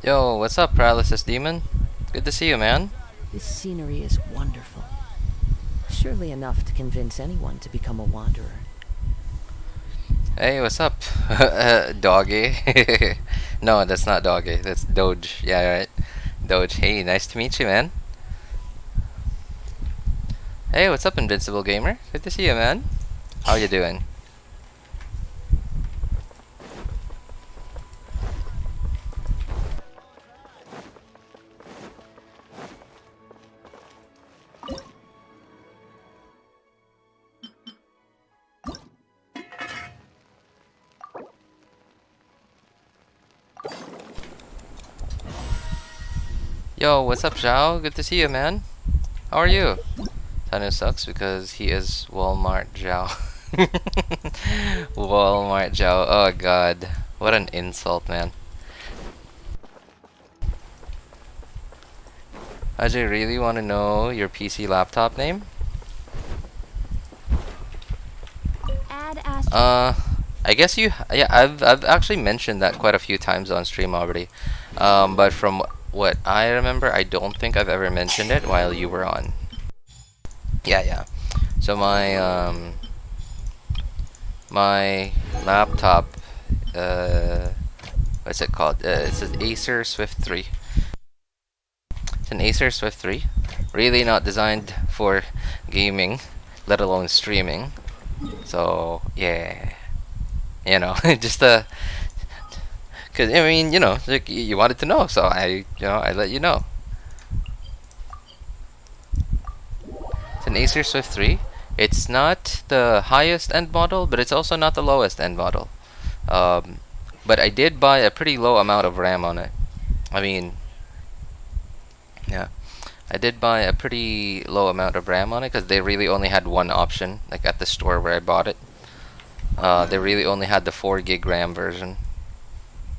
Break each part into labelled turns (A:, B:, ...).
A: Yo, what's up, Paralysis Demon? Good to see you, man.
B: This scenery is wonderful. Surely enough to convince anyone to become a wanderer.
A: Hey, what's up? Doggy. No, that's not Doggy. That's Doge. Yeah, right. Doge. Hey, nice to meet you, man. Hey, what's up, Invincible Gamer? Good to see you, man. How you doing? Yo, what's up, Zhao? Good to see you, man. How are you? Cyno sucks because he is Walmart Zhao. Walmart Zhao. Oh god. What an insult, man. Ajay, really want to know your PC laptop name? I guess yeah, I've actually mentioned that quite a few times on stream already. But from what I remember, I don't think I've ever mentioned it while you were on. Yeah. So my laptop, what's it called? It's an Acer Swift 3. It's an Acer Swift 3. Really not designed for gaming, let alone streaming. So yeah, you know, just cause I mean, you know, like you wanted to know, so I let you know. It's an Acer Swift 3. It's not the highest end model, but it's also not the lowest end model. But I did buy a pretty low amount of RAM on it. I mean, yeah, I did buy a pretty low amount of RAM on it because they really only had one option, like at the store where I bought it. They really only had the 4 gig RAM version,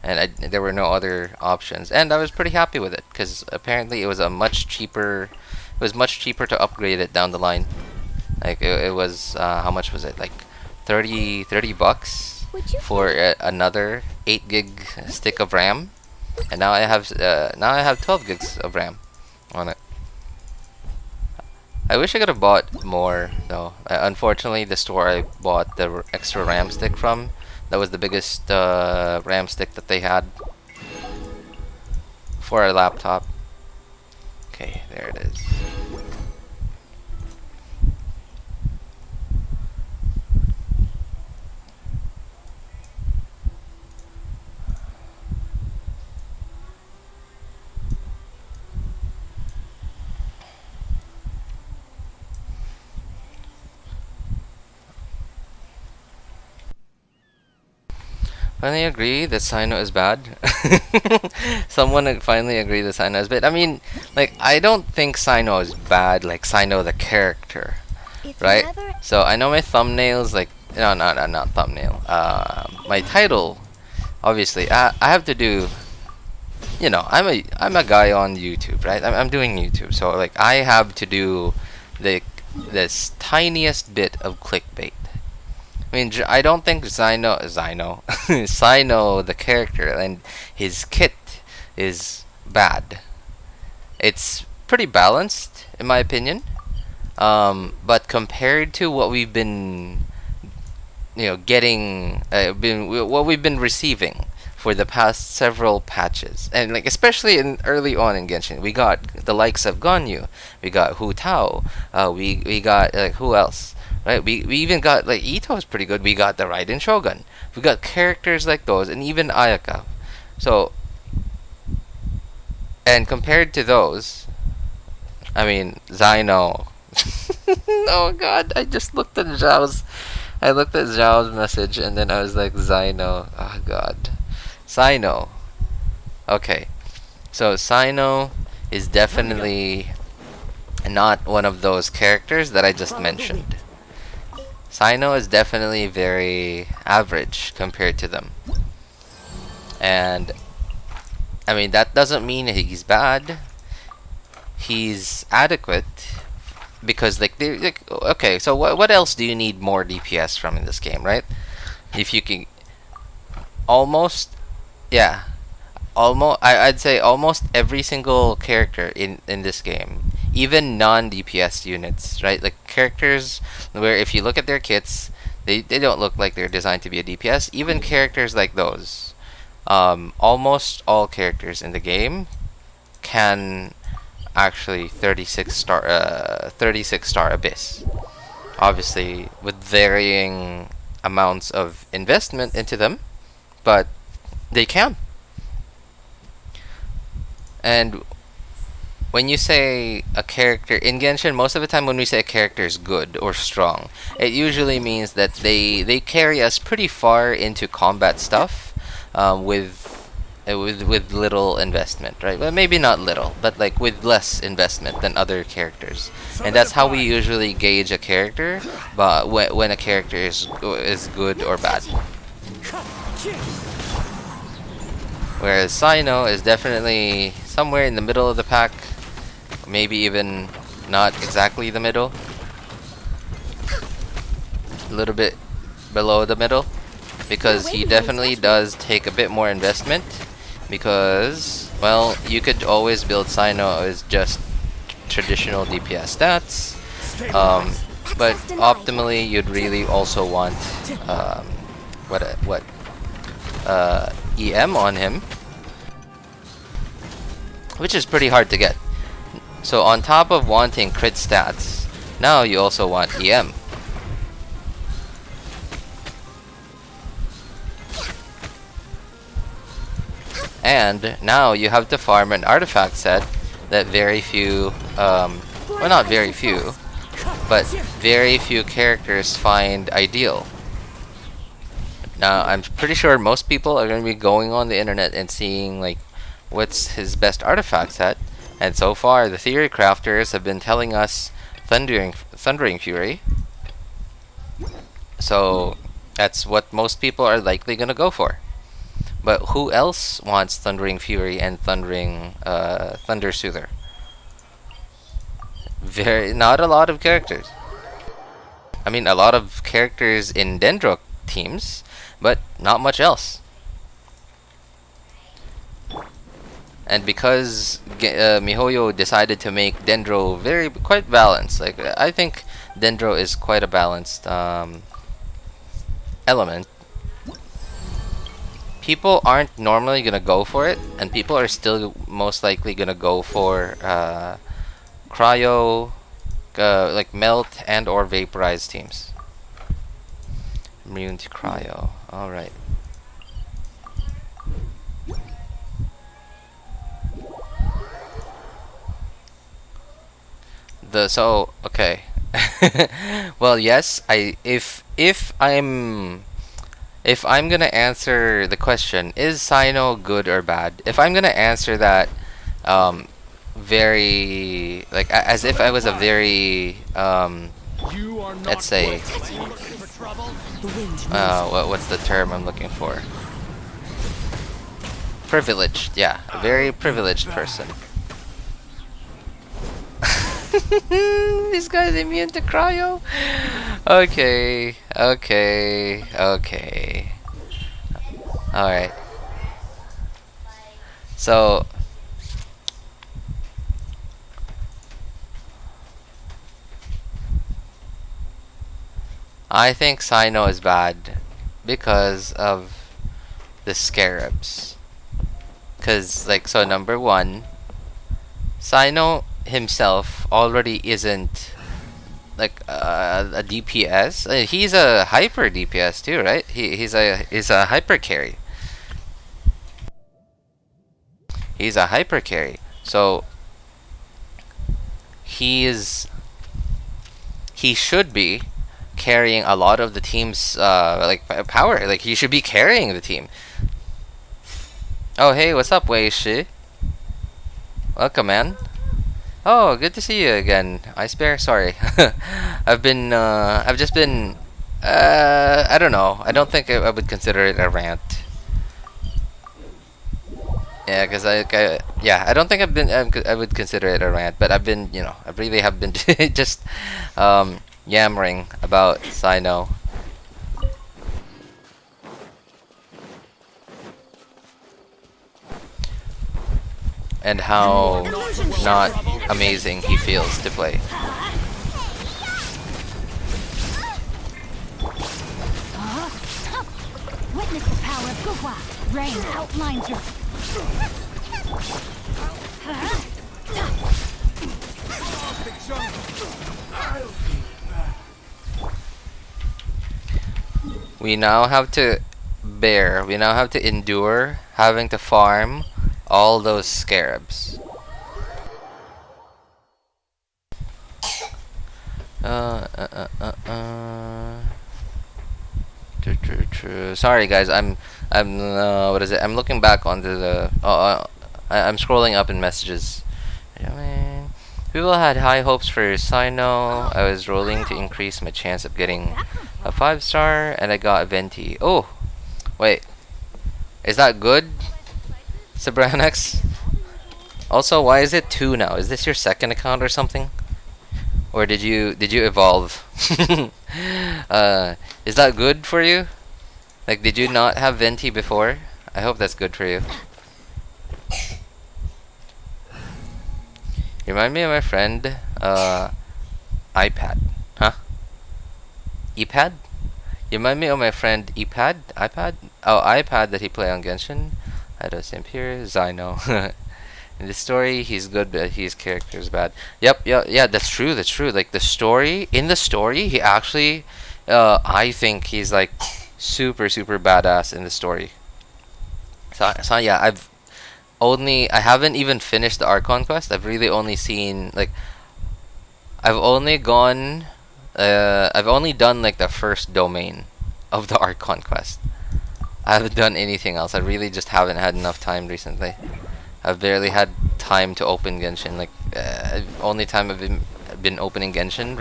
A: and there were no other options. And I was pretty happy with it because apparently it was a much cheaper. It was much cheaper to upgrade it down the line. Like it was how much was it? Like 30 bucks for another 8 gig stick of RAM, and now I have 12 gigs of RAM on it. I wish I could have bought more though. Unfortunately, the store I bought the extra RAM stick from, that was the biggest RAM stick that they had for a laptop. Okay, there it is. Finally agree that Cyno is bad. Someone finally agreed that Cyno is bad. I mean, like, I don't think Cyno is bad, like Cyno the character, right? So I know my thumbnails, like, no, not thumbnail. My title, obviously, I have to do. You know, I'm a guy on YouTube, right? I'm doing YouTube, so like I have to do the this tiniest bit of clickbait. I mean, I don't think Cyno, the character, and his kit is bad. It's pretty balanced, in my opinion. But compared to what we've been, getting, what we've been receiving for the past several patches, and like especially in early on in Genshin, we got the likes of Ganyu, we got Hu Tao, we got like who else? Right, we even got like Ito is pretty good. We got the Raiden Shogun. We got characters like those, and even Ayaka. So, and compared to those, I mean Cyno. Oh God, I just looked at Zhao's. I looked at Zhao's message, and then I was like Cyno. Oh God, Cyno. Okay, so Cyno is definitely not one of those characters that I just mentioned. Cyno is definitely very average compared to them. And I mean that doesn't mean he's bad. He's adequate because like okay, so what else do you need more DPS from in this game, right? If you can almost, yeah, I'd say almost every single character in this game, even non-DPS units, right? Like characters where if you look at their kits, they don't look like they're designed to be a DPS. Even characters like those, almost all characters in the game can actually 36 star Abyss. Obviously, with varying amounts of investment into them, but they can. And when you say a character in Genshin, most of the time when we say a character is good or strong, it usually means that they carry us pretty far into combat stuff, with little investment, right? Well, maybe not little, but like with less investment than other characters, and that's how we usually gauge a character. But when a character is good or bad. Whereas Cyno is definitely somewhere in the middle of the pack, maybe even not exactly the middle, a little bit below the middle, because he definitely does take a bit more investment. Because, well, you could always build Cyno as just traditional DPS stats, but optimally you'd really also want EM on him, which is pretty hard to get. So on top of wanting crit stats, now you also want EM. And now you have to farm an artifact set that very few, well, not very few, but very few characters find ideal. Now, I'm pretty sure most people are going to be going on the internet and seeing, like, what's his best artifact set. And so far, the theory crafters have been telling us Thundering Fury. So, that's what most people are likely going to go for. But who else wants Thundering Fury and Thunder Soother? Not a lot of characters. I mean, a lot of characters in dendro teams, but not much else. And because MiHoYo decided to make dendro quite balanced, like I think dendro is quite a balanced element. People aren't normally gonna go for it, and people are still most likely gonna go for cryo, like melt and or vaporized teams. Immune to cryo. All right. Okay. Well, yes. If I'm gonna answer the question, is Cyno good or bad? If I'm gonna answer that, very like as if I was a very let's say, what's the term I'm looking for? Privileged, yeah, a very privileged person. This guy's immune to cryo? Okay. Alright. So I think Cyno is bad because of the scarabs. Cause like, so number one, Cyno himself already isn't like a DPS. He's a hyper DPS too, right? He's a hyper carry. He's a hyper carry. So he should be carrying a lot of the team's like power. Like he should be carrying the team. Oh hey, what's up, Wei Shi? Welcome, man. Oh, good to see you again, Ice Bear. Sorry, I've just been, I don't know. I don't think I would consider it a rant. Yeah, because I don't think I would consider it a rant, but I've been, I really have been just, yammering about Cyno. and how not amazing he feels to play.
C: Witness the power of Guhua. Rain outlines her.
A: We now have to endure having to farm all those scarabs. Sorry guys, I'm what is it? I'm looking back onto the I'm scrolling up in messages. People had high hopes for Cyno. I was rolling to increase my chance of getting a 5-star, and I got Venti. Oh, wait, is that good, Sabranex? Also, why is it 2 now? Is this your second account or something? Or did you evolve? Is that good for you? Like, did you not have Venti before? I hope that's good for you. You remind me of my friend, iPad. Huh? iPad? You remind me of my friend iPad? iPad? Oh, iPad that he played on Genshin. I don't see him here. Cyno. In the story, he's good, but his character is bad. Yep, yeah, that's true, that's true. Like, the story, in the story, he actually, I think he's, like, super, super badass in the story. So yeah, I haven't even finished the Archon quest. I've really only seen, like, I've only done, like, the first domain of the Archon quest. I haven't done anything else. I really just haven't had enough time recently. I've barely had time to open Genshin. Like, only time I've been opening Genshin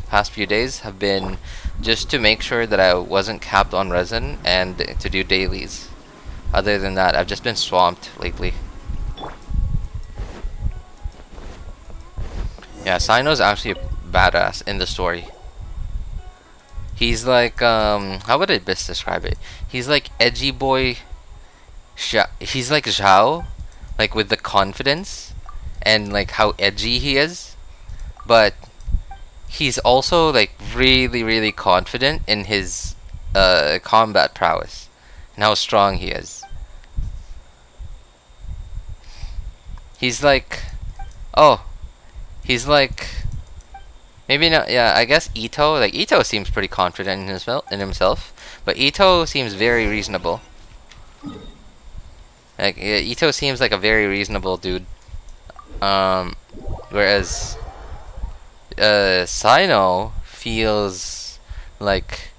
A: past few days have been just to make sure that I wasn't capped on resin and to do dailies. Other than that, I've just been swamped lately. Yeah, Cyno's actually a badass in the story. He's like, how would I best describe it? He's like edgy boy. He's like Zhao, like with the confidence and like how edgy he is, but he's also like really, really confident in his combat prowess and how strong he is. He's like, he's like, maybe not. Yeah, I guess Ito. Like, Ito seems pretty confident in himself, but Ito seems very reasonable. Like, yeah, Ito seems like a very reasonable dude. Whereas Cyno feels like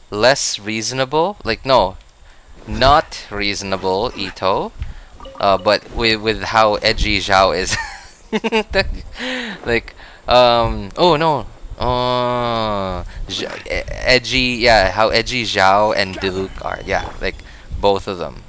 A: less reasonable. Like, no, not reasonable Ito. But with how edgy Zhao is. Like, oh no. Edgy, yeah, how edgy Zhao and Diluc are. Yeah, like, both of them.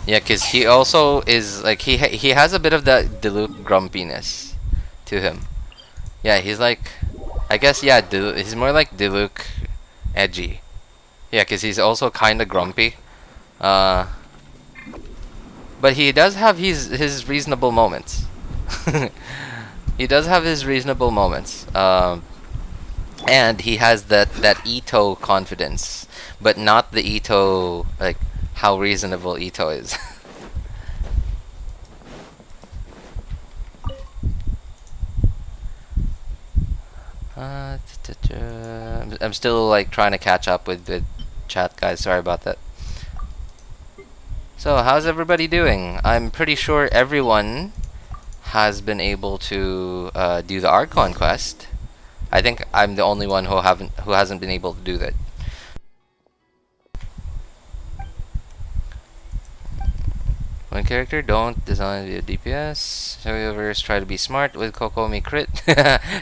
A: Yeah, cause he also is like he has a bit of that Diluc grumpiness to him. Yeah, he's like, I guess, yeah, he's more like Diluc edgy. Yeah, cause he's also kind of grumpy. But he does have his reasonable moments. He does have his reasonable moments. And he has that Ito confidence, but not the Ito, like, how reasonable Ito is. I'm still like trying to catch up with the chat, guys. Sorry about that. So, how's everybody doing? I'm pretty sure everyone has been able to do the Archon quest. I think I'm the only one who hasn't been able to do that. One character, don't design via DPS. However, try to be smart with Kokomi crit.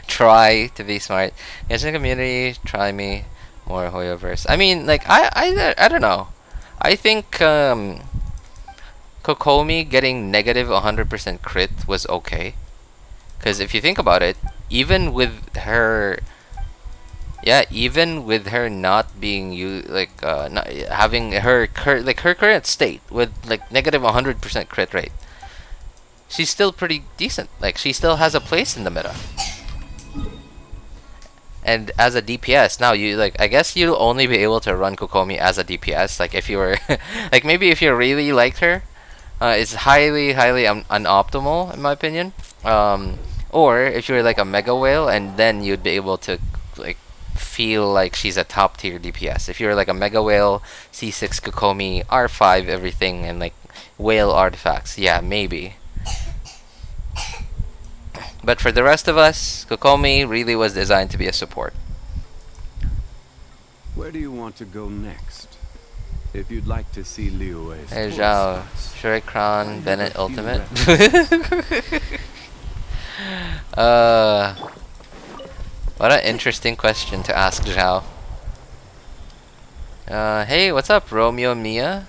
A: Try to be smart. Genshin community, try me. More Hoyoverse. I mean, like, I don't know. I think Kokomi getting negative 100% crit was okay. Because if you think about it, even with her Yeah, even with her not being not having her her current state with like negative 100% crit rate, she's still pretty decent. Like she still has a place in the meta. And as a DPS, now you like I guess you'll only be able to run Kokomi as a DPS. Like if you were like maybe if you really liked her, it's highly unoptimal in my opinion. Or if you're like a Mega Whale, and then you'd be able to like feel like she's a top tier DPS. If you're like a Mega Whale, C6 Kokomi, R5 everything, and like whale artifacts, yeah, maybe. But for the rest of us, Kokomi really was designed to be a support.
D: Where do you want to go next? If you'd like to see Liyue's
A: Hey
D: tour
A: Zhao,
D: spots,
A: Shurikron, Bennett
D: a few
A: Ultimate. What an interesting question to ask Zhao. Hey, what's up, Romeo and Mia?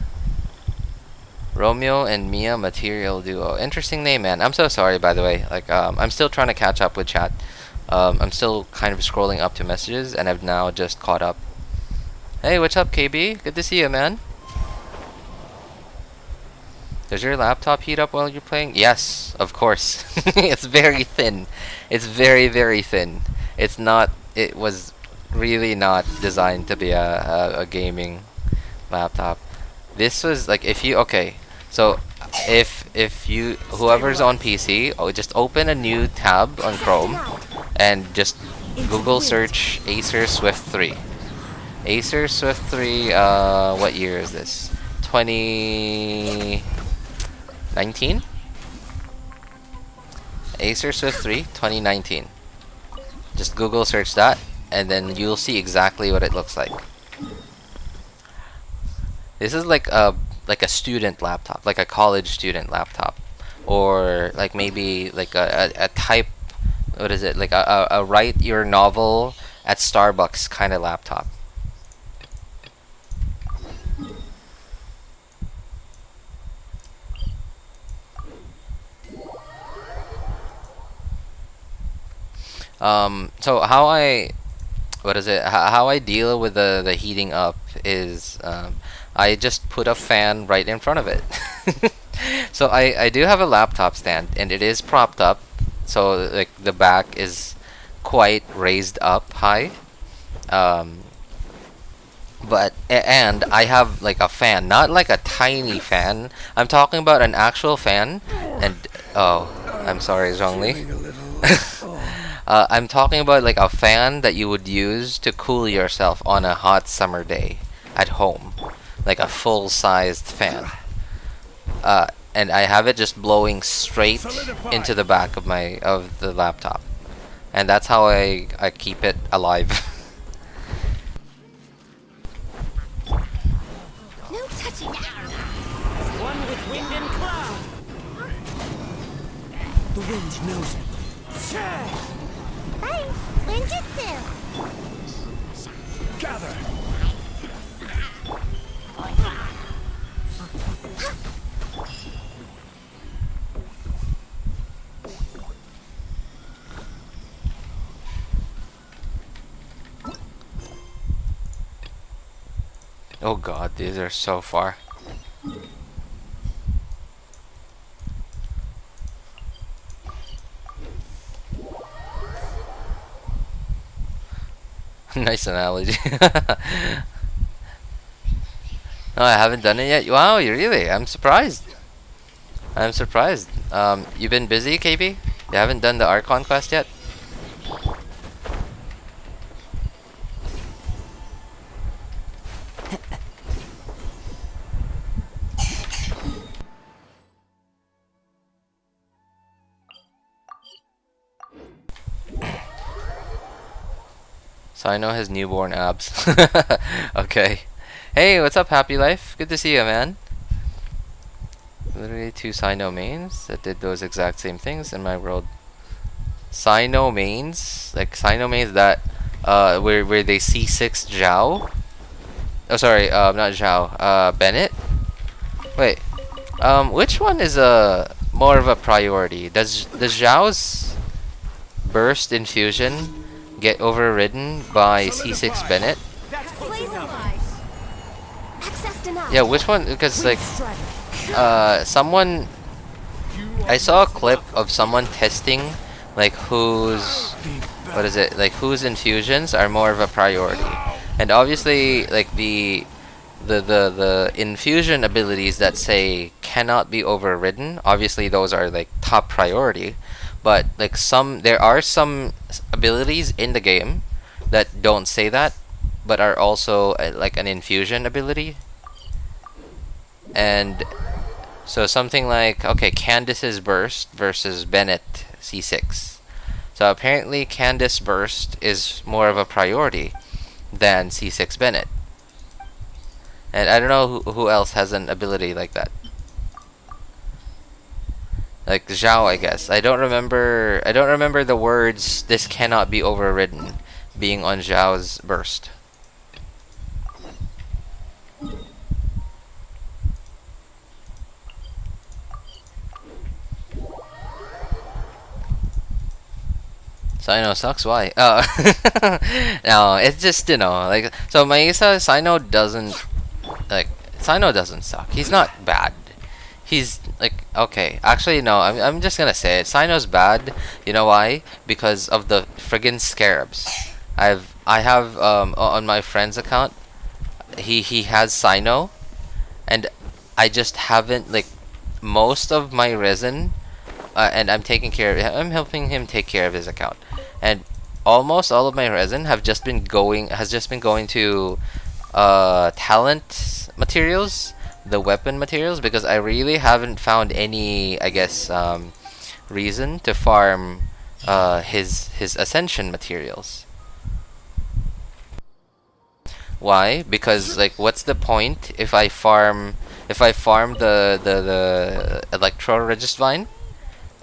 A: Romeo and Mia Material Duo. Interesting name, man. I'm so sorry, by the way. Like, I'm still trying to catch up with chat. I'm still kind of scrolling up to messages, and I've now just caught up. Hey, what's up, KB? Good to see you, man. Does your laptop heat up while you're playing? Yes, of course. It's very thin. It's very, very thin. It's not. It was really not designed to be a gaming laptop. This was like if you so if you whoever's on PC, just open a new tab on Chrome and just Google search Acer Swift 3. Acer Swift 3. What year is this? 2019. Acer Swift 3 2019. Just Google search that, and then you'll see exactly what it looks like. This is like a student laptop, like a college student laptop, or like maybe like a type. What is it? Like a write your novel at Starbucks kind of laptop. So how I deal with the heating up is I just put a fan right in front of it. So I do have a laptop stand, and it is propped up, so like the back is quite raised up high. And I have like a fan, not like a tiny fan. I'm talking about an actual fan, and oh, I'm sorry, Zhongli. I'm talking about like a fan that you would use to cool yourself on a hot summer day at home, like a full-sized fan. And I have it just blowing straight into the back of the laptop, and that's how I keep it alive.
C: No touching.
B: One with wind and cloud. The wind knows it.
C: Bye. Ninjutsu.
D: gather.
A: Oh god, these are so far. Nice analogy. No, I haven't done it yet. Wow, you really? I'm surprised. I'm surprised. You've been busy, KB? You haven't done the Archon quest yet? Cyno has newborn abs. Okay. Hey, what's up, Happy Life? Good to see you, man. Literally two Cyno mains that did those exact same things in my world. Cyno mains? Like Cyno mains that where they C6 Zhao? Oh sorry, not Zhao. Bennett? Wait. Which one is more of a priority? Does Zhao's burst infusion get overridden by C6 Bennett. Yeah, which one? Because like, someone, I saw a clip of someone testing like whose, what is it? Like whose infusions are more of a priority, and obviously like the infusion abilities that say cannot be overridden, obviously those are like top priority. But like there are some abilities in the game that don't say that, but are also like an infusion ability. And so something like, okay, Candace's Burst versus Bennett C6. So apparently Candace Burst is more of a priority than C6 Bennett. And I don't know who else has an ability like that. Like Zhao, I guess. I don't remember the words "this cannot be overridden" being on Zhao's burst. Cyno sucks. Why? No, it's just, you know, like, so Maisa, Cyno doesn't suck. He's not bad. He's like, okay, actually no, I'm just gonna say it. Cyno's bad. You know why? Because of the friggin' scarabs. I have on my friend's account, he has Cyno, and I just haven't, like, most of my resin, and I'm helping him take care of his account, and almost all of my resin has just been going to talent materials, the weapon materials, because I really haven't found any, I guess, reason to farm his ascension materials. Why? Because, like, what's the point if I farm the Electro Regisvine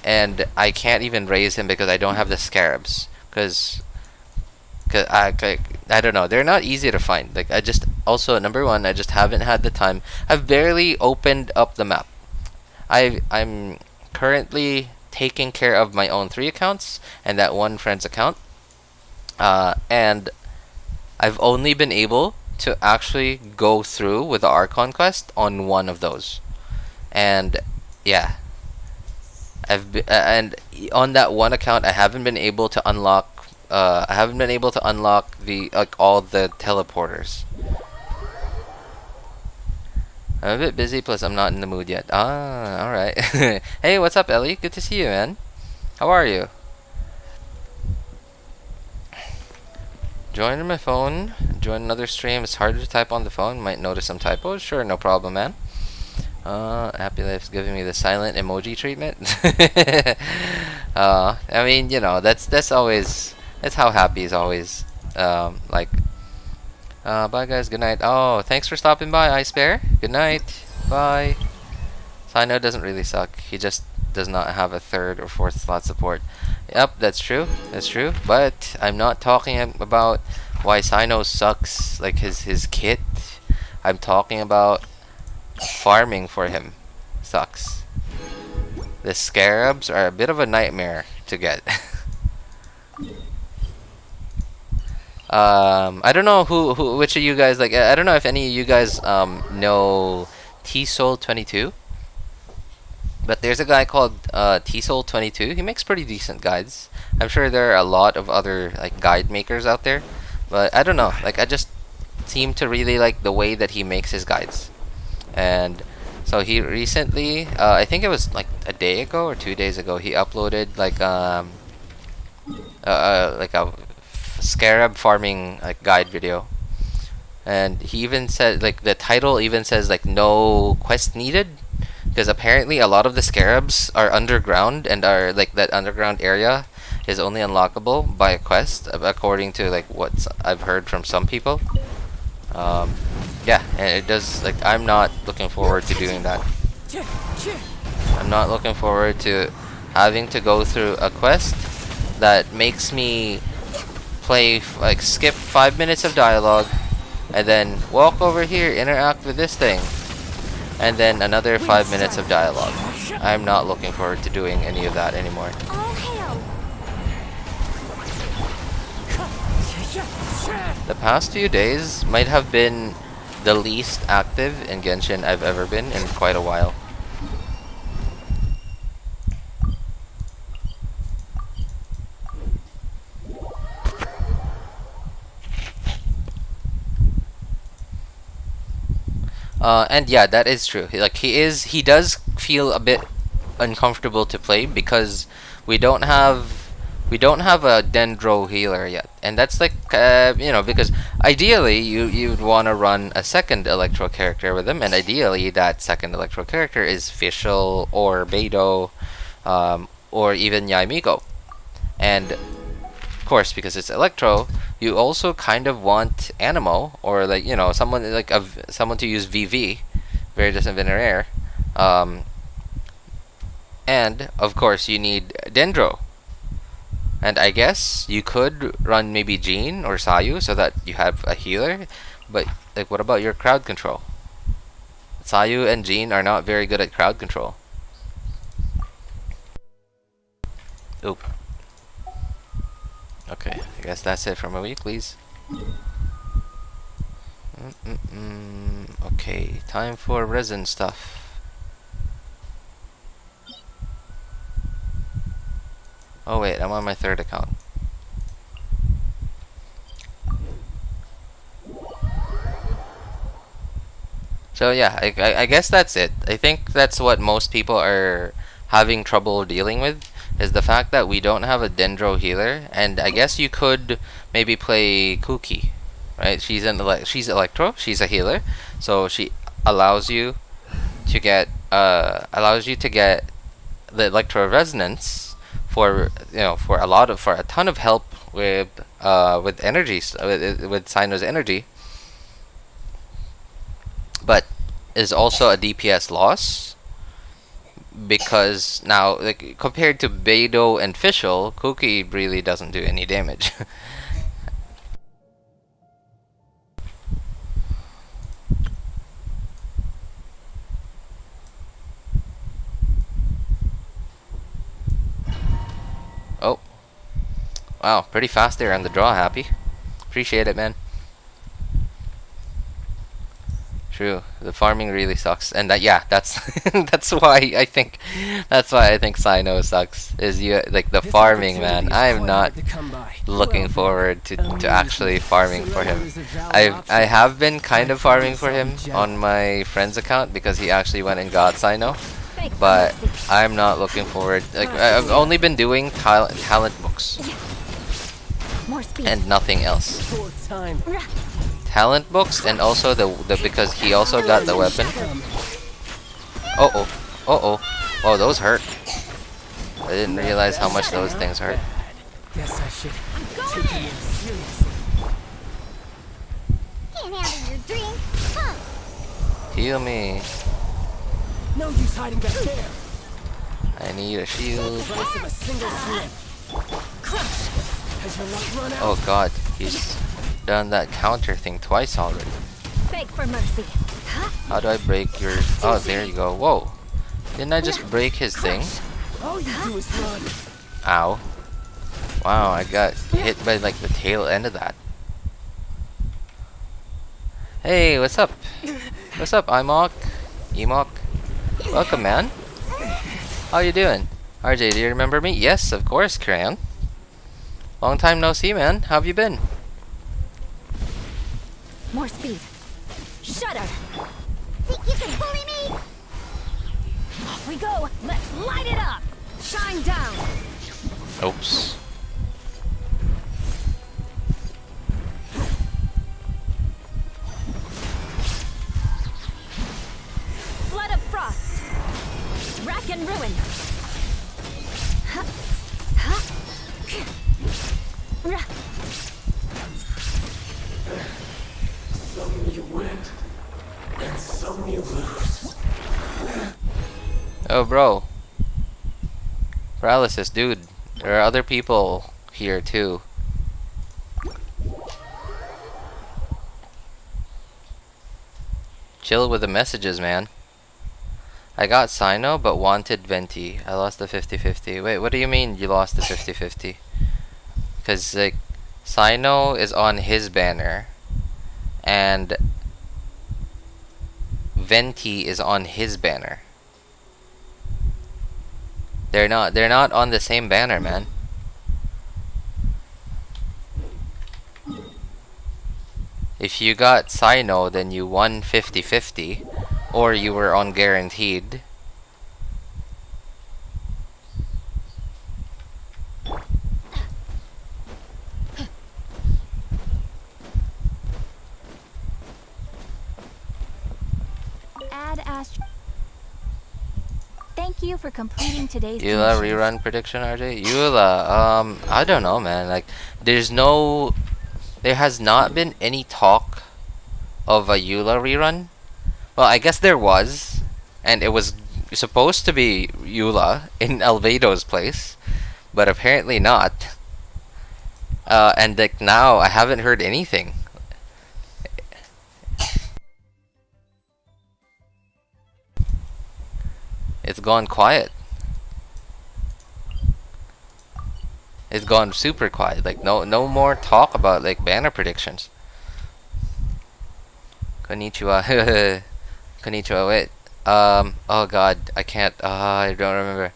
A: and I can't even raise him because I don't have the scarabs? Because I don't know, they're not easy to find. Like, I just, also, number one, I just haven't had the time. I've barely opened up the map. I'm currently taking care of my own 3 accounts and that one friend's account, and I've only been able to actually go through with the Archon quest on one of those. And yeah, and on that one account I haven't been able to unlock the, like, all the teleporters. I'm a bit busy, plus I'm not in the mood yet. Ah, alright. Hey, what's up, Ellie? Good to see you, man. How are you? Join on my phone. Join another stream. It's harder to type on the phone. Might notice some typos. Sure, no problem, man. Happy Life's giving me the silent emoji treatment. I mean, you know, that's always, that's how happy is always. Like, bye guys. Good night. Oh, thanks for stopping by, Ice Bear. Good night. Bye. Cyno doesn't really suck. He just does not have a 3rd or 4th slot support. Yep, that's true. That's true. But I'm not talking about why Cyno sucks, like his kit. I'm talking about farming for him sucks. The scarabs are a bit of a nightmare to get. I don't know which of you guys, like, I don't know if any of you guys know T-Soul22. But there's a guy called T-Soul22. He makes pretty decent guides. I'm sure there are a lot of other, like, guide makers out there, but I don't know. Like, I just seem to really like the way that he makes his guides. And so he recently, I think it was like a day ago or 2 days ago, he uploaded like a scarab farming, like, guide video. And he even said, like, the title even says, like, no quest needed. Because apparently a lot of the scarabs are underground, and are, like, that underground area is only unlockable by a quest, according to, like, what I've heard from some people. Yeah, and it does, like, I'm not looking forward to doing that. I'm not looking forward to having to go through a quest that makes me play, like, skip 5 minutes of dialogue, and then walk over here, interact with this thing, and then another 5 minutes of dialogue. I'm not looking forward to doing any of that anymore. The past few days might have been the least active in Genshin I've ever been in quite a while. And yeah, that is true. He does feel a bit uncomfortable to play because we don't have a dendro healer yet, and that's like because ideally you'd want to run a second electro character with him, and ideally that second electro character is Fischl or Beidou, or even Yaimiko, and of course because it's electro, you also kind of want Animo or someone to use VV, very distant Venerair, and of course you need dendro. And I guess you could run maybe Jean or Sayu so that you have a healer, but like, what about your crowd control? Sayu and Jean are not very good at crowd control. Oop. Okay, I guess that's it for my weeklies. Okay, time for resin stuff. Oh wait, I'm on my third account. So yeah, I guess that's it. I think that's what most people are having trouble dealing with, is the fact that we don't have a dendro healer. And I guess you could maybe play Kuki, right? She's electro, she's a healer, so she allows you to get the electro resonance for a ton of help with energies with Cyno's energy, but is also a DPS loss because now, like, compared to Beidou and Fischl, Kuki really doesn't do any damage. Oh. Wow, pretty fast there on the draw, Happy. Appreciate it, man. True. The farming really sucks. And that's that's why I think Cyno sucks. Is the farming, man. I'm not looking forward to actually farming for him. I have been kind of farming for him on my friend's account because he actually went and got Cyno. But I'm not looking forward. Like, I've only been doing talent books and nothing else. Talent books, and also the because he also got the weapon. Oh, those hurt. I didn't realize how much those things hurt.
E: Guess I should take it seriously.
C: Can't handle your dream, huh?
A: Heal me.
E: No use hiding back there.
A: I need a shield.
E: Price of a single slip. Has your luck run out?
A: Oh god, he's done that counter thing twice already.
C: Beg for mercy.
A: How do I break your... Oh, there you go. Whoa. Didn't I just break his thing?
E: All you do is run.
A: Ow. Wow, I got hit by like the tail end of that. Hey, what's up? What's up, Imok? Emok? Welcome, man. How you doing? RJ, do you remember me? Yes, of course, Crayon. Long time no see, man. How have you been?
C: More speed. Shudder. Think you can bully me? Off we go. Let's light it up. Shine down.
A: Oops.
C: Flood of frost. Rack and ruin.
E: Some you win, and some you lose.
A: Oh, bro. Paralysis, dude. There are other people here, too. Chill with the messages, man. I got Cyno, but wanted Venti. I lost the 50-50. Wait, what do you mean you lost the 50-50? Because, like, Cyno is on his banner, and Venti is on his banner. They're not on the same banner, man. If you got Cyno, then you won 50-50, or you were on guaranteed.
C: Add Ast. Thank you for completing today's
A: Eula
C: missions.
A: rerun prediction, RJ? Eula, I don't know, man. Like, there has not been any talk of a Eula rerun. Well, I guess there was, and it was supposed to be Eula in Albedo's place, but apparently not. And like now, I haven't heard anything. It's gone quiet. It's gone super quiet. Like no more talk about like banner predictions. Konnichiwa. Konnichiwa. Wait. Oh god, I can't. I don't remember.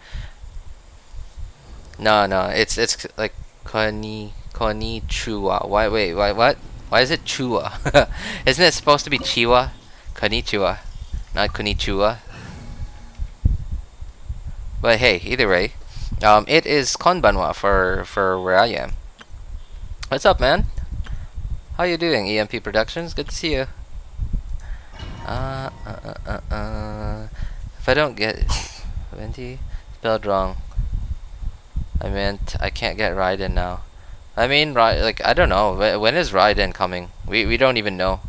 A: No. It's like konnichiwa. Why? Wait. Why? What? Why is it chua? Isn't it supposed to be chiwa? Konnichiwa, not konnichiwa. But hey, either way, it is konbanwa for where I am. What's up, man? How you doing, EMP Productions? Good to see you. If I don't get Venti spelled wrong, I meant I can't get Raiden now. I mean, like I don't know. When is Raiden coming? We don't even know.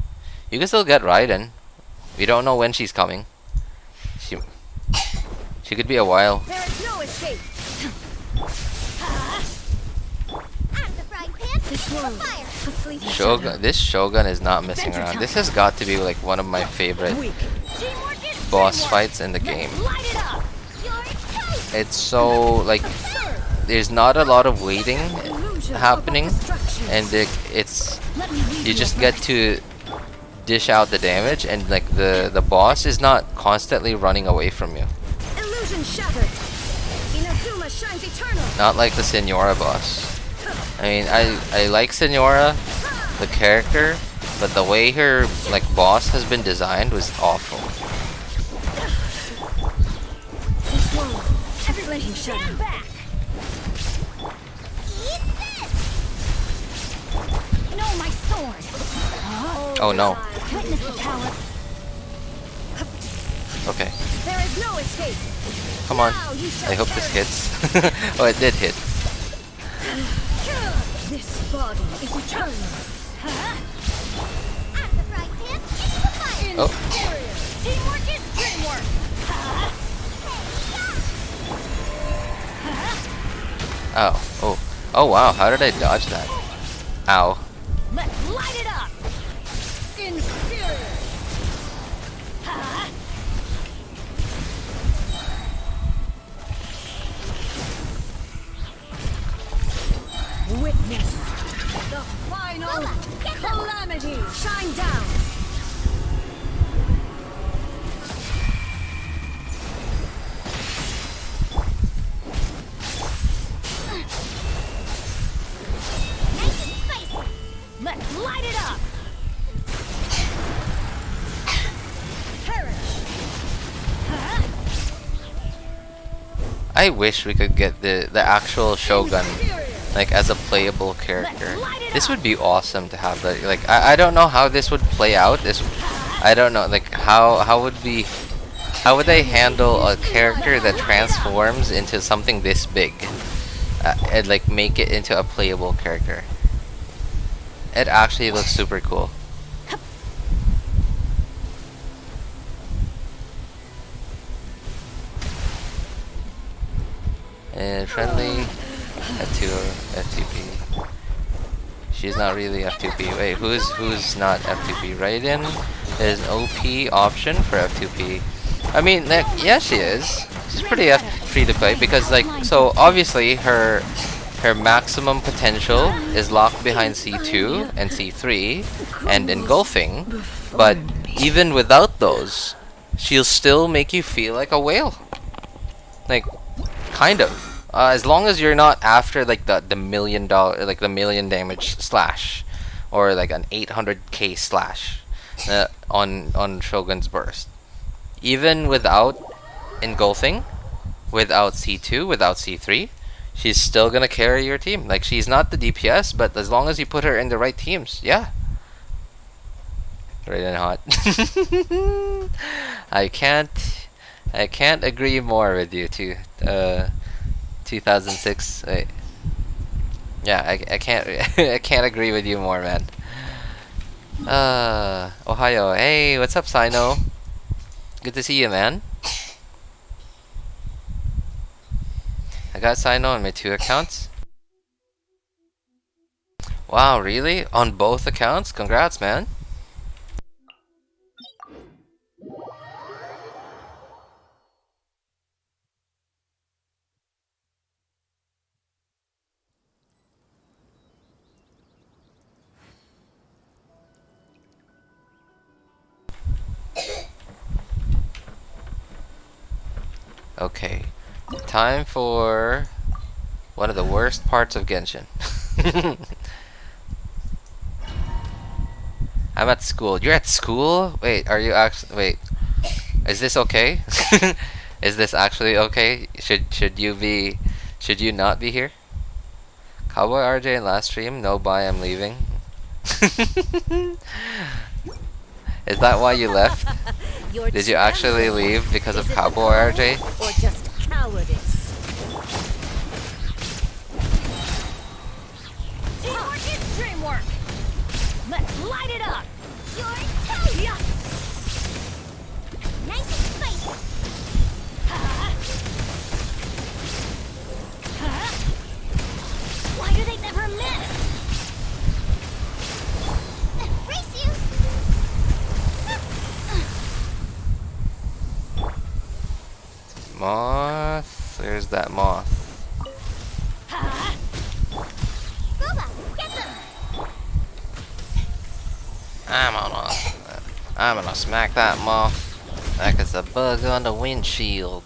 A: You can still get Raiden. We don't know when she's coming. She could be a while.
C: There is no escape. At the frying pan, the fire.
A: Shogun. This Shogun is not messing around. This has got to be like one of my favorite boss fights in the game.
C: Light it up. You're excited.
A: It's so like there's not a lot of waiting happening, and it's you just get to dish out the damage, and like the boss is not constantly running away from you.
C: Illusion shattered. Inazuma shines eternal.
A: Not like the Senora boss. I mean, I like Senora, the character, but the way her like boss has been designed was awful.
C: Everybody stand back. Eat this. No, my sword.
A: Oh no.
C: Witness the power.
A: Okay,
C: There is no escape.
A: come on.
C: Now you shall
A: I hope this
C: perish.
A: hits. Oh, it did hit.
C: This body is eternal. At the frying pan, it's the fire.
A: Oh.
C: Inferior. Teamwork is dreamwork.
A: Ow. Oh wow, how did I dodge that? Ow.
C: Let's light it up. Inferior. Witness the final calamity. Shine down. Nice and spicy. Let's light it up. Perish.
A: I wish we could get the actual Shogun
C: Inferior.
A: like as a playable character. This would be awesome to have that. Like I don't know how this would play out. I don't know like how would they handle a character that transforms into something this big and like make it into a playable character. It actually looks super cool. And friendly F2P. She's not really F2P. Wait, who's not F2P? Raiden is an OP option for F2P. I mean, like, yeah, she is. She's pretty free to play because, like, so obviously her her maximum potential is locked behind C2 and C3 and engulfing, but even without those, she'll still make you feel like a whale. Like, kind of. As long as you're not after like the $1 million, like the million damage slash, or like an 800k slash on Shogun's burst. Even without engulfing, without C2, without C3, she's still gonna carry your team. Like, she's not the DPS, but as long as you put her in the right teams, yeah. Right and hot. I can't agree more with you too. 2006. Wait. Yeah, I can't I can't agree with you more, man. Ohio. Hey, what's up, Cyno? Good to see you, man. I got Cyno on my 2 accounts. Wow, really? On both accounts? Congrats, man. Okay, time for one of the worst parts of Genshin. I'm at school. You're at school? Wait, are you actually? Wait, is this okay? Is this actually okay? Should you be? Should you not be here? Cowboy RJ in last stream. No, bye. I'm leaving. Is that why you left? Did you actually leave because of Cowboy RJ?
C: Or just cowardice? Teamwork is dreamwork. Let's light it up. You're toast. Yeah. Nice and spicy. Why do they never miss? Race you.
A: Moth. There's that moth.
C: Booba, get them.
A: I'm gonna smack that moth like it's a bug on the windshield.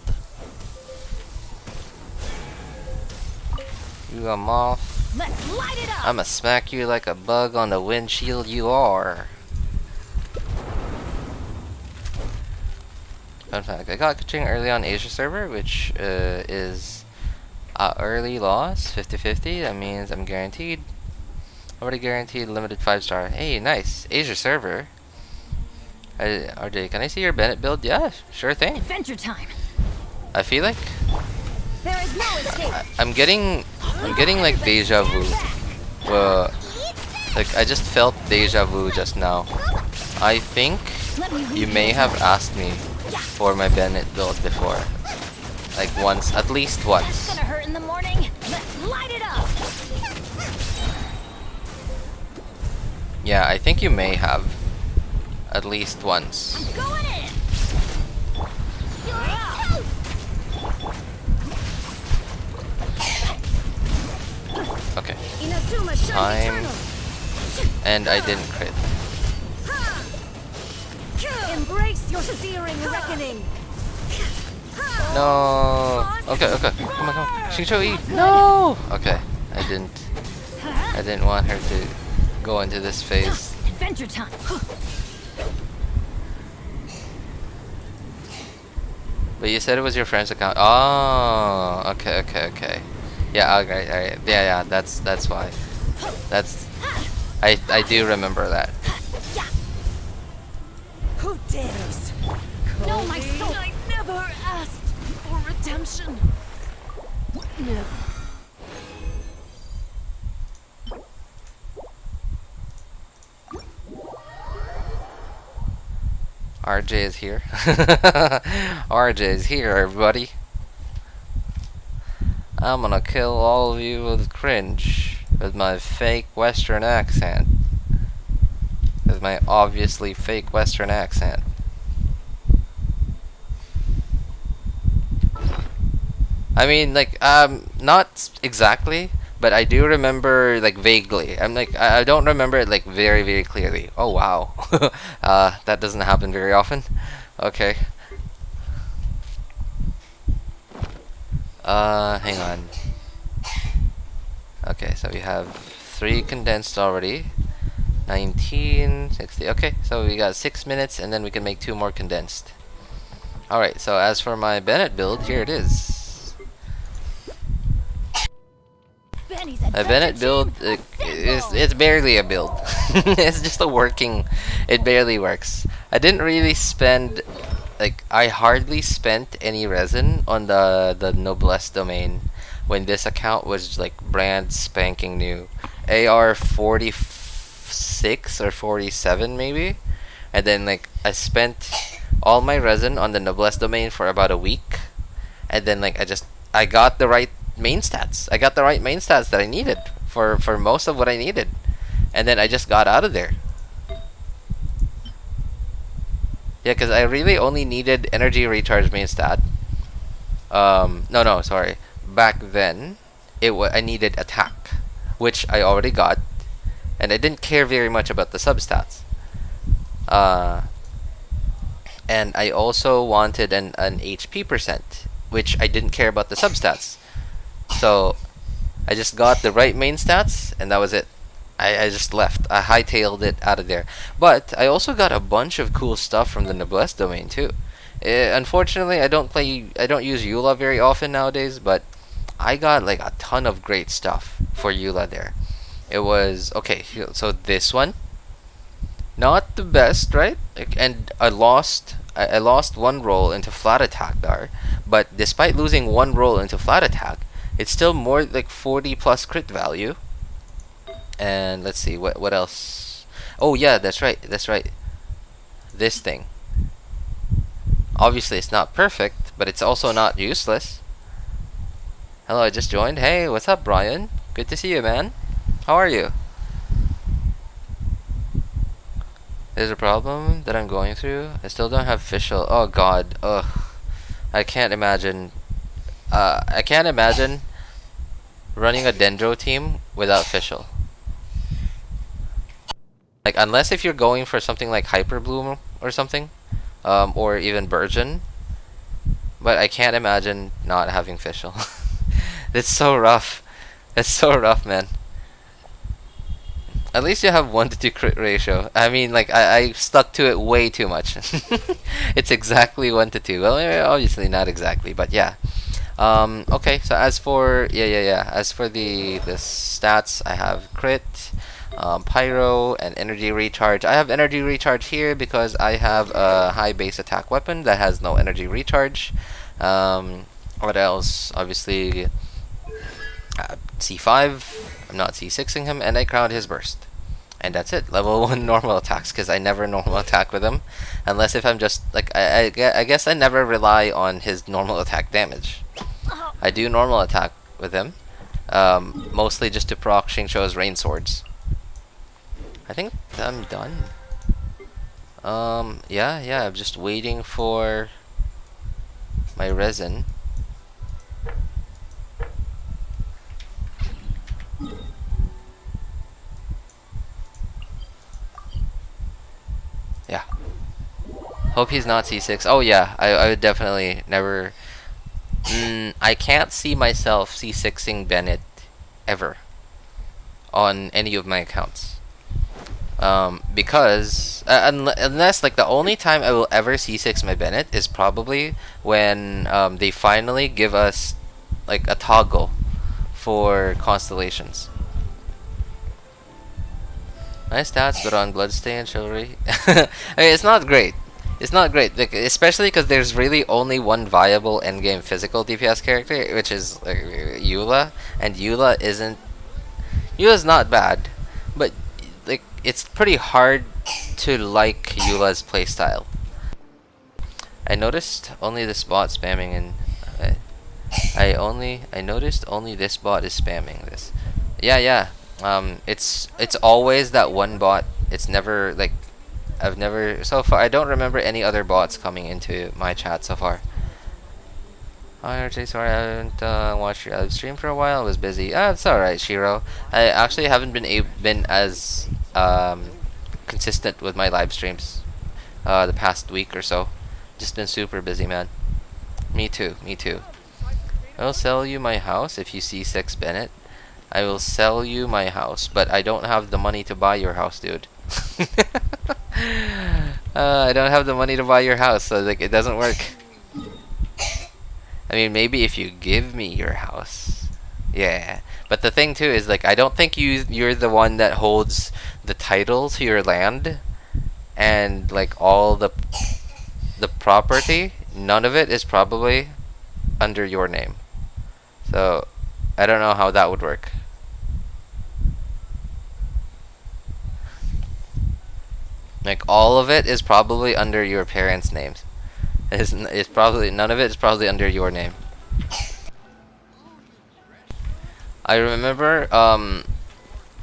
A: You a moth?
C: Let's light it up.
A: I'ma smack you like a bug on the windshield you are. Fun fact, I got coaching early on Asia server, which is early loss, 50-50. That means I'm guaranteed. Already guaranteed limited 5-star. Hey, nice. Asia server. RJ, can I see your Bennett build? Yeah, sure thing.
C: Adventure time.
A: I feel like
C: There is no escape.
A: I'm getting like deja vu. Like I just felt deja vu just now. I think you may have asked me for my Bennett build before. Like once, at least
C: That's
A: once.
C: gonna hurt in the morning. Let's light it up.
A: Yeah, I think you may have. At least once.
C: Going in. You're toast.
A: Okay.
C: Inazuma shines
A: Time.
C: eternal.
A: And I didn't crit.
C: Embrace your searing reckoning.
A: No. Okay, okay. Come on, come on. Xingqiu E. No. Okay. I didn't want her to go into this phase.
C: Adventure time.
A: But you said it was your friend's account. Oh, okay, okay, okay. Yeah, alright, alright. Yeah, that's why. I do remember that.
C: Who dares? No, my soul. I never asked for redemption. Never.
A: RJ is here. RJ is here, everybody. I'm gonna kill all of you with cringe with my fake Western accent. With my obviously fake Western accent. I mean, like, not exactly, but I do remember like vaguely. I'm like I don't remember it like very very clearly. Oh wow, that doesn't happen very often. Okay. Hang on. Okay, so we have 3 condensed already. 19, 60. Okay, so we got 6 minutes, and then we can make 2 more condensed. Alright, so as for my Bennett build, here it is.
C: Benny's
A: A Bennett build it's barely a build. It's just a working. It barely works. I didn't really spend like I hardly spent any resin on the noblesse domain when this account was like brand spanking new. AR 46 or 47 maybe, and then like I spent all my resin on the noblesse domain for about a week, and then like I got the right main stats. I got the right main stats that I needed for most of what I needed, and then I just got out of there. Yeah, because I really only needed energy recharge main stat. No, sorry. Back then, I needed attack, which I already got, and I didn't care very much about the substats. And I also wanted an HP percent, which I didn't care about the substats. So I just got the right main stats, and that was it. I just left. I hightailed it out of there. But I also got a bunch of cool stuff from the noblesse domain too. Unfortunately, I don't use Eula very often nowadays, but I got like a ton of great stuff for Eula there. It was okay. So this one, not the best, right? And I lost 1 roll into flat attack there, but despite losing 1 roll into flat attack, it's still more like 40 plus crit value. And let's see what else. Oh yeah, that's right. This thing. Obviously, it's not perfect, but it's also not useless. Hello, I just joined. Hey, what's up, Brian? Good to see you, man. How are you? There's a problem that I'm going through. I still don't have official. Oh God. Ugh. I can't imagine. I can't imagine running a dendro team without official. Like, unless if you're going for something like Hyper Bloom or something, or even Burgeon, but I can't imagine not having Fischl. That's so rough. That's so rough, man. At least you have 1 to 2 crit ratio. I mean, like, I stuck to it way too much. It's exactly 1 to 2. Well, obviously not exactly, but yeah. Okay, so as for as for the stats, I have crit, pyro, and energy recharge. I have energy recharge here because I have a high base attack weapon that has no energy recharge. What else? Obviously, C5. I'm not C6ing him, and I crowned his burst. And that's it. Level 1 normal attacks, because I never normal attack with him. Unless if I'm just, like, I guess I never rely on his normal attack damage. I do normal attack with him. Mostly just to proc Xingqiu's rain swords. I think I'm done. Yeah, I'm just waiting for my resin. Yeah. Hope he's not C6. Oh yeah, I would definitely never. I can't see myself C6ing Bennett ever on any of my accounts. Because unless like the only time I will ever C6 my Bennett is probably when they finally give us like a toggle for constellations. Nice stats, but on Bloodstain and Chivalry, I mean, it's not great. It's not great, like, especially because there's really only one viable endgame physical DPS character, which is Eula, and Eula's not bad, but like it's pretty hard to like Eula's playstyle. I noticed only this bot spamming and I noticed only this bot is spamming this. Yeah. It's always that one bot. It's never like I've never so far. I don't remember any other bots coming into my chat so far. Hi RJ, sorry I haven't watched your live stream for a while. I was busy. It's alright, Shiro. I actually haven't been as consistent with my live streams the past week or so. Just been super busy, man. Me too, me too. I'll sell you my house if you see Six Bennett. I will sell you my house, but I don't have the money to buy your house, dude. I don't have the money to buy your house, so like it doesn't work. I mean, maybe if you give me your house, yeah. But the thing too is like I don't think you're the one that holds the title to your land, and like all the property. None of it is probably under your name. So I don't know how that would work. Like all of it is probably under your parents' names. It's probably none of it is probably under your name. I remember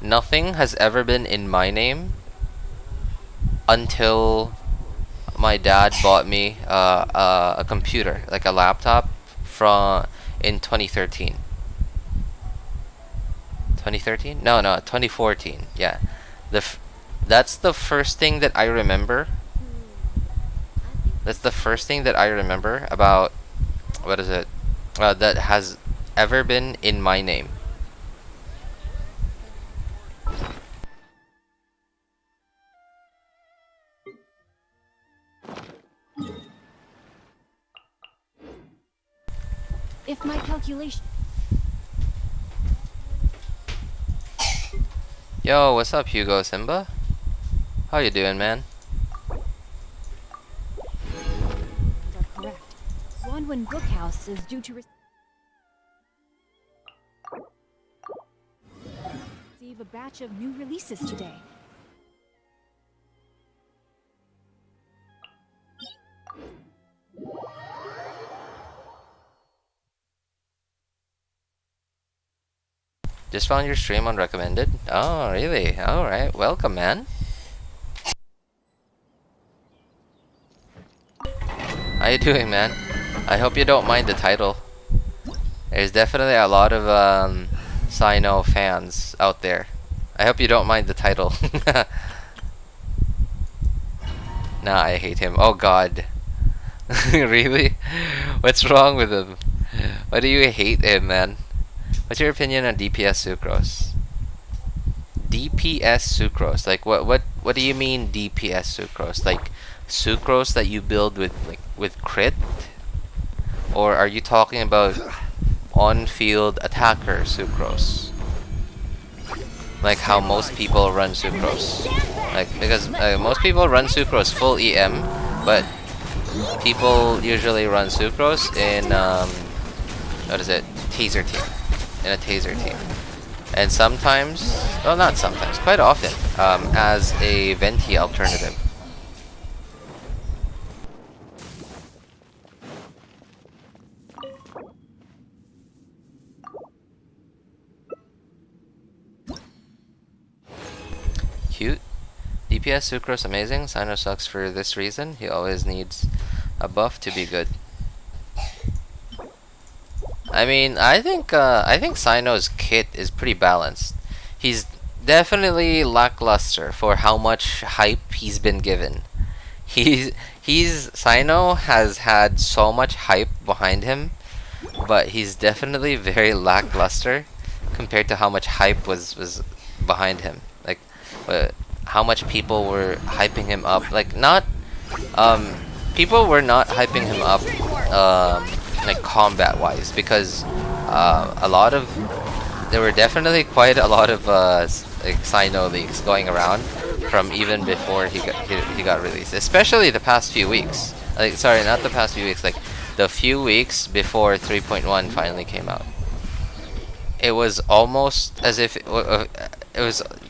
A: nothing has ever been in my name until my dad bought me a computer, like a laptop in 2013. 2013? No, 2014. Yeah. That's the first thing that I remember. That's the first thing that I remember about what is it? That has ever been in my name.
C: If my calculation...
A: Yo, what's up, Hugo Simba? How you doing, man?
C: are correct, Wanwan Bookhouse is due to receive a batch of new releases today.
A: Just found your stream on recommended. Oh, really? Alright, welcome, man. How you doing, man? I hope you don't mind the title. There's definitely a lot of Cyno fans out there. I hope you don't mind the title. Nah, I hate him. Oh god. Really? What's wrong with him? Why do you hate him, man? What's your opinion on DPS Sucrose? DPS Sucrose? Like what do you mean DPS Sucrose? Like sucrose that you build with crit? Or are you talking about on-field attacker sucrose? Like how most people run sucrose. Like because most people run sucrose full EM, but people usually run sucrose in what is it? Taser team. In a taser team. And sometimes, well not sometimes, quite often, as a Venti alternative. Cute. DPS Sucrose amazing. Cyno sucks for this reason. He always needs a buff to be good. I mean, I think Cyno's kit is pretty balanced. He's definitely lackluster for how much hype he's been given. Cyno has had so much hype behind him, but he's definitely very lackluster compared to how much hype was behind him. Like how much people were hyping him up. Like not people were not hyping him up like combat wise, because there were definitely quite a lot of like Cyno leaks going around from even before he got released, especially the past few weeks. Like sorry, not the past few weeks, like the few weeks before 3.1 finally came out. It was almost as if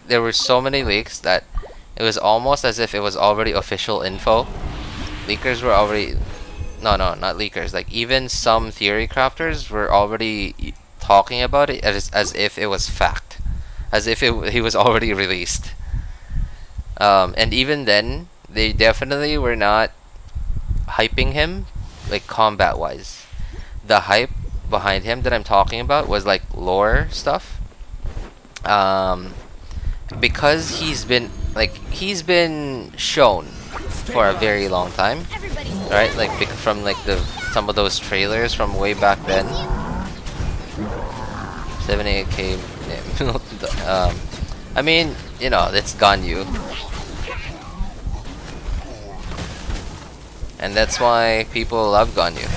A: there were so many leaks that it was almost as if it was already official info. Leakers were already not leakers, like even some theory crafters were already talking about it as if it was fact, as if he was already released. And even then they definitely were not hyping him like combat wise. the hype behind him that I'm talking about was like lore stuff. Because he's been shown for a very long time, right? Like from like some of those trailers from way back then. 78k. I mean, you know, it's Ganyu, and that's why people love Ganyu.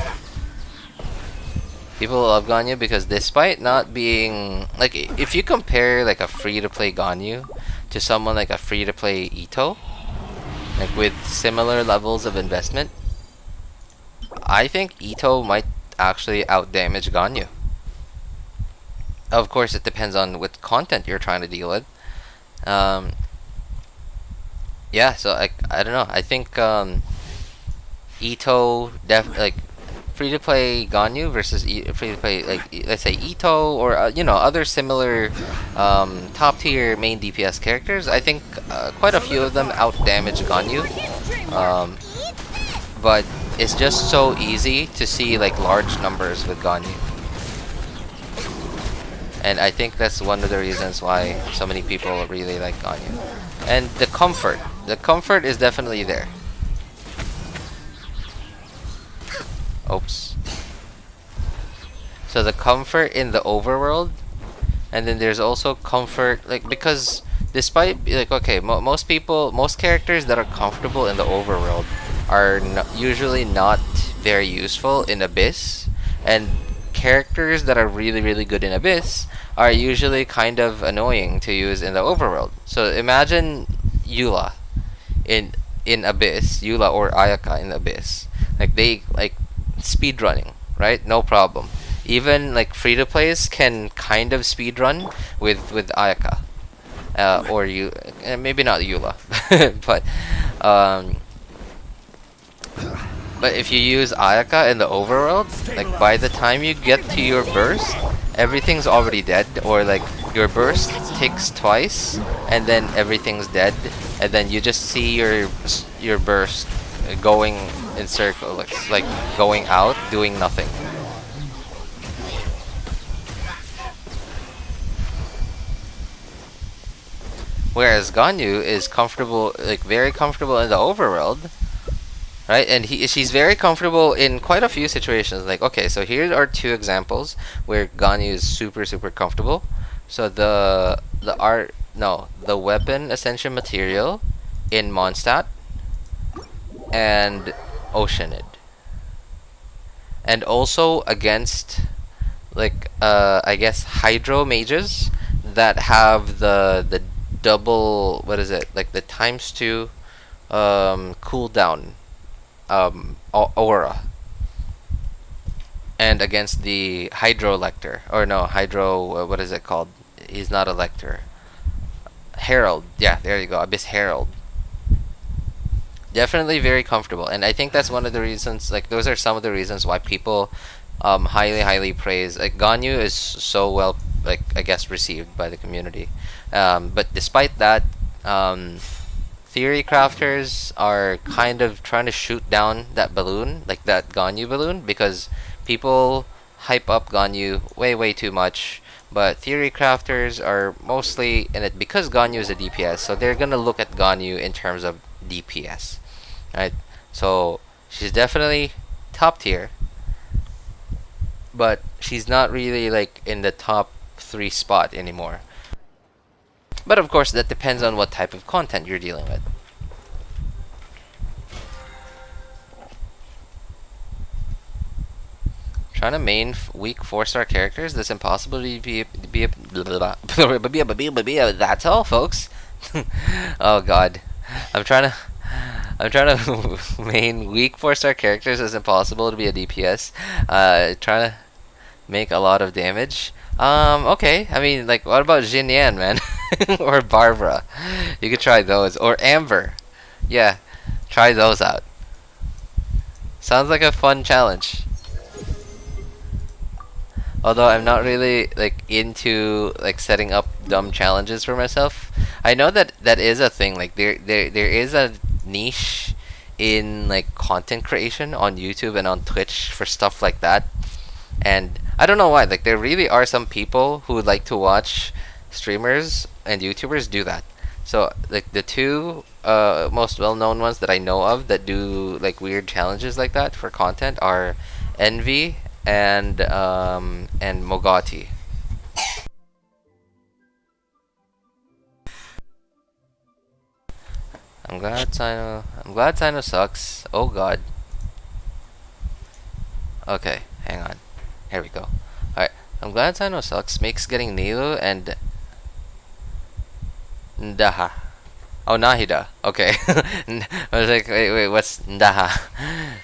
A: People love Ganyu because despite not being like, if you compare like a free-to-play Ganyu to someone like a free-to-play Ito, like with similar levels of investment, I think Ito might actually outdamage Ganyu. Of course, it depends on what content you're trying to deal with. Yeah, so I don't know. I think Ito like free-to-play Ganyu versus free-to-play, like let's say Ito or you know, other similar top-tier main DPS characters. I think quite a few of them outdamage Ganyu. But it's just so easy to see like large numbers with Ganyu. And I think that's one of the reasons why so many people really like Ganyu. And the comfort is definitely there. Oops. So the comfort in the overworld, and then there's also comfort, like, because despite, like, okay, most characters that are comfortable in the overworld are usually not very useful in Abyss, and characters that are really, really good in Abyss are usually kind of annoying to use in the overworld. So imagine Eula in Abyss, Eula or Ayaka in Abyss. Like, they like speedrunning, right? No problem. Even like free-to-plays can kind of speedrun with Ayaka, or you, maybe not Eula, but if you use Ayaka in the overworld, like by the time you get to your burst, everything's already dead, or like your burst ticks twice, and then everything's dead, and then you just see your burst going in circles, like going out, doing nothing. Whereas Ganyu is comfortable, like very comfortable in the overworld, right? And she's very comfortable in quite a few situations. Like, okay, so here are two examples where Ganyu is super, super comfortable. So the weapon ascension material in Mondstadt and Oceanid, and also against like I guess Hydro mages that have the double, what is it, like the ×2 cooldown aura, and against the Hydro Lector, or no, Hydro, what is it called? He's not a Lector. Herald, yeah, there you go, Abyss Herald. Definitely very comfortable, and I think that's one of the reasons, like those are some of the reasons why people highly praise, like Ganyu is so well, like I guess, received by the community. But despite that, theory crafters are kind of trying to shoot down that balloon, like that Ganyu balloon, because people hype up Ganyu way too much. But theory crafters are mostly in it because Ganyu is a DPS, so they're gonna look at Ganyu in terms of DPS, right? So she's definitely top tier, but she's not really like in the top 3 spot anymore. But of course, that depends on what type of content you're dealing with. Trying to main weak 4-star characters, that's impossible to be that's all, folks. Oh god. I'm trying to main weak 4-star characters is impossible to be a DPS. Trying to make a lot of damage. Okay. I mean, like, what about Jin Yan, man? Or Barbara? You could try those. Or Amber. Yeah, try those out. Sounds like a fun challenge. Although I'm not really like into like setting up dumb challenges for myself. I know that is a thing. Like there is a niche in like content creation on YouTube and on Twitch for stuff like that. And I don't know why. Like there really are some people who like to watch streamers and YouTubers do that. So like the two most well-known ones that I know of that do like weird challenges like that for content are Envy and Mogati. I'm glad Cyno sucks. Oh god. Okay, hang on. Here we go. Alright. I'm glad Cyno sucks. Makes getting Nilou and Ndaha. Oh, Nahida. Okay. I was like, wait, what's Ndaha?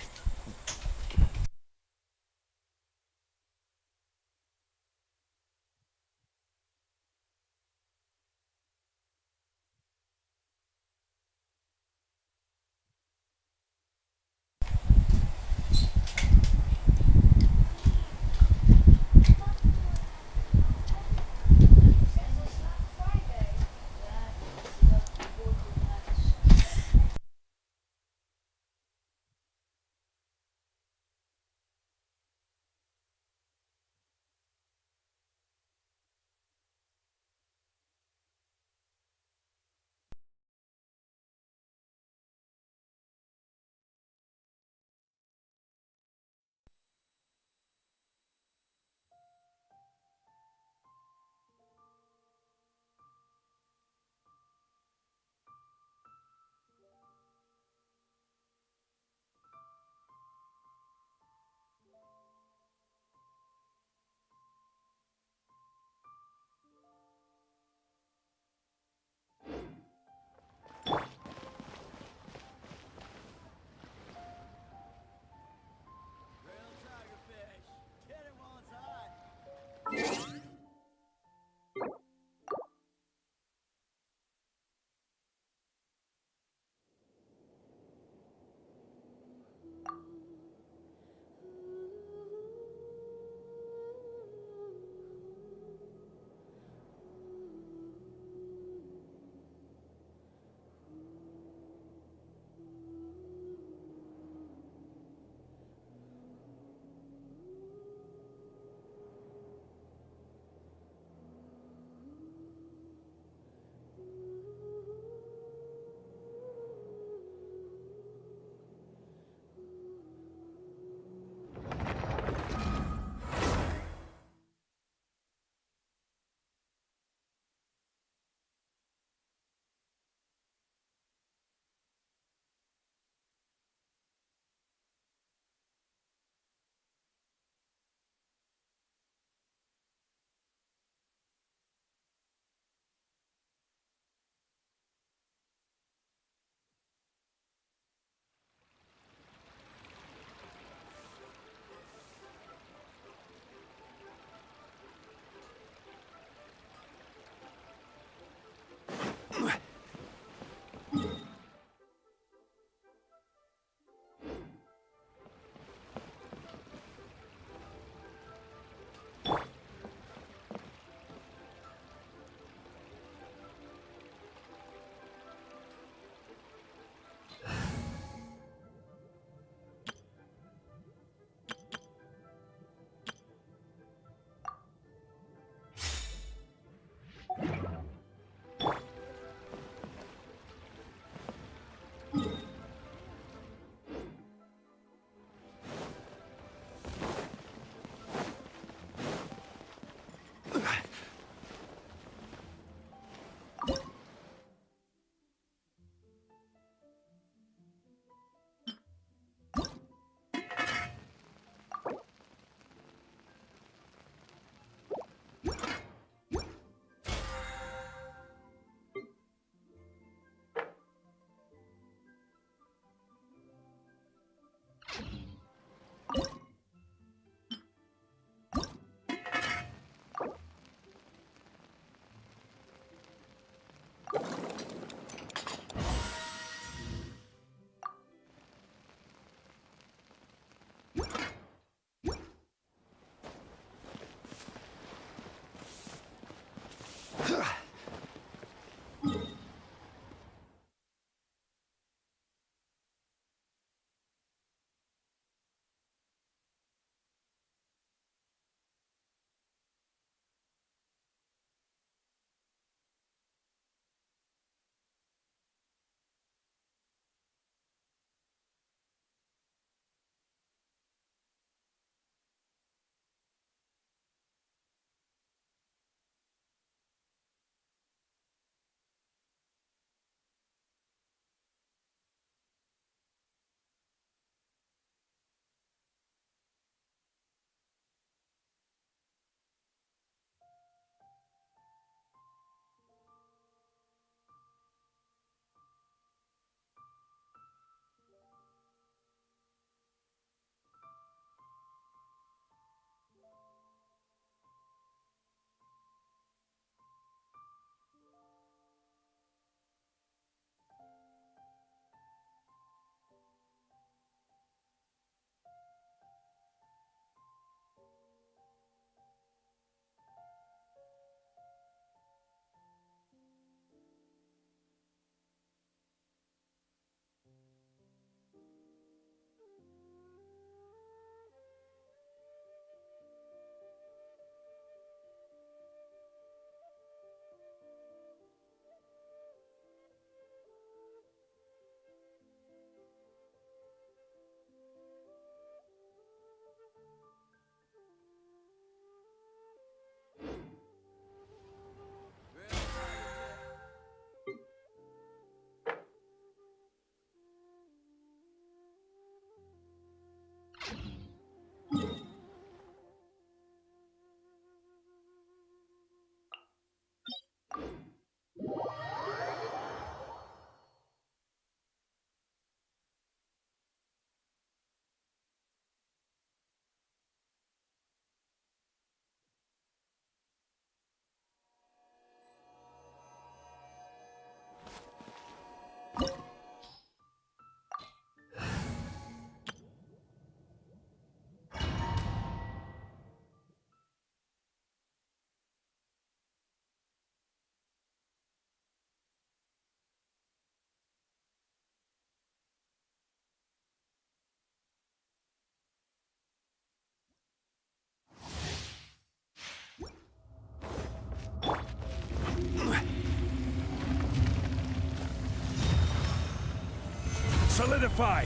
F: Solidify!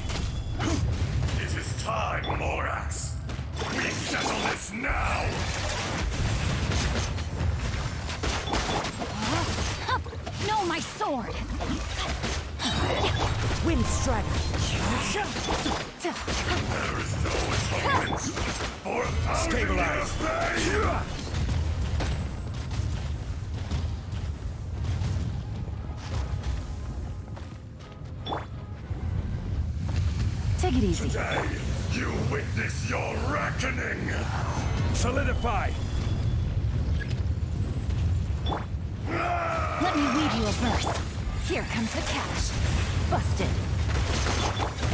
E: It is time, Morax. We settle this now.
C: No, my sword!
B: Wind Strider.
E: There is no atonement for
F: Stabilize.
E: Stabilize.
C: Take it easy.
E: Today, you witness your reckoning.
F: Solidify!
C: Let me weave you a verse. Here comes the cash. Busted.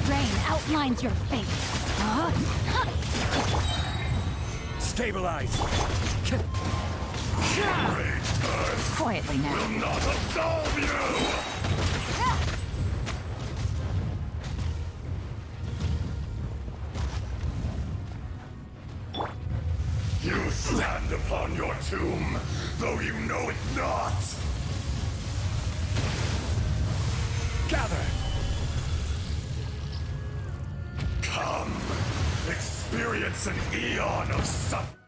C: Rain outlines your fate.
F: Stabilize!
C: Quietly now.
E: Will not absolve you. You stand upon your tomb, though you know it not.
F: Gather!
E: Come, experience an eon of suffering.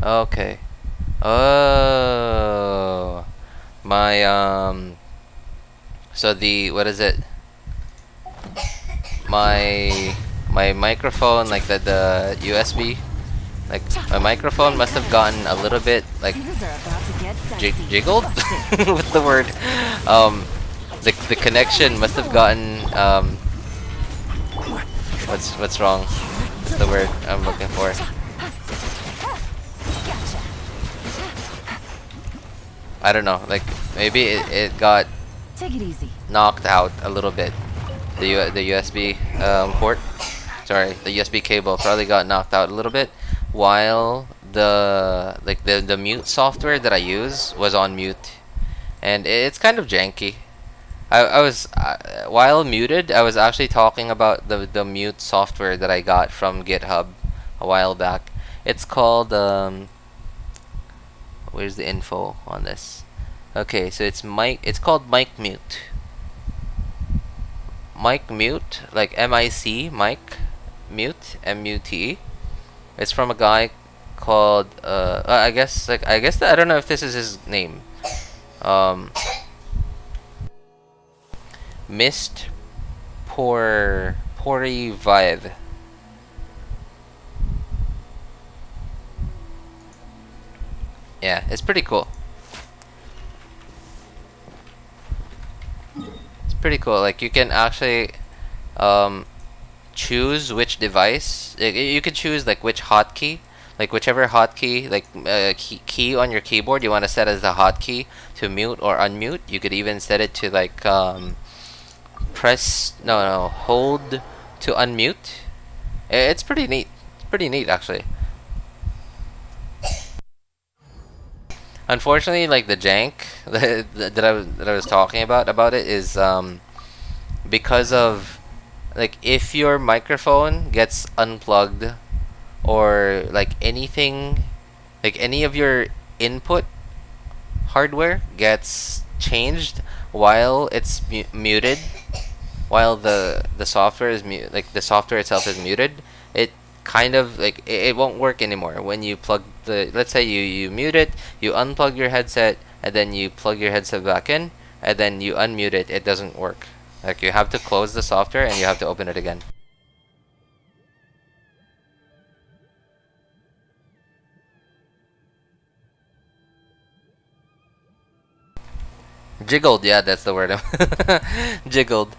A: Okay. Oh, my so the what is it? My microphone, like the USB, like my microphone must have gotten a little bit like
C: Things are about to get dicey.
A: jiggled. What's the word? The connection must have gotten what's wrong? What's the word I'm looking for?
C: Gotcha.
A: I don't know, like maybe it got
C: Take it easy.
A: knocked out a little bit. The USB port, sorry, the USB cable probably got knocked out a little bit while the mute software that I use was on mute, and it's kind of janky. I was while muted, I was actually talking about the mute software that I got from GitHub a while back. It's called where's the info on this? Okay, so it's called Mic Mute. Mic Mute, like MIC, Mic Mute, MUTE. It's from a guy called I guess I don't know if this is his name. Mist Pori Vibe. Yeah, it's pretty cool. It's pretty cool. Like you can actually choose which device. You can choose like which hotkey, like whichever hotkey, like key on your keyboard you want to set as the hotkey to mute or unmute. You could even set it to like hold to unmute. It's pretty neat. It's pretty neat actually. Unfortunately, like the jank that I was talking about it is because of like if your microphone gets unplugged or like anything, like any of your input hardware gets changed while it's muted, while the software is like the software itself is muted, it kind of like it won't work anymore when you plug the, let's say you mute it, you unplug your headset, and then you plug your headset back in, and then you unmute it, it doesn't work. Like you have to close the software and you have to open it again. Jiggled, yeah, that's the word. Jiggled.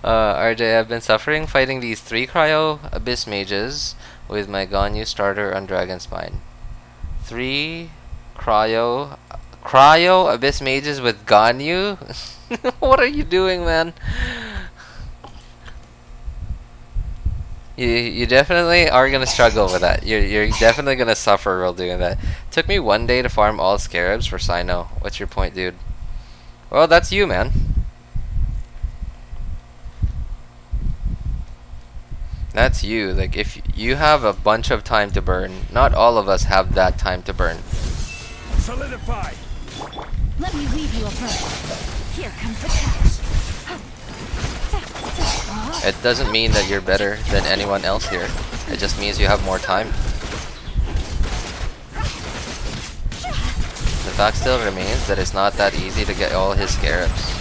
A: RJ, I've been suffering fighting these 3 cryo abyss mages with my Ganyu starter on Dragon Spine. 3 cryo abyss mages with Ganyu? What are you doing, man? You definitely are gonna struggle with that. You're definitely gonna suffer while doing that. Took me 1 day to farm all scarabs for Cyno. What's your point, dude? Well, that's you, man. That's you. Like, if you have a bunch of time to burn, not all of us have that time to burn.
F: Solidify.
C: Let me weave you a verse. Here comes the catch.
A: It doesn't mean that you're better than anyone else here. It just means you have more time. The fact still remains that it's not that easy to get all his scarabs.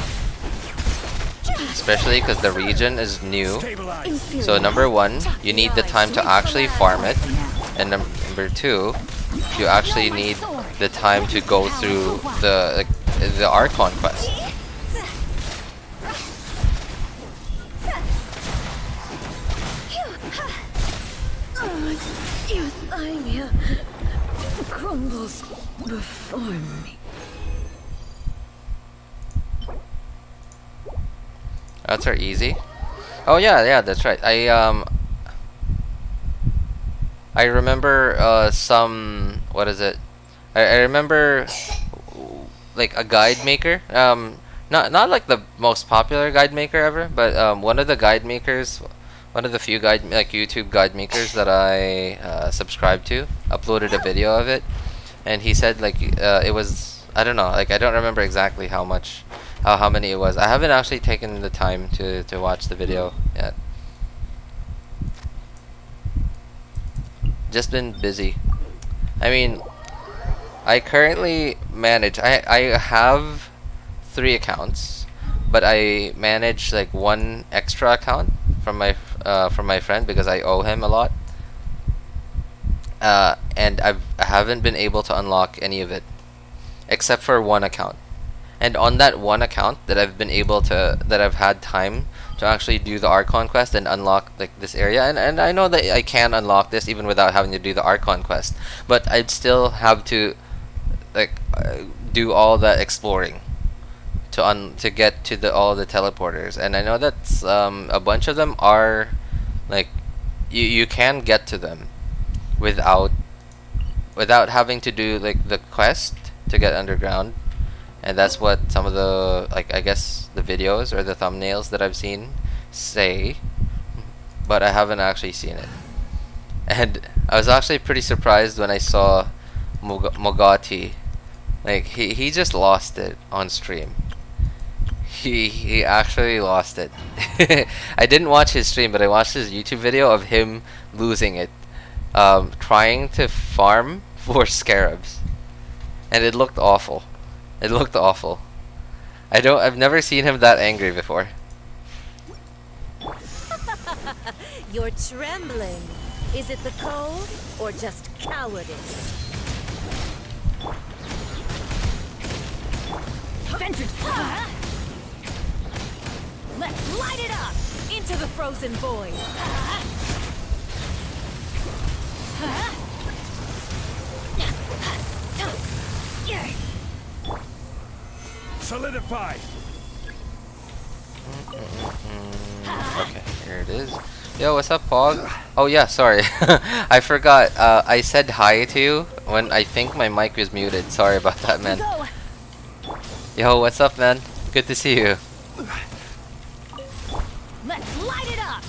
A: Especially because the region is new.
F: Stabilize.
A: So number one, you need the time to actually farm it. And number two, you actually need the time to go through the Archon quest.
C: Euthymia crumbles before me.
A: That's our easy. Oh yeah, that's right. I remember some, what is it? I remember like a guide maker. Not like the most popular guide maker ever, but one of the guide makers, one of the few YouTube guide makers that I subscribe to, uploaded a video of it, and he said like it was, I don't know, like I don't remember exactly how many it was. I haven't actually taken the time to watch the video yet. Just been busy. I mean, I currently manage, I have 3 accounts, but I manage like 1 extra account from my friend because I owe him a lot. And I haven't been able to unlock any of it except for 1 account. And on that 1 account that I've had time to actually do the Archon quest and unlock like this area, and I know that I can unlock this even without having to do the Archon quest, but I'd still have to like do all the exploring to get to all the teleporters. And I know that a bunch of them are like you can get to them without having to do like the quest to get underground. And that's what some of the, like, I guess the videos or the thumbnails that I've seen say, but I haven't actually seen it. And I was actually pretty surprised when I saw Mogati. Like he just lost it on stream. He actually lost it. I didn't watch his stream, but I watched his YouTube video of him losing it, trying to farm for scarabs, and it looked awful. It looked awful. I've never seen him that angry before.
C: You're trembling. Is it the cold or just cowardice? Vengeance! Let's light it up! Into the frozen void!
F: Solidify.
A: Okay, here it is. Yo, what's up, Pog? Oh yeah, sorry. I forgot. I said hi to you when I think my mic was muted. Sorry about that, man. Yo, what's up, man? Good to see you.
C: Let's light it up!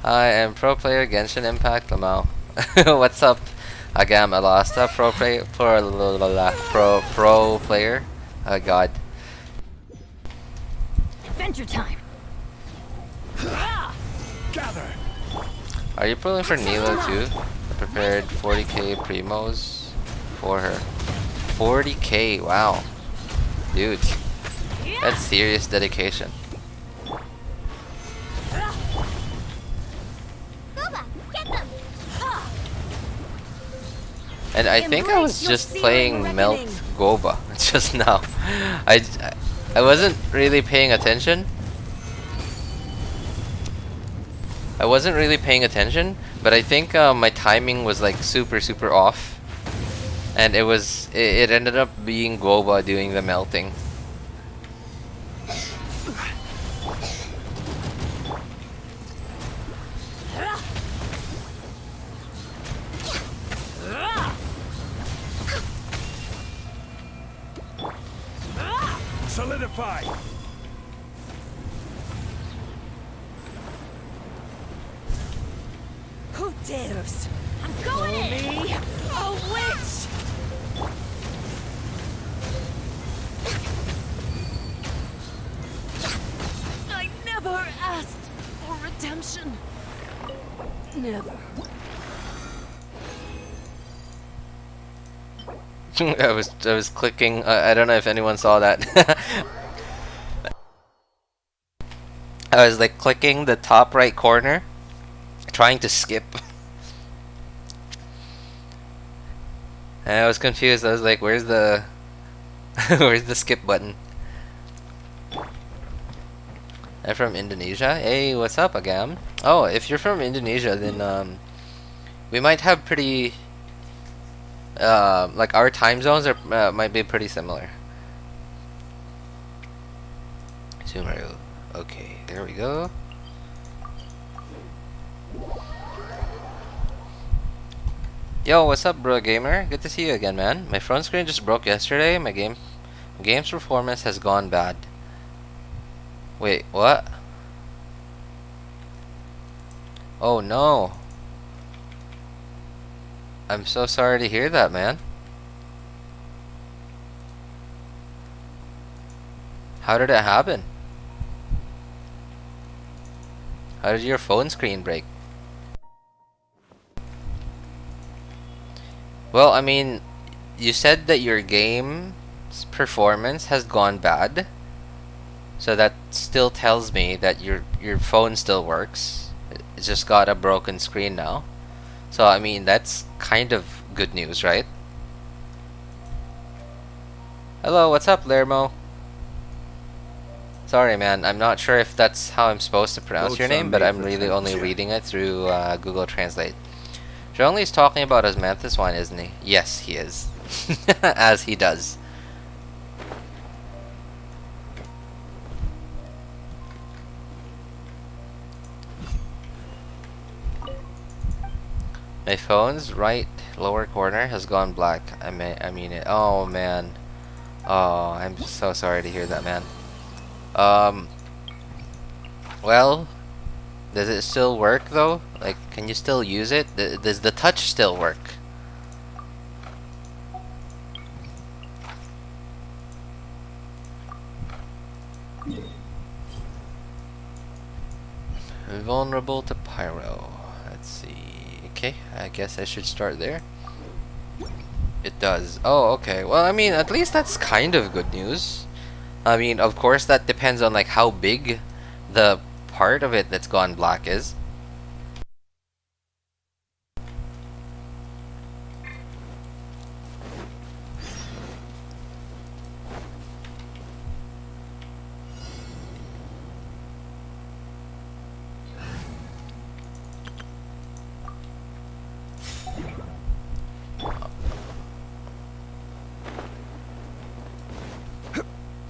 A: I am pro player Genshin Impact Lamau. What's up? Agam Alasta, pro player. Oh god.
C: Adventure time!
F: Gather.
A: Are you pulling for Nilou too? I prepared 40k primos for her. 40k, wow. Dude, that's serious dedication. And I think I was just playing Melt Goba just now. I wasn't really paying attention. But I think my timing was like super off, and it ended up being Goba doing the melting.
F: Solidify.
B: dares
C: I'm going in!
B: me a witch? I never asked for redemption. Never.
A: I was clicking. I don't know if anyone saw that. I was like clicking the top right corner, trying to skip. And I was confused. I was like, "Where's the, where's the skip button?" I'm from Indonesia. Hey, what's up, Agam? Oh, if you're from Indonesia, then we might have pretty like our time zones are might be pretty similar. Sumeru. Okay, there we go. Yo, what's up, bro gamer? Good to see you again, man. My phone screen just broke yesterday. My game's performance has gone bad. Wait, what? Oh no. I'm so sorry to hear that, man. How did it happen? How did your phone screen break? Well, I mean, you said that your game's performance has gone bad. So that still tells me that your phone still works. It's just got a broken screen now. So I mean, that's kind of good news, right? Hello, what's up, Lermo? Sorry, man. I'm not sure if that's how I'm supposed to pronounce your name, but I'm really only reading it through Google Translate. Zhongli's talking about his Manthus wine, isn't he? Yes, he is. As he does. My phone's right lower corner has gone black. I mean it. Oh man. Oh, I'm so sorry to hear that, man. Well, does it still work though? Like, can you still use it? Does the touch still work? Vulnerable to pyro. Let's see. Okay, I guess I should start there. It does. Oh, okay. Well, I mean, at least that's kind of good news. I mean, of course, that depends on like how big the part of it that's gone black is.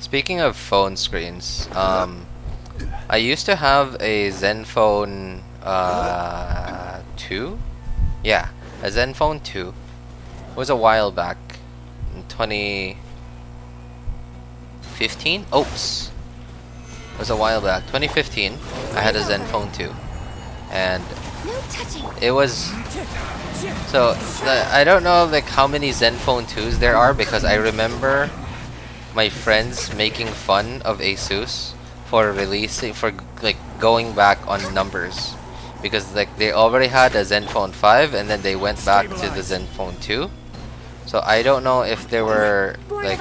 A: Speaking of phone screens, I used to have a Zenfone 2? Yeah, a Zenfone 2. It was a while back, in 2015? Oops. It was a while back, 2015. I had a Zenfone 2. And
C: No touching.
A: it was... So, I don't know like how many Zenfone 2s there are because I remember my friends making fun of Asus for releasing, for like going back on numbers, because like they already had a Zenfone 5 and then they went back to the Zenfone 2. So I don't know if there were like,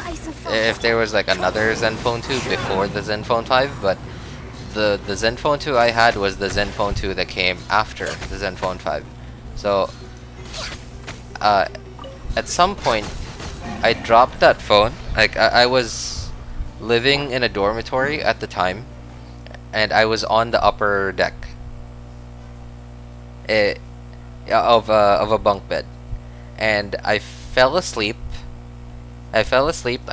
A: if there was like another Zenfone 2 before the Zenfone 5, but the Zenfone 2 I had was the Zenfone 2 that came after the Zenfone 5. So at some point I dropped that phone. Like I was living in a dormitory at the time, and I was on the upper deck of a bunk bed, and I fell asleep. I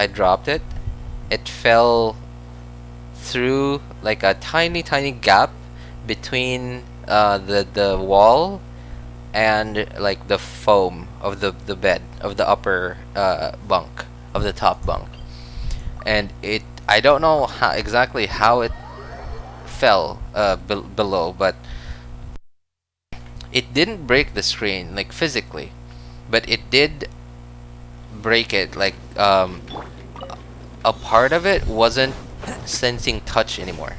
A: dropped it. It fell through like a tiny gap between the wall and like the foam of the bed of the upper bunk, of the top bunk, and I don't know exactly how it fell below, but it didn't break the screen like physically, but it did break it. Like a part of it wasn't sensing touch anymore.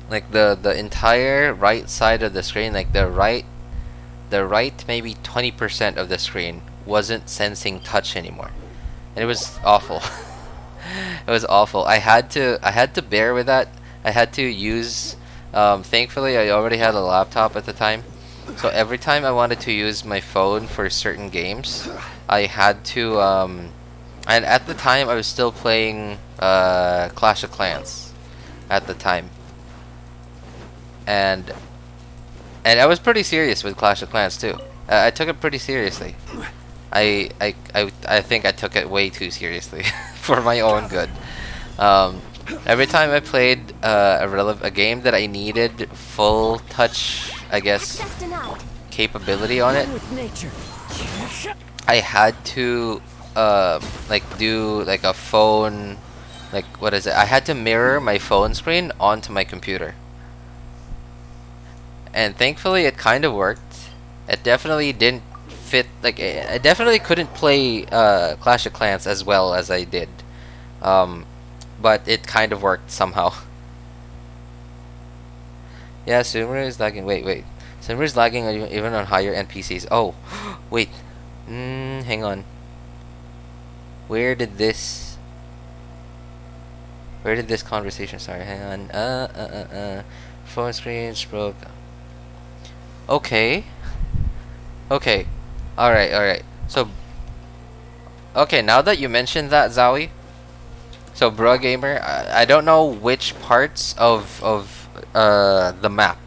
A: Like the entire right side of the screen, like the right maybe 20% of the screen wasn't sensing touch anymore, and it was awful. It was awful. I had to bear with that. I had to use. Thankfully, I already had a laptop at the time, so every time I wanted to use my phone for certain games, I had to. And at the time, I was still playing Clash of Clans at the time, and I was pretty serious with Clash of Clans too. I took it pretty seriously. I think I took it way too seriously for my own good. Every time I played a game that I needed full touch, I guess,
C: Access denied.
A: capability on it,
B: With nature.
A: I had to like do like a phone, like what is it? I had to mirror my phone screen onto my computer. And thankfully it kind of worked. It definitely didn't fit, like I definitely couldn't play Clash of Clans as well as I did. But it kind of worked somehow. Yeah, sumeru is lagging. Wait. Sumeru is lagging even on higher NPCs. Oh, wait. Hang on. Where did this conversation start? Hang on. Phone screens broke. Okay. Alright. So, okay, now that you mentioned that, Zowie, so Bro Gamer, I don't know which parts of the map,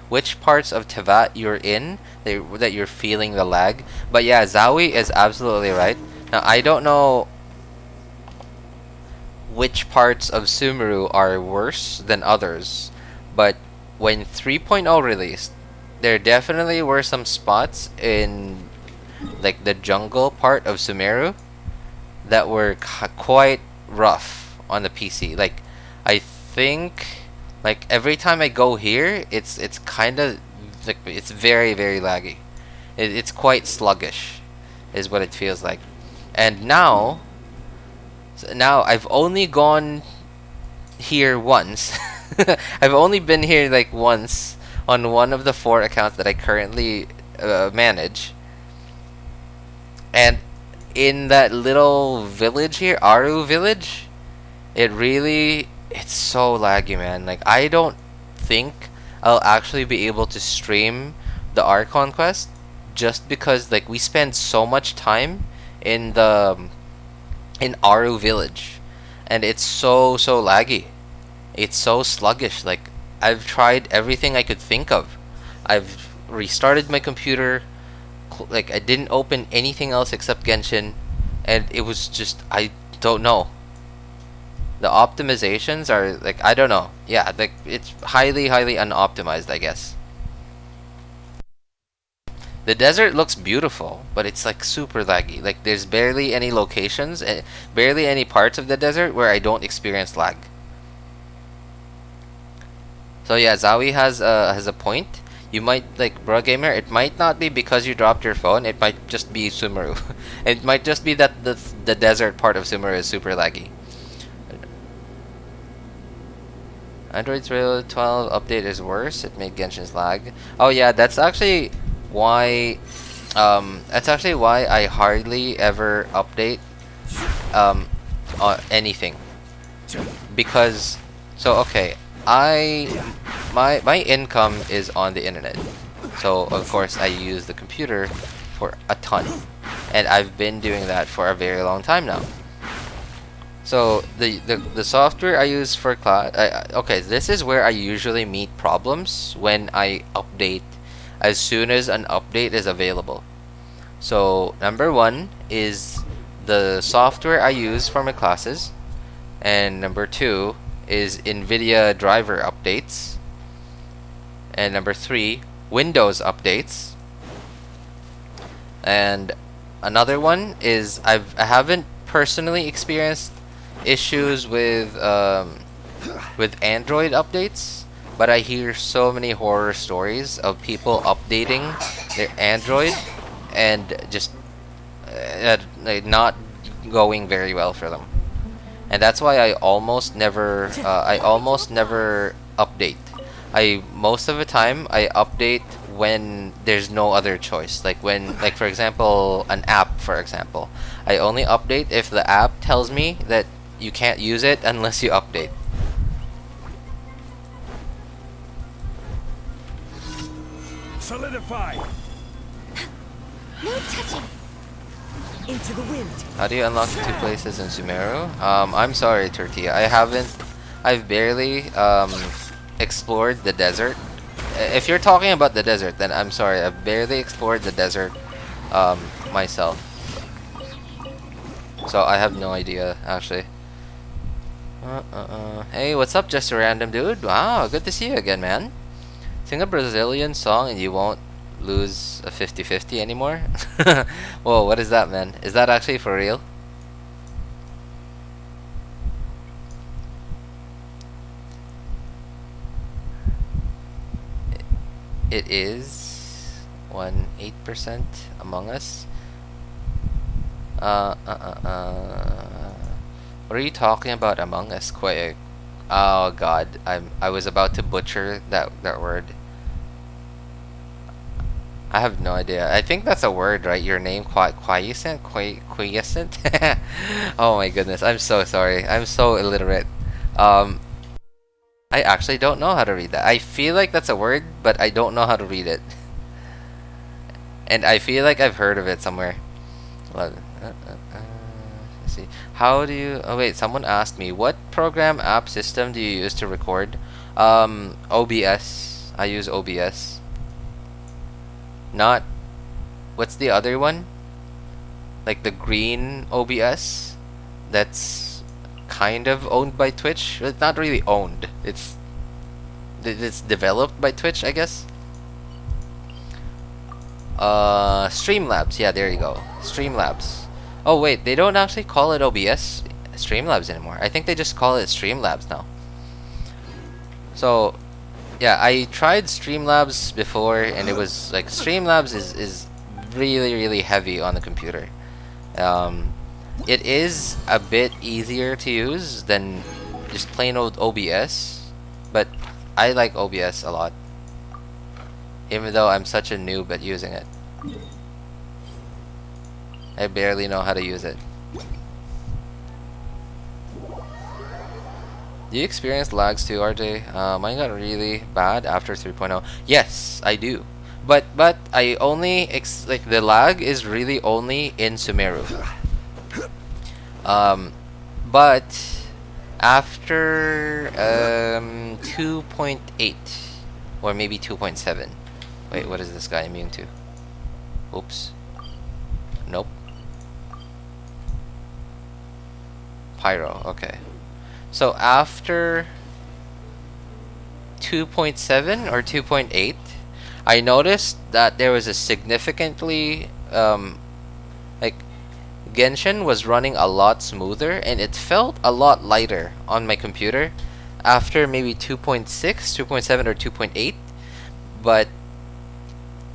A: which parts of Tevat you're in that you're feeling the lag, but yeah, Zowie is absolutely right. Now, I don't know which parts of Sumeru are worse than others, but when 3.0 released, there definitely were some spots in like the jungle part of Sumeru that were quite rough on the PC. Like I think like every time I go here, it's kind of like it's very laggy. It's quite sluggish, is what it feels like. And now I've only gone here once. I've only been here like once on one of the 4 accounts that I currently manage. And in that little village here, Aru village, it's so laggy, man. Like I don't think I'll actually be able to stream the Archon quest just because like we spend so much time in Aru village, and it's so laggy. It's so sluggish. Like I've tried everything I could think of. I've restarted my computer. Like I didn't open anything else except Genshin, and it was just, I don't know. The optimizations are like, I don't know. Yeah, like it's highly unoptimized, I guess. The desert looks beautiful, but it's like super laggy. Like there's barely any locations, barely any parts of the desert where I don't experience lag. So yeah, Zowie has a point. You might, like, Bro Gamer, it might not be because you dropped your phone, it might just be Sumeru. It might just be that the desert part of Sumeru is super laggy. Android 12 update is worse, it made Genshin's lag. Oh yeah, that's actually why I hardly ever update on anything. Because, so okay, my income is on the internet, so of course I use the computer for a ton, and I've been doing that for a very long time now. So the software I use for class, okay, this is where I usually meet problems when I update as soon as an update is available. So number 1 is the software I use for my classes, and number 2 is NVIDIA driver updates, and number 3, Windows updates, and another one is I haven't personally experienced issues with with Android updates, but I hear so many horror stories of people updating their Android and just like not going very well for them. And that's why I almost never update. Most of the time I update when there's no other choice. Like for example, an app, for example. I only update if the app tells me that you can't use it unless you update.
F: Solidify.
C: No touching.
B: Into the wind.
A: How do you unlock the 2 places in Sumeru? I'm sorry, Tortilla. I've barely explored the desert. If you're talking about the desert, then I'm sorry. I've barely explored the desert myself. So I have no idea, actually. Hey, what's up, just a random dude? Wow, good to see you again, man. Sing a Brazilian song and you won't lose a 50-50 anymore? Whoa, what is that, man? Is that actually for real? It is 18% Among Us. What are you talking about, Among Us? Quite. Oh God, I was about to butcher that word. I have no idea. I think that's a word, right? Your name, quiescent. Oh my goodness, I'm so sorry. I'm so illiterate. I actually don't know how to read that. I feel like that's a word, but I don't know how to read it. And I feel like I've heard of it somewhere. Let's see. How do you... Oh wait, someone asked me, what program, app, system do you use to record? OBS. I use OBS. Not... What's the other one? Like the green OBS? That's kind of owned by Twitch. It's not really owned. It's developed by Twitch, I guess. Streamlabs. Yeah, there you go. Streamlabs. Oh wait, they don't actually call it OBS Streamlabs anymore. I think they just call it Streamlabs now. So, yeah, I tried Streamlabs before, and it was like Streamlabs is really heavy on the computer. It is a bit easier to use than just plain old OBS, but I like OBS a lot, even though I'm such a noob at using it. I barely know how to use it. Do you experience lags too, RJ? Mine got really bad after 3.0. Yes, I do. But I only like the lag is really only in Sumeru. But after 2.8 or maybe 2.7. Wait, what is this guy immune to? Oops. Nope. Pyro, okay. So after 2.7 or 2.8, I noticed that there was a significantly like Genshin was running a lot smoother, and it felt a lot lighter on my computer after maybe 2.6, 2.7 or 2.8, but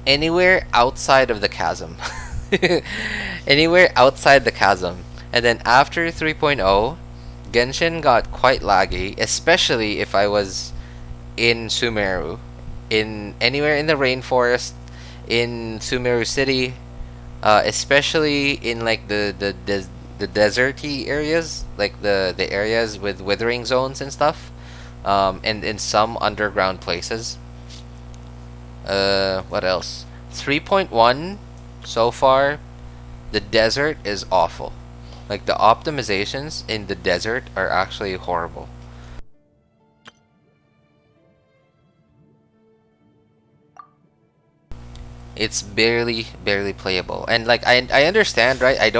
A: anywhere outside of the chasm. Anywhere outside the chasm. And then after 3.0, Genshin got quite laggy, especially if I was in Sumeru, in anywhere in the rainforest, in Sumeru City, especially in like the deserty areas, like the areas with withering zones and stuff, and in some underground places. What else? 3.1 so far, the desert is awful. Like the optimizations in the desert are actually horrible. It's barely playable, and like I understand, right? I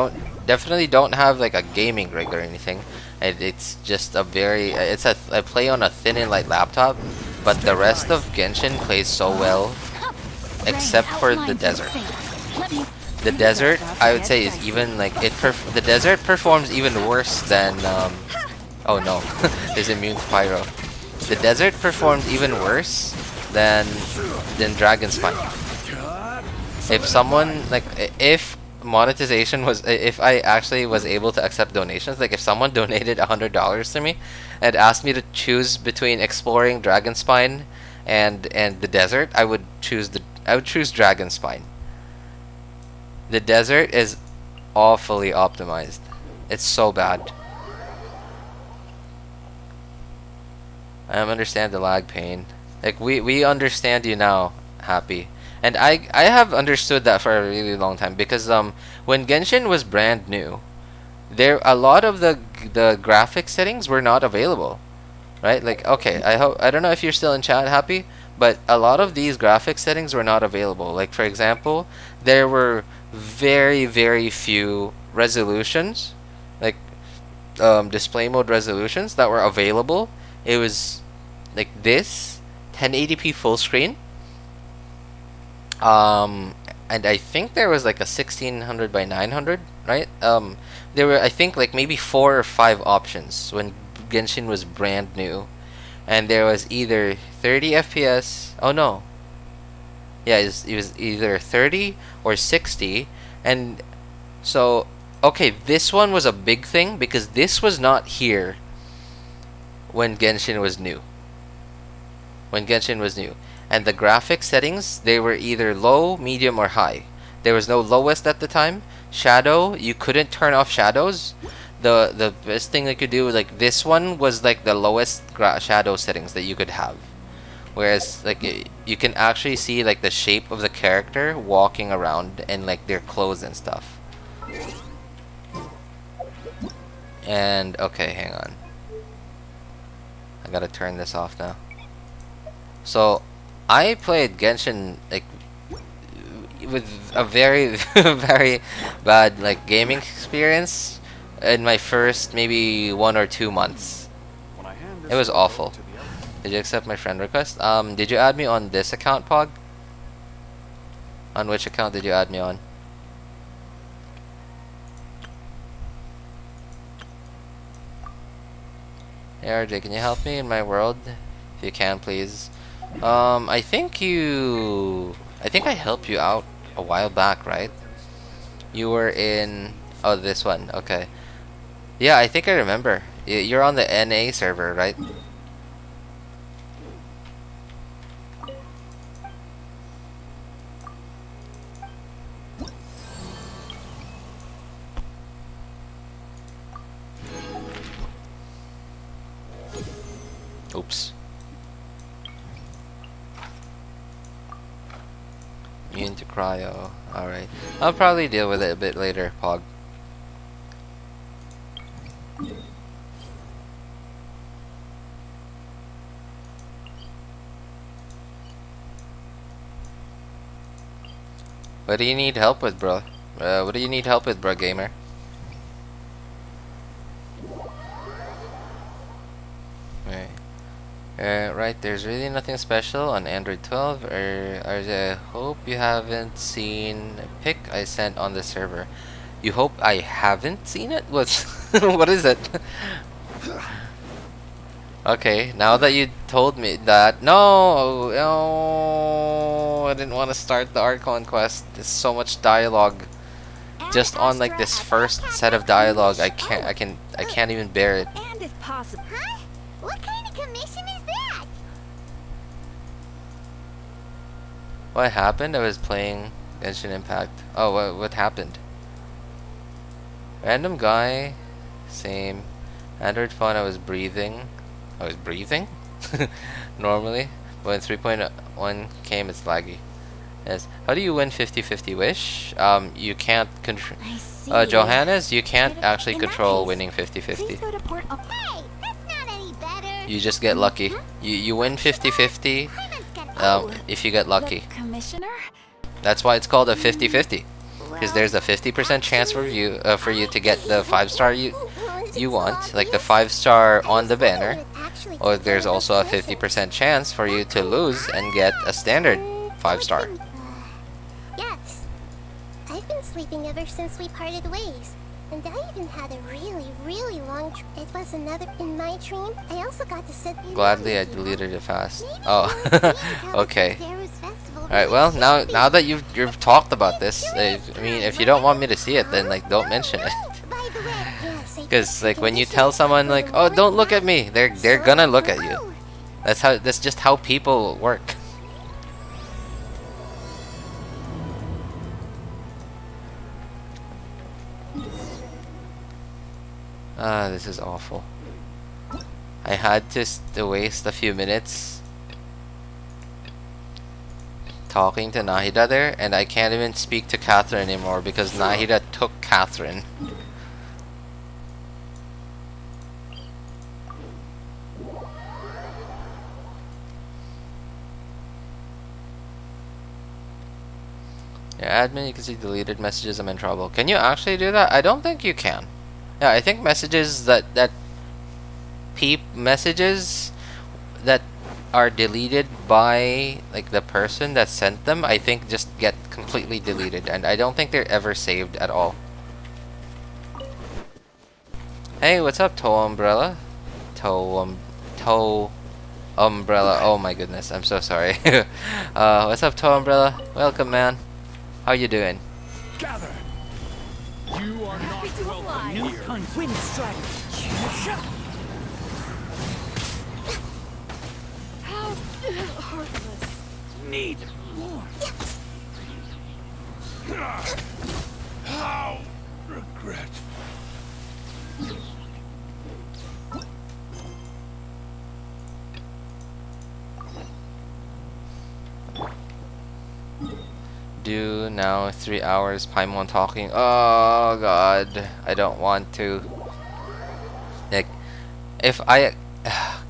A: definitely don't have like a gaming rig or anything. It's just a very I play on a thin and light laptop, but the rest of Genshin plays so well, except for the desert. The desert, I would say, is even like the desert performs even worse than Oh no, is immune to pyro. The desert performed even worse than Dragon Spine. If someone like if monetization was if I actually was able to accept donations, like if someone donated $100 to me and asked me to choose between exploring Dragon Spine and the desert, I would choose Dragon Spine. The desert is awfully optimized. It's so bad. I understand the lag pain. Like we understand you now, Happy. And I have understood that for a really long time because when Genshin was brand new, a lot of the graphic settings were not available. Right? Like okay, I don't know if you're still in chat, Happy, but a lot of these graphic settings were not available. Like for example, there were very few resolutions, like display mode resolutions that were available. It was like this 1080p full screen, and I think there was like a 1600 by 900, right? There were I think like maybe 4 or 5 options when Genshin was brand new, and there was either 30 FPS. Oh no, yeah, it was either 30 or 60, and so okay, this one was a big thing because this was not here when Genshin was new. And the graphic settings, they were either low, medium, or high. There was no lowest at the time. Shadow, you couldn't turn off shadows. The best thing you could do, like this one was like the lowest shadow settings that you could have. Whereas like you can actually see like the shape of the character walking around and like their clothes and stuff. And okay, hang on. I gotta turn this off now. So, I played Genshin like with a very very bad like gaming experience in my first maybe 1 or 2 months. It was awful. Did you accept my friend request? Did you add me on this account, Pog? On which account did you add me on? Hey RJ, can you help me in my world? If you can, please. I think I helped you out a while back, right? You were in... Oh, this one. Okay. Yeah, I think I remember. You're on the NA server, right? Oops. Immune to cryo. Alright. I'll probably deal with it a bit later, Pog. What do you need help with, bro? What do you need help with, bro, gamer? Right, there's really nothing special on Android 12. I hope you haven't seen a pic I sent on the server. You hope I haven't seen it? What's what is it? Okay, now that you told me that, no, I didn't want to start the Archon quest. There's so much dialogue. Just on like this first set of dialogue, I can't even bear it.
C: And if possible. Huh? What kind of commission is that?
A: What happened? I was playing Genshin Impact. Oh, what happened? Random guy, same. Android phone, I was breathing. Normally, but when 3.1 came, it's laggy. Yes. How do you win 50-50 wish? You can't control. Johannes, you can't actually control winning 50-50.
C: Hey, that's not any better.
A: You just get lucky. You win 50-50 if you get lucky.
C: Commissioner?
A: That's why it's called a 50-50. Because there's a 50% chance for you to get the 5-star you want, like the 5-star on the banner, or there's also a 50% chance for you to lose and get a standard 5-star.
G: Yes. I've been sleeping ever since we parted ways. And I even had a really, really long it was another in my dream. I also got to sit
A: Gladly I deleted it fast. Oh, okay.
G: Festival.
A: Alright, well, now that you've talked about this, I mean, if you don't want me to see it, then like don't mention it.
G: By the way, yes, I
A: Because like when you tell someone like, "Oh, don't look at me," they're gonna look at you. That's just how people work. Ah, this is awful. I had to waste a few minutes talking to Nahida there, and I can't even speak to Catherine anymore because Nahida took Catherine. Yeah, admin, you can see deleted messages. I'm in trouble. Can you actually do that? I don't think you can. Yeah, I think messages that messages that are deleted by like the person that sent them, I think just get completely deleted, and I don't think they're ever saved at all. Hey, what's up, Toe Umbrella? Toe Umbrella. Oh my goodness, I'm so sorry. What's up, Toe Umbrella? Welcome, man. How you doing?
F: Gather. You are not welcome here.
B: Wind strike.
C: How heartless.
F: Need more. How regretful.
A: Do now 3 hours Paimon talking. Oh god, I don't want to. Like, if I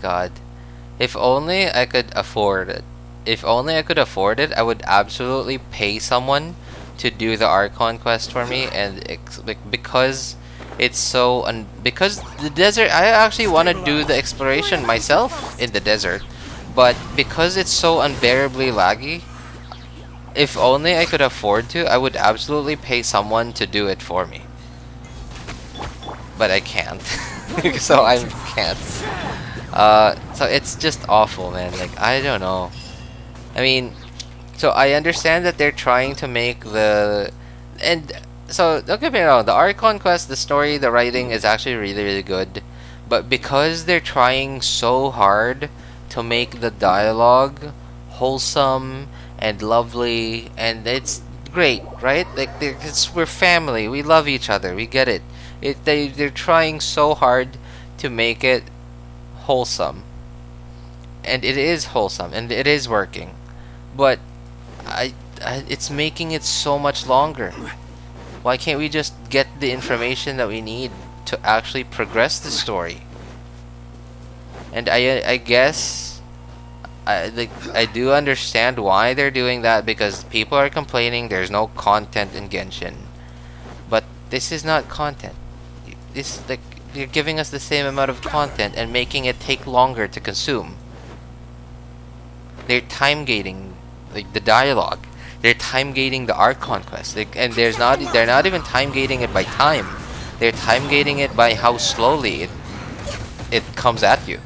A: god, if only I could afford it. If only I could afford it, I would absolutely pay someone to do the Archon quest for me, and because it's so because the desert, I actually want to do the exploration myself in the desert, but because it's so unbearably laggy, if only I could afford to, I would absolutely pay someone to do it for me. But I can't. So I can't. So it's just awful, man. Like, I don't know. I mean, so I understand that they're trying to make the... And so, don't get me wrong, the Archon quest, the story, the writing is actually really, really good. But because they're trying so hard to make the dialogue wholesome and lovely, and it's great, right? Like, we're family, we love each other, we get it. They're trying so hard to make it wholesome, and it is wholesome, and it is working, but it's making it so much longer. Why can't we just get the information that we need to actually progress the story? And I guess I do understand why they're doing that, because people are complaining there's no content in Genshin. But this is not content. This, like, you're giving us the same amount of content and making it take longer to consume. They're time gating like the dialogue. They're time gating the Archon quest. And they're not even time gating it by time. They're time gating it by how slowly it comes at you.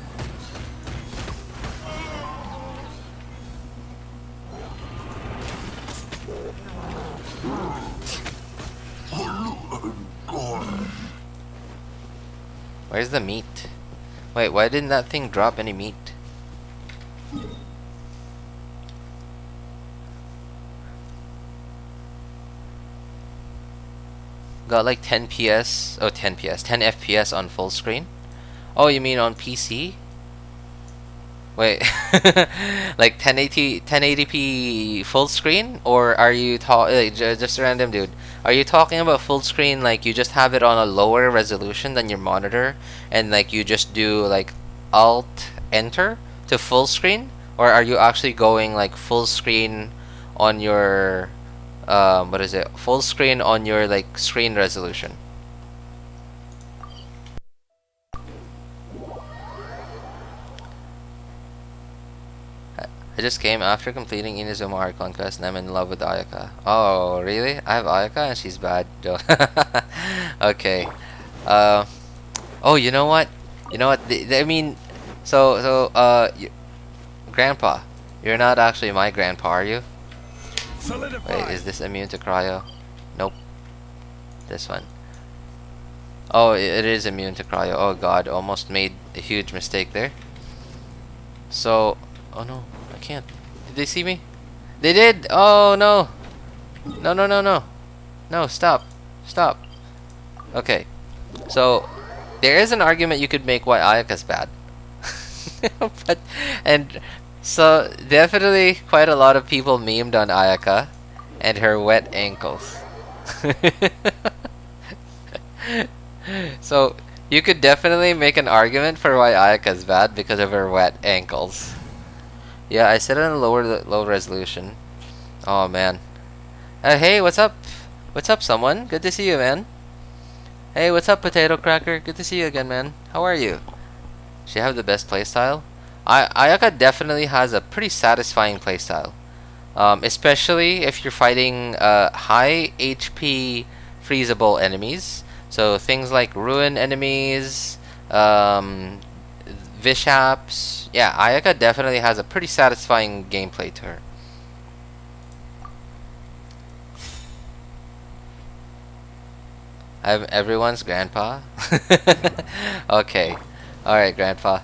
A: Where's the meat? Wait, why didn't that thing drop any meat? Got like 10 PS, oh 10 PS, 10 FPS on full screen? Oh, you mean on PC? Wait, like 1080p full screen? Or are you like, just a random dude, are you talking about full screen like you just have it on a lower resolution than your monitor, and like you just do like Alt Enter to full screen? Or are you actually going like full screen on your what is it? Full screen on your like screen resolution? I just came after completing Inazuma Archon quest and I'm in love with Ayaka. Oh, really? I have Ayaka and she's bad. Okay. Oh, you know what? You know what? I mean, Grandpa, you're not actually my grandpa, are you? Wait, is this immune to cryo? Nope. This one. Oh, it is immune to cryo. Oh god, almost made a huge mistake there. So, oh no, I can't. Did they see me? They did! Oh no! No, no, no, no. No, stop. Stop. Okay. So, there is an argument you could make why Ayaka's bad. But, and, so, definitely quite a lot of people memed on Ayaka and her wet ankles. So, you could definitely make an argument for why Ayaka's bad because of her wet ankles. Yeah, I set it on low resolution. Oh man. Hey, what's up? What's up, someone? Good to see you, man. Hey, what's up, Potato Cracker? Good to see you again, man. How are you? She have the best playstyle? Ayaka definitely has a pretty satisfying playstyle. Especially if you're fighting high HP freezable enemies. So things like ruin enemies, Vishaps. Yeah, Ayaka definitely has a pretty satisfying gameplay to her. I'm everyone's grandpa. Okay. Alright, grandpa.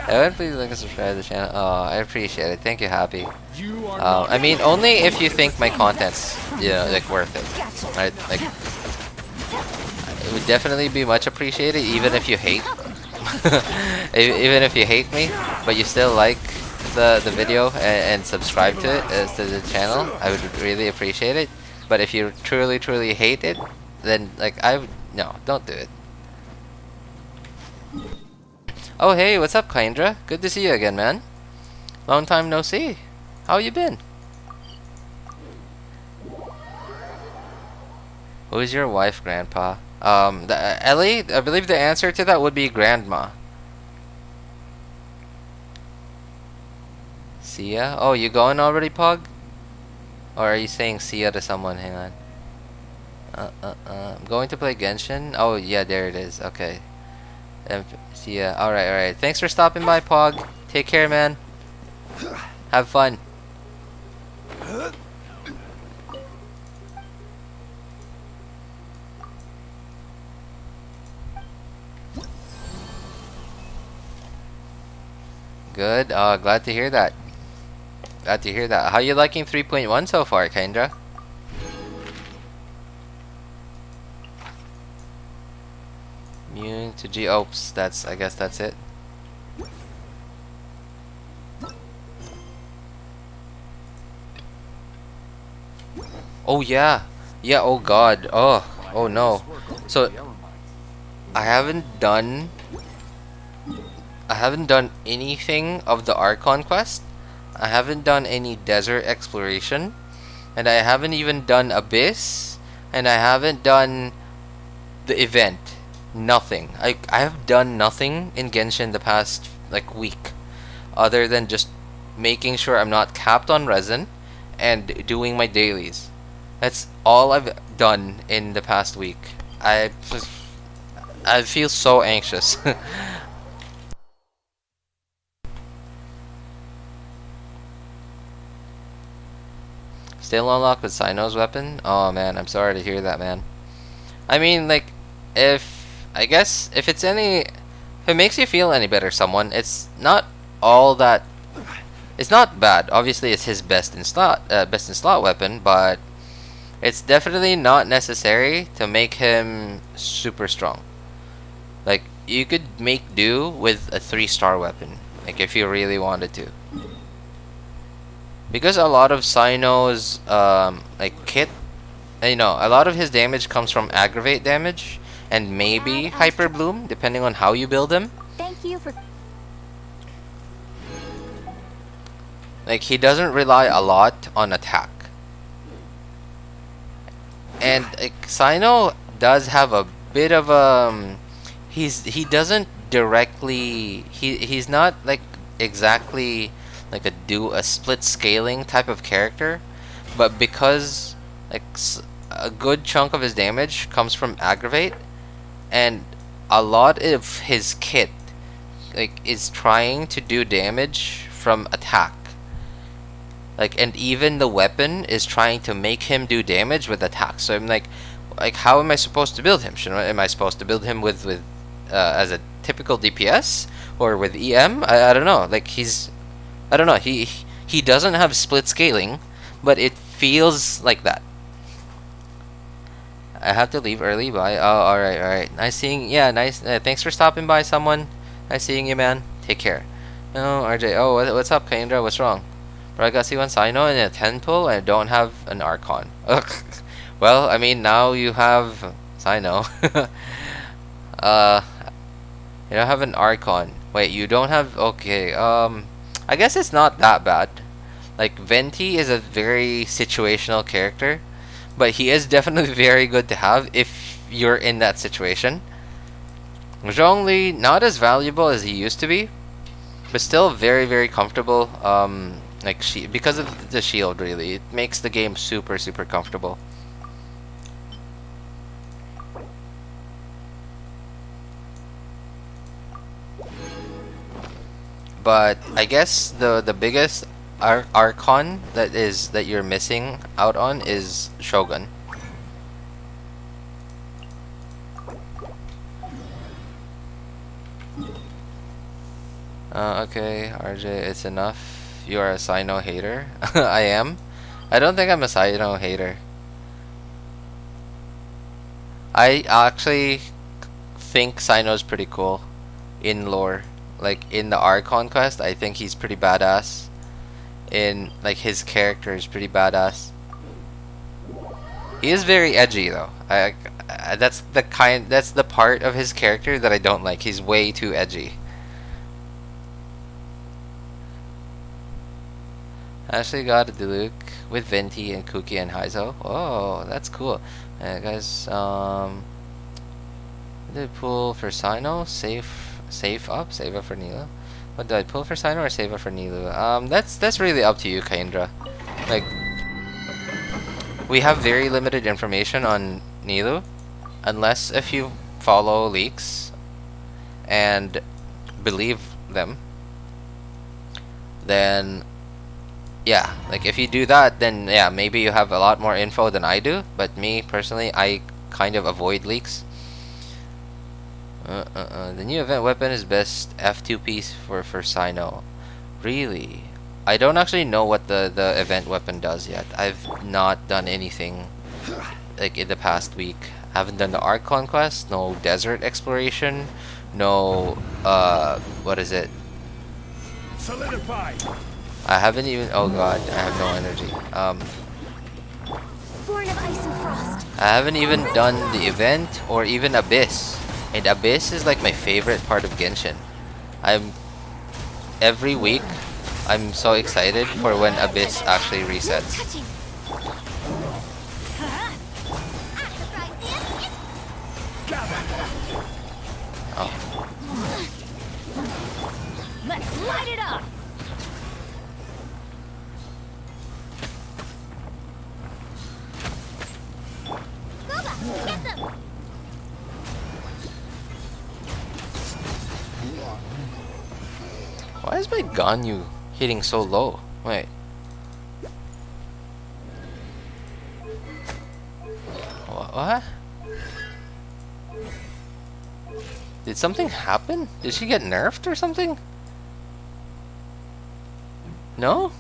A: Everyone please like and subscribe to the channel. Oh, I appreciate it. Thank you, Happy. I mean, only if you think my content's, you know, like worth it. Right? Like, it would definitely be much appreciated, even if you hate. Even if you hate me, but you still like the video and subscribe to it, to the channel, I would really appreciate it. But if you truly hate it, then like no, don't do it. Oh hey, what's up, Kindra? Good to see you again, man. Long time no see. How you been? Who's your wife, Grandpa? Ellie, I believe the answer to that would be Grandma. See ya? Oh, you going already, Pog? Or are you saying see ya to someone? Hang on. I'm going to play Genshin. Oh, yeah, there it is. Okay. See ya. Alright. Thanks for stopping by, Pog. Take care, man. Have fun. Good. Glad to hear that. Glad to hear that. How you liking 3.1 so far, Kendra? Immune to G. Oops, I guess that's it. Oh yeah. Yeah, oh god. Oh no. So I haven't done anything of the Archon quest. I haven't done any desert exploration, and I haven't even done Abyss, and I haven't done the event. Nothing. I have done nothing in Genshin the past like week, other than just making sure I'm not capped on resin and doing my dailies. That's all I've done in the past week. I feel so anxious. Still unlocked with Cyno's weapon? Oh man, I'm sorry to hear that, man. I mean, like, if it makes you feel any better, someone, it's not all that. It's not bad. Obviously, it's his best in slot weapon, but it's definitely not necessary to make him super strong. Like, you could make do with a 3-star weapon, like if you really wanted to. Because a lot of Cyno's like kit, you know, a lot of his damage comes from aggravate damage and maybe hyper bloom, depending on how you build him.
C: Thank you for.
A: Like, he doesn't rely a lot on attack. And like, Cyno does have a bit of he doesn't directly, he's not like exactly like a split scaling type of character, but because like a good chunk of his damage comes from aggravate, and a lot of his kit like is trying to do damage from attack. Like, and even the weapon is trying to make him do damage with attack. So I'm like how am I supposed to build him? Am I supposed to build him with as a typical DPS or with EM? I don't know. Like I don't know. He doesn't have split scaling, but it feels like that. I have to leave early. Bye. Oh, all right. Nice seeing. Yeah, nice. Thanks for stopping by, someone. Nice seeing you, man. Take care. Oh, RJ. Oh, what's up, Kendra? What's wrong? Bro, I got C1 Cyno and a 10 pull, and I don't have an Archon. Ugh. Well, I mean, now you have Cyno. You don't have an Archon. Wait, you don't have. Okay. I guess it's not that bad. Like, Venti is a very situational character, but he is definitely very good to have if you're in that situation. Zhongli, not as valuable as he used to be, but still very, very comfortable. Like because of the shield, really, it makes the game super, super comfortable. But I guess the biggest Archon that you're missing out on is Shogun. Okay, RJ, it's enough. You are a Cyno hater. I am. I don't think I'm a Cyno hater. I actually think Cyno's pretty cool in lore. Like in the Archon quest, I think he's pretty badass. In like his character is pretty badass. He is very edgy though. That's the part of his character that I don't like. He's way too edgy. I actually got a Diluc with Venti and Kuki and Heizo. Oh, that's cool. Guys, did I pull for Cyno? Save up for Nilou. What did I pull for Cyno or save up for Nilou? That's really up to you, Kendra. Like, we have very limited information on Nilou, unless if you follow leaks and believe them. Then, yeah, like if you do that, then yeah, maybe you have a lot more info than I do. But me personally, I kind of avoid leaks. The new event weapon is best F2 piece for Cyno. Really? I don't actually know what the event weapon does yet. I've not done anything like in the past week. I haven't done the Archon quest, no desert exploration, no what is it?
E: Solidify.
A: I haven't even. Oh god, I have no energy.
C: Born of ice and frost.
A: I haven't even done the event or even Abyss. And Abyss is like my favorite part of Genshin. Every week I'm so excited for when Abyss actually resets.
C: Touching.
A: Oh.
C: Let's light it up. Boba, get them.
A: Why is my Ganyu hitting so low? Wait. What? Did something happen? Did she get nerfed or something? No?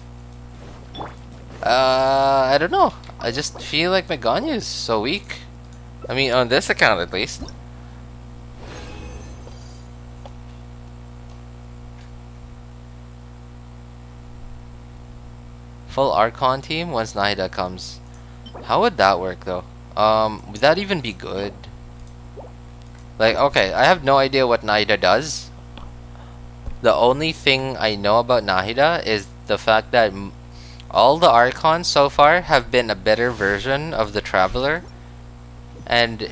A: I don't know. I just feel like my Ganyu is so weak. I mean, on this account at least. Full Archon team once Nahida comes. How would that work though? Would that even be good? Like, okay, I have no idea what Nahida does. The only thing I know about Nahida is the fact that all the Archons so far have been a better version of the Traveler. And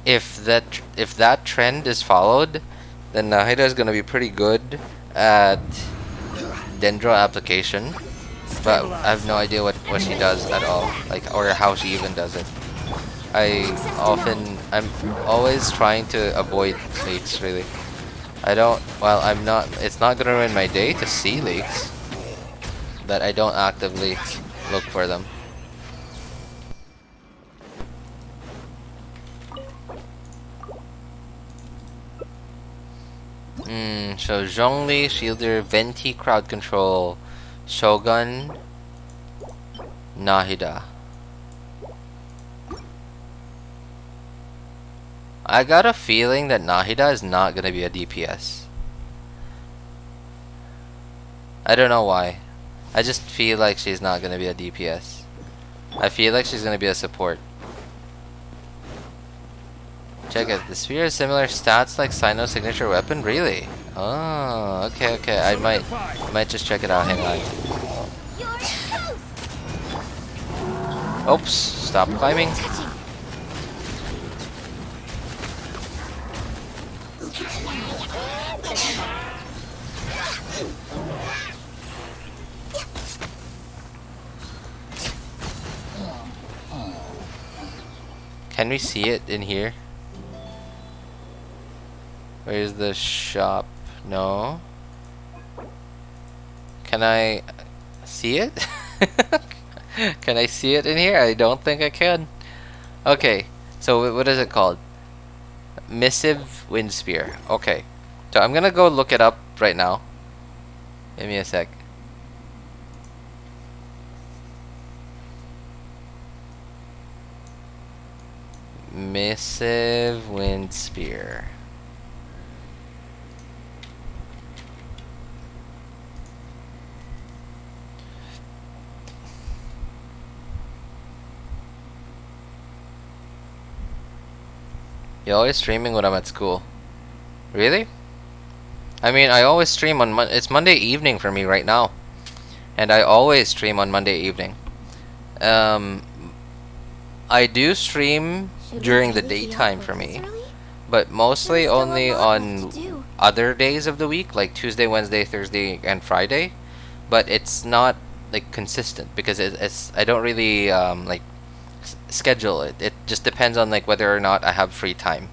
A: if that trend is followed, then Nahida is gonna be pretty good at dendro application. But I have no idea what she does at all, like, or how she even does it. I'm always trying to avoid leaks, really. I'm not, it's not gonna ruin my day to see leaks, but I don't actively look for them. So Zhongli, Shielder, Venti, Crowd Control, Shogun, Nahida. I got a feeling that Nahida is not gonna be a DPS. I don't know why. I just feel like she's not gonna be a DPS. I feel like she's gonna be a support. Check it. The spear has similar stats like Cyno's signature weapon. Really? Oh, okay, okay. I might just check it out. Hang on.
C: You're toast!
A: Oops! Stop climbing.
C: Touching.
A: Can we see it in here? Where's the shop? No. Can I see it? Can I see it in here? I don't think I can. Okay, so what is it called? Missive Wind Spear. Okay, so I'm gonna go look it up right now. Give me a sec. Missive Wind Spear. You always streaming when I'm at school? Really? I mean, I always stream on it's Monday evening for me right now, and I always stream on Monday evening. I do stream during the daytime for me, but mostly only on other days of the week, like Tuesday, Wednesday, Thursday, and Friday. But it's not like consistent because it's I don't really like schedule it. It just depends on like whether or not I have free time.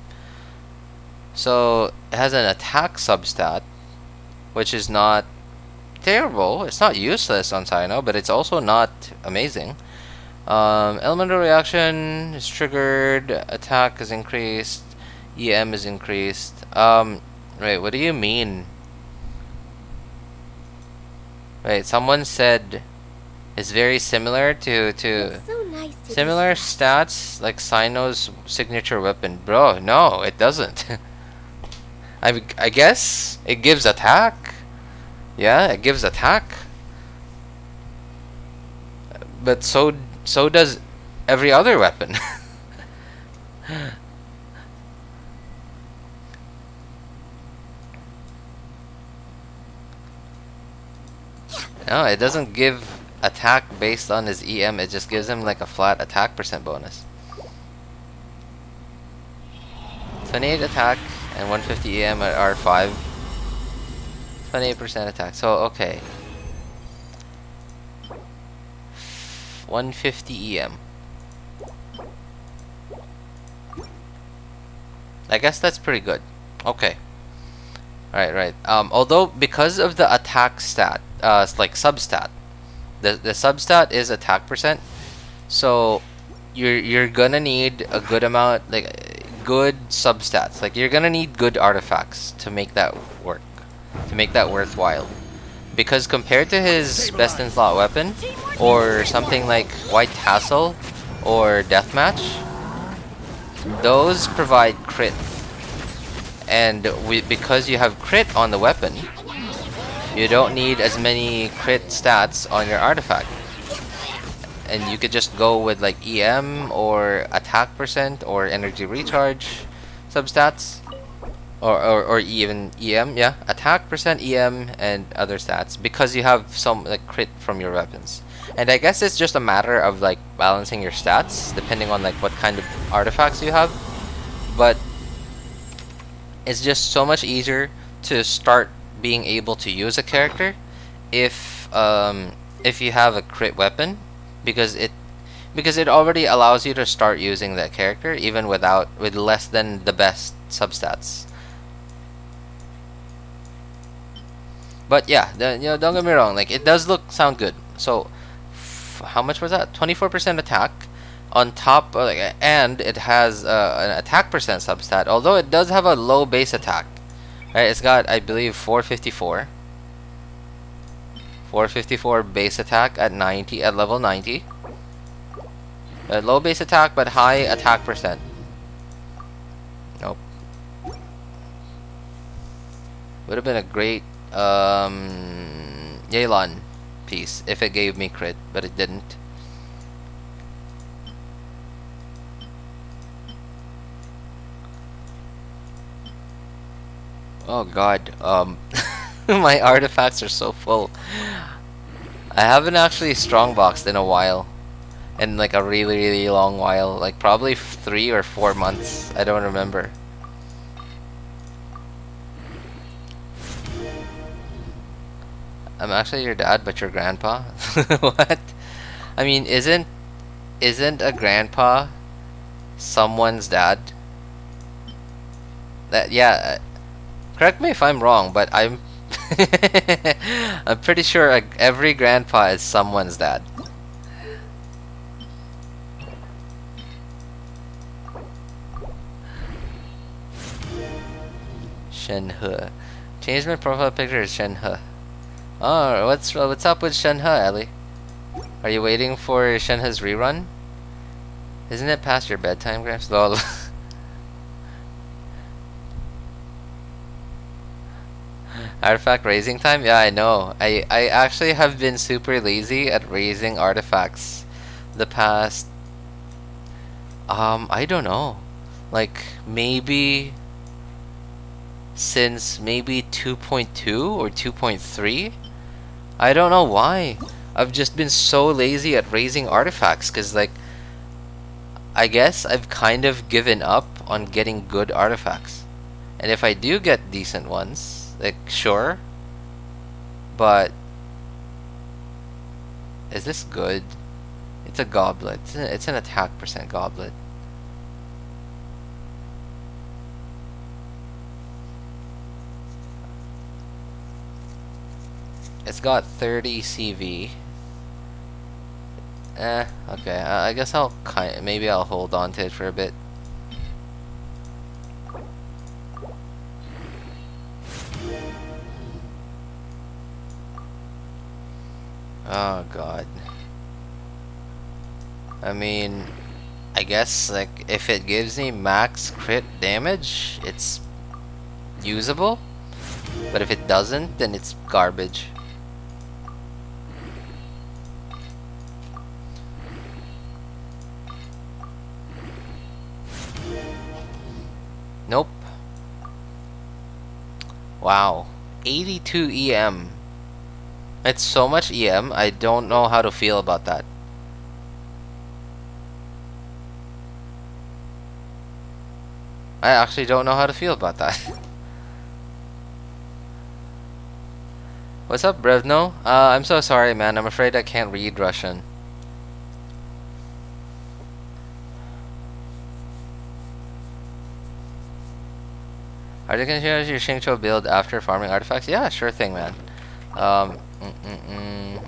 A: So it has an attack substat, which is not terrible. It's not useless on Cyno, but it's also not amazing. Elemental reaction is triggered, attack is increased, EM is increased. Wait, what do you mean? Wait, someone said it's very similar to
G: It's so nice to
A: similar
G: be
A: stats like Cyno's signature weapon. Bro, no, it doesn't. I guess it gives attack. Yeah, it gives attack. But so does every other weapon. No, it doesn't give attack based on his EM. It just gives him like a flat attack percent bonus. 28 attack and 150 EM at R5. 28% attack. So okay. 150 EM. I guess that's pretty good. Okay. Right. Although because of the attack stat, like substat, the substat is attack percent, so you're gonna need a good amount, like good substats. Like you're gonna need good artifacts to make that work, to make that worthwhile. Because compared to his best in slot weapon, or something like White Tassel or Deathmatch, those provide crit. And because you have crit on the weapon, you don't need as many crit stats on your artifact. And you could just go with like EM or attack percent or energy recharge substats. Or even EM, yeah, attack percent, EM, and other stats, because you have some like crit from your weapons. And I guess it's just a matter of like balancing your stats depending on like what kind of artifacts you have. But it's just so much easier to start being able to use a character if you have a crit weapon, because it already allows you to start using that character even with less than the best substats. But yeah, don't get me wrong, like it does sound good. So how much was that? 24% attack on top of, and it has an attack percent substat, although it does have a low base attack. Right, it's got, I believe, 454 base attack at level 90. Low base attack but high attack percent. Nope. Would have been a great Yelan piece if it gave me crit, but it didn't. Oh god, my artifacts are so full. I haven't actually strongboxed in a while. In like a really long while. Like probably 3 or 4 months. I don't remember. I'm actually your dad, but your grandpa? What? I mean, isn't a grandpa someone's dad? That, yeah. Correct me if I'm wrong, but I'm I'm pretty sure every grandpa is someone's dad. Shenhe. Change my profile picture to Shenhe. Oh, what's up with Shenhe, Ellie? Are you waiting for Shenhe's rerun? Isn't it past your bedtime, Gramps? Lol. Artifact raising time? Yeah, I know. I actually have been super lazy at raising artifacts the past I don't know. Like maybe since maybe 2.2 or 2.3. I don't know why. I've just been so lazy at raising artifacts cuz like I guess I've kind of given up on getting good artifacts. And if I do get decent ones, like, sure. But is this good? It's a goblet. It's an attack percent goblet. It's got 30 CV. Okay. I guess maybe I'll hold on to it for a bit. Oh god. I mean, I guess like if it gives me max crit damage, it's usable. But if it doesn't, then it's garbage. Nope. Wow. 82 EM. It's so much EM, I don't know how to feel about that. I actually don't know how to feel about that. What's up, Brevno? I'm so sorry, man. I'm afraid I can't read Russian. Are you gonna share your Xingqiu build after farming artifacts? Yeah, sure thing, man.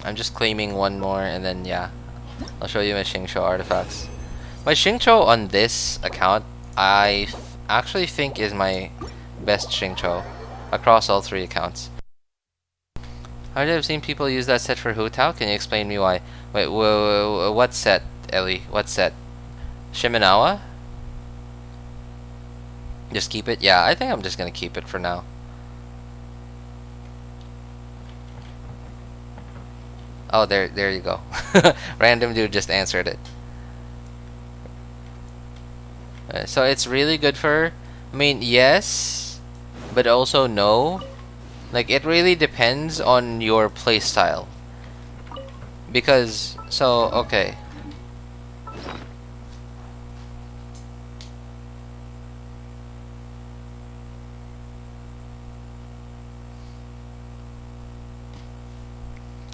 A: I'm just claiming one more, and then yeah, I'll show you my Xingqiu artifacts. My Xingqiu on this account, I actually think is my best Xingqiu across all 3 accounts. I have seen people use that set for Hu Tao. Can you explain me why? Wait, what set, Ellie? What set? Shimenawa? Just keep it? Yeah, I think I'm just gonna keep it for now. Oh, there you go. Random dude just answered it. So it's really good for, I mean, yes, but also no. Like, it really depends on your playstyle. Because, so, okay.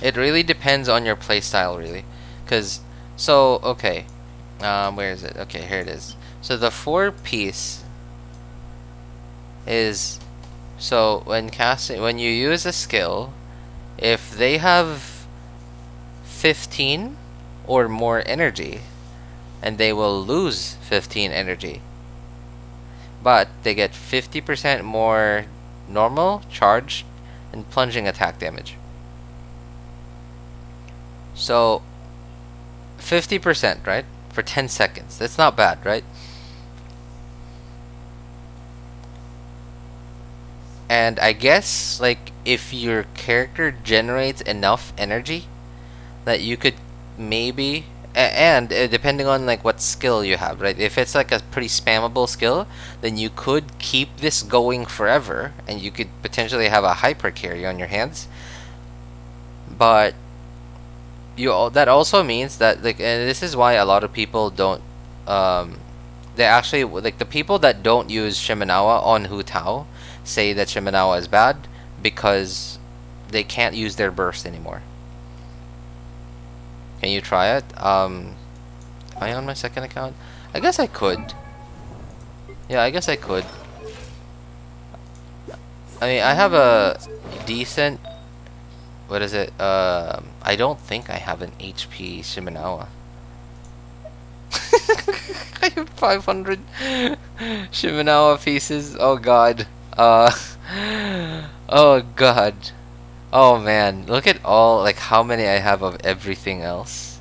A: It really depends on your playstyle, really. Cause so okay, where is it? Okay, here it is. So the 4-piece is so when you use a skill, if they have 15 or more energy, and they will lose 15 energy, but they get 50% more normal, charged, and plunging attack damage. So 50%, right? For 10 seconds. That's not bad, right? And I guess, like, if your character generates enough energy that you could maybe, and depending on like what skill you have, right? If it's like a pretty spammable skill, then you could keep this going forever, and you could potentially have a hyper carry on your hands. But that also means that, like, and this is why a lot of people don't, they actually, like, the people that don't use Shimenawa on Hu Tao say that Shimenawa is bad because they can't use their burst anymore. Can you try it? Am I on my second account? I guess I could. Yeah, I guess I could. I mean, I have a decent, what is it? I don't think I have an HP Shimenawa. I have 500 Shimenawa pieces. Oh god. Oh god. Oh man. Look at all, like, how many I have of everything else,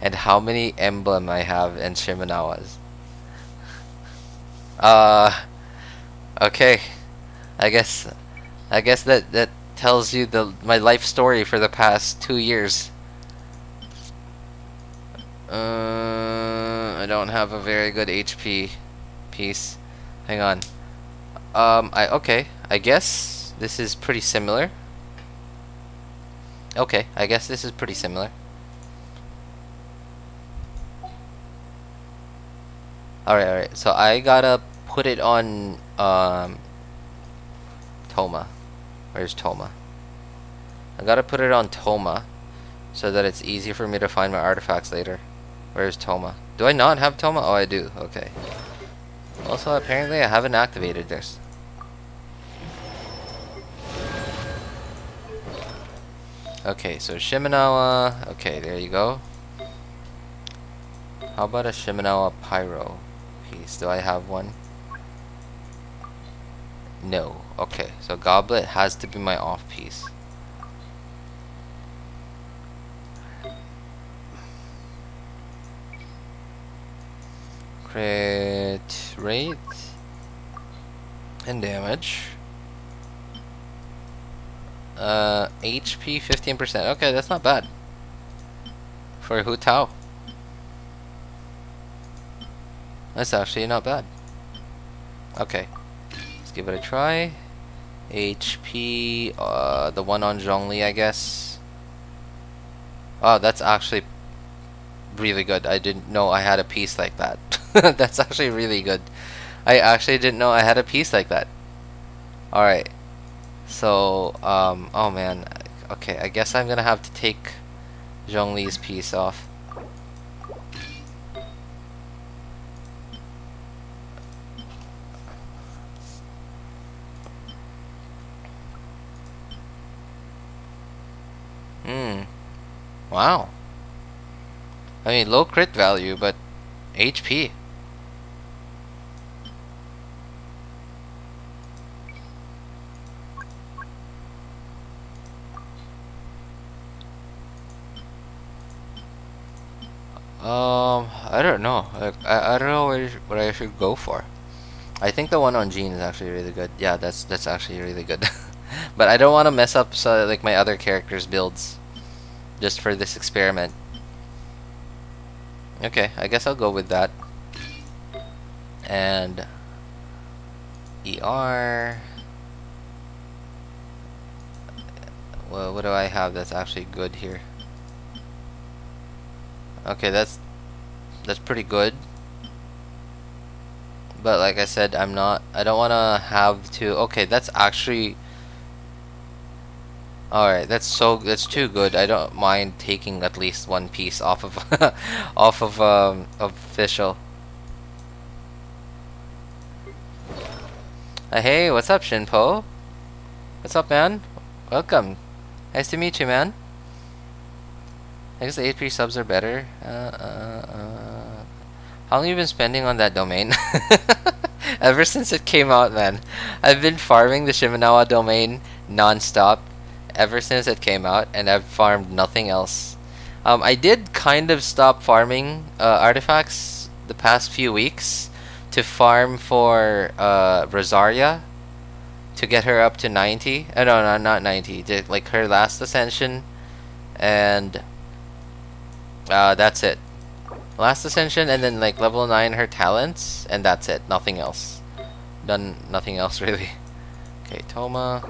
A: and how many emblem I have in Shimenawas. Okay. I guess that tells you my life story for the past 2 years. I don't have a very good HP piece. Hang on. Okay. I guess this is pretty similar. Okay, I guess this is pretty similar. Alright. So I gotta put it on Toma. Where's Toma? I gotta put it on Toma so that it's easy for me to find my artifacts later. Where's Toma? Do I not have Toma? Oh, I do. Okay. Also, apparently I haven't activated this. Okay, so Shimenawa. Okay, there you go. How about a Shimenawa Pyro piece? Do I have one? No. Okay, so Goblet has to be my off piece. Crit rate and damage. HP 15%. Okay, that's not bad for Hu Tao. That's actually not bad. Okay, let's give it a try. HP, the one on Zhongli, I guess. Oh, that's actually really good. I didn't know I had a piece like that. That's actually really good. I actually didn't know I had a piece like that. Alright. So, oh man. Okay, I guess I'm gonna have to take Zhongli's piece off. Wow. I mean, low crit value, but HP. I don't know. I don't know what I should go for. I think the one on Jean is actually really good. Yeah, that's actually really good. But I don't want to mess up like my other characters' builds just for this experiment. Okay, I guess I'll go with that. And ER. Well, what do I have that's actually good here? Okay, that's pretty good. But like I said, I don't want to have to. Okay, that's actually Alright, that's too good. I don't mind taking at least one piece off of off of official. Hey, what's up, Shinpo? What's up, man? Welcome. Nice to meet you, man. I guess the HP subs are better. How long have you been spending on that domain? Ever since it came out, man. I've been farming the Shimenawa domain non-stop ever since it came out, and I've farmed nothing else. I did kind of stop farming artifacts the past few weeks to farm for Rosaria to get her up to 90. No, not 90. Like her last ascension, and that's it. Last ascension, and then like level 9 her talents, and that's it. Nothing else. Done nothing else really. Okay, Toma.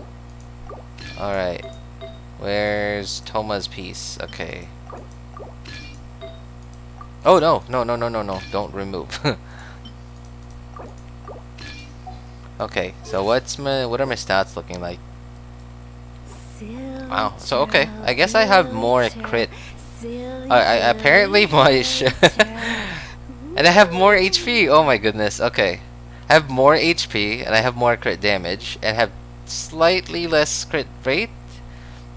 A: Alright. Where's Toma's piece? Okay. Oh no, no. Don't remove. Okay, so what are my stats looking like? Wow. So okay, I guess I have more crit. I apparently my and I have more HP. Oh my goodness. Okay, I have more HP and I have more crit damage and have slightly less crit rate,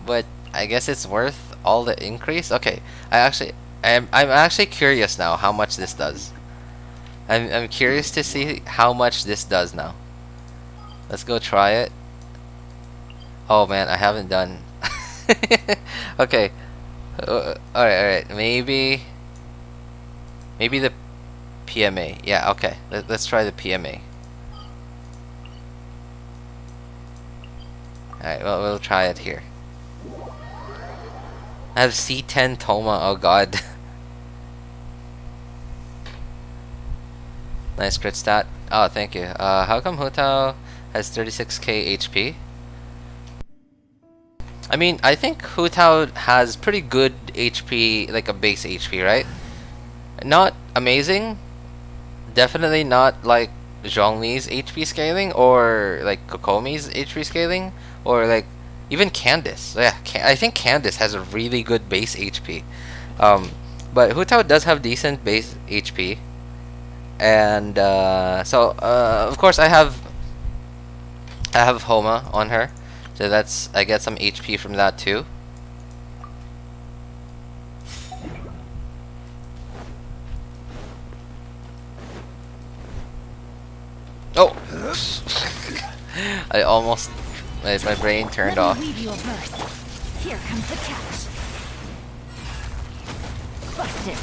A: but I guess it's worth all the increase. Okay, I'm actually curious now how much this does. I'm curious to see how much this does now. Let's go try it. Oh man, I haven't done. Okay. Alright. Maybe the PMA. Yeah, okay. Let's try the PMA. Alright, well, we'll try it here. I have C10 Toma. Oh god. Nice crit stat. Oh, thank you. How come Hutao has 36k HP? I mean, I think Hutao has pretty good HP, like a base HP, right? Not amazing. Definitely not like Zhongli's HP scaling, or like Kokomi's HP scaling, or like even Candice. Yeah, I think Candice has a really good base HP. But Hutao does have decent base HP. And so of course I have Homa on her, so I get some HP from that too. Oh, I almost my brain turned off.
C: Leave you a verse. Here comes the catch. Busted.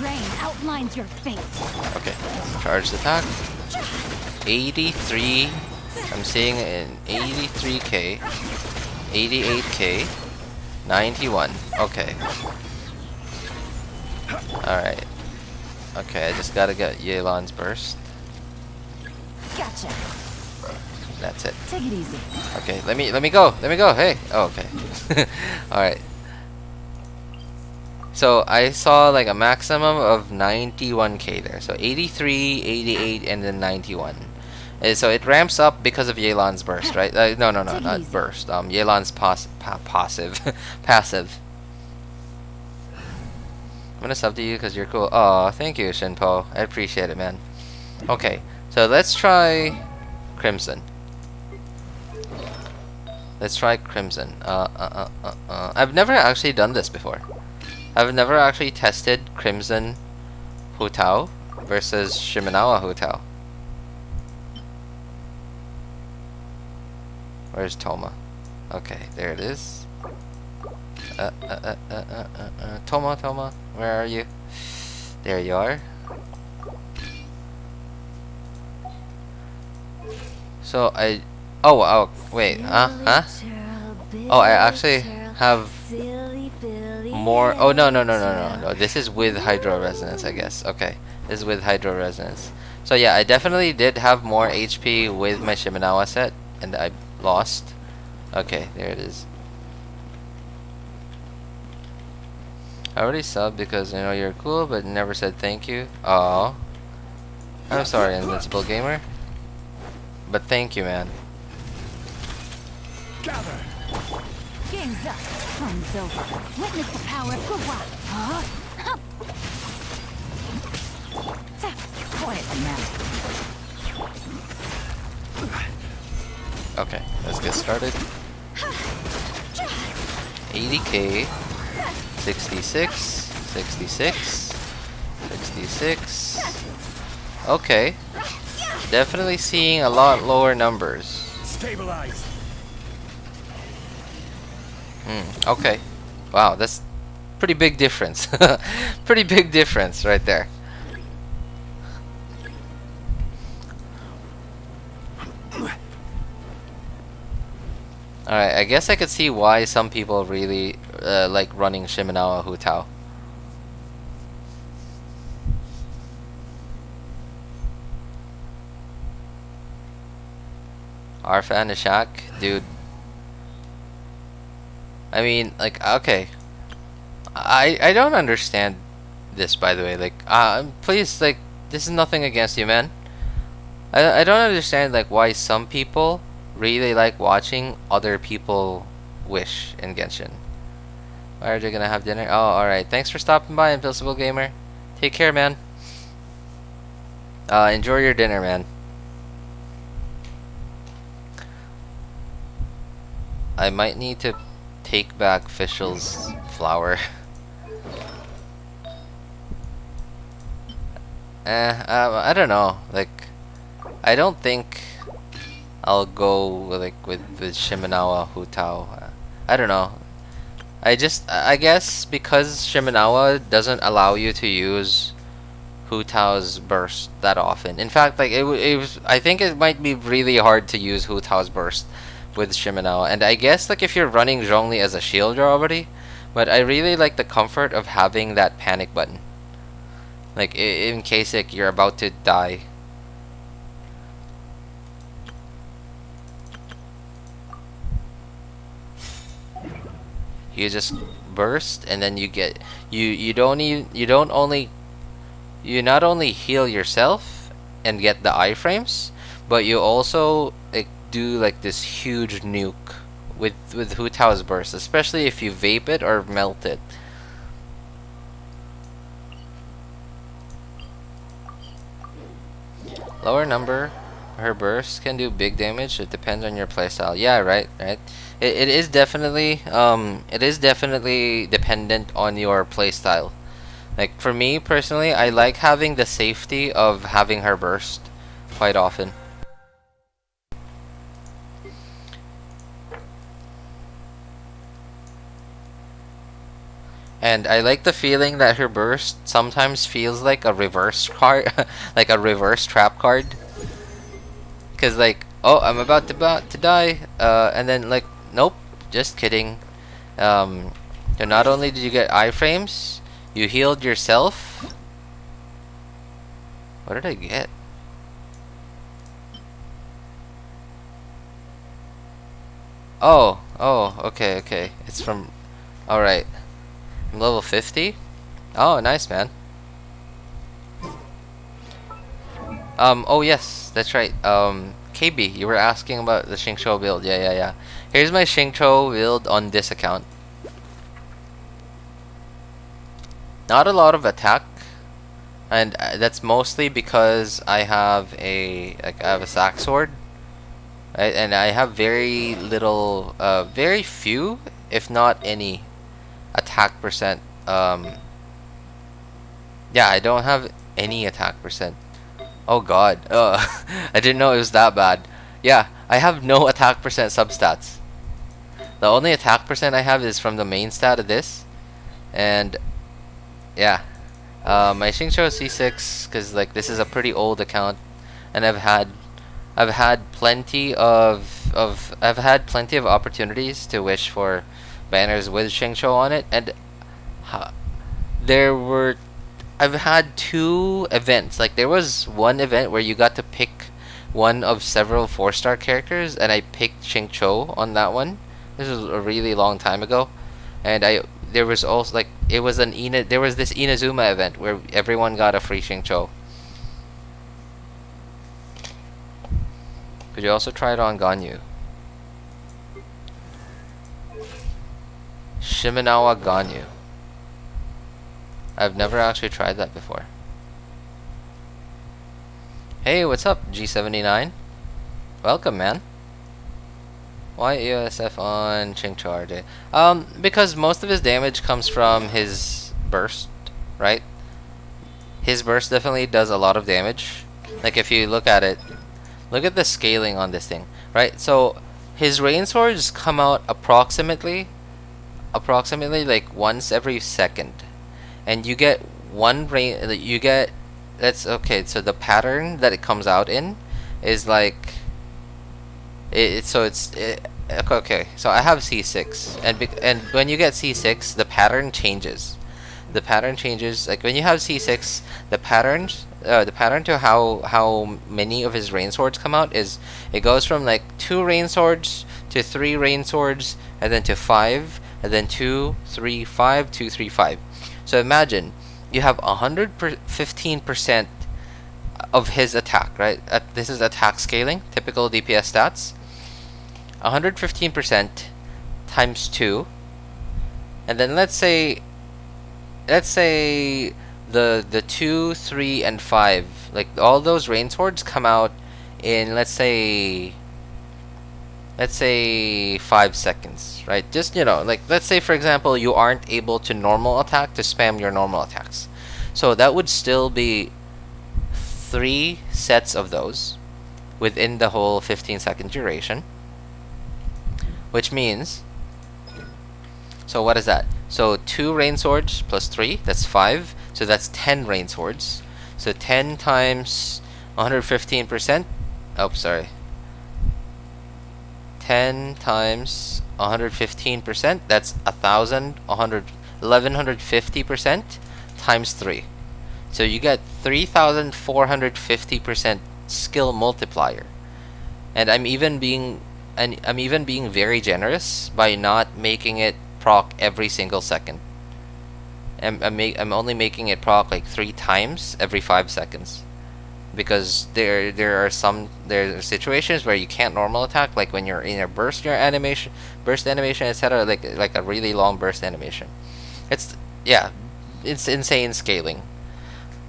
C: Rain outlines your fate.
A: Okay, charged attack. 83. I'm seeing an 83k, 88k, 91. Okay. Alright. Okay, I just gotta get Yelan's burst.
C: Gotcha.
A: That's it.
C: Take it easy.
A: Okay, let me go. Hey. Oh, okay. Alright. So I saw like a maximum of 91k there. So 83, 88, and then 91. And so it ramps up because of Yelan's burst, right? No, not burst. Yelan's passive. Passive. I'm gonna sub to you because you're cool. Oh, thank you, Shinpo. I appreciate it, man. Okay, so let's try Crimson. Let's try Crimson. I've never actually done this before. I've never actually tested Crimson Hutao versus Shimenawa Hutao. Where's Toma? Okay, there it is. Toma, where are you? There you are. So oh wait, huh? Oh, I actually have more. Oh no, this is with Hydro Resonance, I guess. Okay, this is with Hydro Resonance. So yeah, I definitely did have more HP with my Shimenawa set, and I lost. Okay, there it is. I already subbed because I know you're cool, but never said thank you. Oh, I'm sorry, Invincible Gamer. But thank you, man.
F: Gather.
C: Game's up. Fun's over. Witness the power of Gugwa. Huh? Hup. Quietly now.
A: Okay, let's get started. 80k, 66, 66, 66. Okay, definitely seeing a lot lower numbers.
E: Stabilize.
A: Okay, wow, that's pretty big difference. Pretty big difference right there. Alright, I guess I could see why some people really like running Shimenawa Hu Tao. Arfa and Ashak, dude. I mean, like, okay. I don't understand this, by the way. Like, please, like, this is nothing against you, man. I don't understand, like, why some people really like watching other people wish in Genshin. Why are they gonna have dinner? Oh, alright. Thanks for stopping by, Invincible Gamer. Take care, man. Enjoy your dinner, man. I might need to take back Fischl's flower. I don't know. Like, I don't think I'll go like with Shimenawa Hu Tao. I don't know. I guess because Shimenawa doesn't allow you to use Hu Tao's burst that often. In fact, like it was, I think it might be really hard to use Hu Tao's burst with Shimenawa. And I guess like if you're running Zhongli as a shield already, but I really like the comfort of having that panic button. Like in case like you're about to die. You just burst and then you get you not only heal yourself and get the iframes, but you also like do like this huge nuke with Hu Tao's burst, especially if you vape it or melt it. Lower number, her burst can do big damage. It depends on your playstyle. Yeah, right. It is definitely dependent on your playstyle. Like for me personally, I like having the safety of having her burst quite often. And I like the feeling that her burst sometimes feels like a reverse card, like a reverse trap card. Cause like, oh, I'm about to die, and then like, nope, just kidding. So not only did you get iframes, you healed yourself. What did I get? Oh, okay. It's from. All right. I'm level 50. Oh, nice, man. Oh yes, that's right. KB, you were asking about the Xingqiu build. Yeah. Here's my Xingqiu build on this account. Not a lot of attack, and that's mostly because I have a sack sword, right? And I have very little, very few, if not any, attack percent. Yeah, I don't have any attack percent. Oh god, I didn't know it was that bad. Yeah, I have no attack percent substats. The only attack percent I have is from the main stat of this, and yeah, my Xingqiu C6, because like this is a pretty old account, and I've had plenty of opportunities to wish for banners with Xingqiu on it, and I've had 2 events. Like there was one event where you got to pick one of several 4-star characters, and I picked Xingqiu on that one. This was a really long time ago, and there was also like there was this Inazuma event where everyone got a free Xingqiu. Could you also try it on Ganyu? Shimenawa Ganyu. I've never actually tried that before. Hey, what's up, G79? Welcome, man. Why EOSF on Chingcho RJ? Because most of his damage comes from his burst, right? His burst definitely does a lot of damage. Like, if you look at it, look at the scaling on this thing, right? So his rain swords come out approximately like once every second, and you get one rain. You get, that's okay. So the pattern that it comes out in is like okay. So I have C6, and when you get C6, the pattern changes. The pattern changes. Like when you have C6, the pattern to how many of his rain swords come out is, it goes from like 2 rain swords to 3 rain swords, and then to 5, and then 2, 3, 5, 2, 3, 5. So imagine you have 115% of his attack, right? This is attack scaling, typical DPS stats. 115% times 2, and then let's say the 2, 3, and 5, like all those rain swords come out in, let's say 5 seconds, right? Just, you know, like let's say for example you aren't able to normal attack, to spam your normal attacks, so that would still be 3 sets of those within the whole 15-second duration, which means, so what is that? So 2 rain swords plus 3, that's 5. So that's 10 rain swords. So 10 times 115%. Oh, sorry. 10 times 115%. That's 1150% times 3. So you get 3,450% skill multiplier. And I'm even being very generous by not making it proc every single second. I'm only making it proc like 3 times every 5 seconds, because there are situations where you can't normal attack, like when you're in a burst animation, etc. Like a really long burst animation. It's insane scaling.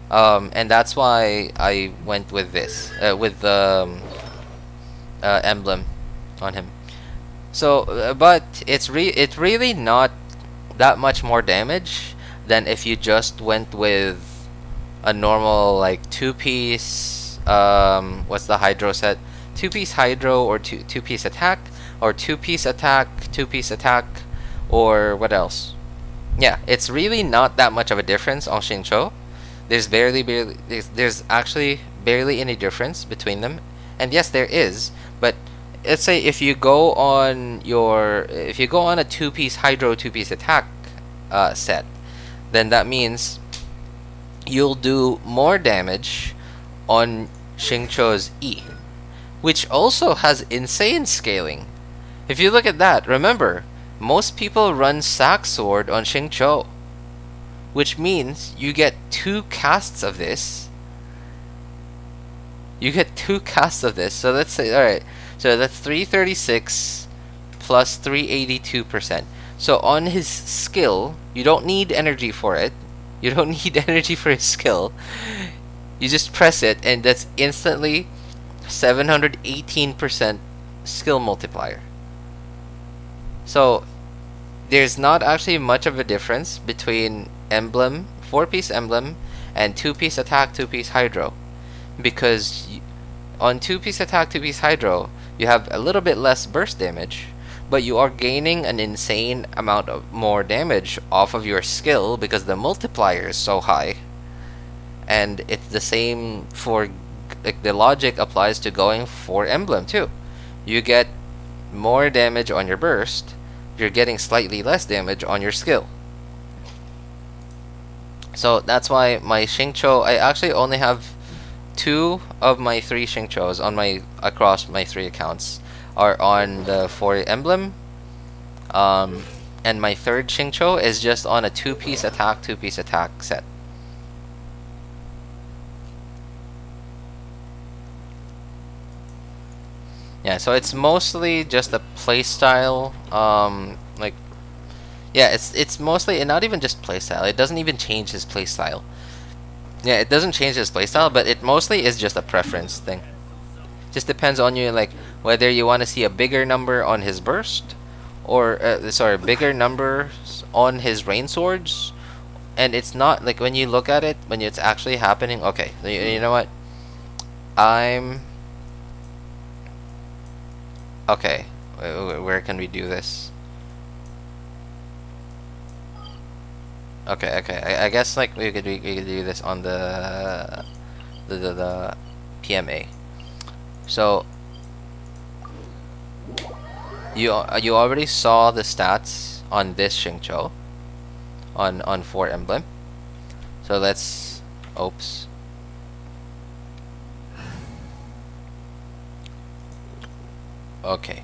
A: And that's why I went with this with the emblem on him. So, but it's really not that much more damage than if you just went with a normal like 2-piece what's the hydro set? 2-piece hydro, or 2-piece attack, or 2-piece attack, 2-piece attack, or what else? Yeah, it's really not that much of a difference on Xingqiu. There's actually barely any difference between them. And yes, there is, but let's say if you go on a 2-piece hydro, 2-piece attack set, then that means you'll do more damage on Xingqiu's E, which also has insane scaling. If you look at that, remember, most people run Sack Sword on Xingqiu, which means you get 2 casts of this. So let's say, alright, so that's 336 plus 382%. So on his skill, you don't need energy for it. You don't need energy for his skill. You just press it, and that's instantly 718% skill multiplier. So there's not actually much of a difference between emblem, 4-piece emblem, and 2-piece attack, 2-piece hydro, because on 2-piece attack, 2-piece hydro, you have a little bit less burst damage, but you are gaining an insane amount of more damage off of your skill because the multiplier is so high. And it's the same for, like, the logic applies to going for emblem too. You get more damage on your burst, you're getting slightly less damage on your skill. So that's why my Xingqiu, I actually only have 2 of my 3 Xingqius across my 3 accounts are on the 4 emblem, and my 3rd Xingqiu is just on a 2-piece attack, 2-piece attack set. Yeah, so it's mostly just a playstyle. Like, Yeah, it's mostly, and not even just playstyle. It doesn't even change his playstyle. Yeah, it doesn't change his playstyle, but it mostly is just a preference thing. Just depends on you, like whether you want to see a bigger number on his burst, or sorry, bigger numbers on his rain swords. And it's not like when you look at it, when it's actually happening. Okay, you know what? Okay. Where can we do this? Okay, I guess like we could do this on the PMA. So you already saw the stats on this Xingqiu on 4 emblem. So let's oops. Okay.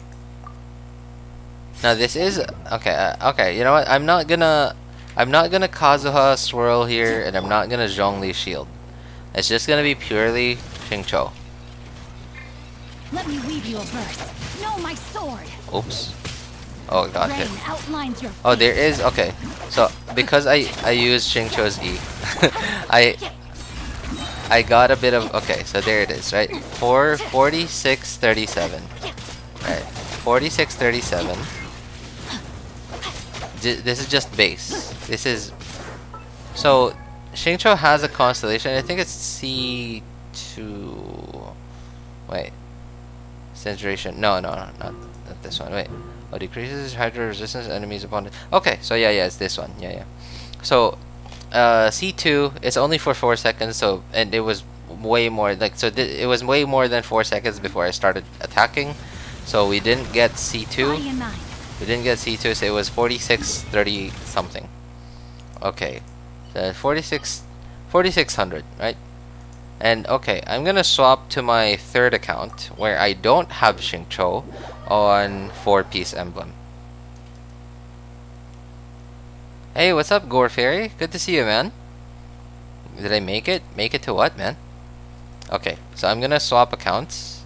A: Now this is okay. Okay, you know what? I'm not gonna Kazuha swirl here, and I'm not gonna Zhongli shield. It's just gonna be purely Xingqiu.
C: Let me weave you a verse. Know my sword.
A: Oops. Oh, I got hit.
C: Rain outlines your
A: Oh, there
C: fate.
A: is okay. So because I used Xingqiu's E, I got a bit of okay. So there it is, right? 4637. Right. 4637. This is just base. This is so Xingqiu has a constellation. I think it's C2. Wait. Saturation. No, not this one. Wait. Oh, decreases hydro resistance enemies upon it. Okay, so yeah, it's this one. Yeah. So C2 it's only for 4 seconds. So and it was way more like so. It was way more than 4 seconds before I started attacking. So we didn't get C2.
C: Body and mind.
A: We didn't get C2, so it was 4630 something. Okay, so 4600, right? And okay, I'm gonna swap to my third account where I don't have Xingqiu on 4-piece emblem. Hey, what's up, Gore Fairy? Good to see you, man. Did I make it? Make it to what, man? Okay, so I'm gonna swap accounts.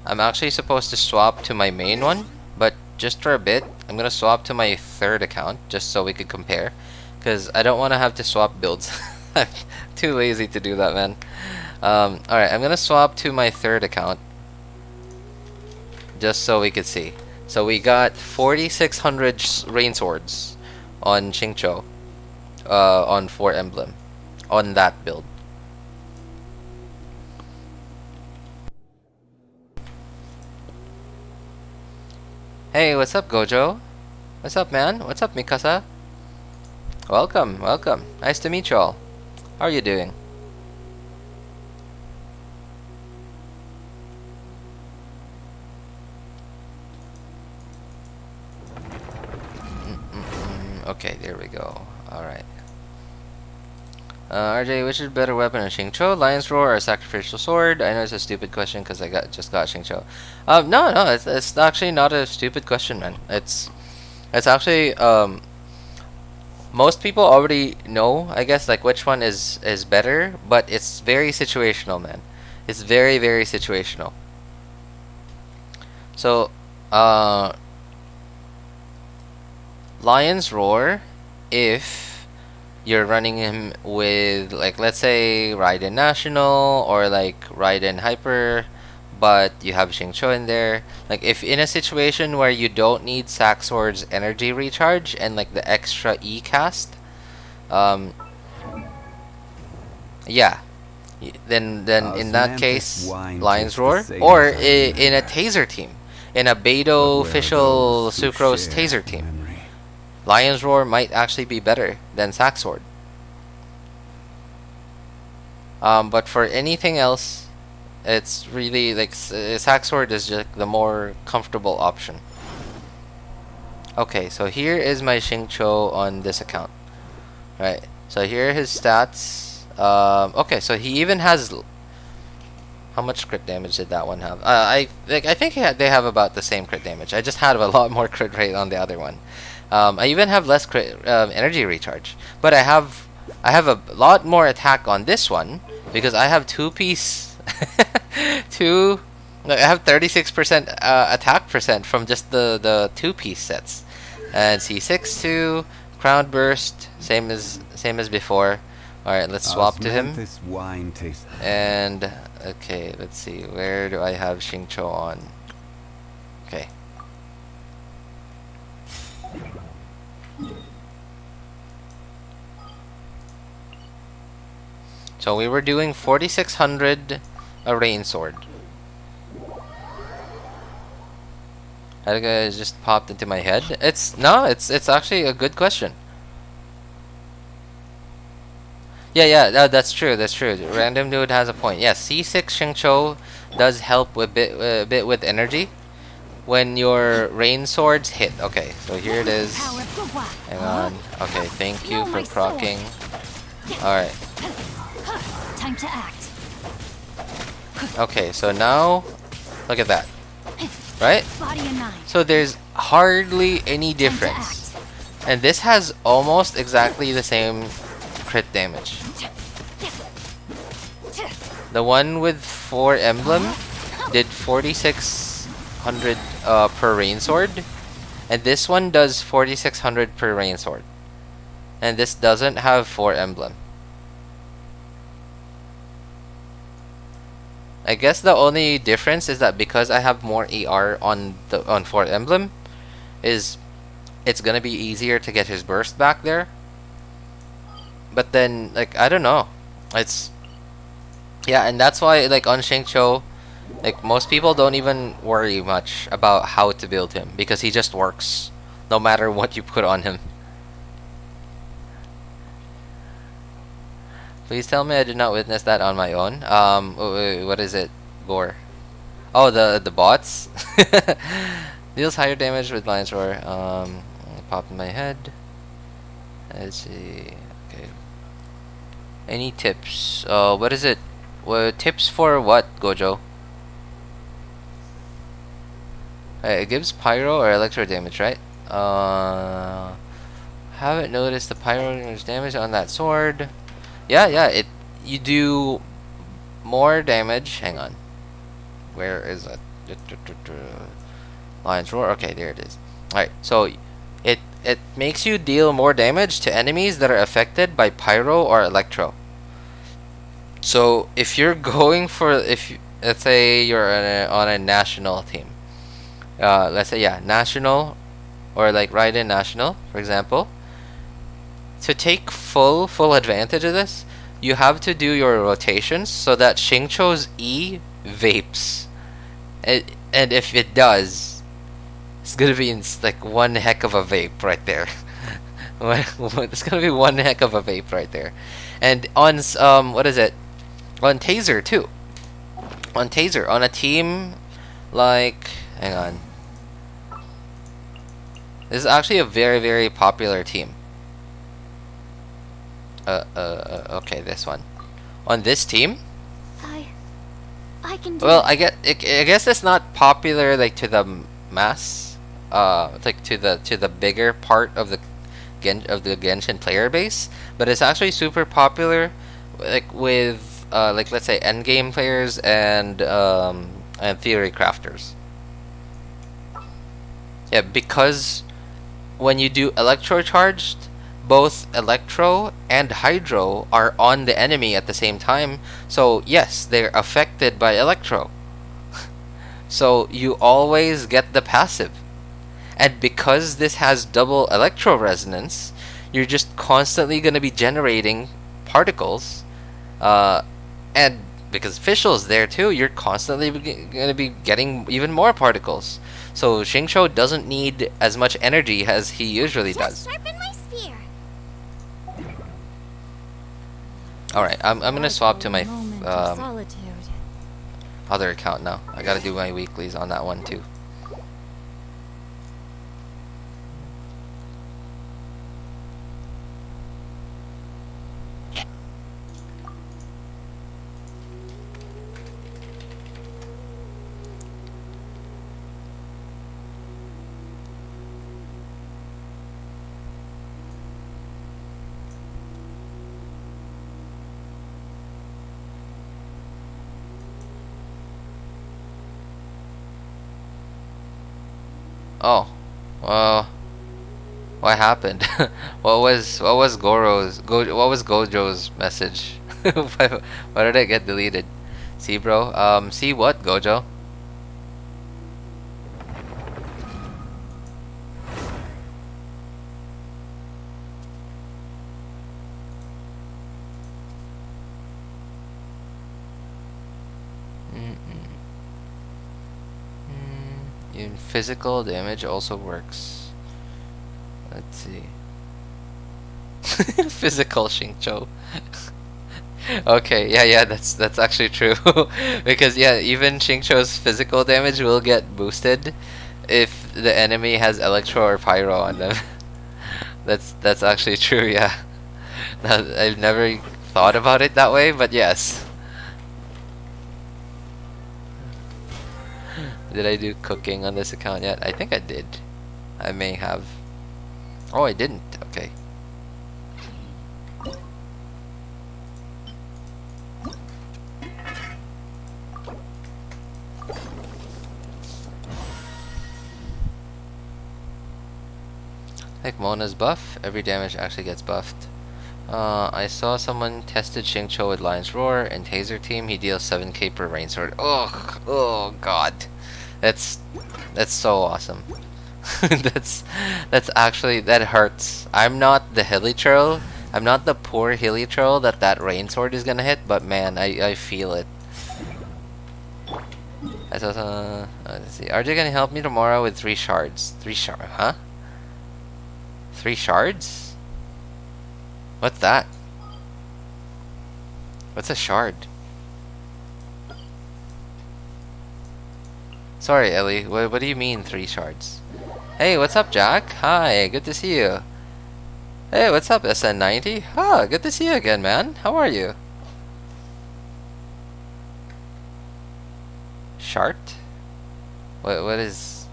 A: I'm actually supposed to swap to my main one, but just for a bit, I'm gonna swap to my third account just so we could compare, because I don't want to have to swap builds. I'm too lazy to do that, man. Alright, I'm gonna swap to my third account just so we could see. So we got 4600 rain swords on Xingqiu on 4 emblem on that build. Hey, what's up, Gojo? What's up, man? What's up, Mikasa? Welcome. Nice to meet y'all. How are you doing? Okay, there we go. Alright. RJ, which is better weapon in Xingqiu? Lion's Roar or Sacrificial Sword? I know it's a stupid question because I just got Xingqiu. No, it's actually not a stupid question, man. It's actually most people already know, I guess, like which one is better, but it's very situational, man. It's very situational. So, Lion's Roar, if you're running him with, like, let's say Raiden National or like Raiden Hyper, but you have Xingqiu in there. Like, if in a situation where you don't need Sack Sword's energy recharge and like the extra E cast, yeah, then in that case, Lion's Roar, or in a Taser team, in a Beidou official Sucrose Taser team, Lion's Roar might actually be better than Sack Sword. But for anything else, it's really like Sack Sword is just the more comfortable option. Okay, so here is my Xingqiu on this account. Right, so here are his stats. Okay, so he even has. How much crit damage did that one have? I think they have about the same crit damage. I just had a lot more crit rate on the other one. I even have less crit, energy recharge, but I have a lot more attack on this one because I have 2-piece. I have 36% attack percent from just the 2-piece sets. And C6 too. Crown Burst, same as before. Alright, let's swap to him.
D: This wine tastes.
A: And okay, let's see. Where do I have Xingqiu on? Okay. So we were doing 4600 a rain sword. That guy just popped into my head. It's actually a good question. Yeah, that's true. Random dude has a point. Yes, C6 Xingqiu does help with a bit with energy when your rain swords hit. Okay, so here it is. Hang on. Okay, thank you for proccing. All right.
C: Time to act.
A: Okay, so now look at that. Right?
C: Body and mind.
A: So there's hardly any difference. And this has almost exactly the same crit damage. The one with 4 emblem did 4600 per rain sword, and this one does 4600 per rain sword. And this doesn't have 4 emblem. I guess the only difference is that because I have more ER on 4 emblem, it's gonna be easier to get his burst back there. But then, like, I don't know. Yeah, and that's why, like, on Xingqiu, like, most people don't even worry much about how to build him because he just works no matter what you put on him. Please tell me I did not witness that on my own. What is it? Gore. Oh, the bots. Deals higher damage with Lion's Roar. Pop in my head. Let's see. Okay. Any tips? What is it? Tips for what, Gojo? It gives pyro or electro damage, right? Haven't noticed the pyro damage on that sword. Yeah. You do more damage. Hang on. Where is it? Lion's Roar. Okay, there it is. Alright, so it makes you deal more damage to enemies that are affected by pyro or electro. So if you're going for, let's say you're on a national team, let's say national, or like Raiden National, for example. To take full advantage of this, you have to do your rotations so that Xingqiu's E vapes, and if it does, it's gonna be like one heck of a vape right there. It's gonna be one heck of a vape right there. And on what is it? On Taser too. On Taser, on a team like, hang on. This is actually a very popular team. Okay, this one. On this team.
C: I can do.
A: Well, I guess it's not popular like to the mass, like to the bigger part of the Genshin player base, but it's actually super popular, like with like let's say endgame players and theory crafters. Yeah, because when you do electro charged, both electro and hydro are on the enemy at the same time, so yes, they're affected by electro. So you always get the passive, and because this has double electro resonance, you're just constantly going to be generating particles, and because Fischl's there too, you're constantly going to be getting even more particles. So Xingqiu doesn't need as much energy as he usually does.
G: Sharpen my spear.
A: Alright, I'm gonna swap to my
C: Moment of solitude.
A: other account now. I gotta do my weeklies on that one too. Oh, What happened? What was Gojo's message? Why did it get deleted? See, bro. See what, Gojo? Even physical damage also works. Let's see. Physical Xingqiu. Okay, yeah, that's actually true. Because yeah, even Xingqiu's physical damage will get boosted if the enemy has Electro or Pyro on them. That's actually true, yeah. I've never thought about it that way, but yes. Did I do cooking on this account yet? I think I did. I may have. Oh, I didn't. Okay. Like Mona's buff, every damage actually gets buffed. I saw someone tested Xingqiu with Lion's Roar and Taser Team. He deals 7k per rain sword. Oh god. That's so awesome. that's actually, that hurts. I'm not the Hilichurl. I'm not the poor Hilichurl that rain sword is gonna hit, but man, I feel it. I saw let's see. RJ gonna help me tomorrow with 3 shards. 3 shards, huh? 3 shards? What's that? What's a shard? Sorry, Ellie. What do you mean 3 shards? Hey, what's up, Jack? Hi, good to see you. Hey, what's up, SN90? Ah, good to see you again, man. How are you? Shart? What is...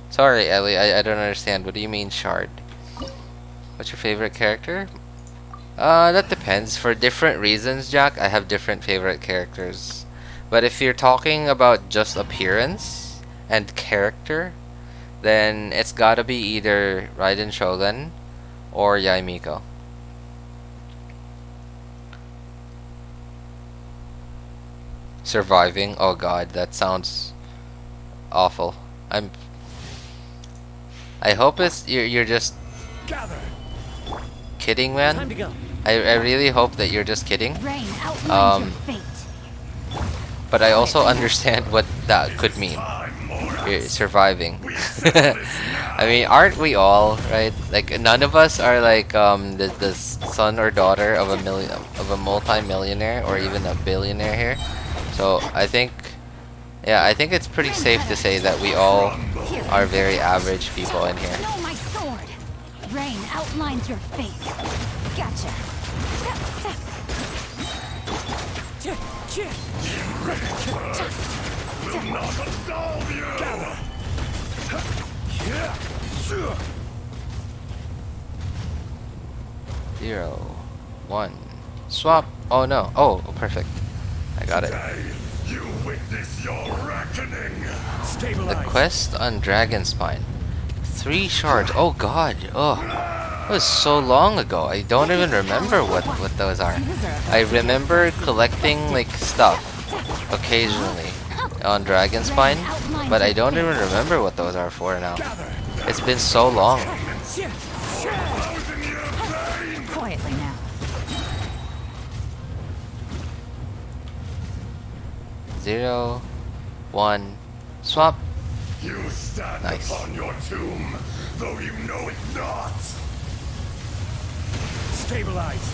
A: Sorry, Ellie, I don't understand. What do you mean, shard? What's your favorite character? That depends. For different reasons, Jack, I have different favorite characters. But if you're talking about just appearance and character, then it's gotta be either Raiden Shogun or Yae Miko. Surviving? Oh god, that sounds awful. I hope you're just kidding, man. I really hope that you're just kidding.
C: Rain outlines your fate.
A: But I also understand what that could mean. You're surviving. I mean, aren't we all, right? Like, none of us are like the son or daughter of a multi-millionaire or even a billionaire here. So I think, yeah, I think it's pretty safe to say that we all are very average people in here.
C: Know my sword. Rain outlines your fate. Gotcha.
E: Will not absolve you!
A: 0, 1, swap. Oh no. Oh, perfect. I got it.
E: Today, you witness your reckoning!
A: The quest on Dragonspine. 3 shards. Oh god. Oh, that was so long ago. I don't even remember what those are. I remember collecting like stuff occasionally on Dragonspine, but I don't even remember what those are for now. It's been so long.
C: Quietly now.
A: 0, 1, swap.
E: You stand
A: Nice.
E: upon your tomb, though you know it not. Stabilize.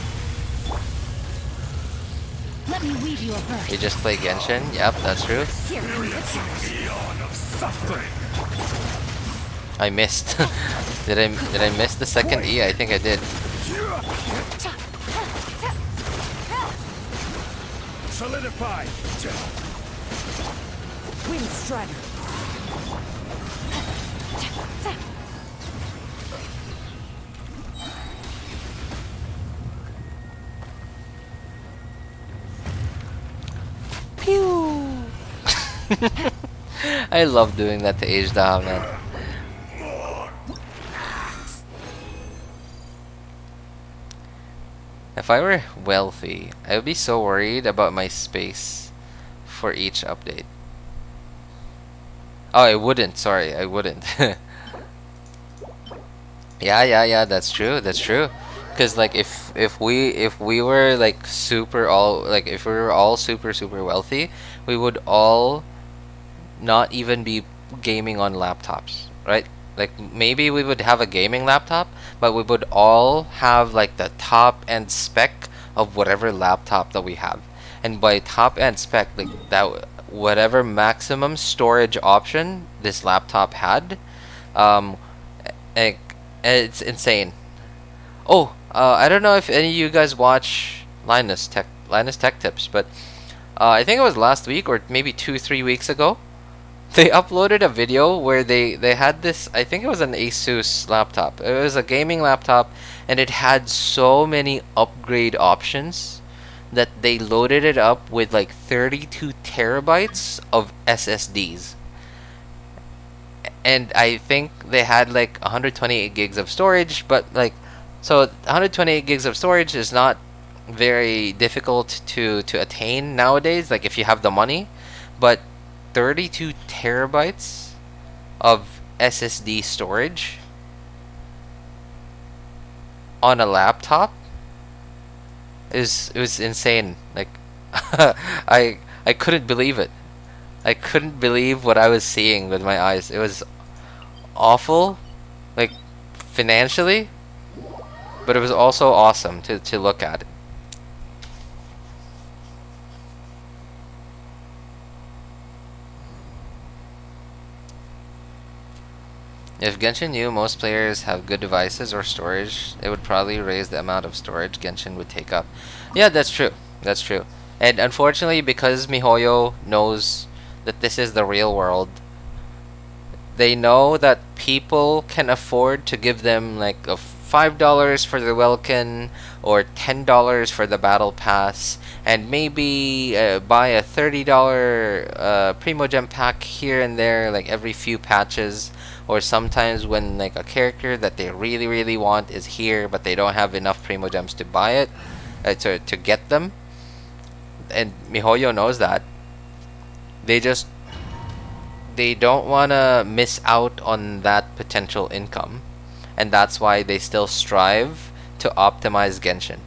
C: Let me weave you a verse.
A: You just play Genshin? Yep, that's true.
C: Here comes the test.
E: Eon of suffering.
A: I missed. did I miss the second E? I think I did.
E: Solidify.
B: Wind Strider.
A: Pew! I love doing that to Age Da, man. If I were wealthy, I would be so worried about my space for each update. Oh, I wouldn't. Sorry, I wouldn't. Yeah, that's true. That's true. Cause like if we were like super all like if we were all super wealthy, we would all not even be gaming on laptops, right? Like maybe we would have a gaming laptop, but we would all have like the top end spec of whatever laptop that we have. And by top end spec, like that whatever maximum storage option this laptop had, um, and it's insane. Oh, I don't know if any of you guys watch Linus Tech Tips, but I think it was last week or maybe 2-3 weeks ago. They uploaded a video where they had this. I think it was an Asus laptop. It was a gaming laptop, and it had so many upgrade options that they loaded it up with like 32 terabytes of SSDs. And I think they had like 128 gigs of storage, but like, so 128 gigs of storage is not very difficult to attain nowadays, like if you have the money, but 32 terabytes of SSD storage on a laptop it was insane. Like I couldn't believe it. I couldn't believe what I was seeing with my eyes. It was awful, like financially, but it was also awesome to look at. If Genshin knew most players have good devices or storage, it would probably raise the amount of storage Genshin would take up. Yeah, that's true. That's true. And unfortunately, because MiHoYo knows that this is the real world, they know that people can afford to give them like a $5 for the Welkin or $10 for the Battle Pass, and maybe buy a $30 Primogem pack here and there, like every few patches, or sometimes when like a character that they really want is here, but they don't have enough Primogems to buy it, to get them. And MiHoYo knows that. They don't want to miss out on that potential income, and that's why they still strive to optimize Genshin.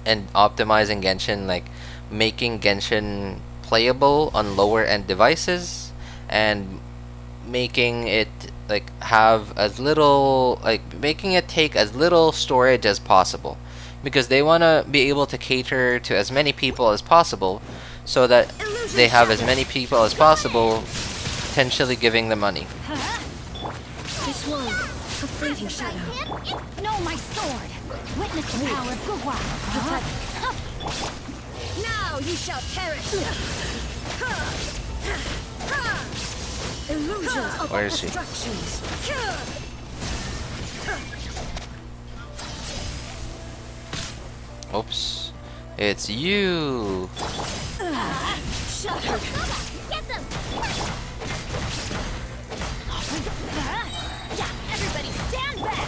A: And optimizing Genshin, like making Genshin playable on lower end devices, and making it like have as little, like making it take as little storage as possible, because they want to be able to cater to as many people as possible, so that they have as many people as possible potentially giving them money.
C: This one, a fleeting shadow. No, my sword. Witness the power of Gugwa. Now you shall perish. Illusions of
A: Where is she?
C: obstructions.
A: Oops. It's you!
C: Shut her. Get them. Yeah, everybody stand back.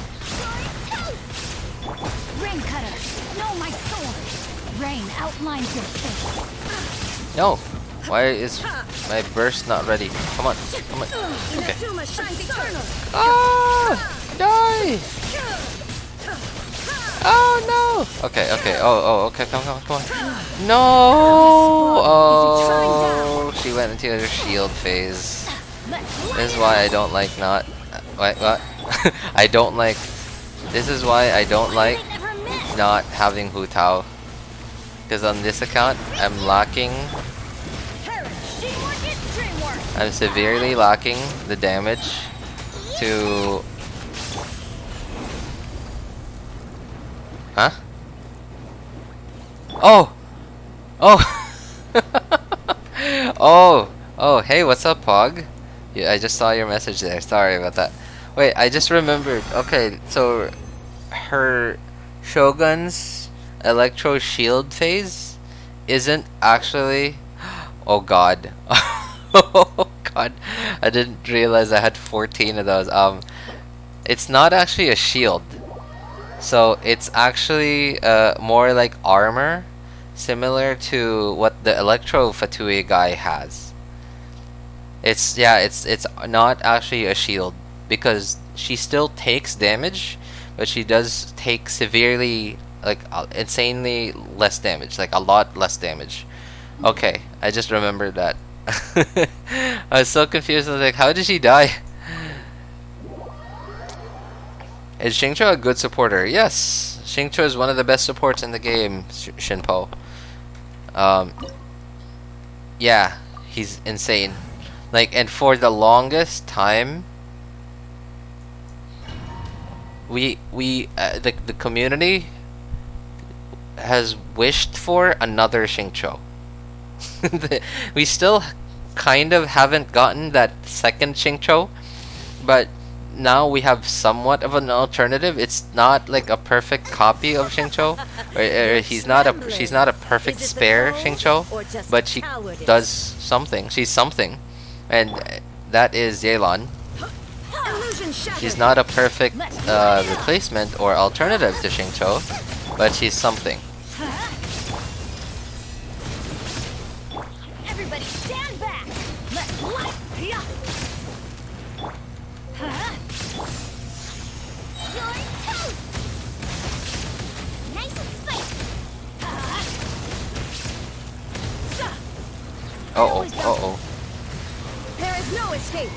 C: Rain cutter. No, my sword. Rain outlines your face.
A: No! Why is my burst not ready? Come on, come on. Okay. Ah! Die! Oh no! Okay. Okay, come on. No! Oh, she went into her shield phase. This is why I don't like not. Wait, what? I don't like. This is why I don't like not having Hu Tao. Because on this account, I'm lacking. I'm severely lacking the damage to. Huh? Oh! Oh, hey, what's up, Pog? Yeah, I just saw your message there. Sorry about that. Wait, I just remembered. Okay, so her Shogun's Electro Shield phase isn't actually. Oh god. Oh god. I didn't realize I had 14 of those. It's not actually a shield. So it's actually more like armor, similar to what the Electro Fatui guy has. It's it's not actually a shield because she still takes damage, but she does take severely, like insanely less damage, like a lot less damage. Okay, I just remembered that. I was so confused. I was like, how did she die? Is Xingqiu a good supporter? Yes, Xingqiu is one of the best supports in the game, Shinpo. Yeah, he's insane. Like, and for the longest time, the community has wished for another Xingqiu. We still kind of haven't gotten that second Xingqiu, but now we have somewhat of an alternative. It's not like a perfect copy of Xingqiu, or she's not a perfect spare Xingqiu, but she does something. She's something, and that is Yelan. She's not a perfect replacement or alternative to Xingqiu, but she's something.
C: Everybody stand back. Let's light. You're toast. Nice and spicy.
A: Uh-oh.
C: There is no escape.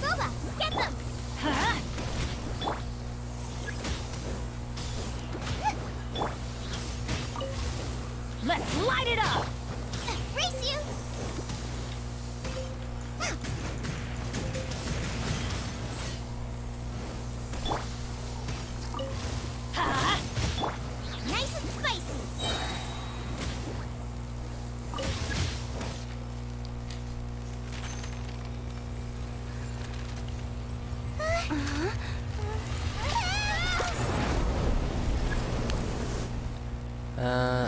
C: Boba, get them. Let's light it up. Race you. Nice and spicy.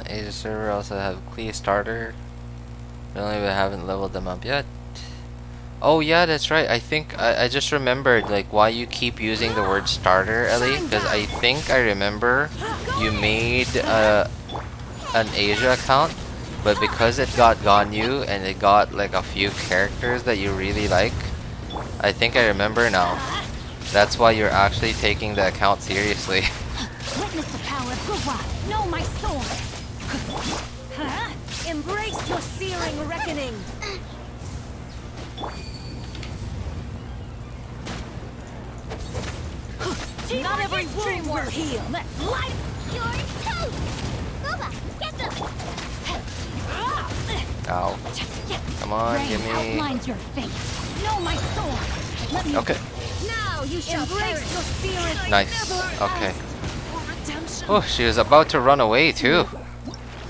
A: Asia server also have Klee starter. Only we haven't leveled them up yet. Oh yeah, that's right. I think I just remembered like why you keep using the word starter, Ellie, because I think I remember you made an Asia account, but because it got Ganyu and it got like a few characters that you really like, I think I remember now. That's why you're actually taking the account seriously.
C: Witness the power of Guwa. Know my sword. Embrace your searing reckoning. Not every wound will heal. Let's light your toast. Boba, get them.
A: Ow. Come on, give me.
C: Outlines your fate. Know my sword. Let me.
A: Okay.
C: Now you shall embrace your searing.
A: Nice. Okay. Oh, she was about to run away too.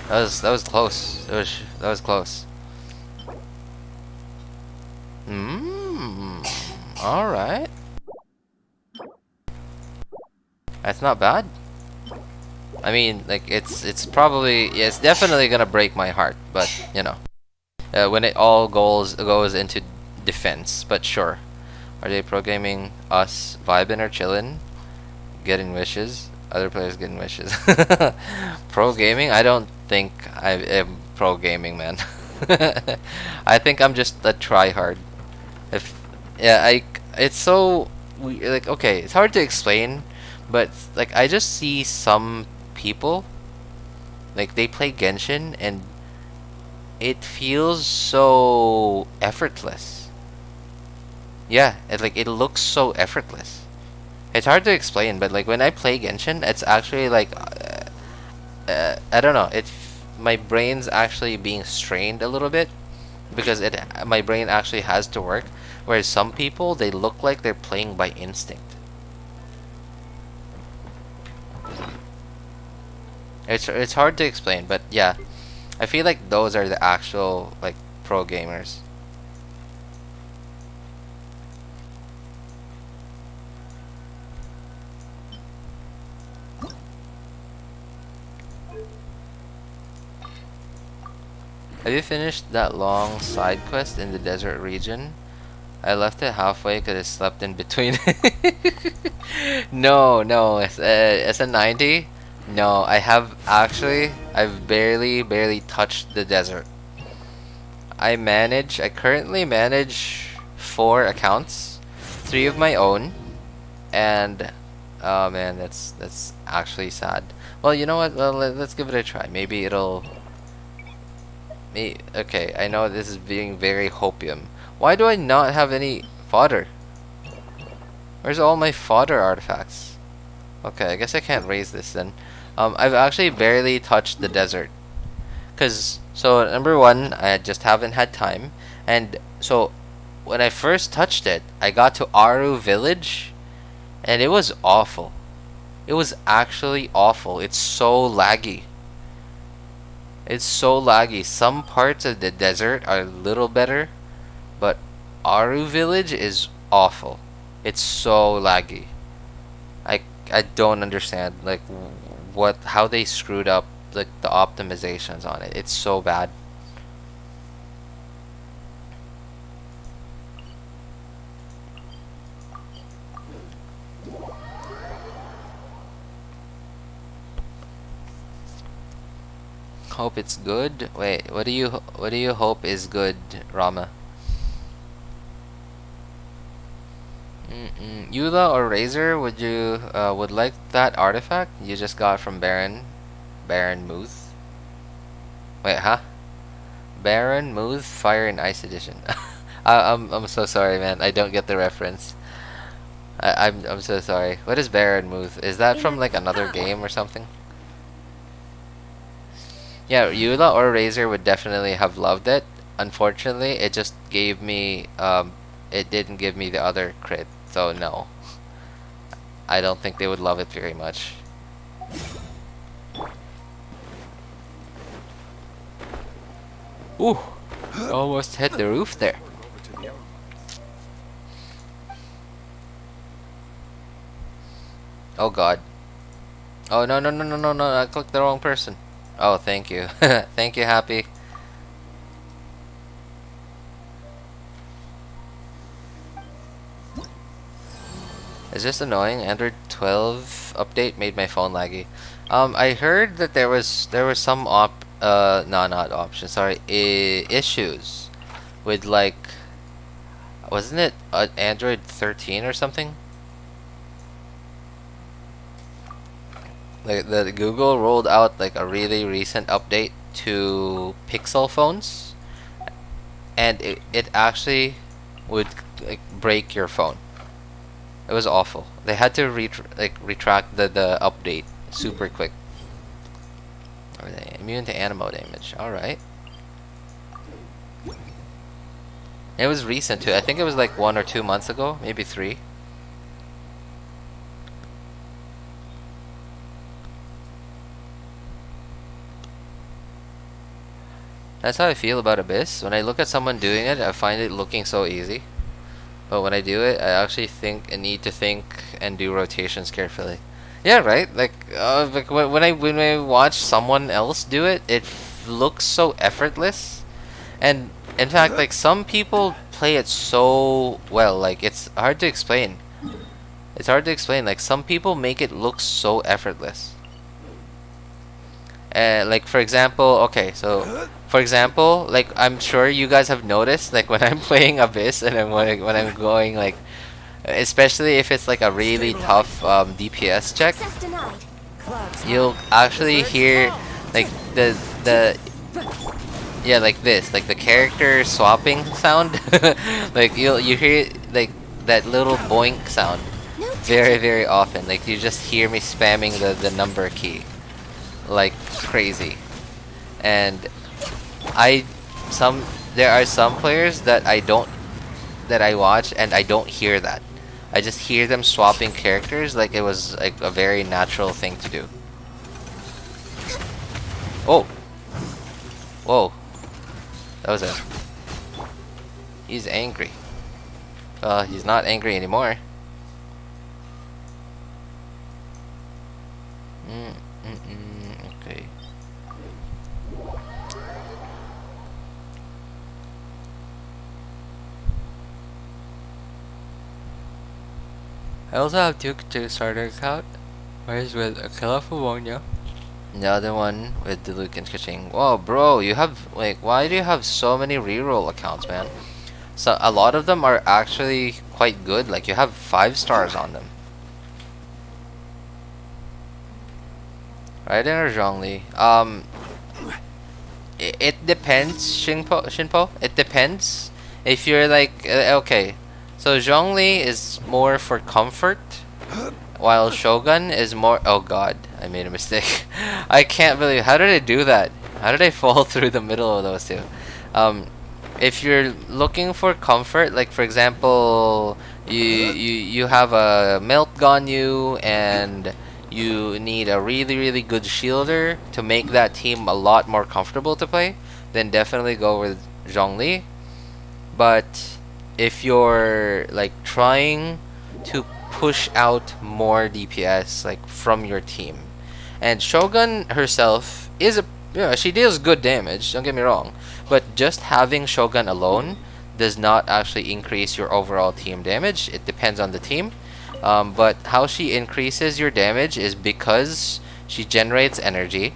A: That was close. That was close. All right. That's not bad. I mean, like it's definitely gonna break my heart, but you know, when it all goes into defense. But sure, are they pro gaming us, vibing or chilling, getting wishes? Other players getting wishes. Pro gaming? I don't think I am pro gaming, man. I think I'm just a tryhard. It's so like okay, it's hard to explain, but like I just see some people like they play Genshin and it feels so effortless. Yeah, it looks so effortless. It's hard to explain, but like when I play Genshin, it's actually like I don't know. My brain's actually being strained a little bit because my brain actually has to work. Whereas some people, they look like they're playing by instinct. It's hard to explain, but yeah, I feel like those are the actual like pro gamers. Have you finished that long side quest in the desert region? I left it halfway because I slept in between. No, no, it's a 90. No, I've barely touched the desert. I currently manage 4 accounts, 3 of my own, and oh man, that's actually sad. Well, you know what? Well, let's give it a try. Maybe it'll. Okay, I know this is being very hopium. Why do I not have any fodder? Where's all my fodder artifacts? Okay, I guess I can't raise this then. I've actually barely touched the desert. So number one, I just haven't had time. And so, when I first touched it, I got to Aru village, and it was awful. It was actually awful. It's so laggy. It's so laggy. Some parts of the desert are a little better, but Aru village is awful. It's so laggy. I don't understand like how they screwed up like the optimizations on it. It's so bad. Hope it's good. Wait, what do you hope is good, Rama? Eula or Razor, would like that artifact you just got from Baron Muth? Wait, huh? Baron Muth Fire and Ice Edition. I'm so sorry, man. I don't get the reference. I'm so sorry. What is Baron Muth? Is that from like another game or something? Yeah, Eula or Razor would definitely have loved it. Unfortunately, it just gave me it didn't give me the other crit, so no. I don't think they would love it very much. Ooh, almost hit the roof there. Oh god. Oh no no no no no no! I clicked the wrong person. Oh, thank you, thank you, Happy. It's just annoying. Android 12 update made my phone laggy. I heard that there was some no, not options. Sorry, issues with like, wasn't it Android 13 or something? Like the Google rolled out like a really recent update to Pixel phones, and it actually would like break your phone. It was awful. They had to retract the update super quick. Are they immune to animal damage? Alright. It was recent too. I think it was like 1 or 2 months ago, maybe 3. That's how I feel about Abyss. When I look at someone doing it, I find it looking so easy. But when I do it, I actually need to think and do rotations carefully. Yeah, right. Like when I watch someone else do it, it looks so effortless. And in fact, like some people play it so well. Like it's hard to explain. It's hard to explain. Like some people make it look so effortless. Like for example, okay, so for example, like I'm sure you guys have noticed, like when I'm playing Abyss and when I'm going like, especially if it's like a really tough DPS check, you'll actually hear like the yeah, like this, like the character swapping sound. Like you hear like that little boink sound very often. Like you just hear me spamming the number key like crazy. And there are some players that I watch and I don't hear that. I just hear them swapping characters like it was like a very natural thing to do. Oh, whoa, that was a. He's angry. He's not angry anymore. Okay. I also have two starter account. One is with Aquila Pneumonia. And the other one with Diluc and Kaching. Whoa, bro, you have, like, why do you have so many reroll accounts, man? So, a lot of them are actually quite good. Like, you have 5 stars on them. Raiden or Zhongli? It depends, Shinpo. It depends. If you're like, okay. So, Zhongli is more for comfort. While Shogun is more... Oh god, I made a mistake. I can't believe... How did I do that? How did I fall through the middle of those two? If you're looking for comfort, like for example, you have a Melt Ganyu and you need a really good shielder to make that team a lot more comfortable to play, then definitely go with Zhongli. But if you're like trying to push out more DPS like from your team, and Shogun herself is she deals good damage, don't get me wrong, but just having Shogun alone does not actually increase your overall team damage. It depends on the team, but how she increases your damage is because she generates energy.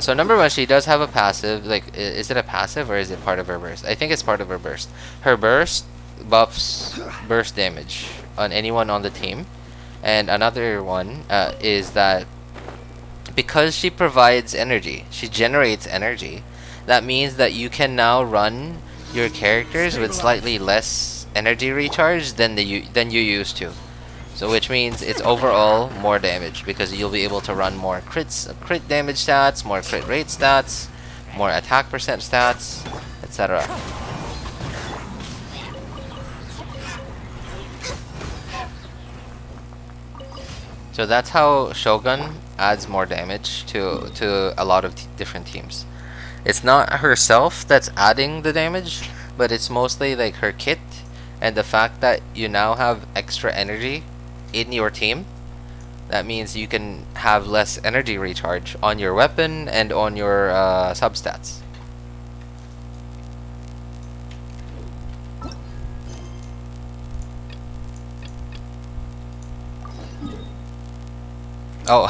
A: So number one, she does have a passive. Like, is it a passive or is it part of her burst? I think it's part of her burst. Her burst buffs burst damage on anyone on the team. And another one is that because she provides energy, she generates energy, that means that you can now run your characters with slightly less energy recharge than you used to. So which means it's overall more damage because you'll be able to run more crit damage stats, more crit rate stats, more attack percent stats, etc. So that's how Shogun adds more damage to a lot of different teams. It's not herself that's adding the damage, but it's mostly like her kit and the fact that you now have extra energy in your team. That means you can have less energy recharge on your weapon and on your substats. Oh,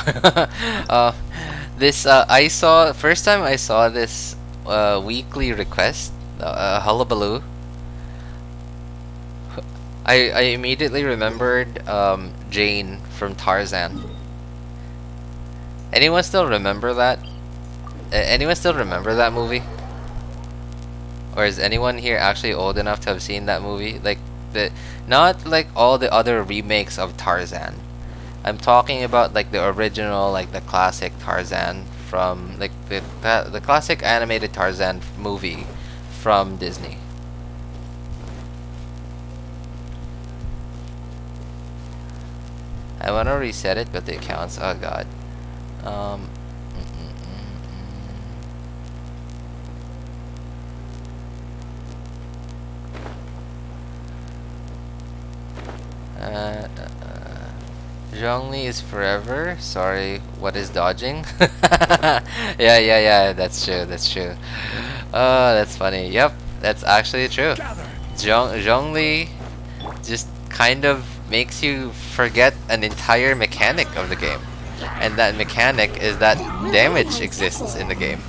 A: this I saw first time I saw this weekly request, hullabaloo. I immediately remembered Jane from Tarzan. Anyone still remember that? Anyone still remember that movie? Or is anyone here actually old enough to have seen that movie? Like not like all the other remakes of Tarzan. I'm talking about like the original, like the classic Tarzan from like the classic animated Tarzan movie from Disney. I want to reset it, but the accounts. Oh god. Zhongli is forever. Sorry, what is dodging? yeah. That's true. Oh, that's funny. Yep, that's actually true. Zhongli just kind of makes you forget an entire mechanic of the game, and that mechanic is that damage exists in the game,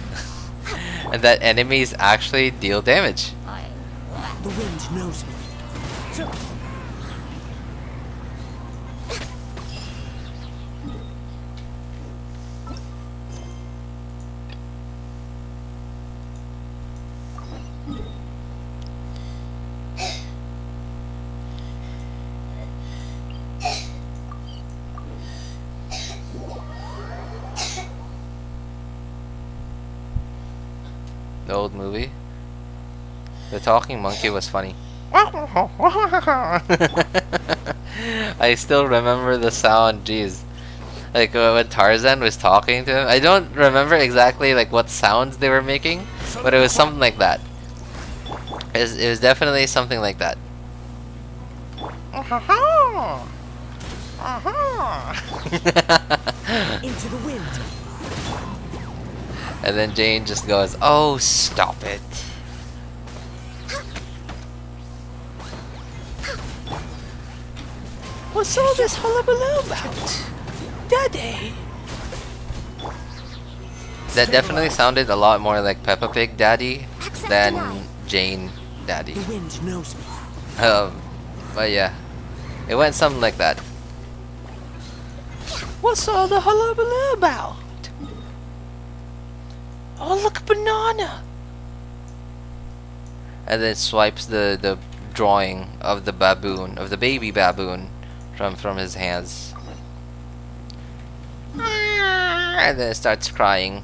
A: and that enemies actually deal damage.
B: The wind knows me.
A: The old movie. The talking monkey was funny. I still remember the sound, jeez. Like when Tarzan was talking to him. I don't remember exactly like what sounds they were making, but it was something like that. It was definitely something like that.
B: Into the wind.
A: And then Jane just goes, "Oh, stop it." What's all this hullabaloo about? Daddy! That definitely sounded a lot more like Peppa Pig Daddy than Jane Daddy.
B: The wind knows me.
A: But yeah, it went something like that. What's all the hullabaloo about? Oh, look, a banana! And then swipes the drawing of the baboon, of the baby baboon, from his hands. And then it starts crying.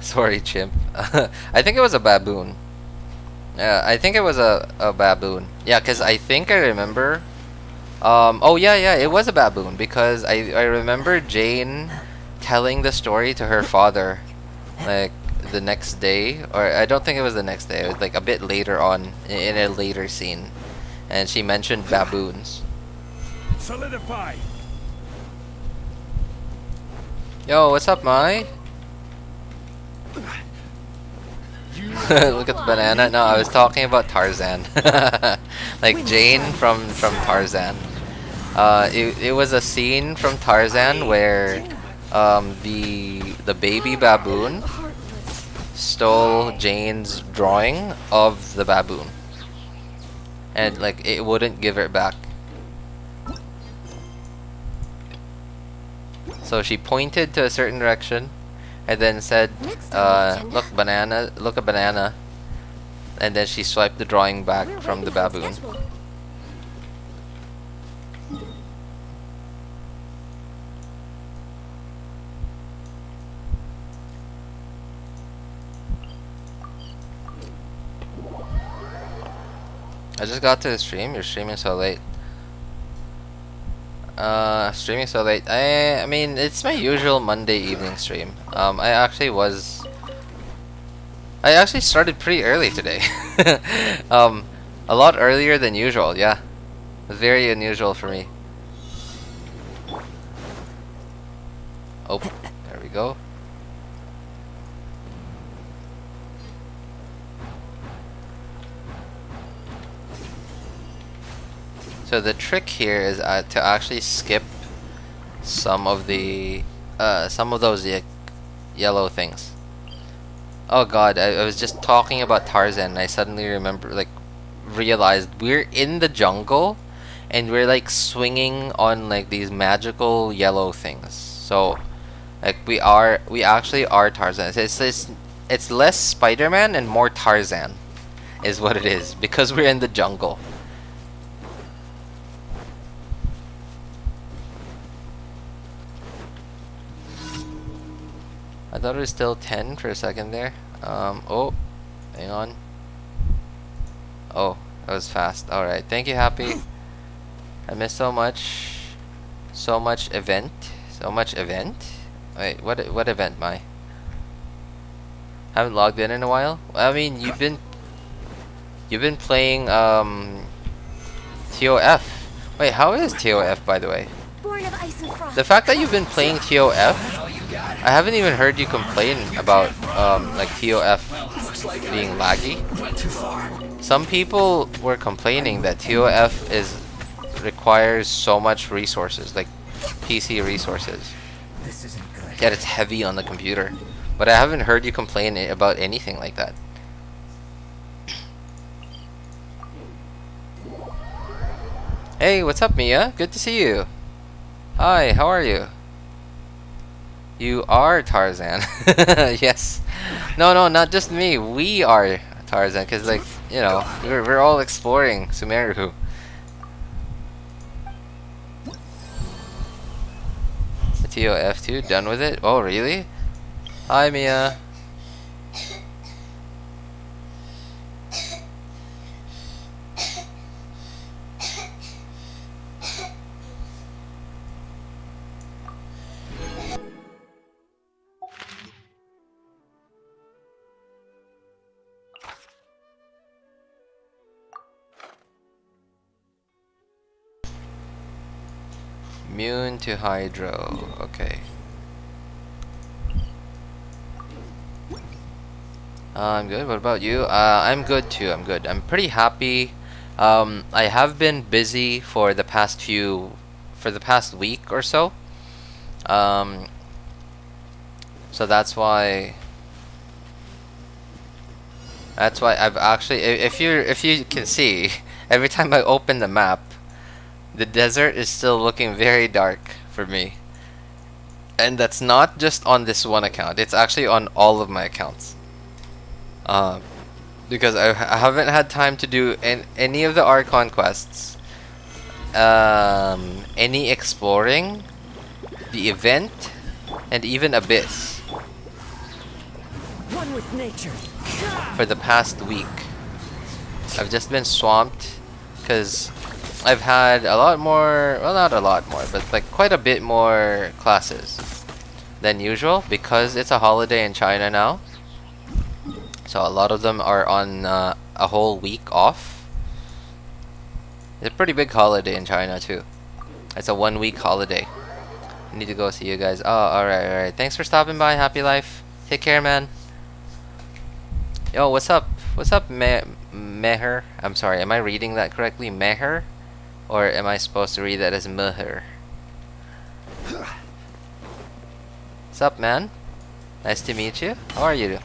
A: Sorry, chimp. I think it was a baboon. I think it was a baboon. Yeah, because I think I remember. Oh yeah, it was a baboon because I remember Jane telling the story to her father, like the next day, or I don't think it was the next day. It was like a bit later on in a later scene, and she mentioned baboons.
E: Solidify.
A: Yo, what's up, Mai? Look at the banana. No, I was talking about Tarzan. Like Jane from Tarzan. It was a scene from Tarzan where the baby baboon stole Jane's drawing of the baboon, and like it wouldn't give it back. So she pointed to a certain direction and then said, look, banana, look, a banana. And then she swiped the drawing back from the baboon. I just got to the stream. You're streaming so late. Streaming so late. I mean, it's my usual Monday evening stream. I actually started pretty early today. A lot earlier than usual. Yeah, very unusual for me. Oh, there we go. So the trick here is to actually skip some of those yellow things. Oh god, I was just talking about Tarzan and I suddenly realized we're in the jungle and we're like swinging on like these magical yellow things. So like we actually are Tarzan. It's less Spider-Man and more Tarzan is what it is because we're in the jungle. I thought it was still 10 for a second there. Oh, hang on. Oh, that was fast. Alright, thank you, Happy. I missed so much. So much event. So much event? Wait, what event, Mai? Haven't logged in a while? I mean, you've been playing, TOF. Wait, how is TOF, by the way?
C: Born of ice and frost.
A: The fact that you've been playing TOF, I haven't even heard you complain about like TOF being laggy. Some people were complaining that TOF requires so much resources, like PC resources. Yet it's heavy on the computer. But I haven't heard you complain about anything like that. Hey, what's up, Mia? Good to see you. Hi, how are you? You are Tarzan. Yes. No, not just me. We are Tarzan, because, like, you know, we're all exploring Sumeru. TOF2, done with it? Oh, really? Hi, Mia. Immune to hydro. Okay. I'm good. What about you? I'm good too. I'm good. I'm pretty happy. I have been busy for the past week or so. Um, so that's why I've actually, if you can see, every time I open the map, the desert is still looking very dark for me. And that's not just on this one account. It's actually on all of my accounts. Because I haven't had time to do any of the Archon quests, any exploring, the event, and even Abyss
B: One with nature.
A: for the past week. I've just been swamped because I've had a lot more, well, not a lot more, but like quite a bit more classes than usual because it's a holiday in China now. So a lot of them are on a whole week off. It's a pretty big holiday in China too. It's a 1 week holiday. I need to go see you guys. Oh, alright. Thanks for stopping by, Happy Life. Take care, man. Yo, what's up? What's up, Meher? I'm sorry, am I reading that correctly? Meher? Or am I supposed to read that as Meher? What's up, man? Nice to meet you. How are you?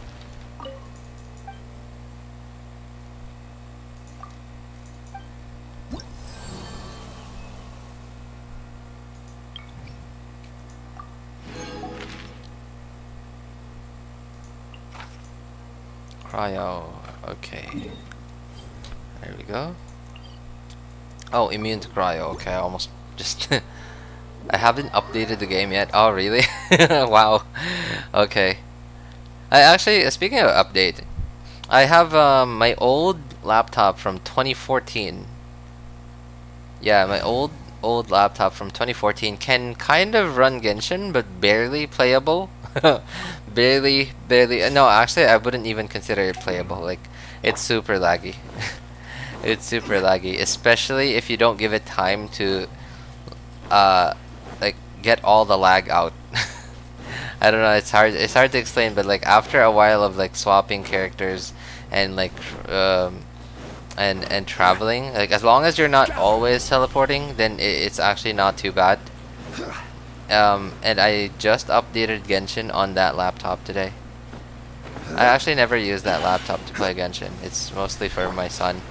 A: Cryo. Okay. There we go. Oh, immune to cryo. Okay, I almost just... I haven't updated the game yet. Oh, really? Wow. Okay. I actually, speaking of update, I have my old laptop from 2014. Yeah, my old laptop from 2014 can kind of run Genshin, but barely playable. barely. No, actually, I wouldn't even consider it playable. Like, it's super laggy. It's super laggy, especially if you don't give it time to, like, get all the lag out. I don't know. It's hard. It's hard to explain, but like after a while of like swapping characters and like and traveling, like as long as you're not always teleporting, then it's actually not too bad. And I just updated Genshin on that laptop today. I actually never use that laptop to play Genshin. It's mostly for my son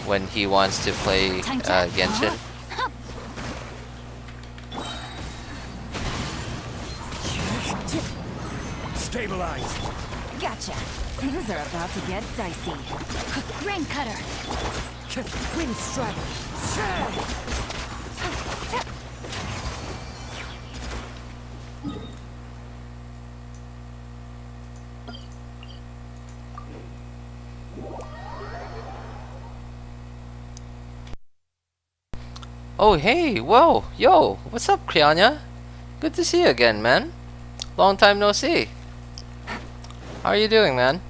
A: when he wants to play Genshin.
F: Stabilize.
C: Gotcha. Things are about to get dicey. Rain cutter.
B: Wind strike.
A: Oh, hey, whoa, yo, what's up, Krianya? Good to see you again, man. Long time no see. How are you doing, man?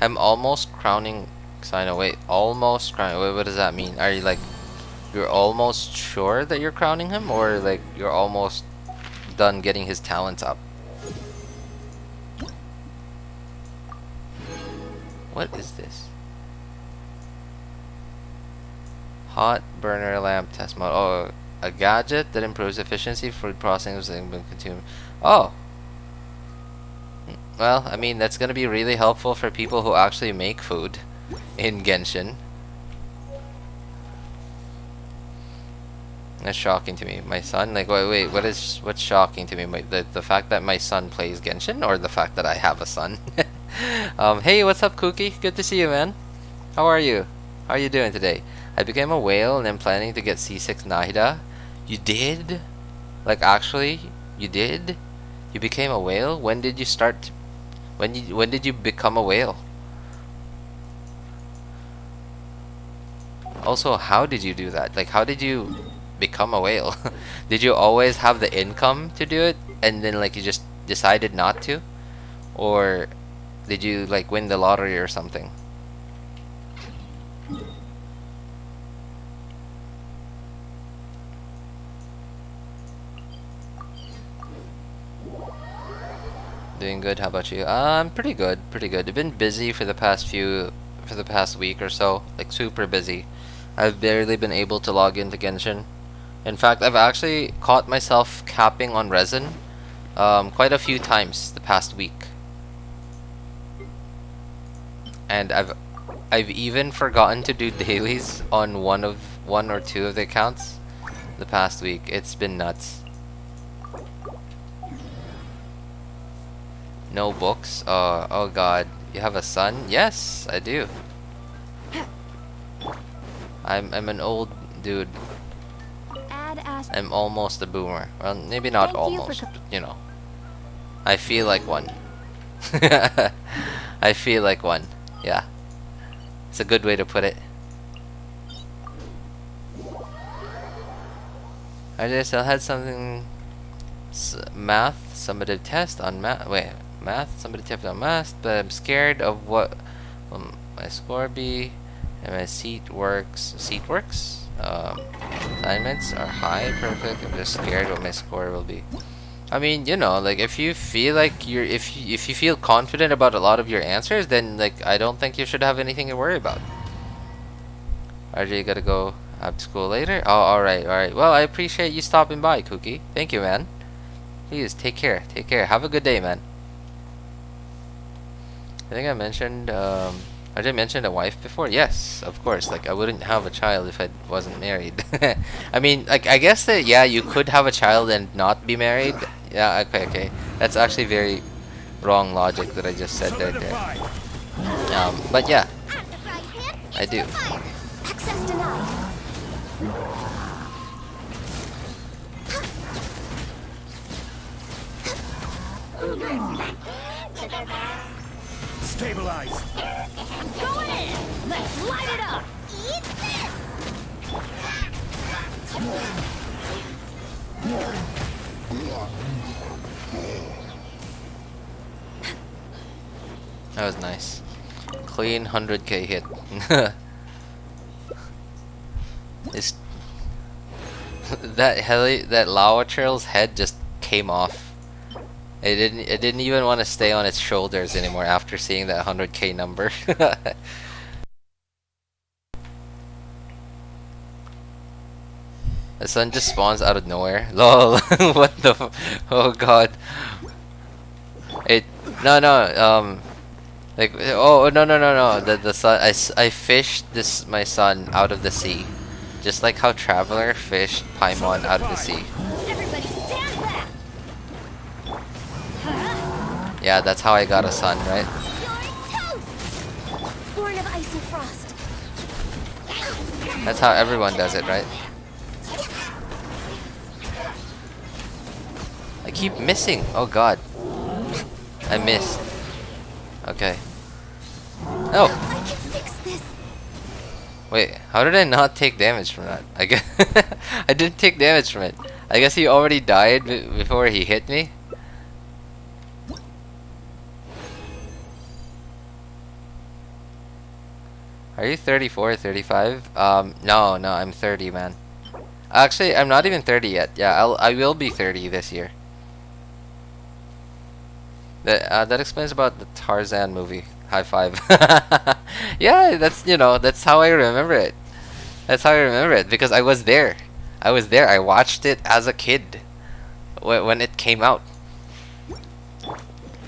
A: I'm almost crowning Cyno. Wait, almost crowning. Wait, what does that mean? Are you like, you're almost sure that you're crowning him, or like you're almost done getting his talents up? What is this? Hot burner lamp test mode. Oh, a gadget that improves efficiency, food processing, and consume. Oh. Well, I mean, that's gonna be really helpful for people who actually make food in Genshin. That's shocking to me. My son, like, wait, what's shocking to me? The fact that my son plays Genshin, or the fact that I have a son? Hey, what's up, Cookie? Good to see you, man. How are you? How are you doing today? I became a whale and I'm planning to get C6 Nahida. You did? Like, actually, you did? You became a whale? When did you start? When did you become a whale? Also, how did you do that? Like, how did you become a whale? Did you always have the income to do it, and then like you just decided not to? Or did you like win the lottery or something? doing good. How about you? I'm pretty good, pretty good. I've been busy for the past week or so, like super busy. I've barely been able to log into Genshin. In fact, I've actually caught myself capping on resin quite a few times the past week. And I've even forgotten to do dailies on one or two of the accounts the past week. It's been nuts. No books? Oh god. You have a son? Yes, I do. I'm an old dude. I'm almost a boomer. Well, maybe not almost, but, you know. I feel like one. I feel like one. Yeah. It's a good way to put it. I still had something math summative test on math. Wait, math summative test on math, but I'm scared of what will my score be, and my seat works. Assignments are high, perfect. I'm just scared what my score will be. I mean, you know, like if you feel like if you feel confident about a lot of your answers, then like I don't think you should have anything to worry about. RJ, you gotta go up to school later? Oh, alright. Well, I appreciate you stopping by, Cookie. Thank you, man. Please, take care. Have a good day, man. I think I mentioned, RJ mentioned a wife before? Yes, of course. Like, I wouldn't have a child if I wasn't married. I mean, like, I guess that, yeah, you could have a child and not be married. Yeah, okay. That's actually very wrong logic that I just said right there. But yeah, I do.
C: Access denied.
E: Stabilize.
C: Go in! Let's light it up! Eat this!
A: That was nice. Clean 100k hit. It's that lava trail's head just came off. It didn't even want to stay on its shoulders anymore after seeing that 100k number. The sun just spawns out of nowhere. Lol. What the oh god. No, like, oh no. The sun, I fished my son out of the sea. Just like how Traveler fished Paimon out of the sea.
C: Everybody stand back!
A: Yeah, that's how I got a son, right?
C: You're toast! Born of ice and frost.
A: That's how everyone does it, right? I keep missing. Oh god. I missed. Okay. Oh!
C: I can fix this!
A: Wait, how did I not take damage from that? I guess I didn't take damage from it. I guess he already died before he hit me. Are you 34 or 35? No, I'm 30, man. Actually, I'm not even 30 yet. Yeah, I will be 30 this year. That explains about the Tarzan movie. High five. Yeah, that's how I remember it. That's how I remember it because I was there. I watched it as a kid when it came out.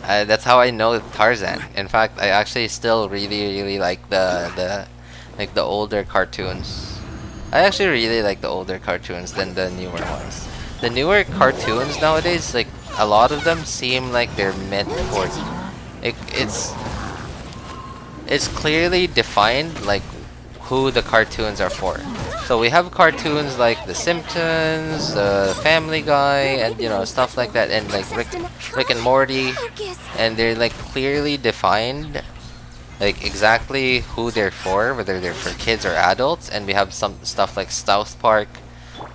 A: That's how I know Tarzan. In fact, I actually still really like the older cartoons. I actually really like the older cartoons than the newer ones. The newer cartoons nowadays, like a lot of them seem like they're meant for it's clearly defined like who the cartoons are for. So we have cartoons like The Simpsons, Family Guy, and stuff like that, and like Rick and Morty, and they're like clearly defined, like exactly who they're for, whether they're for kids or adults. And we have some stuff like South Park,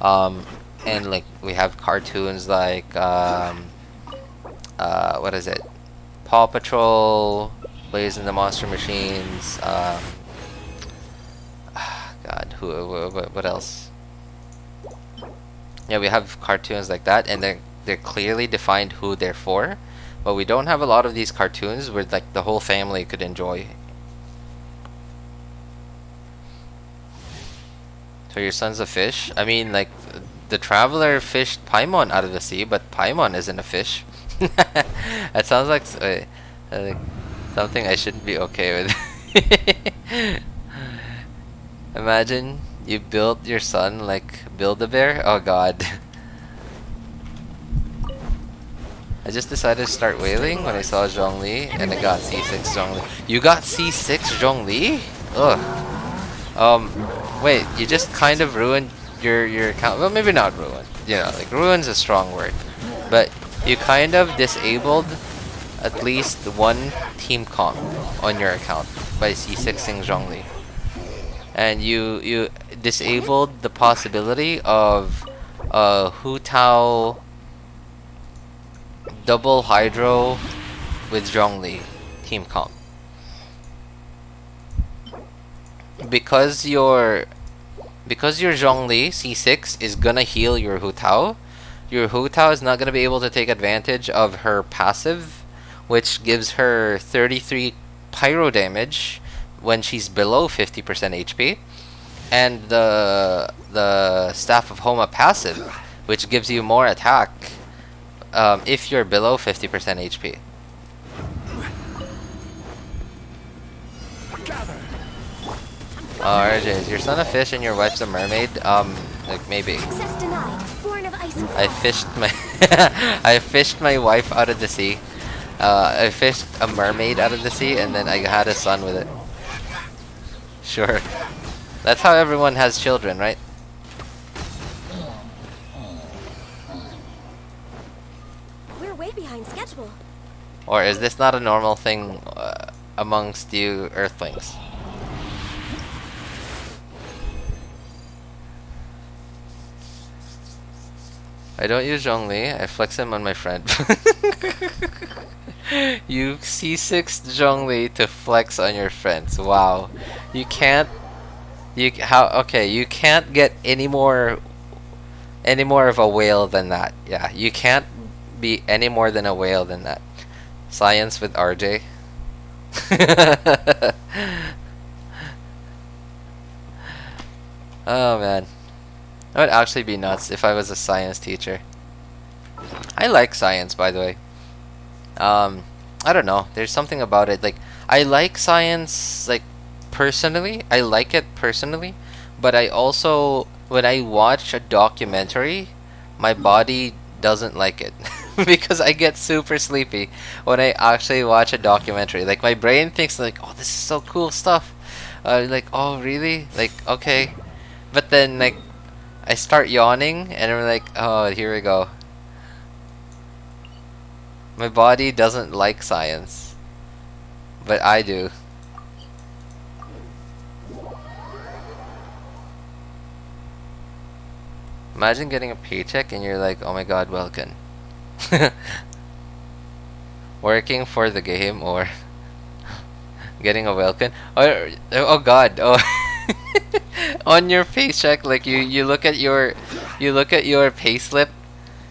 A: and like we have cartoons like what is it? Paw Patrol, Blaze and the Monster Machines. God, what else? Yeah, we have cartoons like that, and they're clearly defined who they're for. but we don't have a lot of these cartoons where like the whole family could enjoy. So your son's a fish? I mean, like, the traveler fished Paimon out of the sea, but Paimon isn't a fish. That sounds like something I shouldn't be okay with. Imagine you built your son like Build-A-Bear? Oh god. I just decided to start whaling when I saw Zhongli, and I got C6 Zhongli. You got C6 Zhongli? Ugh. Wait, you just kind of ruined your account. Well, maybe not ruined. You know, like ruin's a strong word. But you kind of disabled at least one team comp on your account by C6ing Zhongli. And you disabled the possibility of Hu Tao double hydro with Zhongli team comp. Because your Zhongli C6 is gonna heal your Hu Tao is not gonna be able to take advantage of her passive, which gives her 33 pyro damage when she's below 50% HP, and the Staff of Homa passive, which gives you more attack if you're below 50% HP. RJ, is your son a fish and your wife's a mermaid? Like maybe.
C: Access denied. Born of ice and
A: I
C: fire.
A: fished my I fished my wife out of the sea. I fished a mermaid out of the sea, and then I had a son with it. Sure. That's how everyone has children, right?
C: We're way behind schedule.
A: Or is this not a normal thing amongst you Earthlings? I don't use Zhongli, I flex him on my friend. You C6 Zhongli to flex on your friends. Wow. You can't you can't get any more of a whale than that. Yeah, you can't be any more than a whale than that. Science with RJ. Oh man. That would actually be nuts if I was a science teacher. I like science, by the way. I don't know. There's something about it. Like, I like science, like, personally. I like it personally. But I also, when I watch a documentary, my body doesn't like it. Because I get super sleepy when I actually watch a documentary. Like, my brain thinks, like, oh, this is so cool stuff. Like, oh, really? Like, okay. But then, like, I start yawning, and I'm like, oh, here we go. My body doesn't like science, but I do. Imagine getting a paycheck and you're like, oh my god, Welkin. Working for the game or getting a Welkin. Or, oh god, oh. On your paycheck, like you look at your payslip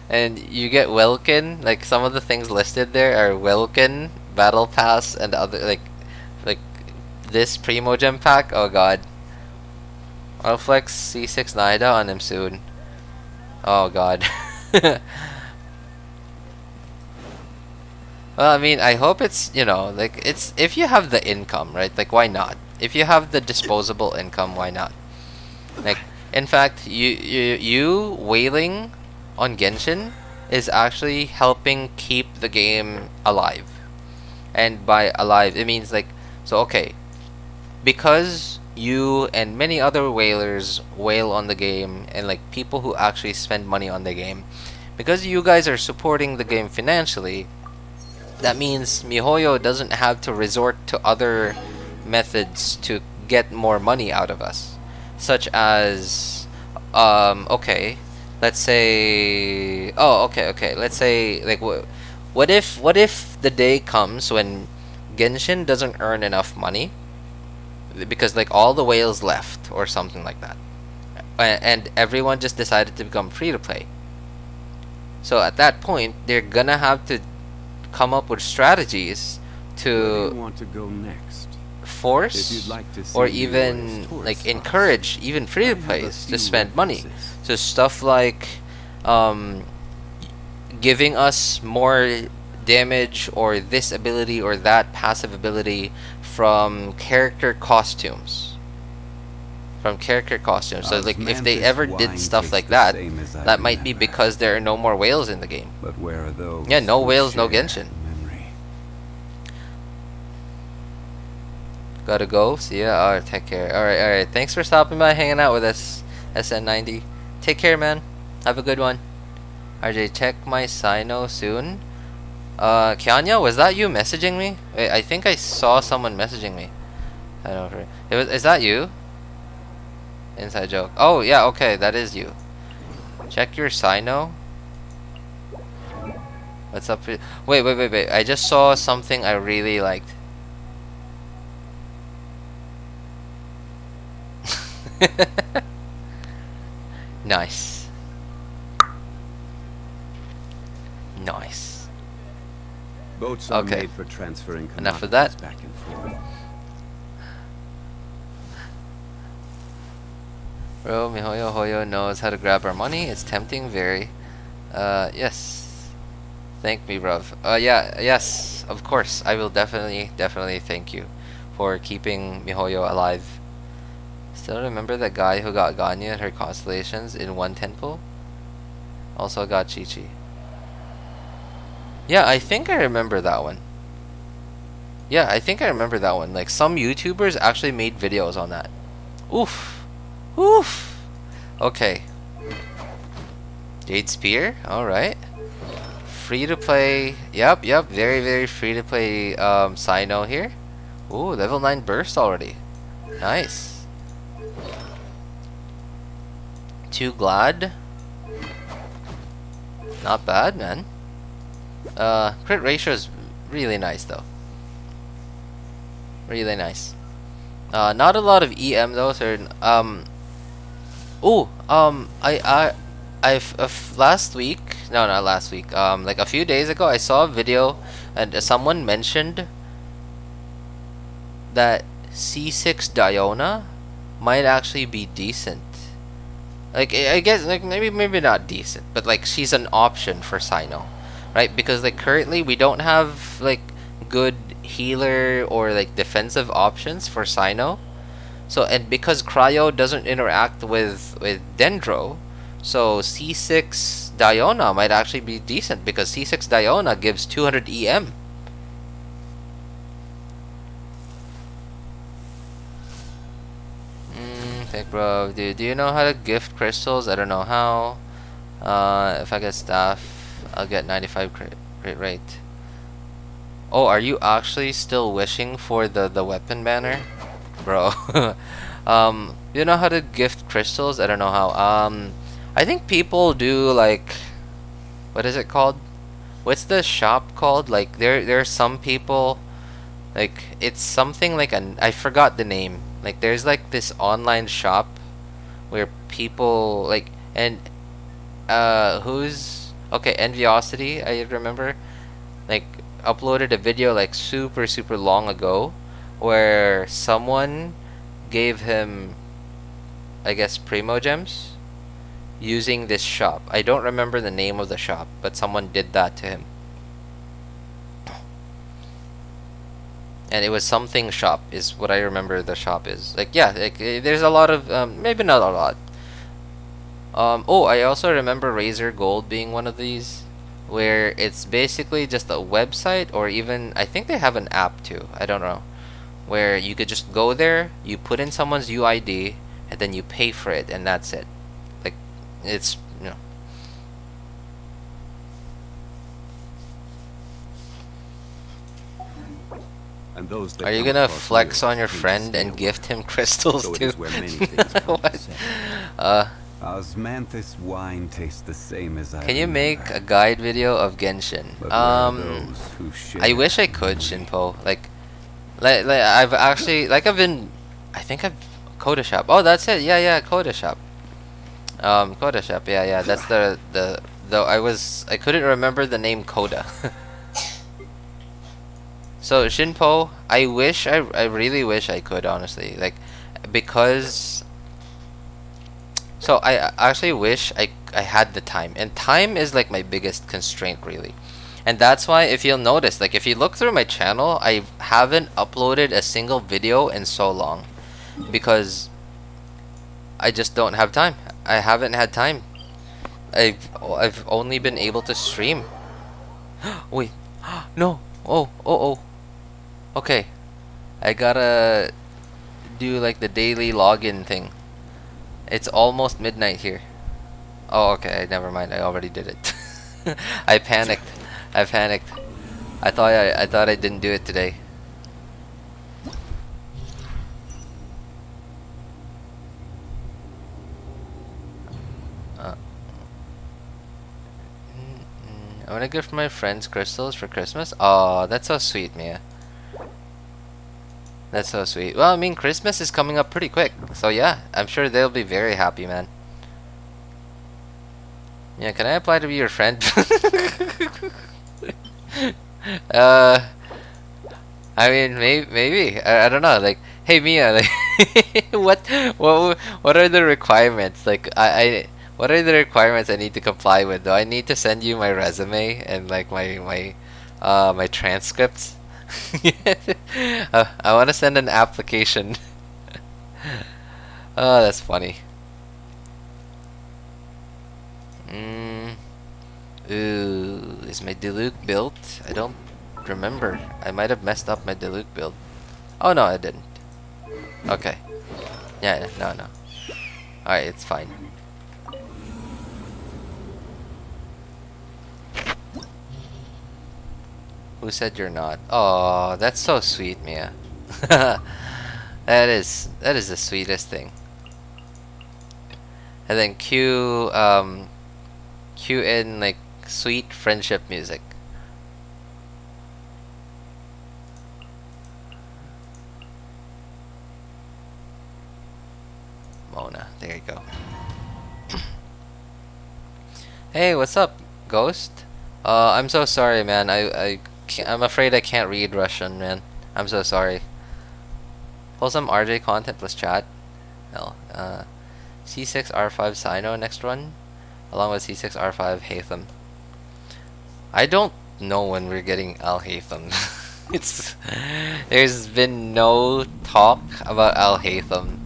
A: and you get Welkin. Like some of the things listed there are Welkin, Battle Pass, and other like this Primo Gem pack. Oh god. I'll flex C6 Naida on him soon. Oh god. Well, I mean, I hope it's, you know, like, it's, if you have the income, right? Like, why not? If you have the disposable income, why not? Like, in fact, you whaling on Genshin is actually helping keep the game alive. And by alive, it means like, so okay, because you and many other whalers whale on the game, and like people who actually spend money on the game, because you guys are supporting the game financially, that means MiHoYo doesn't have to resort to other methods to get more money out of us, such as okay, let's say, let's say, like, what if the day comes when Genshin doesn't earn enough money because like all the whales left or something like that, and everyone just decided to become free to play. So at that point, they're gonna have to come up with strategies
D: Where do you
A: to
D: want to go next?
A: force
D: If you'd like to see
A: or
D: Liyue's
A: even
D: tourist
A: like
D: spots,
A: encourage even free to
D: I have a
A: plays to
D: few
A: spend money.
D: references.
A: So stuff like um, giving us more damage or this ability or that passive ability from character costumes. From character costumes. So like if they
D: Osmanthus
A: ever
D: wine
A: did stuff
D: tastes
A: like
D: the
A: that,
D: same as I
A: that might be
D: remember.
A: because there are no more whales in the game.
D: But where are those?
A: Yeah, no
D: who
A: whales, no
D: share
A: Genshin.
D: memory?
A: Gotta go. See ya. Alright, take care. Alright. Thanks for stopping by, hanging out with us, SN90. Take care, man. Have a good one. RJ, check my Cyno soon. Kianya, was that you messaging me? I think I saw someone messaging me. I don't know. Is that you? Inside joke. Oh, yeah, okay, that is you. Check your Cyno. What's up? Wait. I just saw something I really liked. Nice. Nice.
D: Boats are
A: Okay.
D: made for transferring
A: Enough of that.
D: commodities back and forth.
A: Bro, Mihoyo Hoyo knows how to grab our money. It's tempting, very. Yes. Thank me, bruv. Yes, of course. I will definitely thank you for keeping Mihoyo alive. Still remember the guy who got Ganya and her constellations in one temple? Also got Chi-Chi. Yeah, I think I remember that one. Yeah, I think I remember that one. Like, some YouTubers actually made videos on that. Oof. Oof. Okay. Jade Spear? Alright. Free to play. Yep. Very free to play Cyno here. Ooh, level 9 burst already. Nice. Too glad. Not bad, man. Crit ratio is really nice though. Really nice. Not a lot of EM though, so last week, no, not last week, like a few days ago, I saw a video and someone mentioned that C6 Diona might actually be decent. Like, I guess, like, maybe not decent, but like she's an option for Cyno, right? Because like currently we don't have like good healer or like defensive options for Cyno. So, and because Cryo doesn't interact with Dendro, so C6 Diona might actually be decent because C6 Diona gives 200 EM. Thank bro. Do you know how to gift crystals? I don't know how. If I get staff, I'll get 95 crit rate. Oh, are you actually still wishing for the weapon banner? Bro. You know how to gift crystals? I don't know how. I think people do like, what is it called? What's the shop called? Like there are some people, like it's something like I forgot the name. Like there's like this online shop where people like who's okay, Enviosity, I remember, like uploaded a video like super long ago where someone gave him, I guess, Primo Gems using this shop. I don't remember the name of the shop, but someone did that to him. And it was something shop is what I remember the shop is. Like, yeah, like there's a lot of maybe not a lot. Oh, I also remember Razor Gold being one of these, where it's basically just a website, or even I think they have an app too. I don't know, where you could just go there, you put in someone's UID, and then you pay for it, and that's it. Like, it's, you know.
D: And those that
A: Are you
D: come
A: gonna
D: across
A: flex
D: here
A: on your
D: tend to
A: friend
D: stay
A: and
D: away.
A: gift him crystals
D: So it
A: too?
D: is where many things come to
A: What?
D: set. Osmanthus wine tastes the same as I
A: Can you make
D: remember.
A: a guide video of Genshin?
D: But where are those who
A: I
D: share
A: wish I could,
D: memory?
A: Shinpo. Like I've actually, like I've been, I think I've, Coda Shop. Oh, that's it. Yeah, Coda Shop. Coda Shop. Yeah, that's the I couldn't remember the name Coda. So Shinpo, I really wish I could, honestly, like, because so I actually wish I had the time, and time is like my biggest constraint, really. And that's why, if you'll notice, like, if you look through my channel, I haven't uploaded a single video in so long, because I just don't have time. I haven't had time. I've only been able to stream. Wait, no. Oh. Okay, I gotta do like the daily login thing. It's almost midnight here. Oh, okay. Never mind. I already did it. I panicked. I panicked. I thought I didn't do it today. I want to gift my friends crystals for Christmas. Oh, that's so sweet, Mia. That's so sweet. Well, I mean, Christmas is coming up pretty quick. So yeah, I'm sure they'll be very happy, man. Yeah, can I apply to be your friend? I mean, maybe. I don't know. Like, hey Mia, like, what are the requirements? Like, what are the requirements I need to comply with? Do I need to send you my resume and like my transcripts? I want to send an application. Oh, that's funny. Ooh, is my Diluc built? I don't remember. I might have messed up my Diluc build. Oh no, I didn't. Okay. Yeah, no. Alright, it's fine. Who said you're not? Oh, that's so sweet, Mia. That is the sweetest thing. And then cue in like sweet friendship music. Mona, there you go. Hey, what's up, Ghost? I'm so sorry, man. I'm afraid I can't read Russian, man. I'm so sorry. Pull some RJ content plus chat. No. C6 R5 Cyno next run, along with C6 R5 Hatham. I don't know when we're getting Al Hatham. There's been no talk about Al Hatham.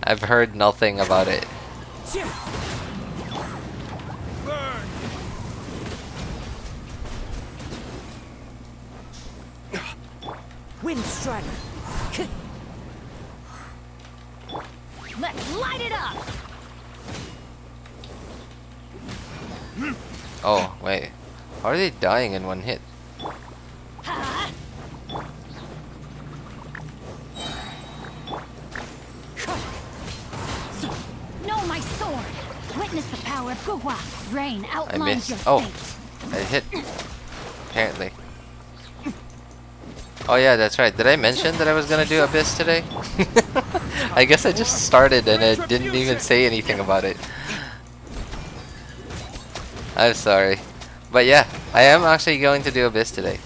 A: I've heard nothing about it.
B: Wind Strider.
C: Let's light it up.
A: Oh, wait. How are they dying in one hit?
C: Know my sword. Witness the power of Guwa. Rain
A: I
C: outlines your
A: missed. Oh,
C: fate.
A: I hit. Apparently. Oh yeah, that's right. Did I mention that I was gonna do Abyss today? I guess I just started and I didn't even say anything about it. I'm sorry. But yeah, I am actually going to do Abyss today.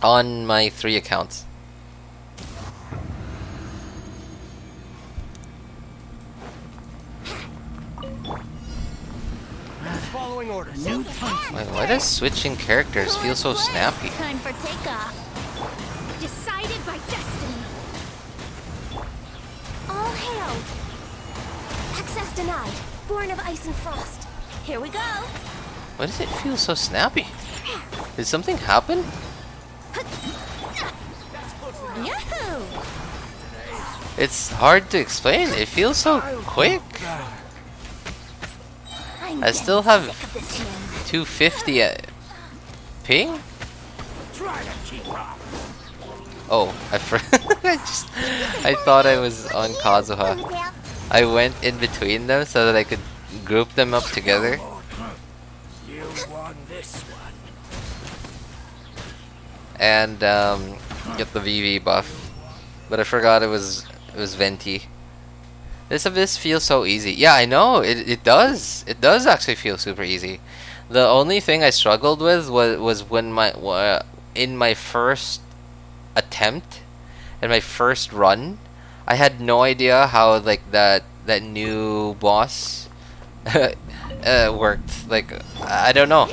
A: On my 3 accounts.
F: Following orders.
C: New
A: Wait, why does switching characters feel so snappy?
G: Time for takeoff.
C: Decided by destiny.
G: All hail. Access denied. Born of ice and frost. Here we go.
A: Why does it feel so snappy? Did something happen?
G: Yahoo!
A: It's hard to explain. It feels so quick. I still have 250 at ping? Oh, I thought I was on Kazuha. I went in between them so that I could group them up together.
F: You won this one.
A: And get the VV buff. But I forgot it was Venti. This Abyss feels so easy. Yeah, I know. It does. It does actually feel super easy. The only thing I struggled with was when in my first attempt, in my first run, I had no idea how like that new boss worked. Like I don't know.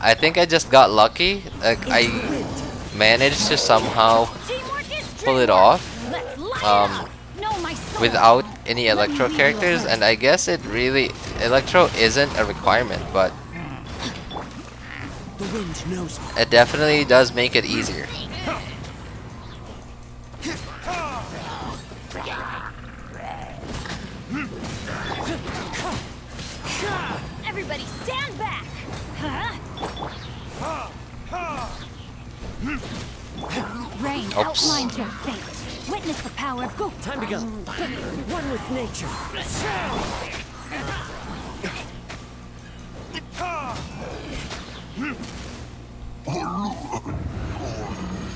A: I think I just got lucky. Like I managed to somehow
C: Teamwork is
A: pull it
C: dreamwork.
A: off
C: Let's light it up. No, my sword.
A: without any electro characters, and I guess it really electro isn't a requirement, but
B: The wind knows me.
A: it definitely does make it easier.
C: Everybody stand back. Rain
A: Oops.
C: outlines your fate. Witness the power of Goop.
B: Time to go. One with nature.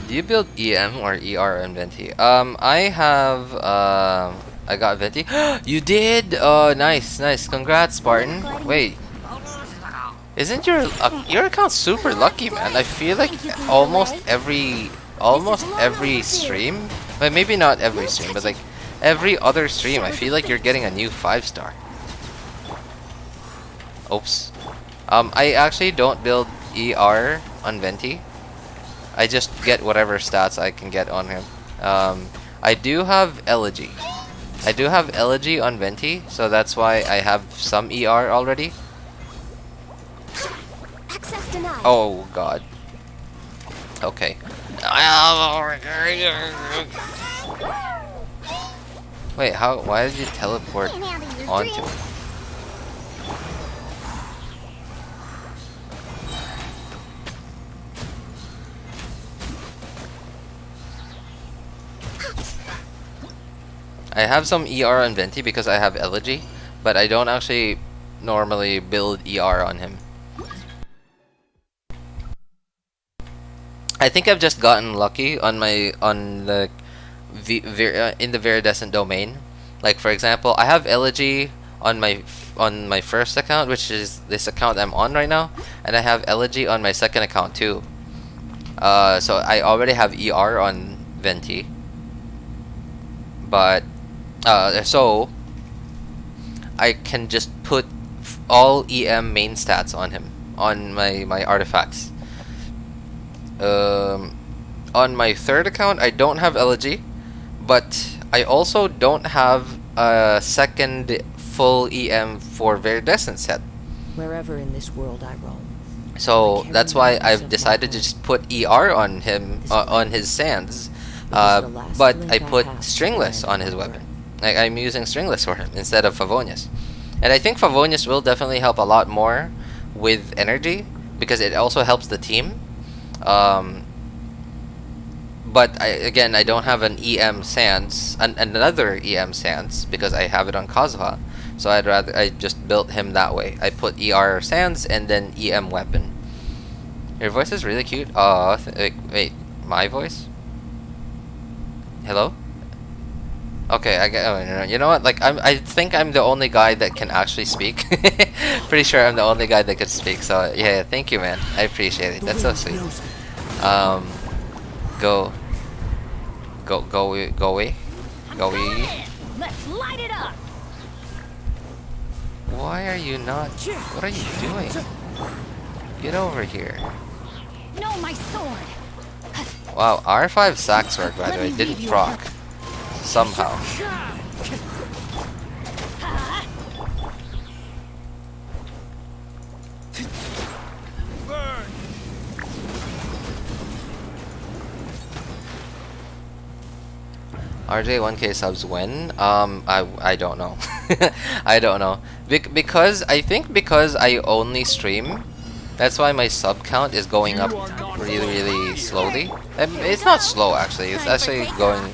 A: Do you build EM or ER in Venti? I have I got Venti. You did? Oh, nice, nice. Congrats, Spartan. Wait, isn't your account super lucky, man? I feel like almost every stream, well, maybe not every stream, but like every other stream, I feel like you're getting a new 5-star. Oops. I actually don't build ER on Venti. I just get whatever stats I can get on him. I do have Elegy. I do have Elegy on Venti, so that's why I have some ER already.
G: Access denied.
A: Oh god. Okay. Wait, how? Why did you teleport
G: Can't handle your
A: onto
G: dreams.
A: it? I have some ER on Venti because I have Elegy, but I don't actually normally build ER on him. I think I've just gotten lucky on the in the Viridescent domain. Like for example, I have Elegy on my first account, which is this account I'm on right now, and I have Elegy on my second account too. So I already have ER on Venti, but so I can just put all EM main stats on him on my artifacts. On my third account, I don't have Elegy, but I also don't have a second full EM for Viridescent set.
B: Wherever in this world I roam.
A: So that's why I've decided to just put ER on him, on his sands, but I put Stringless on his weapon. Like I'm using Stringless for him instead of Favonius, and I think Favonius will definitely help a lot more with energy because it also helps the team. But I don't have an EM Sands, another EM Sands, because I have it on Kazuha. So I just built him that way. I put ER Sands and then EM weapon. Your voice is really cute. Wait, my voice? Hello? Okay, I get. Oh, no, you know what? Like I think I'm the only guy that can actually speak. Pretty sure I'm the only guy that can speak. So yeah, thank you, man. I appreciate it. That's so sweet. Go away. Go away.
C: Let's light it up.
A: Why are you not? What are you doing? Get over here.
C: No, my sword.
A: Wow, R5 sax work, by the way, didn't proc. Somehow. RJ 1K subs when? I don't know. I don't know. Because I only stream, that's why my sub count is going up really slowly. It's not slow actually. It's actually going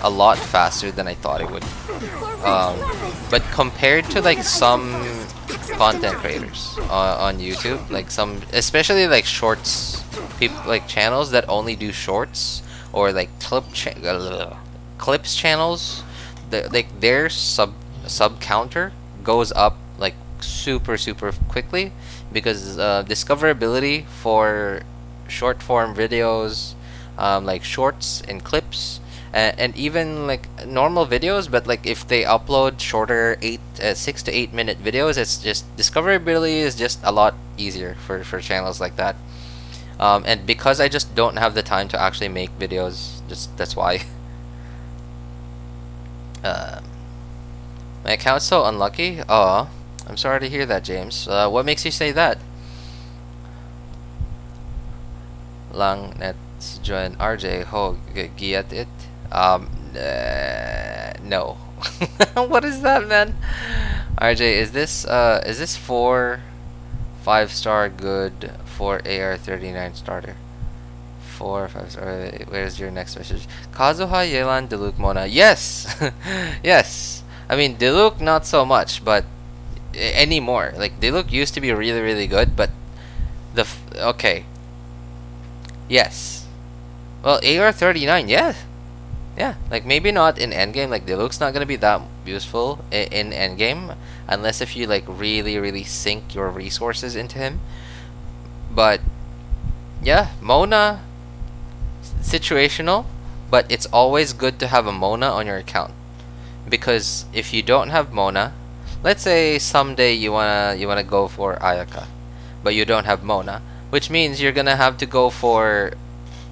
A: a lot faster than I thought it would. But compared to like some content creators on YouTube, like some, especially like shorts, people like channels that only do shorts or like clips channels, their sub counter goes up like super quickly because discoverability for short form videos, like shorts and clips, and even like normal videos, but like if they upload shorter 6 to 8 minute videos, it's just discoverability is just a lot easier for channels like that. And because I just don't have the time to actually make videos, just that's why. My account's so unlucky. Oh, I'm sorry to hear that, James. What makes you say that? Lang net join RJ ho get it. No. What is that, man? RJ, is this 4 5-star good for AR39 starter? 4 5-star. Where's your next message? Kazuha Yelan Diluc Mona. Yes. Yes. I mean, Diluc not so much, but anymore. Like Diluc used to be really really good, but okay. Yes. Well, AR39, yeah. Yeah, like maybe not in endgame. Like Diluc's not gonna be that useful in endgame unless if you like really really sink your resources into him. But yeah, Mona, situational, but it's always good to have a Mona on your account, because if you don't have Mona, let's say someday you wanna go for Ayaka, but you don't have Mona, which means you're gonna have to go for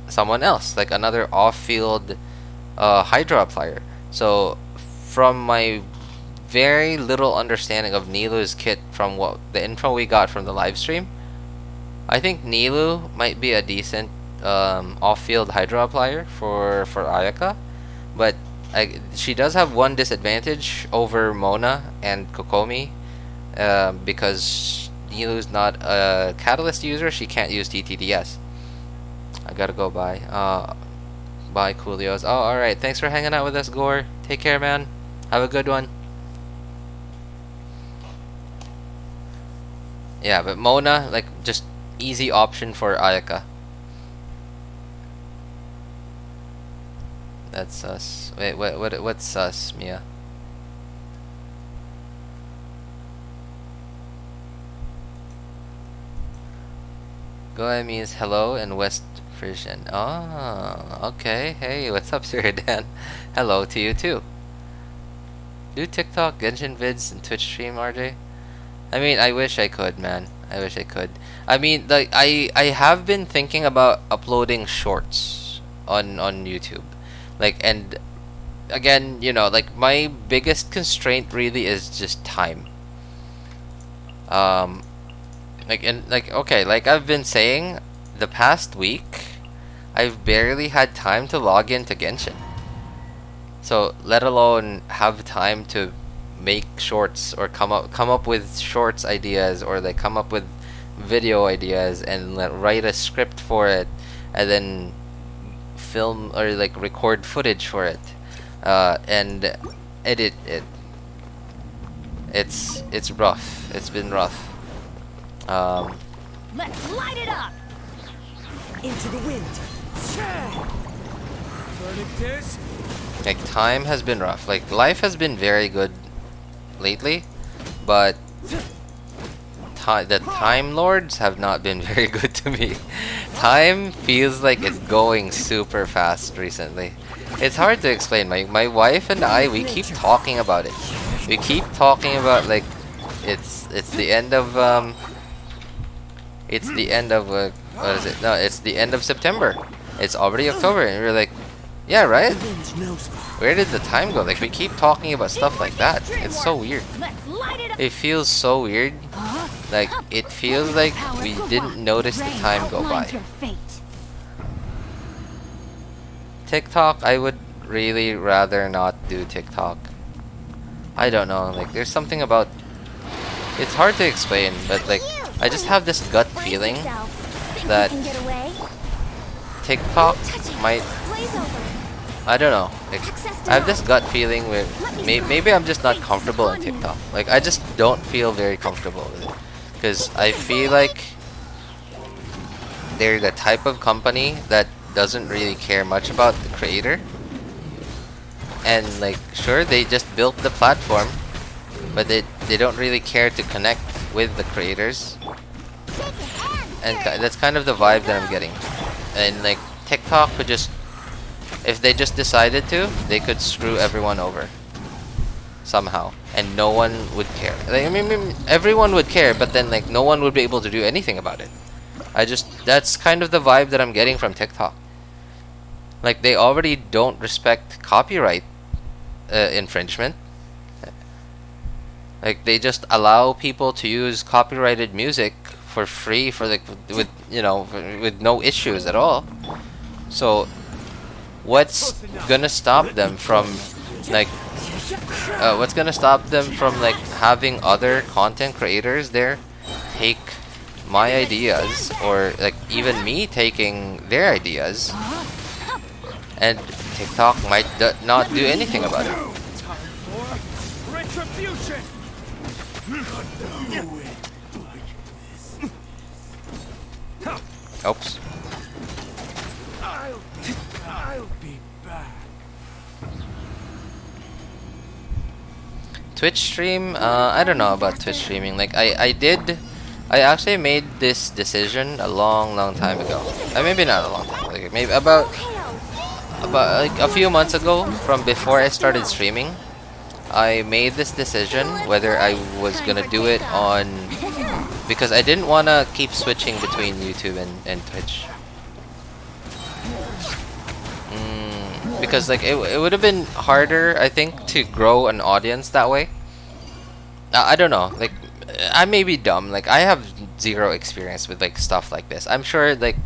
A: someone else, like another off-field Hydra applier. So from my very little understanding of Nilou's kit from what the info we got from the live stream, I think Nilou might be a decent off-field Hydra applier for Ayaka, but she does have one disadvantage over Mona and Kokomi, because Nilou's not a Catalyst user. She can't use TTDS. I gotta go by. Bye, Coolios. Oh, alright. Thanks for hanging out with us, Gore. Take care, man. Have a good one. Yeah, but Mona, like, just easy option for Ayaka. That's sus. Wait, what's sus, Mia? Goa means hello in West Frisian. Oh, okay. Hey, what's up, Sir Dan? Hello to you too. Do TikTok, Genshin vids, and Twitch stream, RJ? I mean, I wish I could, man. I wish I could. I mean, like, I have been thinking about uploading shorts on YouTube. Like, and again, you know, like, my biggest constraint really is just time. Okay, like I've been saying, the past week, I've barely had time to log into Genshin. So, let alone have time to make shorts or come up with shorts ideas, or like come up with video ideas and write a script for it, and then film or like record footage for it, and edit it. It's rough. It's been rough.
C: Let's light it up!
B: Into the wind.
A: Like, time has been rough. Like, life has been very good lately, but the Time Lords have not been very good to me. Time feels like it's going super fast recently. It's hard to explain. My wife and I, we keep talking about it. We keep talking about, like, it's the end of what is it? No, it's the end of September. It's already October, and we're like, yeah, right? Where did the time go? Like, we keep talking about stuff like that. It's so weird. It feels so weird. Like, it feels like we didn't notice the time go by. TikTok, I would really rather not do TikTok. I don't know, like, there's something about... It's hard to explain, but, like, I just have this gut feeling that TikTok might... I don't know. Like, I have this gut feeling where maybe I'm just not comfortable on TikTok. Like, I just don't feel very comfortable with it. Because I feel like they're the type of company that doesn't really care much about the creator. And, like, sure, they just built the platform, but they don't really care to connect with the creators. And that's kind of the vibe that I'm getting. And like TikTok could just, if they just decided to, they could screw everyone over somehow, and no one would care. Like, I mean, everyone would care, but then like no one would be able to do anything about it. That's kind of the vibe that I'm getting from TikTok. Like, they already don't respect copyright infringement. Like, they just allow people to use copyrighted music for free, for like with with no issues at all. So what's gonna stop them from like having other content creators there take my ideas, or like even me taking their ideas, and TikTok might not do anything about it.
F: Time for retribution.
A: Oops.
F: I'll be back.
A: Twitch stream? I don't know about Twitch streaming. Like, I actually made this decision a long time ago. Maybe not a long time, like maybe about like a few months ago, from before I started streaming. I made this decision whether I was gonna do it on, because I didn't wanna keep switching between YouTube and Twitch. Because like it would have been harder, I think, to grow an audience that way. I don't know, like I may be dumb, like I have zero experience with like stuff like this. I'm sure like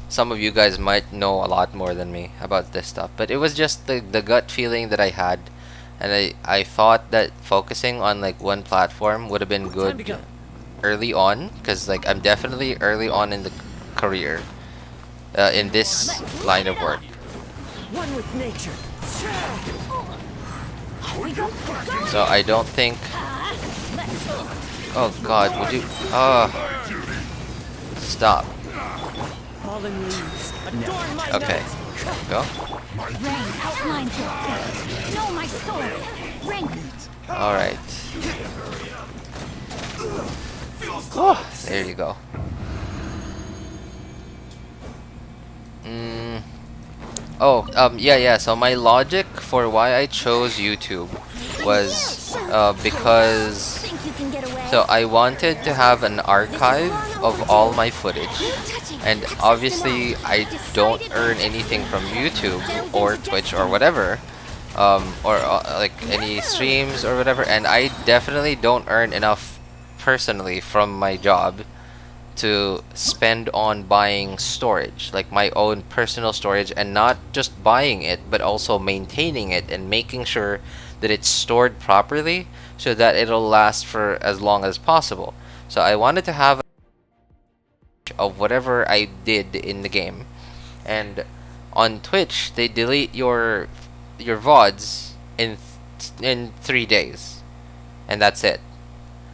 A: some of you guys might know a lot more than me about this stuff, but it was just the gut feeling that I had, and I thought that focusing on like one platform would have been good early on, because like I'm definitely early on in the career in this line of work.
B: One with nature.
A: So I don't think. Oh God, would you? Stop.
B: Fallen leaves. Adorn my
A: Okay, go.
C: Rain outlines your fate. Know my sword. Ring.
A: All right. Oh, there you go. Yeah. So my logic for why I chose YouTube was because
C: Think you can get away?
A: so I wanted to have an archive of all my footage, and obviously I don't earn anything from YouTube or Twitch or whatever, or like any streams or whatever, and I definitely don't earn enough personally from my job to spend on buying storage, like my own personal storage, and not just buying it but also maintaining it and making sure that it's stored properly so that it'll last for as long as possible. So I wanted to have of whatever I did in the game, and on Twitch they delete your VODs in 3 days, and that's it.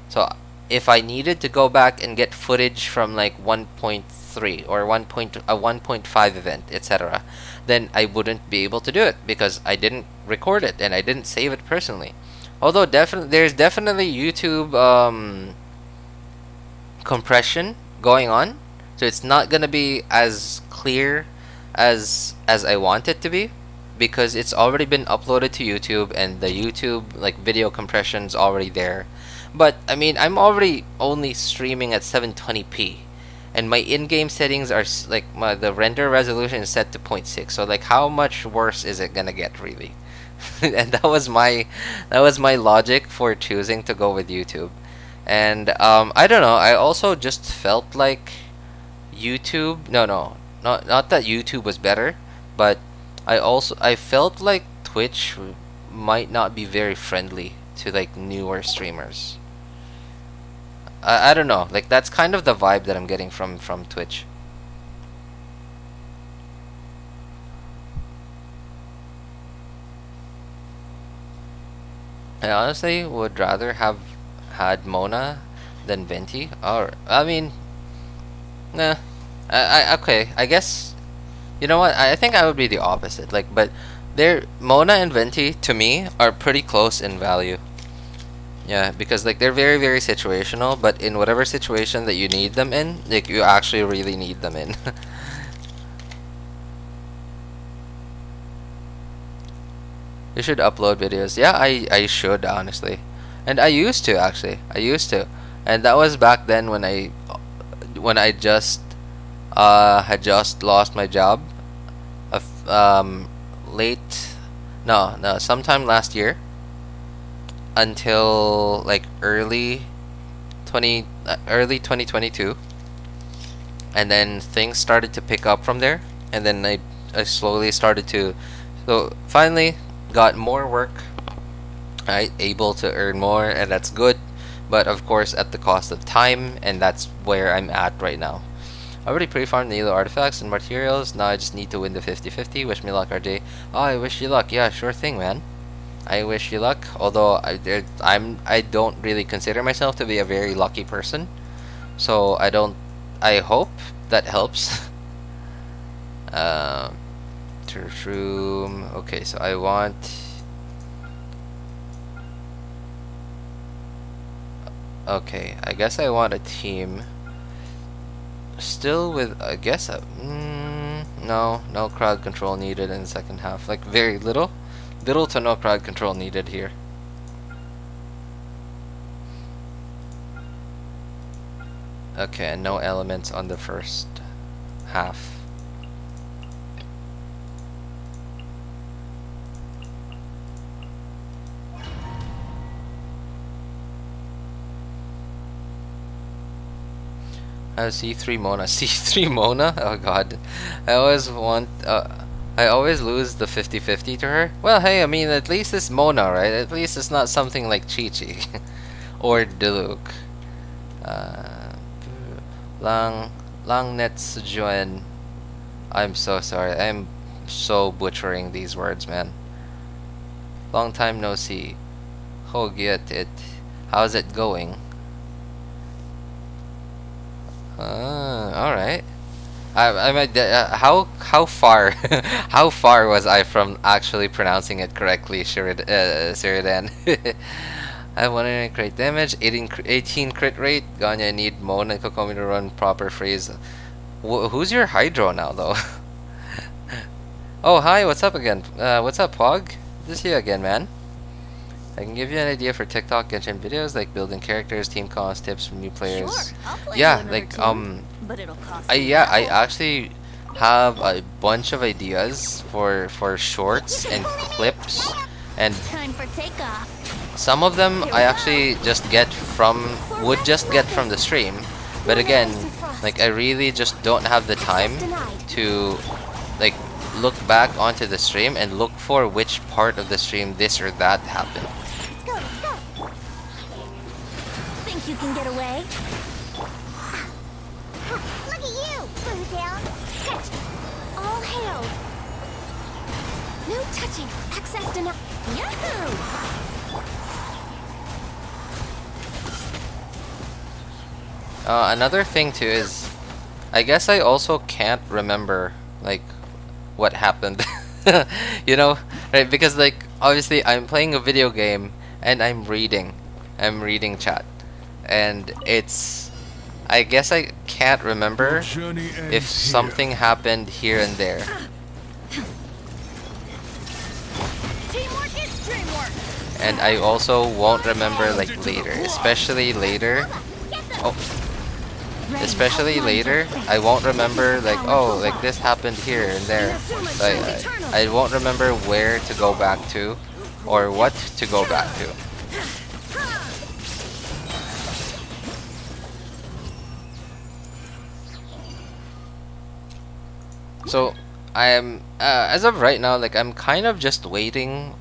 A: So if I needed to go back and get footage from like 1.3 or 1.5 event, etc., then I wouldn't be able to do it because I didn't record it and I didn't save it personally. Although there's definitely YouTube compression going on, so it's not gonna be as clear as I want it to be, because it's already been uploaded to YouTube and the YouTube like video compression's already there. But I mean, I'm already only streaming at 720p, and my in-game settings are like the render resolution is set to 0.6. So like, how much worse is it gonna get, really? And that was my logic for choosing to go with YouTube. And I don't know. I also just felt like YouTube. Not that YouTube was better, but I felt like Twitch might not be very friendly to like newer streamers. I don't know, like that's kind of the vibe that I'm getting from Twitch. I honestly would rather have had Mona than Venti. Or I mean, nah. Okay, I guess, you know what? I think I would be the opposite. Like, but Mona and Venti to me are pretty close in value. Yeah, because like they're very very situational, but in whatever situation that you need them in, like you actually really need them in. You should upload videos. Yeah, I should honestly, and I used to actually. I used to, and that was back then when I just had just lost my job. Late, no, sometime last year until like early 2022, and then things started to pick up from there, and then I slowly started to, so finally got more work, right, able to earn more, and that's good, but of course at the cost of time, and that's where I'm at right now. I already pre-farmed Nilou artifacts and materials. Now I just need to win the 50-50. Wish me luck, RJ. Oh, I wish you luck. Yeah, sure thing, man. I wish you luck. Although I don't really consider myself to be a very lucky person, so I hope that helps. Turf room. Okay, so I want. Okay, I guess I want a team. Still with, I guess, no crowd control needed in the second half. Like very little to no crowd control needed here. Okay, and no elements on the first half. C3 Mona. C3 Mona? Oh god. I always lose the 50-50 to her. Well, hey, I mean, at least it's Mona, right? At least it's not something like Chi-Chi. Or Diluc. Lang Netsujoen. I'm so sorry. I'm so butchering these words, man. Long time no see. Ho get it. How's it going? All right. I might. How far? How far was I from actually pronouncing it correctly, Sheridan? I have 100 crit damage, 18 crit rate. Ganya need Mona and Kokomi to run proper phrase. Who's your Hydro now, though? Oh, hi. What's up again? What's up, Pog? Good to see you again, man. I can give you an idea for TikTok Genshin videos, like building characters, team cost, tips from new players.
C: Sure, I'll play
A: Yeah,
C: you
A: like
C: another tune, but it'll cost
A: I
C: you
A: I
C: double.
A: actually have a bunch of ideas for shorts and clips, and
C: Time for takeoff.
A: some of them I actually would just get from the stream, but again, like I really just don't have the time to like look back onto the stream and look for which part of the stream this or that happened.
C: Let's go. Think you can get away? Look at you! Blue down. Sketch. All hail. No touching. Access denied. Yahoo!
A: Another thing too is, I guess I also can't remember like what happened. You know, right? Because like obviously I'm playing a video game and I'm reading chat, and it's, I guess I can't remember if something happened here and there.
C: Teamwork is dreamwork.
A: And I also won't remember like later, especially later. Oh, especially later, I won't remember like, oh, like this happened here and there. I won't remember where to go back to or what to go back to. So I am as of right now, like I'm kind of just waiting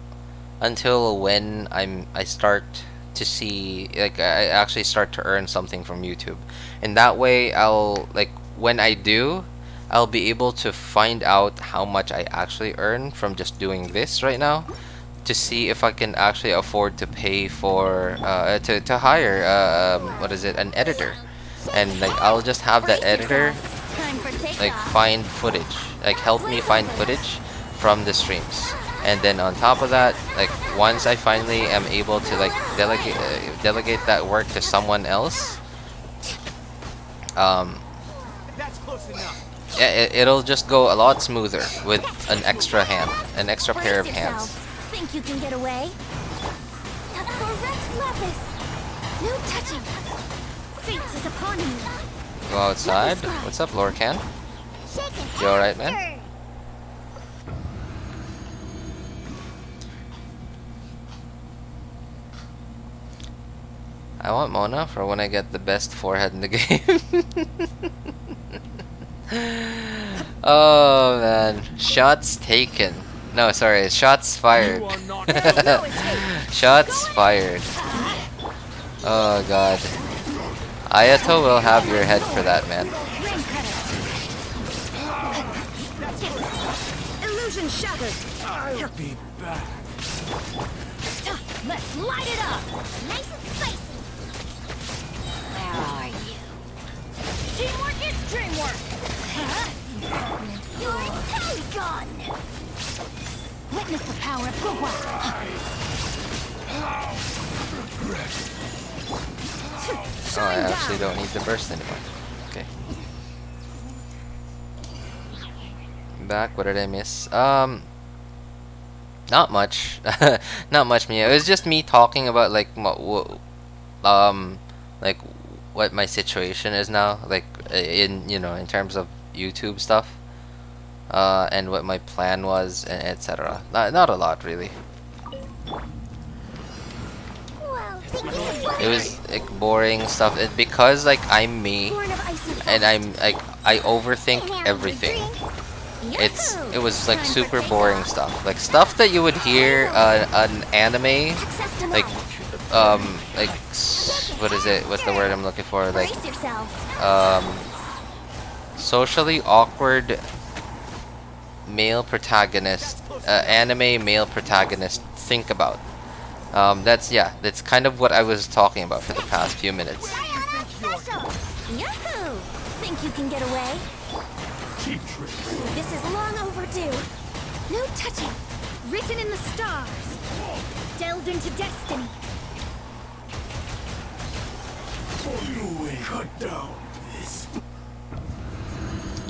A: until when I start to see, like I actually start to earn something from YouTube, and that way I'll, like when I do, I'll be able to find out how much I actually earn from just doing this right now, to see if I can actually afford to pay for to hire what is it, an editor, and like I'll just have that editor
C: Time for takeoff.
A: like find footage, like help me find footage from the streams. And then on top of that, like once I finally am able to like delegate that work to someone else,
F: That's close enough.
A: it'll just go a lot smoother with an extra hand, an extra pair of
C: Brace
A: hands.
C: yourselves. Think you can get away? Correct, Lupus. No touching. Fate is upon you.
A: Go outside. What's up, Lorcan?
G: Shake it.
A: You alright, man? I want Mona for when I get the best forehead in the game. Oh man, shots taken. No, sorry, shots fired.
F: You are not.
A: Shots fired. Oh god. Ayato will have your head for that, man.
C: Ring cutter. Illusion shattered.
F: I'll be back.
C: Let's light it up. Nice and spicy. Where are you? Teamwork is dreamwork. You're entirely gone. Witness the power of Gua.
A: Oh, I actually don't need the burst anymore. Okay. Back, what did I miss? Not much. Not much, Mia. It was just me talking about like like what my situation is now, like in in terms of YouTube stuff, and what my plan was, and etc. Not a lot really.
G: Well, thank you.
A: It was like boring stuff. Because like I'm me,
G: Born of ice
A: and I'm like I overthink everything. It was like super boring stuff, like stuff that you would hear an anime, like what is it? What's the word I'm looking for? Like
C: Brace yourselves.
A: socially awkward male protagonist, anime male protagonist think about. That's kind of what I was talking about for the past few minutes.
C: Yahoo! Think you can get away?
F: Cheap trick.
C: This is long overdue. No touching. Written in the stars. Delved into destiny.
F: Cut down this.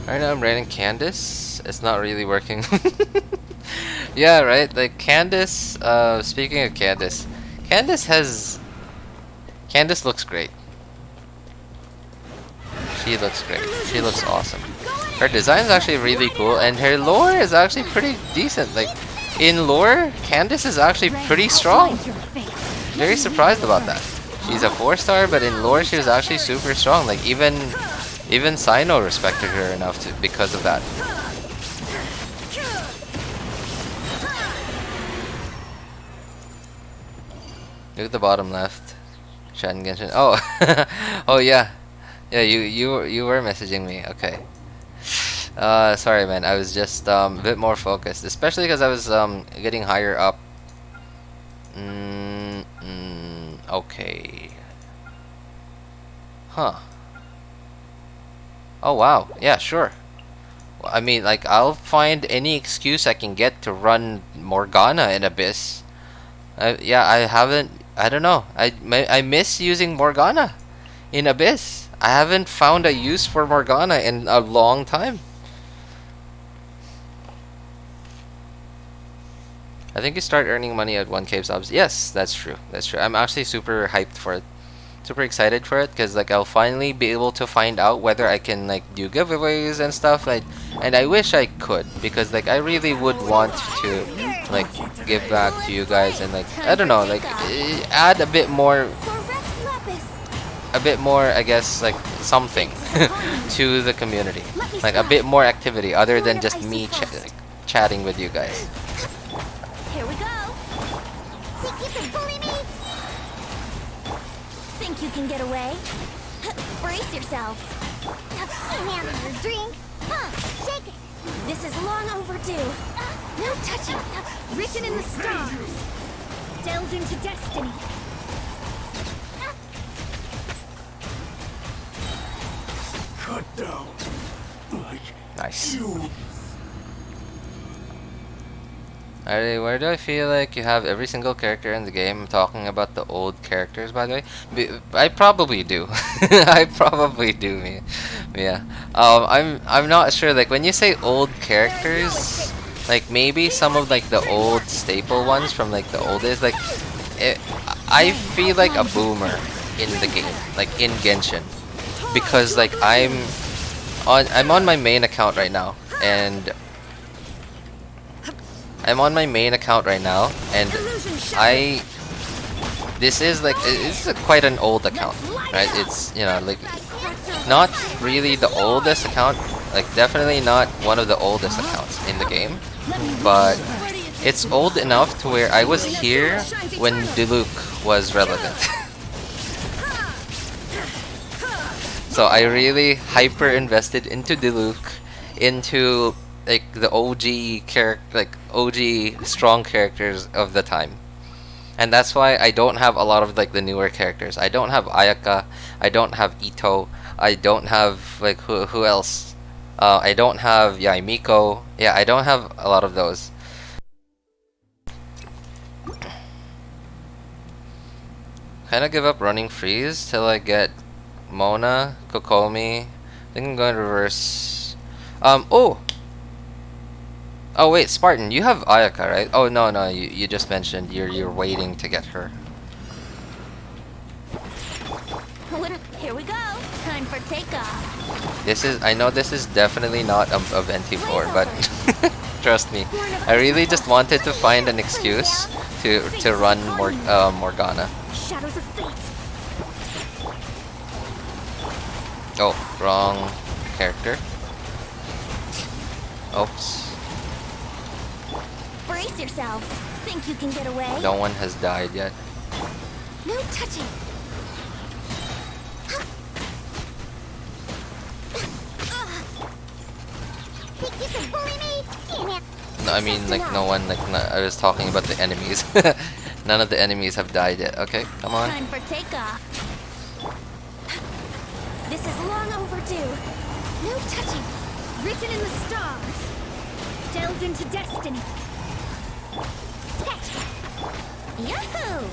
A: Right now I'm raining Candace. It's not really working. Yeah, right? Like Candace, speaking of Candace, Candace looks great. She looks great. She looks awesome. Her design is actually really cool, and her lore is actually pretty decent. Like, in lore, Candace is actually pretty strong. Very surprised about that. She's a 4-star, but in lore she was actually super strong. Like, even Cyno respected her enough to because of that. Look at the bottom left. Chat and Genshin. Oh, oh yeah, yeah. You were messaging me. Okay. Sorry, man. I was just a bit more focused, especially because I was getting higher up. Okay. Huh. Oh wow. Yeah, sure. Well, I mean, like, I'll find any excuse I can get to run Morgana in Abyss. Yeah, I don't know. I miss using Morgana in Abyss. I haven't found a use for Morgana in a long time. I think you start earning money at 1K subs. Yes, that's true. That's true. I'm actually super hyped for it. Super excited for it because like I'll finally be able to find out whether I can like do giveaways and stuff. Like, and I wish I could because like I really would want to like give back to you guys and like I don't know, like add a bit more, I guess, like something to the community, like a bit more activity other than just me chatting with you guys.
C: Here we go.
G: Think you can bully me?
C: Think you can get away? Brace yourselves.
G: Can't handle your drink. Shake it.
C: This is long overdue. No touching. Written in the stars. Delved into destiny.
F: Cut down. Like
A: Nice.
F: you.
A: Where do I feel like you have every single character in the game? I'm talking about the old characters, by the way. I probably do. I probably do, me. Yeah. I'm not sure. Like when you say old characters, like maybe some of like the old staple ones from like the old days. Like I feel like a boomer in the game, like in Genshin, because like I'm on my main account right now, and this is like it's quite an old account, right? It's, you know, like not really the oldest account, like definitely not one of the oldest accounts in the game, but it's old enough to where I was here when Diluc was relevant. So I really hyper invested into Diluc, into like the OG character, like OG strong characters of the time. And that's why I don't have a lot of like the newer characters. I don't have Ayaka, I don't have Ito, I don't have like who else? I don't have Miko. Yeah, I don't have a lot of those. Kinda give up running freeze till I get Mona, Kokomi. I think I'm going to reverse. Oh wait, Spartan, you have Ayaka, right? Oh no, you just mentioned you're waiting to get her.
C: Here we go. Time for takeoff.
A: I know this is definitely not a Venti floor, but trust me, I really just wanted to find an excuse to run Morgana.
C: Shadows of fate.
A: Oh, wrong character. Oops.
C: Brace yourself. Think you can get away?
A: No one has died yet.
C: No touching.
G: Think you can bully me?
A: No, I mean like no one, like I was talking about the enemies. None of the enemies have died yet. Okay, come on.
C: Time for takeoff. This is long overdue. No touching. Written in the stars. Delved into destiny. Sketch. Yahoo!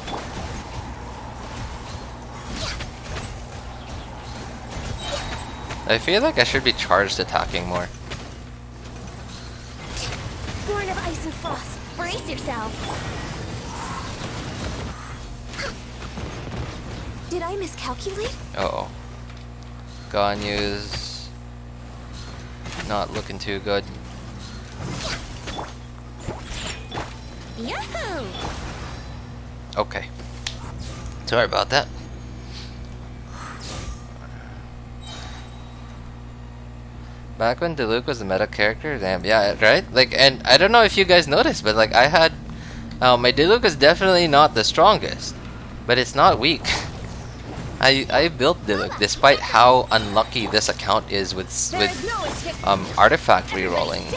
A: I feel like I should be charged attacking more.
C: Born of ice and frost. Brace yourself. Did I miscalculate?
A: Uh-oh. Ganyu's not looking too good.
C: Yahoo!
A: Okay. Sorry about that. Back when Diluc was the meta character, damn, yeah, right? Like, and I don't know if you guys noticed, but like I had, my Diluc is definitely not the strongest, but it's not weak. I built Diluc despite how unlucky this account is with artifact rerolling.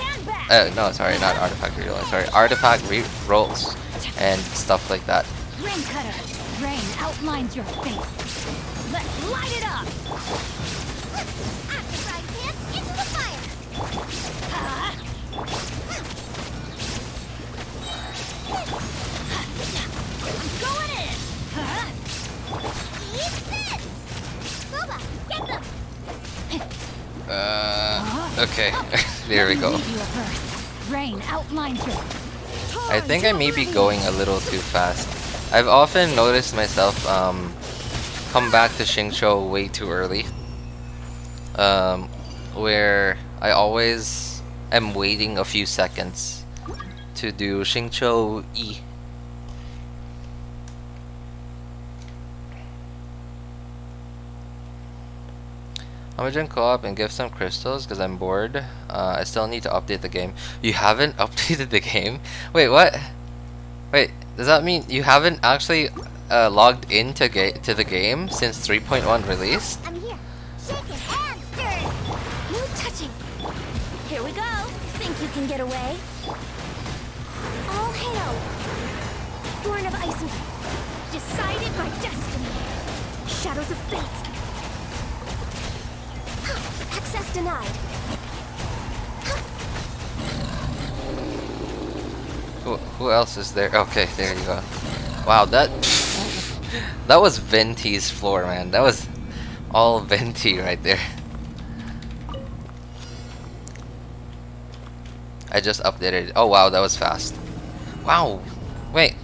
A: No, sorry, not artifact rerolling. Sorry, artifact rerolls and stuff like that.
C: Rain cutter. Rain outlines your face. Let's light it up. After frying pan, into the fire. Going in. Eat this. Boba, get them.
A: Okay, there we go.
C: Rain outlines your.
A: I think I may be going a little too fast. I've often noticed myself come back to Xingqiu way too early. Where I always am waiting a few seconds to do Xingqiu E. I'm gonna join co-op and give some crystals because I'm bored. I still need to update the game. You haven't updated the game? Wait, what? Wait, does that mean you haven't actually logged into to the game since 3.1 released?
C: I'm here. Shaking and stirring. No touching. Here we go. Think you can get away? All hail. Born of ice and decided by destiny. Shadows of fate. Access denied.
A: Who else is there? Okay, there you go. Wow, that that was Venti's floor, man. That was all Venti right there. I just updated it. Oh wow, that was fast. Wow. Wait.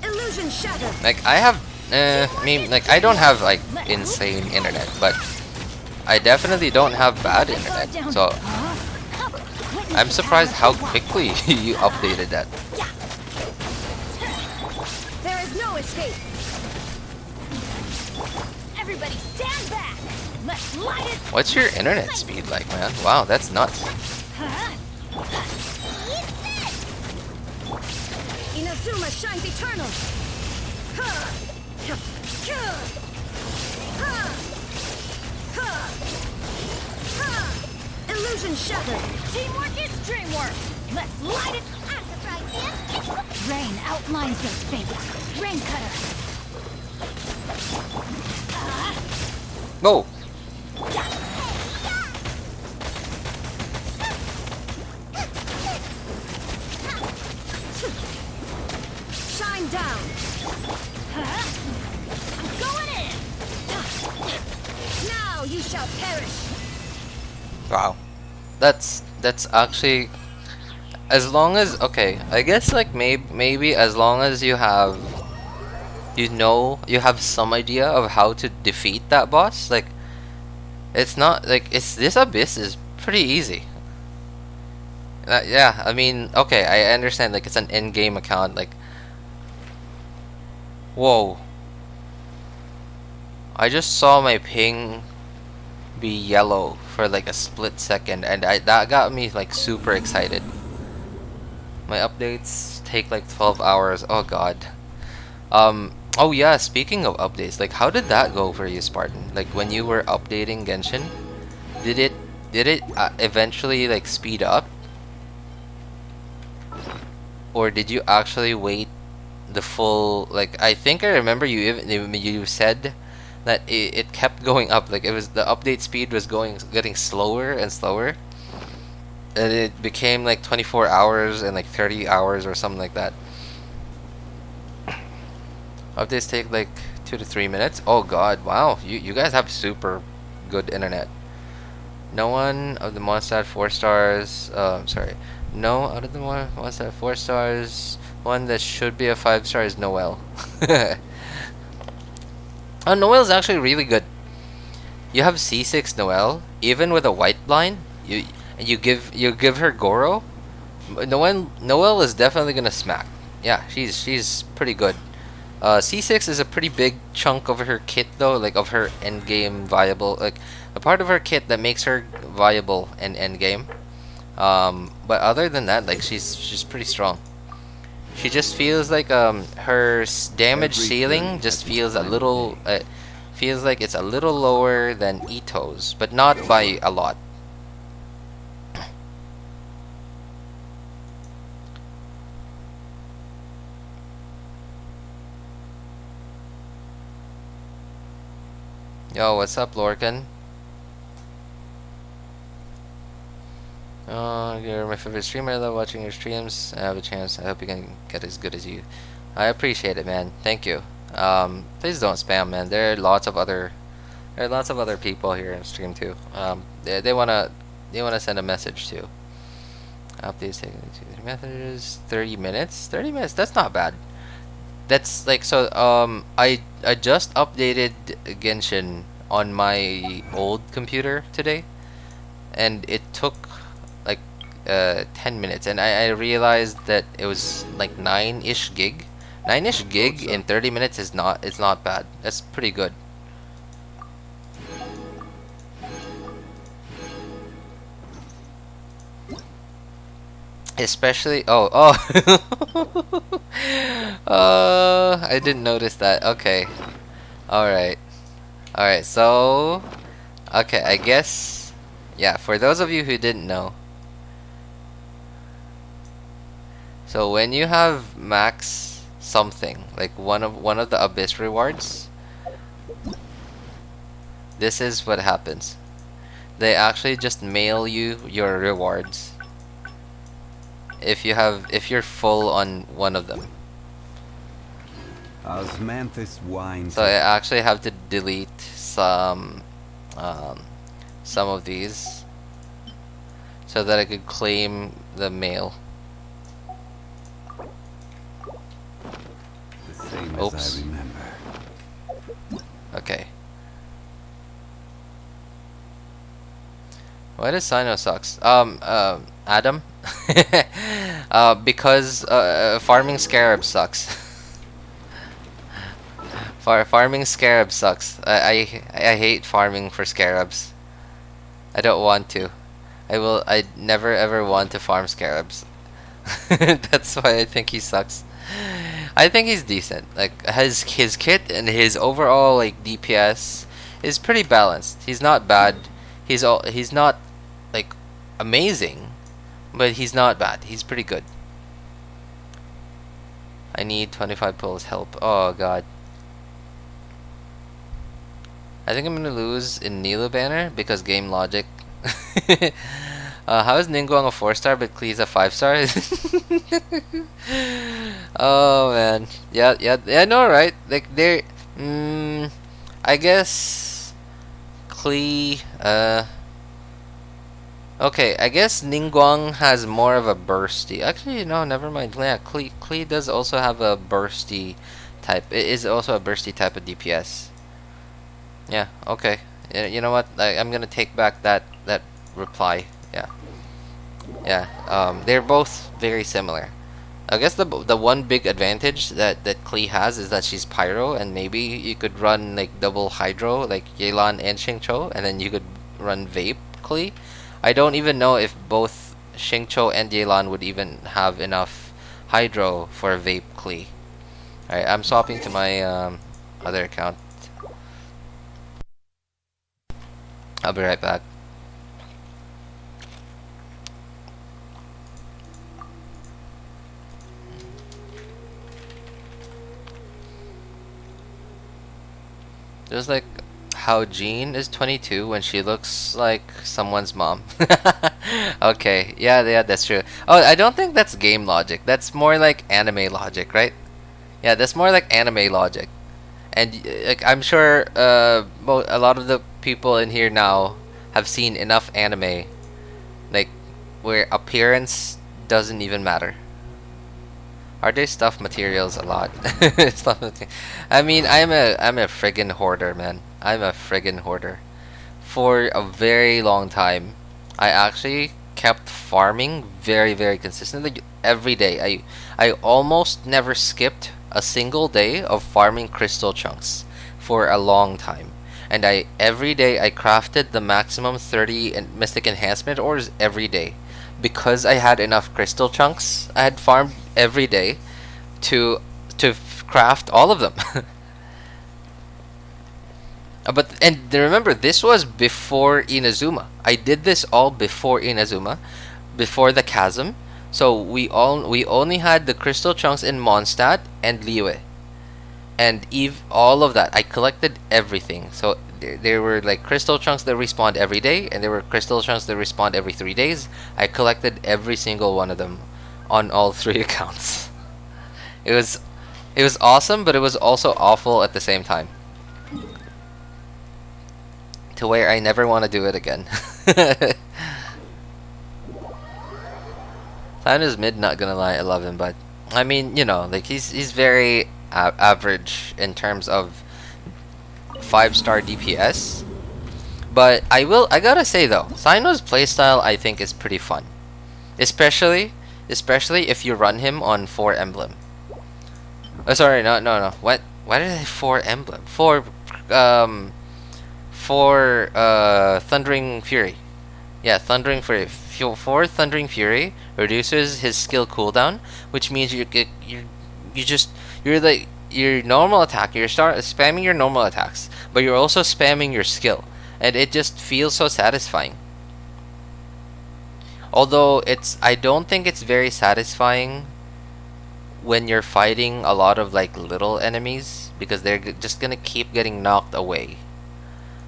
C: Illusion shattered.
A: Like I have like I don't have like insane internet, but I definitely don't have bad internet. So I'm surprised how quickly you updated that.
C: There is no escape. Everybody stand back. Let's light it.
A: What's your internet speed like, man? Wow, that's nuts.
C: Inazuma shines eternal. Illusion shattered. Teamwork is dreamwork. Let's light it. Rain outlines their fate. Rain cutter.
A: Go.
C: Shine down. I'm going in. Now you shall perish.
A: Wow. That's actually, as long as, okay, I guess like maybe as long as you have, you know, you have some idea of how to defeat that boss, like it's not like this abyss is pretty easy. Yeah, I mean, okay, I understand like it's an in-game account, like whoa. I just saw my ping be yellow for like a split second, and that got me like super excited. My updates take like 12 hours. Oh god. Oh yeah, speaking of updates, like how did that go for you, Spartan? Like when you were updating Genshin, did it eventually like speed up? Or did you actually wait the full, like I think I remember you said that it kept going up, like it was the update speed was getting slower and slower, and it became like 24 hours and like 30 hours or something like that. Updates take like 2 to 3 minutes. Oh god, wow, you guys have super good internet. No one of the Mondstadt 4 stars, sorry, no out of the Mondstadt 4 stars, one that should be a 5-star is Noelle. Oh, Noelle's actually really good. You have C6 Noelle, even with a white line, you give her Goro. Noelle is definitely gonna smack. Yeah, she's pretty good. C6 is a pretty big chunk of her kit though, like of her end game viable, like a part of her kit that makes her viable in end game. But other than that, like she's pretty strong. She just feels like her damage ceiling just feels a little feels like it's a little lower than Ito's, but not by a lot. Yo, what's up, Lorcan? You're my favorite streamer. I love watching your streams. I have a chance. I hope you can get as good as you. I appreciate it, man. Thank you. Please don't spam, man. There are lots of other people here in stream too. They wanna send a message too. Updates taking 2-3 messages. 30 minutes. 30 minutes. That's not bad. That's like so. I just updated Genshin on my old computer today, and it took like 10 minutes, and I realized that it was like 9-ish gig. 9-ish gig in 30 minutes is not, it's not bad. That's pretty good. Especially I didn't notice that. Okay. Alright. Alright, so okay, I guess yeah, for those of you who didn't know. So when you have max something, like one of the abyss rewards, this is what happens. They actually just mail you your rewards if you're full on one of them.
D: Osmanthus wine.
A: So I actually have to delete some of these so that I could claim the male.
D: The same
A: Oops.
D: as I remember.
A: Okay. Why does Cyno sucks? Adam? Because farming scarab sucks. Farming scarab sucks. I hate farming for scarabs. I don't want to. I never ever want to farm scarabs. That's why I think he sucks. I think he's decent. Like his kit and his overall like DPS is pretty balanced. He's not bad. He's not like amazing, but he's not bad. He's pretty good. I need 25 pulls help. Oh god. I think I'm gonna lose in Nilou banner because game logic. How is Ningguang a 4-star but Klee's a 5-star? Oh man, yeah, no, right? Like they're, I guess Klee. Okay, I guess Ningguang has more of a bursty. Actually, no, never mind. Yeah, Klee does also have a bursty type. It is also a bursty type of DPS. Yeah, okay. You know what? I'm gonna take back that reply. Yeah. They're both very similar. I guess the one big advantage that Klee has is that she's pyro, and maybe you could run like double hydro like Yelan and Xingqiu, and then you could run vape Klee. I don't even know if both Xingqiu and Yelan would even have enough hydro for vape Klee. Alright, I'm swapping to my other account. I'll be right back. Just like how Jean is 22 when she looks like someone's mom. Okay, yeah, that's true. Oh, I don't think that's game logic. That's more like anime logic, right? Yeah, that's more like anime logic. And like I'm sure a lot of the people in here now have seen enough anime like where appearance doesn't even matter. Are they stuff materials a lot? I mean, I'm a friggin' hoarder, man. I'm a friggin' hoarder. For a very long time, I actually kept farming very consistently every day. I almost never skipped a single day of farming crystal chunks for a long time. And every day I crafted the maximum 30 mystic enhancement ores every day. Because I had enough crystal chunks, I had farmed every day to craft all of them. And remember, this was before Inazuma. I did this all before Inazuma, before the chasm. So we only had the crystal chunks in Mondstadt and Liyue, and all of that I collected everything. So there were like crystal chunks that respawned every day, and there were crystal chunks that respawned every 3 days. I collected every single one of them on all 3 accounts. It was awesome, but it was also awful at the same time. To where I never want to do it again. Cyno's mid, not gonna lie, I love him, but I mean, you know, like he's very average in terms of 5-star DPS. But I gotta say though, Cyno's playstyle I think is pretty fun, especially if you run him on 4 emblem. Oh, sorry, no. What? Why did I say 4 emblem? For Thundering Fury. Yeah, Thundering Fury. For Thundering Fury reduces his skill cooldown, which means you're like your normal attack. You're spamming your normal attacks, but you're also spamming your skill, and it just feels so satisfying. Although I don't think it's very satisfying when you're fighting a lot of like little enemies, because they're just gonna keep getting knocked away.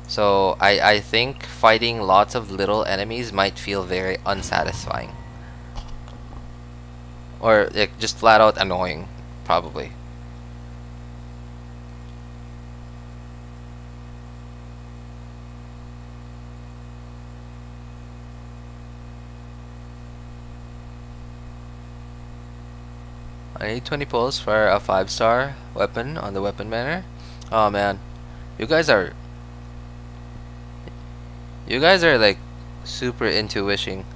A: So I think fighting lots of little enemies might feel very unsatisfying. or like just flat out annoying, probably. I need 20 pulls for a 5-star weapon on the weapon banner. Oh man, you guys are like super into wishing.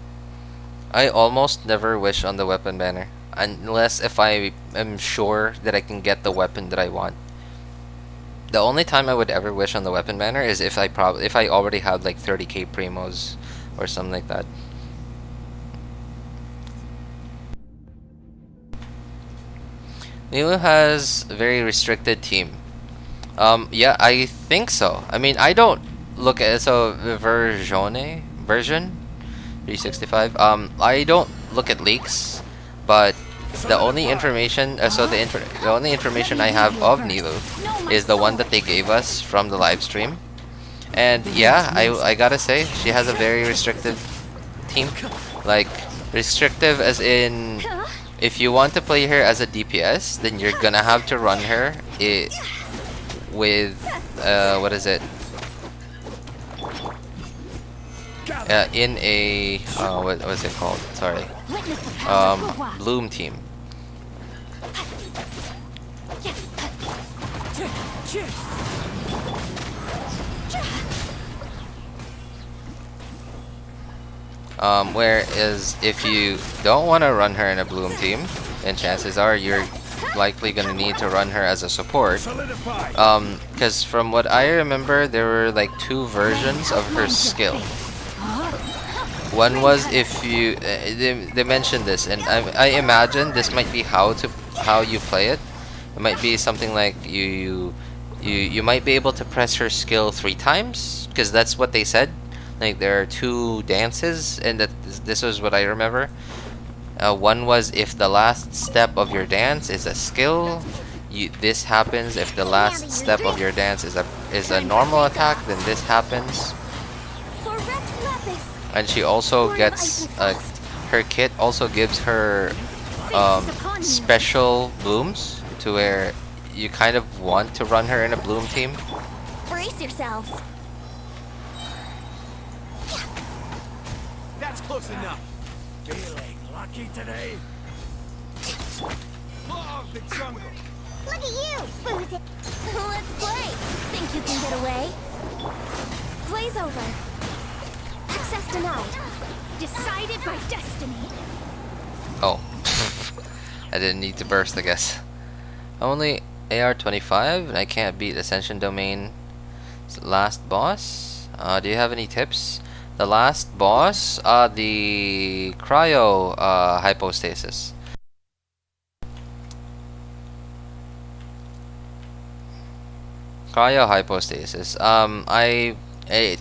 A: I almost never wish on the weapon banner unless if I am sure that I can get the weapon that I want. The only time I would ever wish on the weapon banner is if I already have like 30k primos or something like that. Nilou has a very restricted team. Yeah, I think so. I mean, I don't look at so version 365. I don't look at leaks, but the only information, the only information I have of Nilou is the one that they gave us from the live stream. And yeah, I gotta say, she has a very restrictive team. Like, restrictive as in, if you want to play her as a DPS, then you're gonna have to run her with, what is it? In a, what was it called? Sorry. Bloom team. Whereas if you don't want to run her in a Bloom team, then chances are you're likely gonna need to run her as a support. Because from what I remember, there were like 2 versions of her skill. One was if you they mentioned this, and I imagine this might be how you play it. It might be something like you might be able to press her skill 3 times, because that's what they said. Like there are 2 dances, and this was what I remember. One was if the last step of your dance is a skill, this happens. If the last step of your dance is a normal attack, then this happens. And she also gets her kit also gives her special blooms to where you kind of want to run her in a bloom team.
C: Brace yourselves.
F: That's close enough. Feeling lucky today? Love the jungle.
C: Look at you, Booze. Let's play. Think you can get away? Play's over. Access denied. Decided by destiny.
A: Oh. I didn't need to burst, I guess. Only AR-25 and I can't beat Ascension Domain last boss. Do you have any tips? The last boss, the cryo hypostasis. Cryo hypostasis.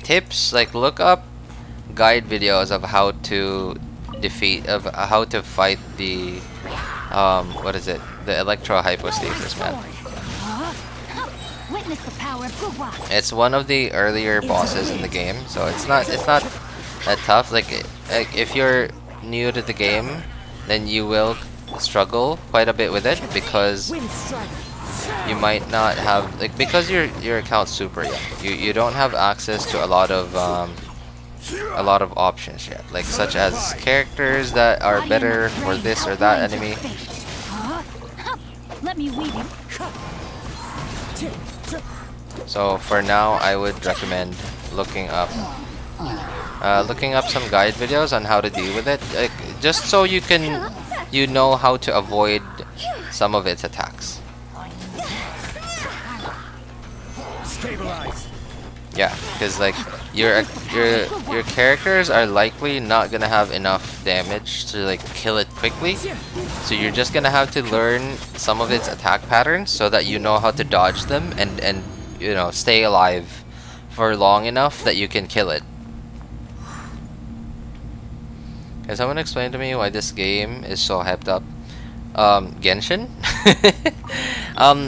A: Tips, like look up guide videos of how to fight the what is it? The electro hypostasis, man.
C: Witness the power of Gugwa.
A: It's one of the earlier bosses in the game, so it's not that tough. Like if you're new to the game, then you will struggle quite a bit with it because you might not have because your account's super young. You don't have access to a lot of options yet, like such as characters that are better for this or that enemy.
C: Let me weave you.
A: So for now, I would recommend looking up some guide videos on how to deal with it, just so you know how to avoid some of its attacks.
F: Stabilize.
A: Yeah, because like your characters are likely not gonna have enough damage to like kill it quickly, so you're just gonna have to learn some of its attack patterns so that you know how to dodge them and you know stay alive for long enough that you can kill it. Can someone explain to me why this game is so hyped up? Genshin?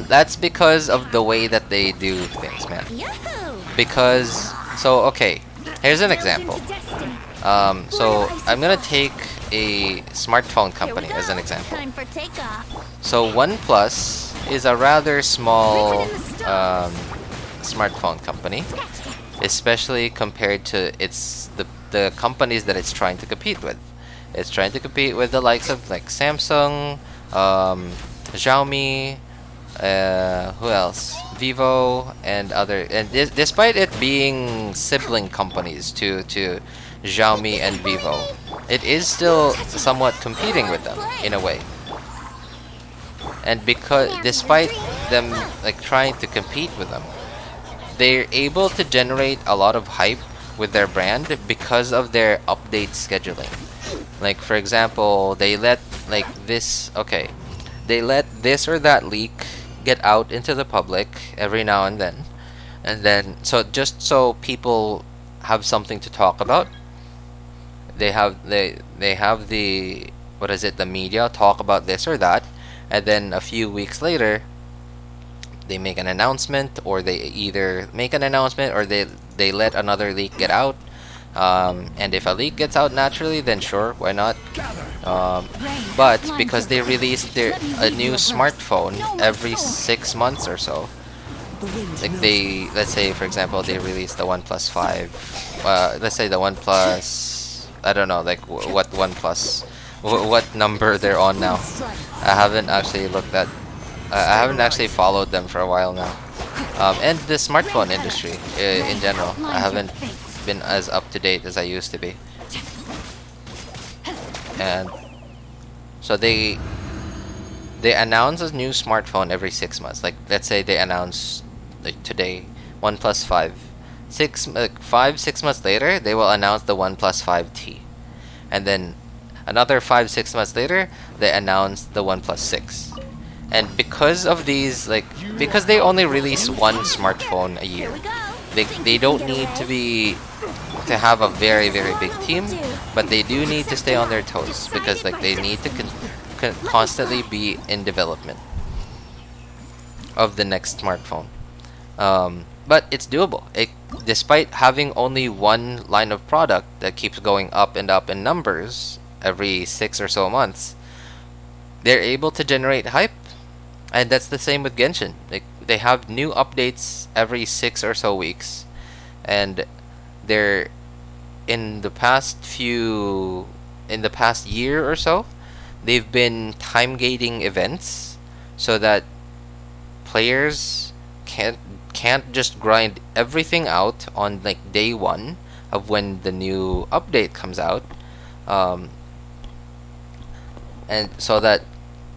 A: That's because of the way that they do things, man. Because, so okay, here's an example. So I'm gonna take a smartphone
C: Here we
A: company,
C: go.
A: as an example.
C: Time for takeoff.
A: So OnePlus is a rather small smartphone company, especially compared to the companies that it's trying to compete with. It's trying to compete with the likes of like Samsung, Xiaomi, who else? Vivo and other. And despite it being sibling companies to Xiaomi and Vivo, it is still somewhat competing with them in a way. And because despite them like trying to compete with them, they're able to generate a lot of hype with their brand because of their update scheduling. Like for example, they let this or that leak get out into the public every now and then so just so people have something to talk about, they have the the media talk about this or that, and then a few weeks later they make an announcement, or they either make an announcement or they let another leak get out. And if a leak gets out naturally, then sure, why not? But because they release a new smartphone every 6 months or so, like let's say for example they release the OnePlus 5, let's say the OnePlus, I don't know like what OnePlus, what number they're on now. I haven't actually looked at, I haven't actually followed them for a while now. And the smartphone industry in general, I haven't been as up to date as I used to be. And so they announce a new smartphone every 6 months. Like let's say they announce like today OnePlus 5. 6 months later they will announce the OnePlus 5T, and then another 5-6 months later they announce the OnePlus 6. And because of these, like because they only release one smartphone a year, they don't need to have a very big team, but they do need to stay on their toes because like they need to constantly be in development of the next smartphone. But it's doable. Despite having only one line of product that keeps going up and up in numbers every 6 or so months, they're able to generate hype. And that's the same with Genshin. Like they have new updates every 6 or so weeks, and they're in the past year or so, they've been time gating events so that players can't just grind everything out on like day one of when the new update comes out, and so that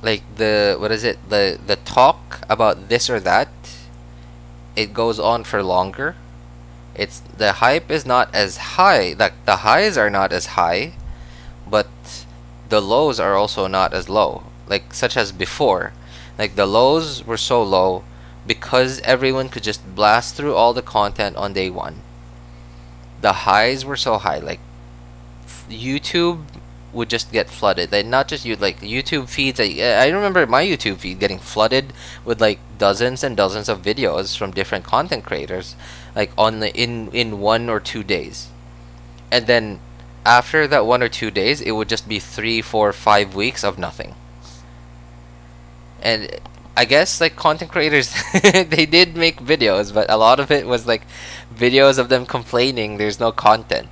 A: like the talk about this or that, it goes on for longer. It's the hype is not as high, like the highs are not as high, but the lows are also not as low, like such as before. Like the lows were so low because everyone could just blast through all the content on day one. The highs were so high, like YouTube would just get flooded. Like not just like YouTube feeds. I remember my YouTube feed getting flooded with like dozens and dozens of videos from different content creators, like in 1 or 2 days. And then after that 1 or 2 days, it would just be 3, 4, 5 weeks of nothing. And I guess like content creators, they did make videos, but a lot of it was like videos of them complaining there's no content.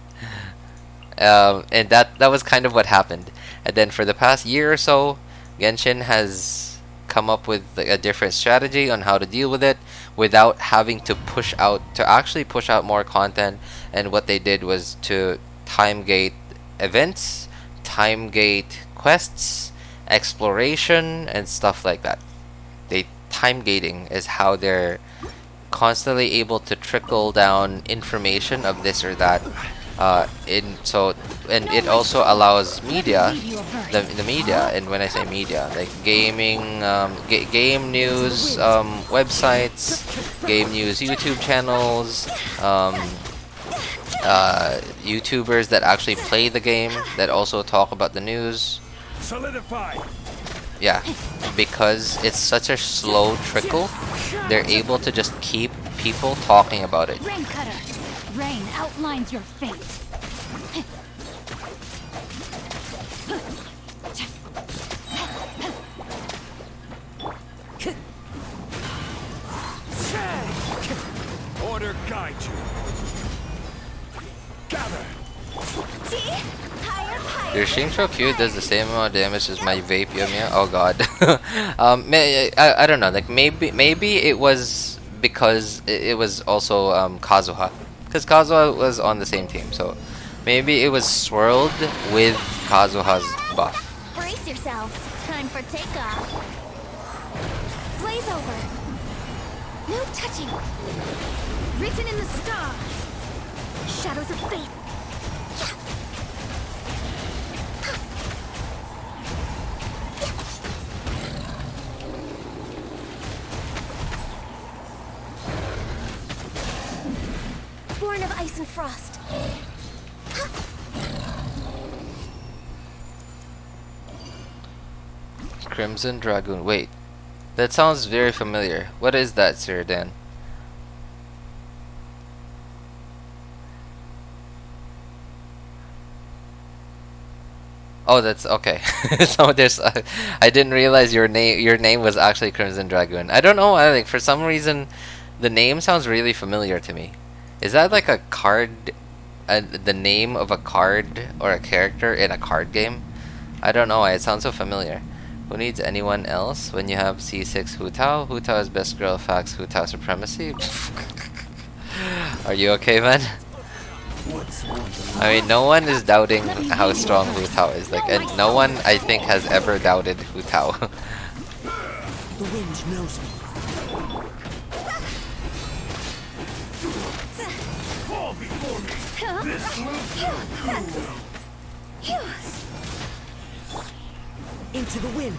A: And that was kind of what happened. And then for the past year or so, Genshin has come up with like a different strategy on how to deal with it without having to actually push out more content. And what they did was to time gate events, time gate quests, exploration, and stuff like that. Time gating is how they're constantly able to trickle down information of this or that. And it also allows media, the media, and when I say media, like gaming, game news, websites, game news YouTube channels, YouTubers that actually play the game that also talk about the news.
E: Solidify.
A: Yeah, because it's such a slow trickle, they're able to just keep people talking about it.
C: Rain cutter. Rain outlines your fate.
F: order guide you. Gather.
C: See? Higher, higher.
A: Your Shrimp Q does the same amount of damage as my vape Yomiya. Oh god. I don't know. Like maybe it was because it was also Kazuha, because Kazuha was on the same team. So maybe it was swirled with Kazuha's buff.
C: Brace yourselves. Time for takeoff. Blaze over. No touching. Written in the stars. Shadows of fate. Born of ice and frost.
A: Crimson Dragoon. Wait, that sounds very familiar. What is that, Ceradan? Oh, that's okay. So there's. I didn't realize your name. Your name was actually Crimson Dragoon. I don't know why. Like for some reason, the name sounds really familiar to me. Is that like a card? The name of a card or a character in a card game? I don't know why. It sounds so familiar. Who needs anyone else when you have C6 Hu Tao? Hu Tao is best girl facts. Hu Tao supremacy. Are you okay, man? I mean, no one is doubting how strong Hu Tao is. Like, and no one, I think, has ever doubted Hu Tao.
B: The wind knows me.
E: Fall before me. This
B: Into the wind.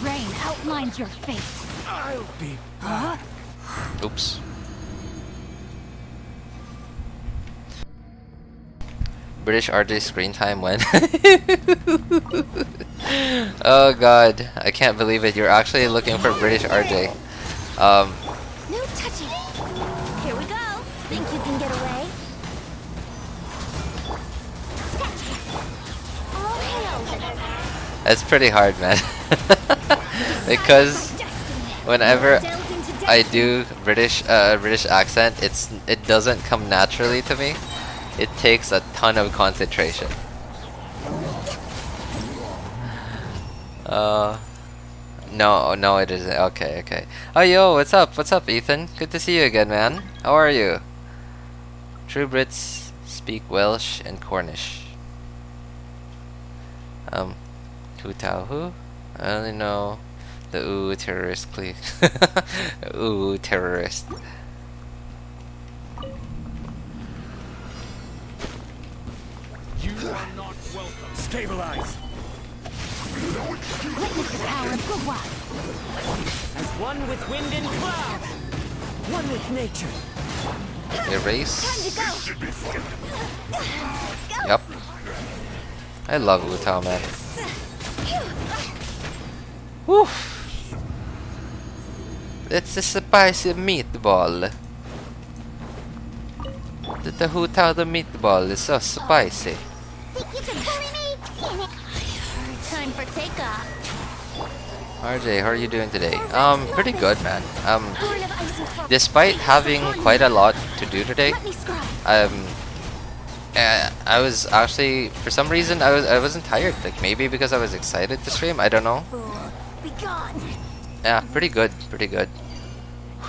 C: Rain outlines your fate.
F: I'll be
A: Oops. British RJ screen time when? Oh god, I can't believe it. You're actually looking for British RJ.
C: No touching. Here we go. Think you can get away? All hail.
A: That's pretty hard, man. Because whenever I do British accent, it doesn't come naturally to me. It takes a ton of concentration. No, it isn't. Okay. Oh, yo, what's up? What's up, Ethan? Good to see you again, man. How are you? True Brits speak Welsh and Cornish. Hu Tao who? I only know the ooh terrorist clique. Ooh terrorist.
F: You are not welcome. Stabilize.
C: Witness the power of Gugwa.
B: As one with wind and cloud. One with nature.
A: Erase.
C: Time to go.
E: should be fun.
A: Yep. I love Wu Tao, man. Woo. It's a spicy meatball. The Hu Tao the meatball is so spicy.
G: Think you can bully me? Damn it.
C: Time for takeoff.
A: RJ, how are you doing today? Pretty good, man.
C: Born of ice and frost.
A: Despite having quite a lot to do today,
C: Let me scribe.
A: I was actually, for some reason, I wasn't tired. Like maybe because I was excited to stream. I don't know.
C: Fool. Be gone.
A: Yeah, pretty good.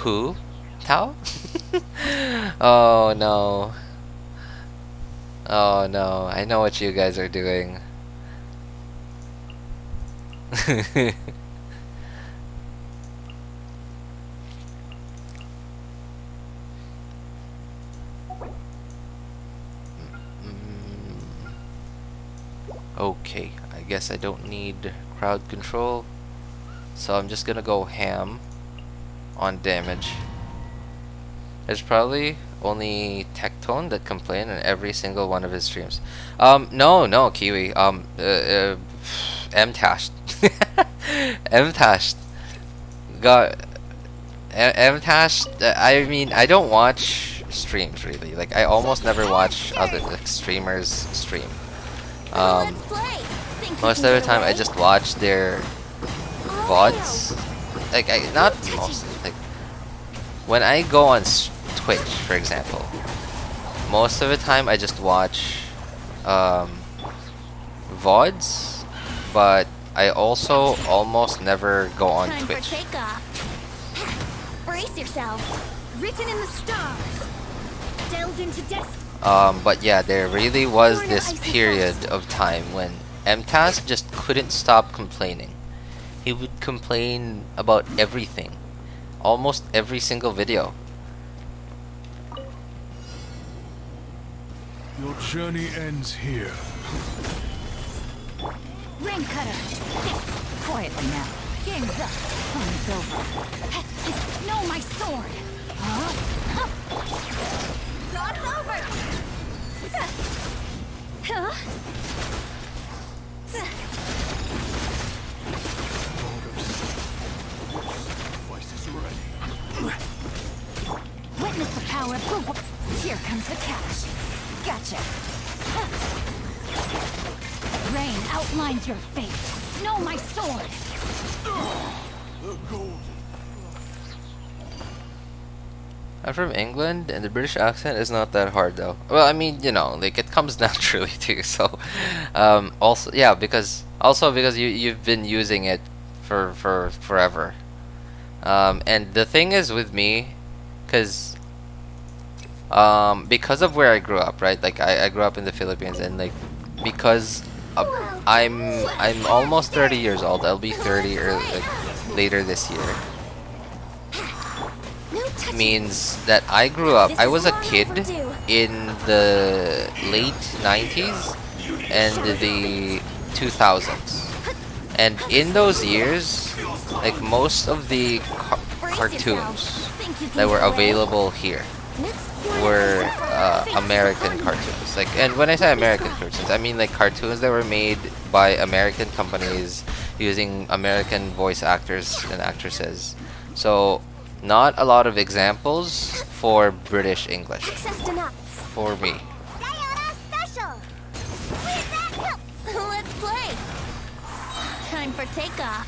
A: Who? Tao? Oh no. Oh no. I know what you guys are doing. Okay, I guess I don't need crowd control, so I'm just gonna go ham on damage. There's probably only Tectone that complained in every single one of his streams. No, Kiwi. M-Tashed. M-Tashed. God. M-Tashed, I mean, I don't watch streams, really. Like, I almost never watch other streamers stream.
C: Let's play. Think you
A: Most
C: can
A: of the
C: get
A: time, I
C: away?
A: just watch their
C: All
A: VODs. like not most, like when I go on Twitch, for example, most of the time I just watch VODs, but I also almost never go on
C: Time
A: Twitch.
C: for takeoff. Brace yourself. Written in the stars. Delved into destiny.
A: But yeah, there really was this period of time when MTAS just couldn't stop complaining. He would complain about everything, almost every single video.
F: Your journey ends here.
C: Rain cutter. Quietly now. Game's up. Fun's over. No, my sword. Huh? Cross over. Huh?
F: Device is ready.
C: Witness the power of... Here comes the catch. Gotcha. Rain outlines your fate. Know my sword.
F: The gold.
A: I'm from England, and the British accent is not that hard, though. Well, I mean, you know, like it comes naturally too. So, also, yeah, because you've been using it for forever. And the thing is with me, because of where I grew up, right? Like I grew up in the Philippines, and like because I'm almost 30 years old. I'll be 30 or like later this year. Means that I grew up. I was a kid in the late 90s and the 2000s, and in those years, like most of the cartoons that were available here were American cartoons. Like, and when I say American cartoons, I mean like cartoons that were made by American companies using American voice actors and actresses. So not a lot of examples for British English for me.
C: Let's play. Time for takeoff.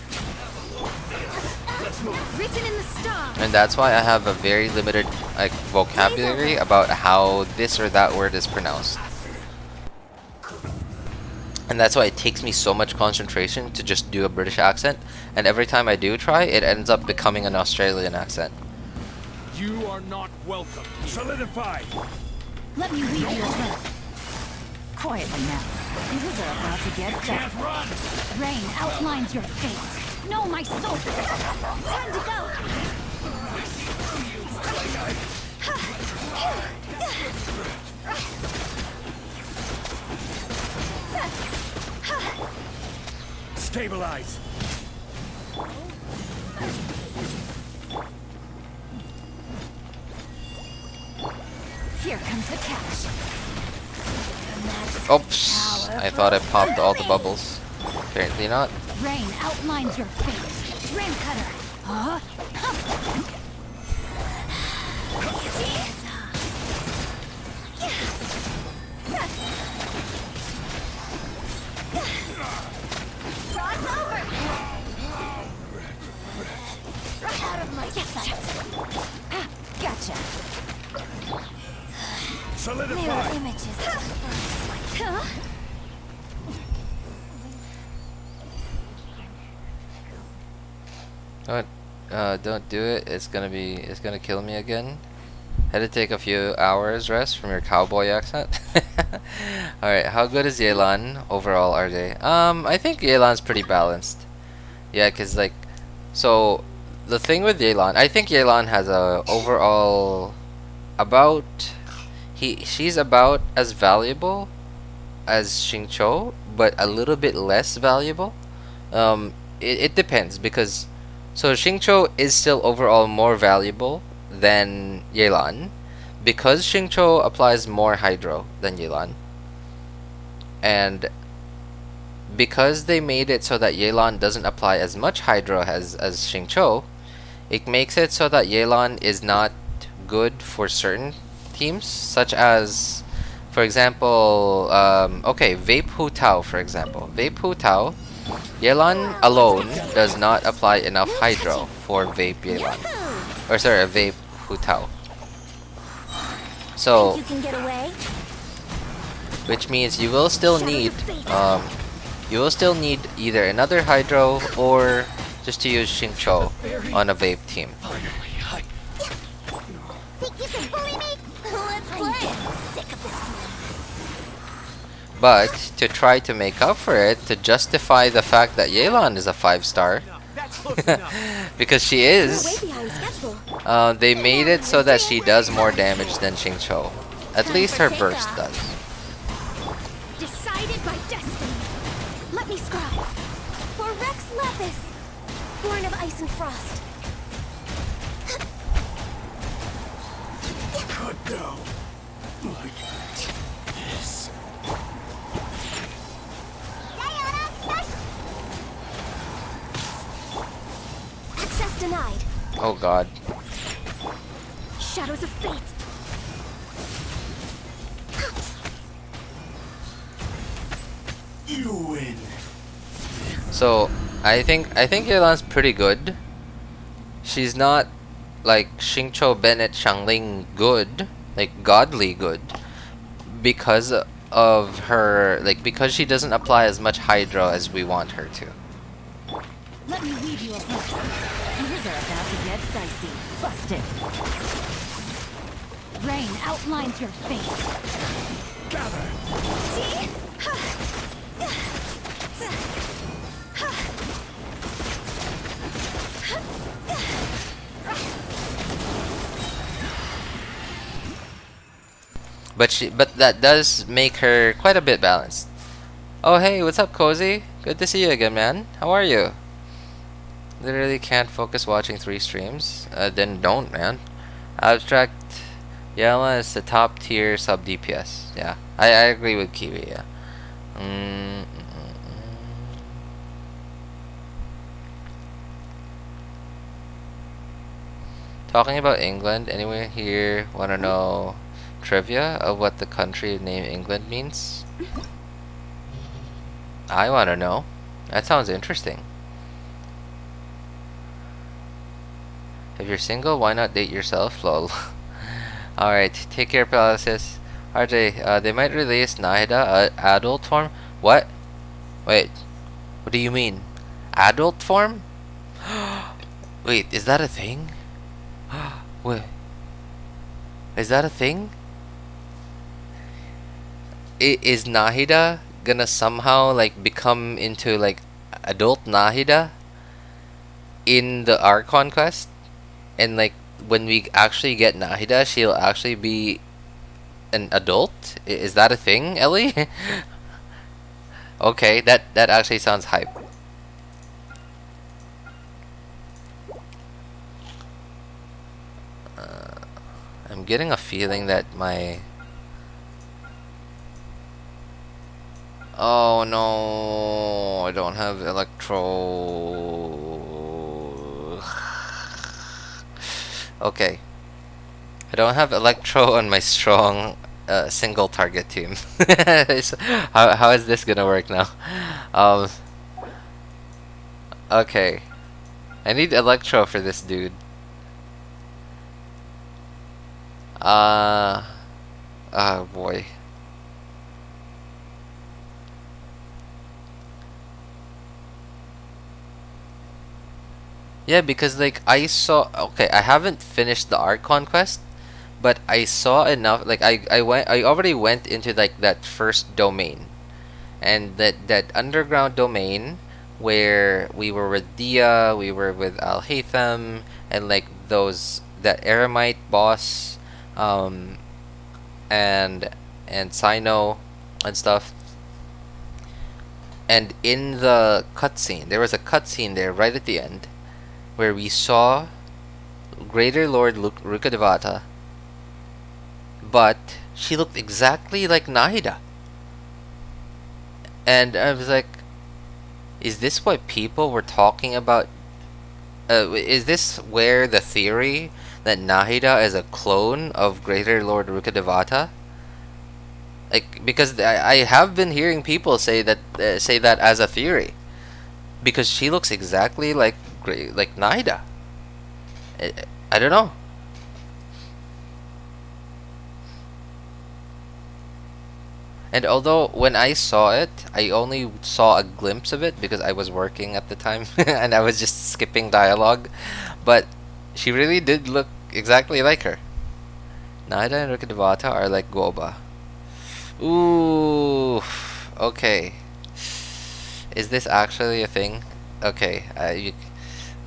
C: Written in the stars.
A: And that's why I have a very limited like vocabulary about how this or that word is pronounced. And that's why it takes me so much concentration to just do a British accent, and every time I do try, it ends up becoming an Australian accent.
F: You are not welcome. Solidify.
C: Let me weave you a web. Quietly now. Things are about to get dark. Rain outlines your fate. Know my soul. Time to go.
E: Stabilize.
C: Here comes the catch.
A: Oops, I thought I popped all the bubbles. Apparently not.
C: Rain outlines your fate. Rain cutter. Huh? Cross over. Out of my sight. Gotcha.
E: Solidify.
C: Mirror images. Huh?
A: Don't do it. It's gonna kill me again. Had to take a few hours rest from your cowboy accent. Alright, how good is Yelan overall, RJ? I think Yelan's pretty balanced. Yeah, cause like, so the thing with Yelan, I think Yelan has a overall she's about as valuable as Xingqiu, but a little bit less valuable. It depends, because so Xingqiu is still overall more valuable than Yelan because Xingqiu applies more hydro than Yelan, and because they made it so that Yelan doesn't apply as much hydro as Xingqiu, it makes it so that Yelan is not good for certain teams, such as, for example, okay, Vape Hu Tao, for example. Vape Hu Tao Yelan alone does not apply enough hydro for vape Yelan. Or sorry, a vape Hutao. So,
C: Think you can get away?
A: which means you will still need either another hydro or just to use Xingqiu on a vape team.
G: Think you can bully me?
C: Let's play.
G: Sick of this.
A: But to try to make up for it, to justify the fact that Yelan is a 5-star, because she
C: We're
A: is,
C: way behind schedule.
A: they made it so that she does more damage than Xingqiu. At least her burst does.
C: Decided by destiny. Let me scribe. For Rex Lapis, born of ice and frost.
E: Could go like this.
C: Access denied.
A: Oh god.
C: Shadows of fate.
E: You win.
A: So I think Yelan's pretty good. She's not like Xingqiu Bennett Shangling good, like godly good, because of her, like because she doesn't apply as much hydro as we want her to.
H: Let me weave you a book. Things are about to get dicey. Busted. Rain outlines your fate.
A: But that does make her quite a bit balanced. Oh hey, what's up, Cozy? Good to see you again, man. How are you? Literally can't focus watching 3 streams. Then don't, man. Abstract Yella is the top tier sub DPS. Yeah, I agree with Kiwi. Yeah. Talking about England, anyone here wanna know trivia of what the country name England means? I wanna know. That sounds interesting. If you're single, why not date yourself? Lol. Alright, take care, Paralysis. RJ, they might release Nahida adult form? What? Wait, what do you mean? Adult form? Wait, is that a thing? Wait, is that a thing? Is Nahida gonna somehow like become into like adult Nahida in the Archon quest? And like when we actually get Nahida, she'll actually be an adult? Is that a thing, Ellie? Okay, that actually sounds hype. I'm getting a feeling that my... Oh no, I don't have Electro. Okay. I don't have Electro on my strong single target team. So how is this gonna work now? Okay. I need Electro for this dude. Oh boy. Yeah, because like I saw, okay, I haven't finished the Archon quest, but I saw enough. Like I already went into like that first domain, and that underground domain where we were with Dia, we were with Al Haytham, and like that Eremite boss, and Cyno and stuff. And in the cutscene, there was a cutscene there right at the end, where we saw Greater Lord Rukadevata, but she looked exactly like Nahida. And I was like, is this what people were talking about? Is this where the theory that Nahida is a clone of Greater Lord Rukadevata? Like, because I have been hearing people say that as a theory. because she looks exactly like Naida. I don't know. And although when I saw it, I only saw a glimpse of it because I was working at the time and I was just skipping dialogue, but she really did look exactly like her. Naida and Rukkhadevata are like Goba. Ooh, okay. Is this actually a thing? Okay,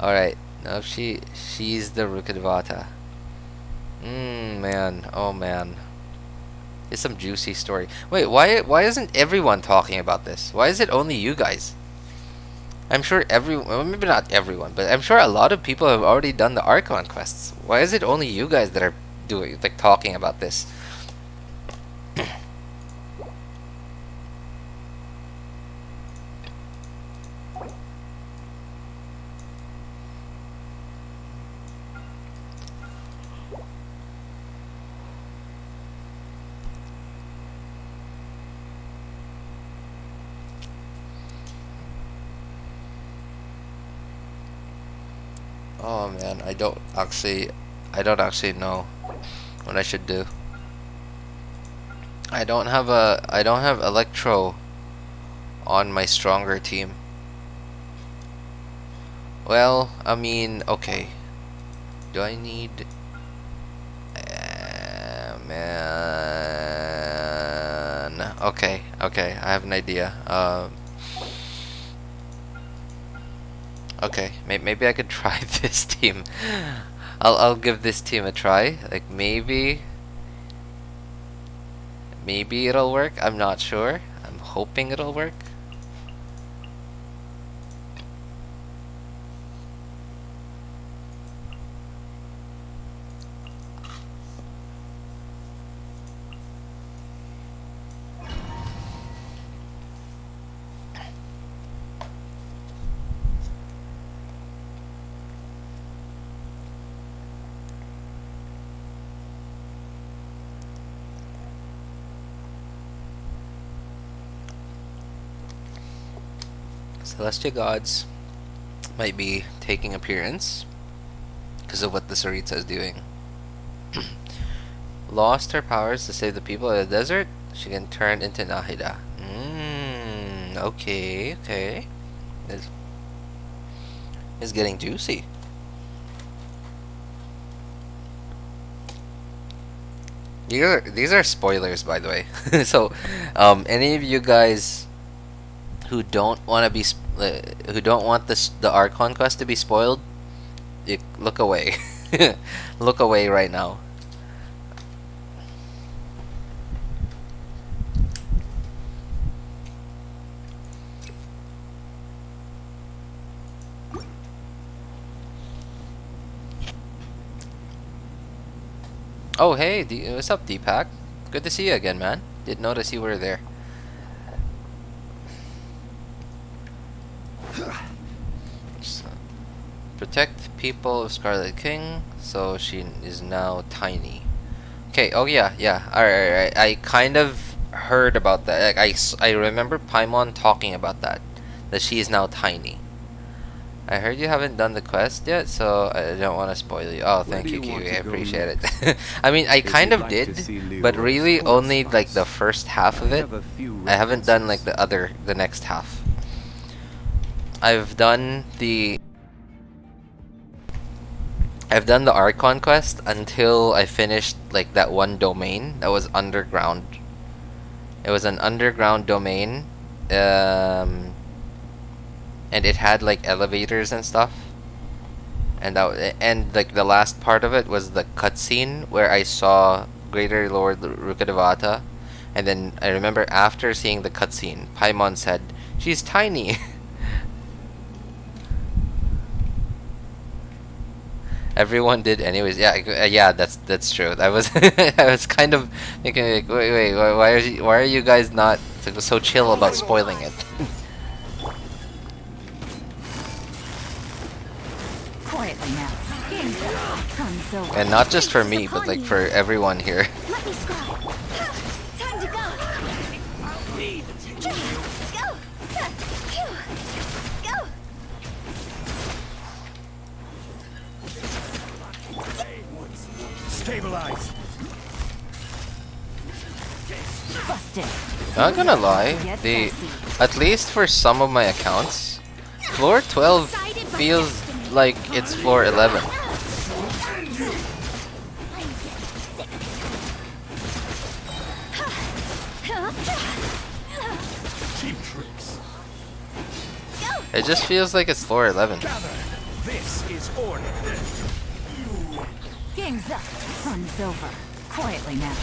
A: alright. No, she's the Rukkhadevata. Man, oh man. It's some juicy story. Wait, why isn't everyone talking about this? Why is it only you guys? I'm sure well, maybe not everyone, but I'm sure a lot of people have already done the Archon quests. Why is it only you guys that are talking about this? Oh man, I don't actually know what I should do. I don't have Electro on my stronger team. Well, I mean, okay. Do I need man. Okay, I have an idea. Okay, maybe I could try this team. I'll give this team a try. Like maybe it'll work. I'm not sure. I'm hoping it'll work. Celestial gods might be taking appearance because of what the Sarita is doing. Lost her powers to save the people of the desert. She can turn into Nahida. Okay. It's getting juicy. These are spoilers, by the way. So, any of you guys who don't want to be who don't want the Archon quest to be spoiled, look away. Look away right now. Oh hey, what's up, Deepak? Good to see you again, man. Didn't notice you were there. Protect people of Scarlet King, so she is now tiny. Okay, oh yeah. Alright. I kind of heard about that. Like, I remember Paimon talking about that she is now tiny. I heard you haven't done the quest yet, so I don't want to spoil you. Oh, thank you, Kiwi. I appreciate it. I mean, I kind of did, but really only like the first half of it. I haven't done like the next half. I've done the Archon quest until I finished like that one domain that was underground. It was an underground domain, and it had like elevators and stuff. And like the last part of it was the cutscene where I saw Greater Lord Rukkhadevata, and then I remember after seeing the cutscene, Paimon said, "She's tiny." Everyone did anyways. Yeah, that's true. I was I was kind of thinking like, wait, why are you guys not so chill about spoiling it?
H: Quietly now. Come so well.
A: And not just for me, but like for everyone here.
C: Let me scrub. Time to go. Go. Go.
F: Stabilize.
H: Busted.
A: Not gonna lie,
H: Get
A: the
H: dicey.
A: at least for some of my accounts, floor 12 feels like it's floor 11.
F: Cheap tricks.
A: It just feels like it's floor 11.
F: Gather. This is order.
H: Game's up. Fun's over. Quietly now.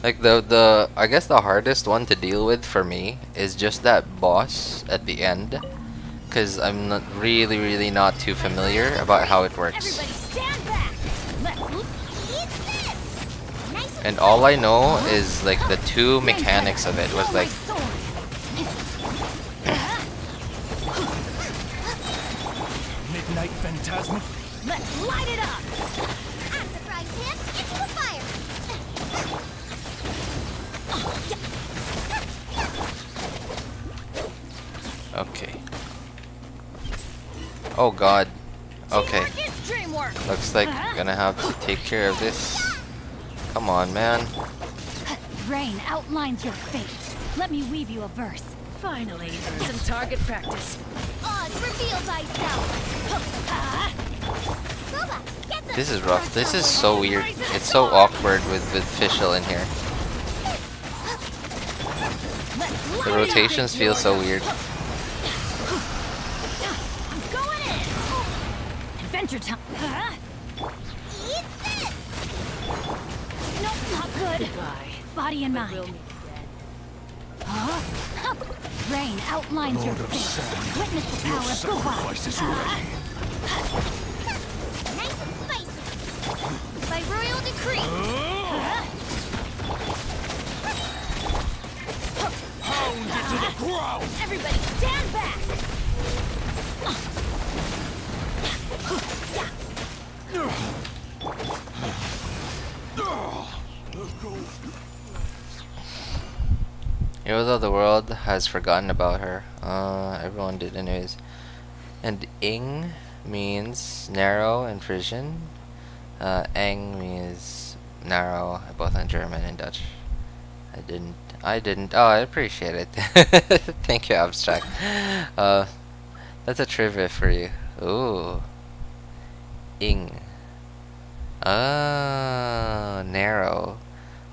A: Like the I guess the hardest one to deal with for me is just that boss at the end, cause I'm not really not too familiar about how it works.
C: Everybody stand back. Eat this. Nice
A: And all I know is like the two mechanics of it was like
F: Midnight Phantasma.
C: Let's light it up! At the frying pan, into the fire!
A: okay. Oh god. Okay.
C: Teamwork is dreamwork!
A: Looks like I'm gonna have to take care of this. Come on, man.
H: Rain outlines your fate. Let me weave you a verse.
B: Finally, some target practice.
C: Odds reveal thyself! Boba, get the
A: This is rough. This is so weird. It's so awkward with Fischl in here. The rotations feel so weird.
C: I'm going in!
H: Adventure time.
C: Eat this!
H: Nope, not good.
B: Goodbye.
H: Body and
B: We'll
H: mind.
B: meet again.
H: Rain outlines your fate. Witness the power of Goba.
F: is ready.
C: Nice and spicy! By royal decree!
F: Pound it to the ground.
C: Everybody stand back!
A: Even though the world has forgotten about her. Everyone did anyways. And ing means narrow in Frisian. Eng means narrow, both in German and Dutch. I didn't. Oh, I appreciate it. Thank you, Abstract. That's a trivia for you. Ooh. Ing. Oh, narrow.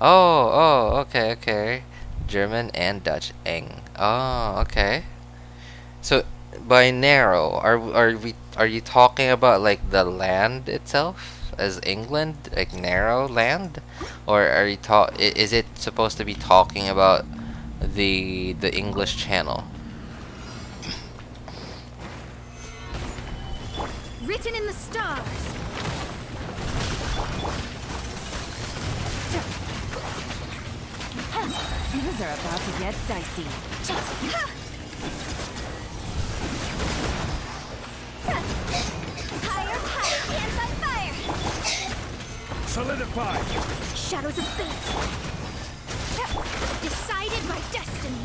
A: Oh, okay. German and Dutch. Eng. Oh, okay. So by narrow, are you talking about like the land itself as England, like narrow land, or are you is it supposed to be talking about the English Channel?
C: Written in the stars!
H: Things are about to get dicey.
C: Higher, hands on fire!
F: Solidify.
C: Shadows of fate! Decided by destiny!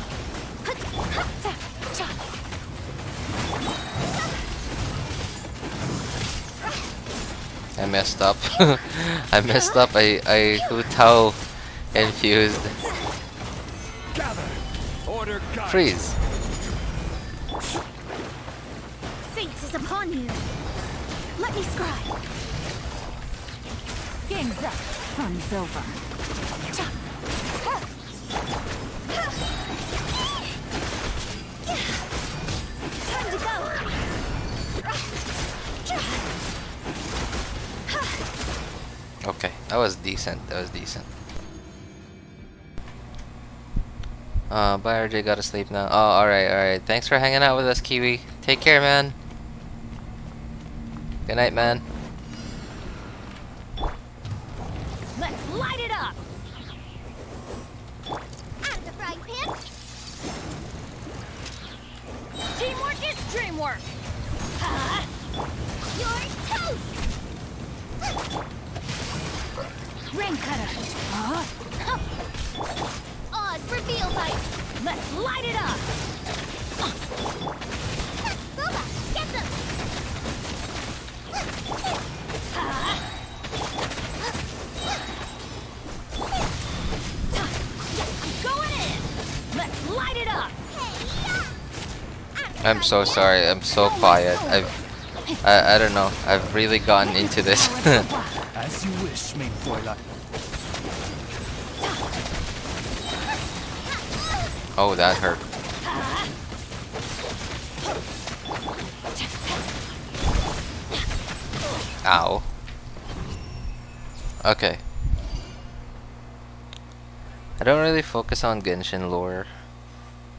A: I messed up. I messed up. I Hu Tao infused.
F: Gather. Order guide.
A: Freeze.
C: Fate is upon you! Let me scribe!
H: Game's up. Fun's over.
C: Time to go!
A: Okay, that was decent. Bye RJ, gotta sleep now. Oh, alright. Thanks for hanging out with us, Kiwi. Take care, man. Good night, man.
C: Let's light it up! At the frying pan! Teamwork is dreamwork! You're toast!
H: Rain cutter.
C: Odds reveal light! Let's light it up!
H: it up.
A: I'm so sorry. I'm so quiet. I don't know. I've really gotten into this.
F: As you wish, main Fräulein.
A: Oh, that hurt. Ow. Okay. I don't really focus on Genshin lore.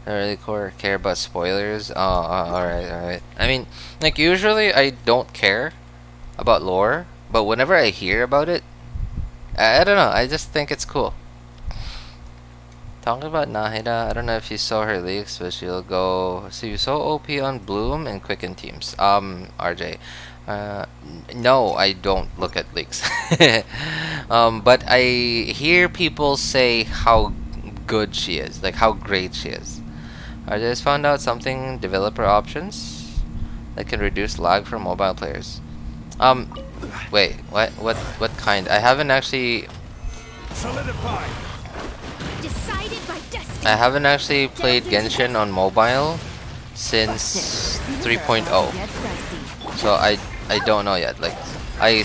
A: I don't really care about spoilers. Oh, alright. I mean, like, usually I don't care about lore, but whenever I hear about it, I don't know, I just think it's cool. Talking about Nahida, I don't know if you saw her leaks, but she'll go. So you saw OP on Bloom and Quicken teams. RJ. No, I don't look at leaks. But I hear people say how good she is, like how great she is. I just found out something, developer options that can reduce lag for mobile players. Wait, what kind? I haven't actually
E: Solidify.
C: Decided by destiny.
A: I haven't actually played Genshin on mobile since 3.0.
H: Get dicey.
A: So I don't know yet. Like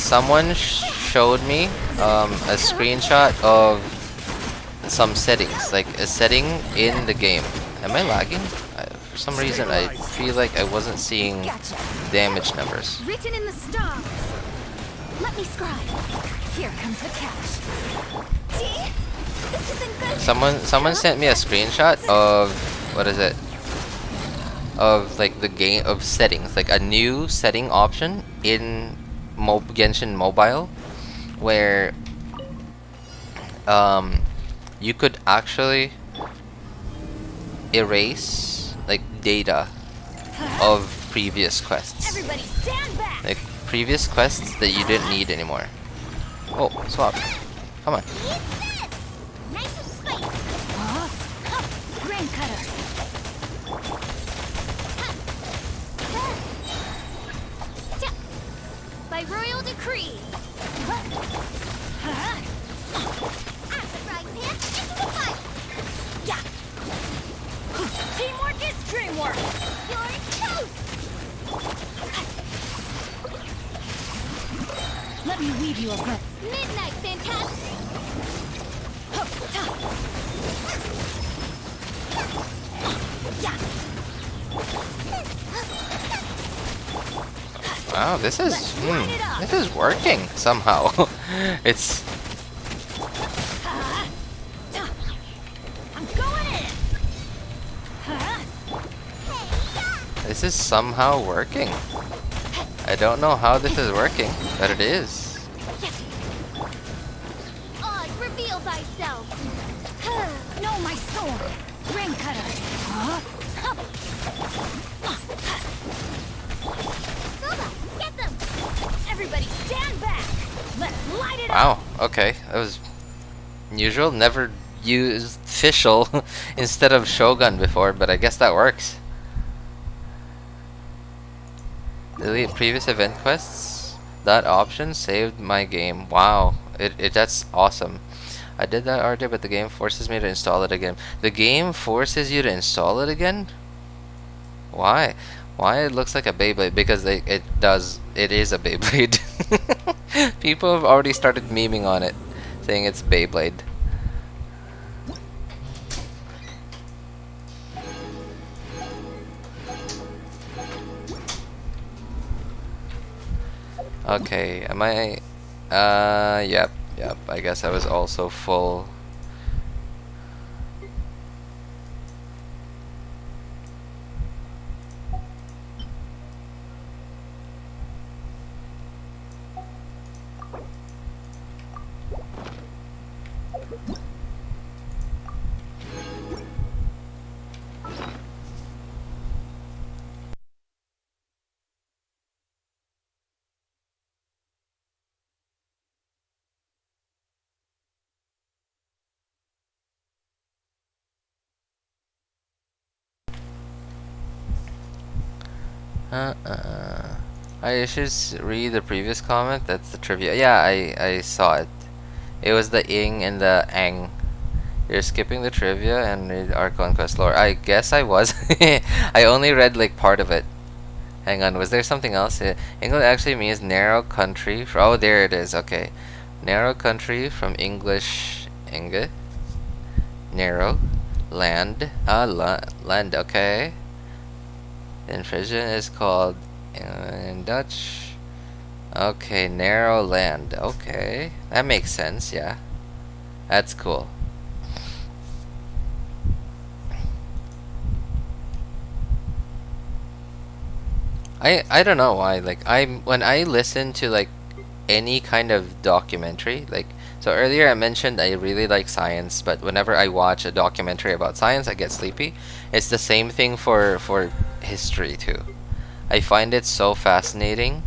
A: someone showed me a screenshot of some settings, like a setting in the game. Am I lagging? For some reason I feel like I wasn't seeing
H: Gotcha.
A: damage numbers.
C: Written in the stars. Let me scribe.
H: Here comes the catch.
C: See? This isn't good.
A: Someone sent me a screenshot of what is it? Of like the game of settings, like a new setting option in Genshin Mobile, where you could actually erase like data of previous quests,
C: Everybody stand back.
A: like previous quests that you didn't need anymore. Oh, swap! Come on.
C: Eat this. Nice and spicy.
H: Grain cutter.
C: By royal decree. At the frying pan, into the fire. Yeah.
H: Teamwork is dreamwork.
C: You're toast.
H: Let me weave you a web.
C: Midnight fantastic. Yeah.
A: Wow, this is working somehow. It's
H: I'm going in.
A: this is somehow working. I don't know how this is working, but it is.
C: Oz, reveal thyself.
H: No, my sword. Grain cutter.
C: Silva, get them. Everybody stand back.
H: Let's light it up.
A: Wow, okay. That was unusual. Never used Fischl instead of Shogun before, but I guess that works. Delete previous event quests. That option saved my game. Wow, that's awesome. I did that already, but the game forces me to install it again. The game forces you to install it again? Why? Why it looks like a Beyblade? Because it does. It is a Beyblade. People have already started memeing on it, saying it's Beyblade. Okay, am I? Yep. I guess I was also full. I should read the previous comment. That's the trivia. Yeah, I saw it. It was the ing and the ang You're skipping the trivia and read Archon quest lore. I guess I was. I only read like part of it. Hang on, was there something else? England actually means narrow country. Oh, there it is. Okay, narrow country from English. Narrow land. Land. Okay. Infringement is called in Dutch. Okay, narrow land. Okay, that makes sense. Yeah, that's cool. I don't know why, like when I listen to like any kind of documentary, like, so earlier I mentioned I really like science, but whenever I watch a documentary about science I get sleepy. It's the same thing for history too. I find it so fascinating,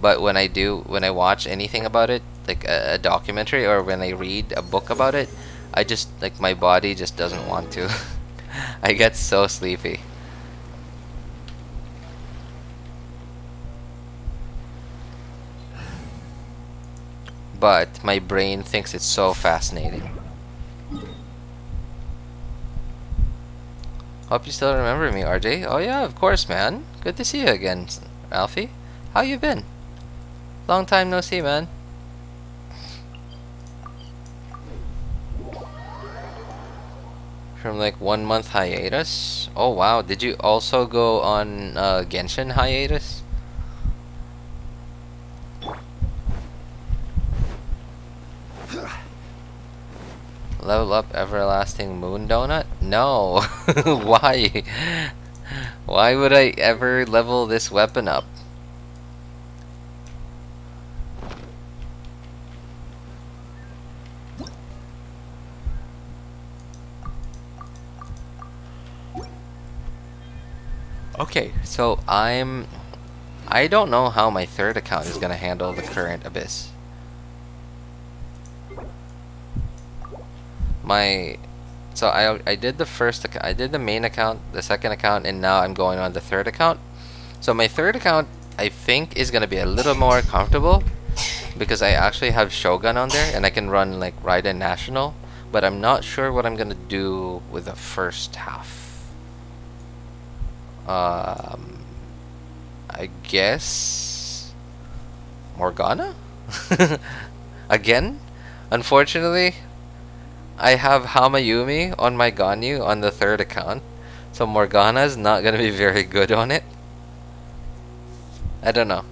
A: but when I watch anything about it, like a documentary, or when I read a book about it, I just, like, my body just doesn't want to. I get so sleepy. But my brain thinks it's so fascinating. Hope you still remember me, RJ. Oh yeah, of course, man. Good to see you again, Alfie. How you been? Long time no see, man. From like 1 month hiatus. Oh wow, did you also go on Genshin hiatus? Level up everlasting moon donut? No. Why? Why would I ever level this weapon up? Okay, so I don't know how my third account is gonna handle the current abyss. So I did the first account, I did the main account, the second account, and now I'm going on the third account. So my third account I think is gonna be a little more comfortable because I actually have Shogun on there and I can run like Raiden National, but I'm not sure what I'm gonna do with the first half. I guess Morgana? Again? Unfortunately, I have Hamayumi on my Ganyu on the third account, so Morgana is not gonna be very good on it. I don't know.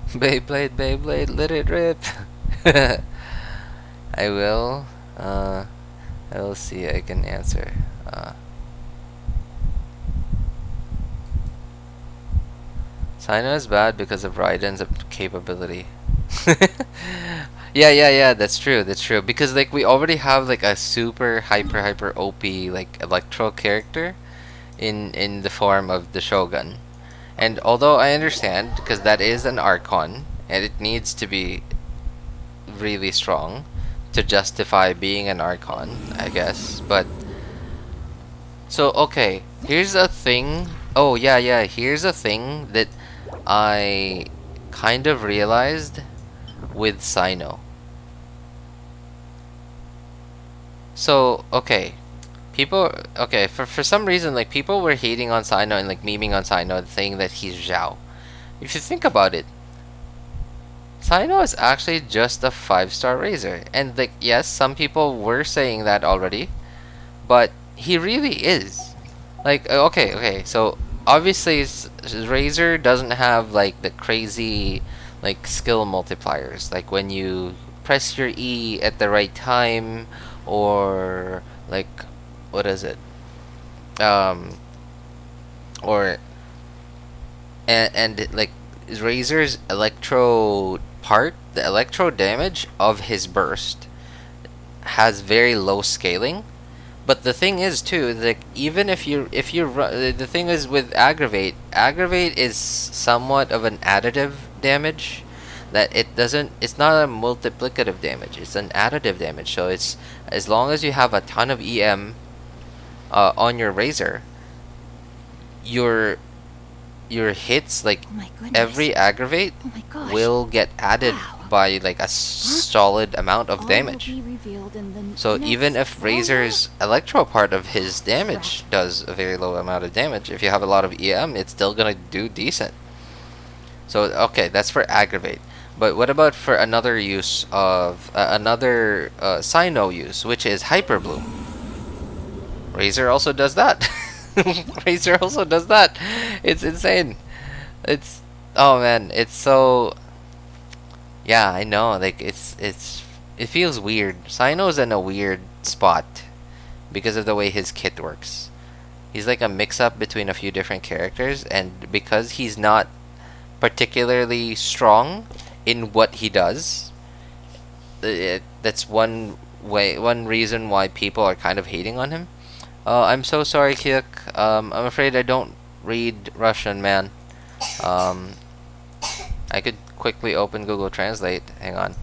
A: Beyblade, let it rip. I will. I will see. I can answer. Cyno is bad because of Raiden's capability. Yeah. That's true. Because like we already have like a super hyper OP like Electro character in the form of the Shogun. And although I understand, because that is an Archon, and it needs to be really strong to justify being an Archon, I guess. But so okay, here's a thing. Oh yeah. Here's a thing that I kind of realized with Cyno. So okay. For some reason, like, people were hating on Cyno and like memeing on Cyno, saying that he's Zhao. If you think about it, Cyno is actually just a 5-star Razor, and like, yes, some people were saying that already, but he really is. Like, okay, so obviously Razor doesn't have like the crazy like skill multipliers, like when you press your E at the right time, or like, what is it? Or and like Razor's electro part, the electro damage of his burst has very low scaling. But the thing is too, like, even if you the thing is with aggravate is somewhat of an additive damage, that it's not a multiplicative damage, it's an additive damage. So it's, as long as you have a ton of EM on your Razor, your your hits, like
H: Oh my goodness.
A: every aggravate
H: Oh my gosh.
A: will get added by like a solid amount of
H: All
A: damage.
H: will be revealed in the
A: So
H: next-
A: even if Razor's electro part of his damage does a very low amount of damage, if you have a lot of EM, it's still gonna do decent. So okay, that's for aggravate. But what about for another use of another Cyno use, which is Hyper Bloom? Razor also does that. Razor also does that. It's insane. It's, oh man, it's so, yeah, I know. Like it feels weird. Cyno's in a weird spot because of the way his kit works. He's like a mix-up between a few different characters, and because he's not particularly strong in what he does, that's one reason why people are kind of hating on him. I'm so sorry, Kyuk. I'm afraid I don't read Russian, man. I could quickly open Google Translate. Hang on.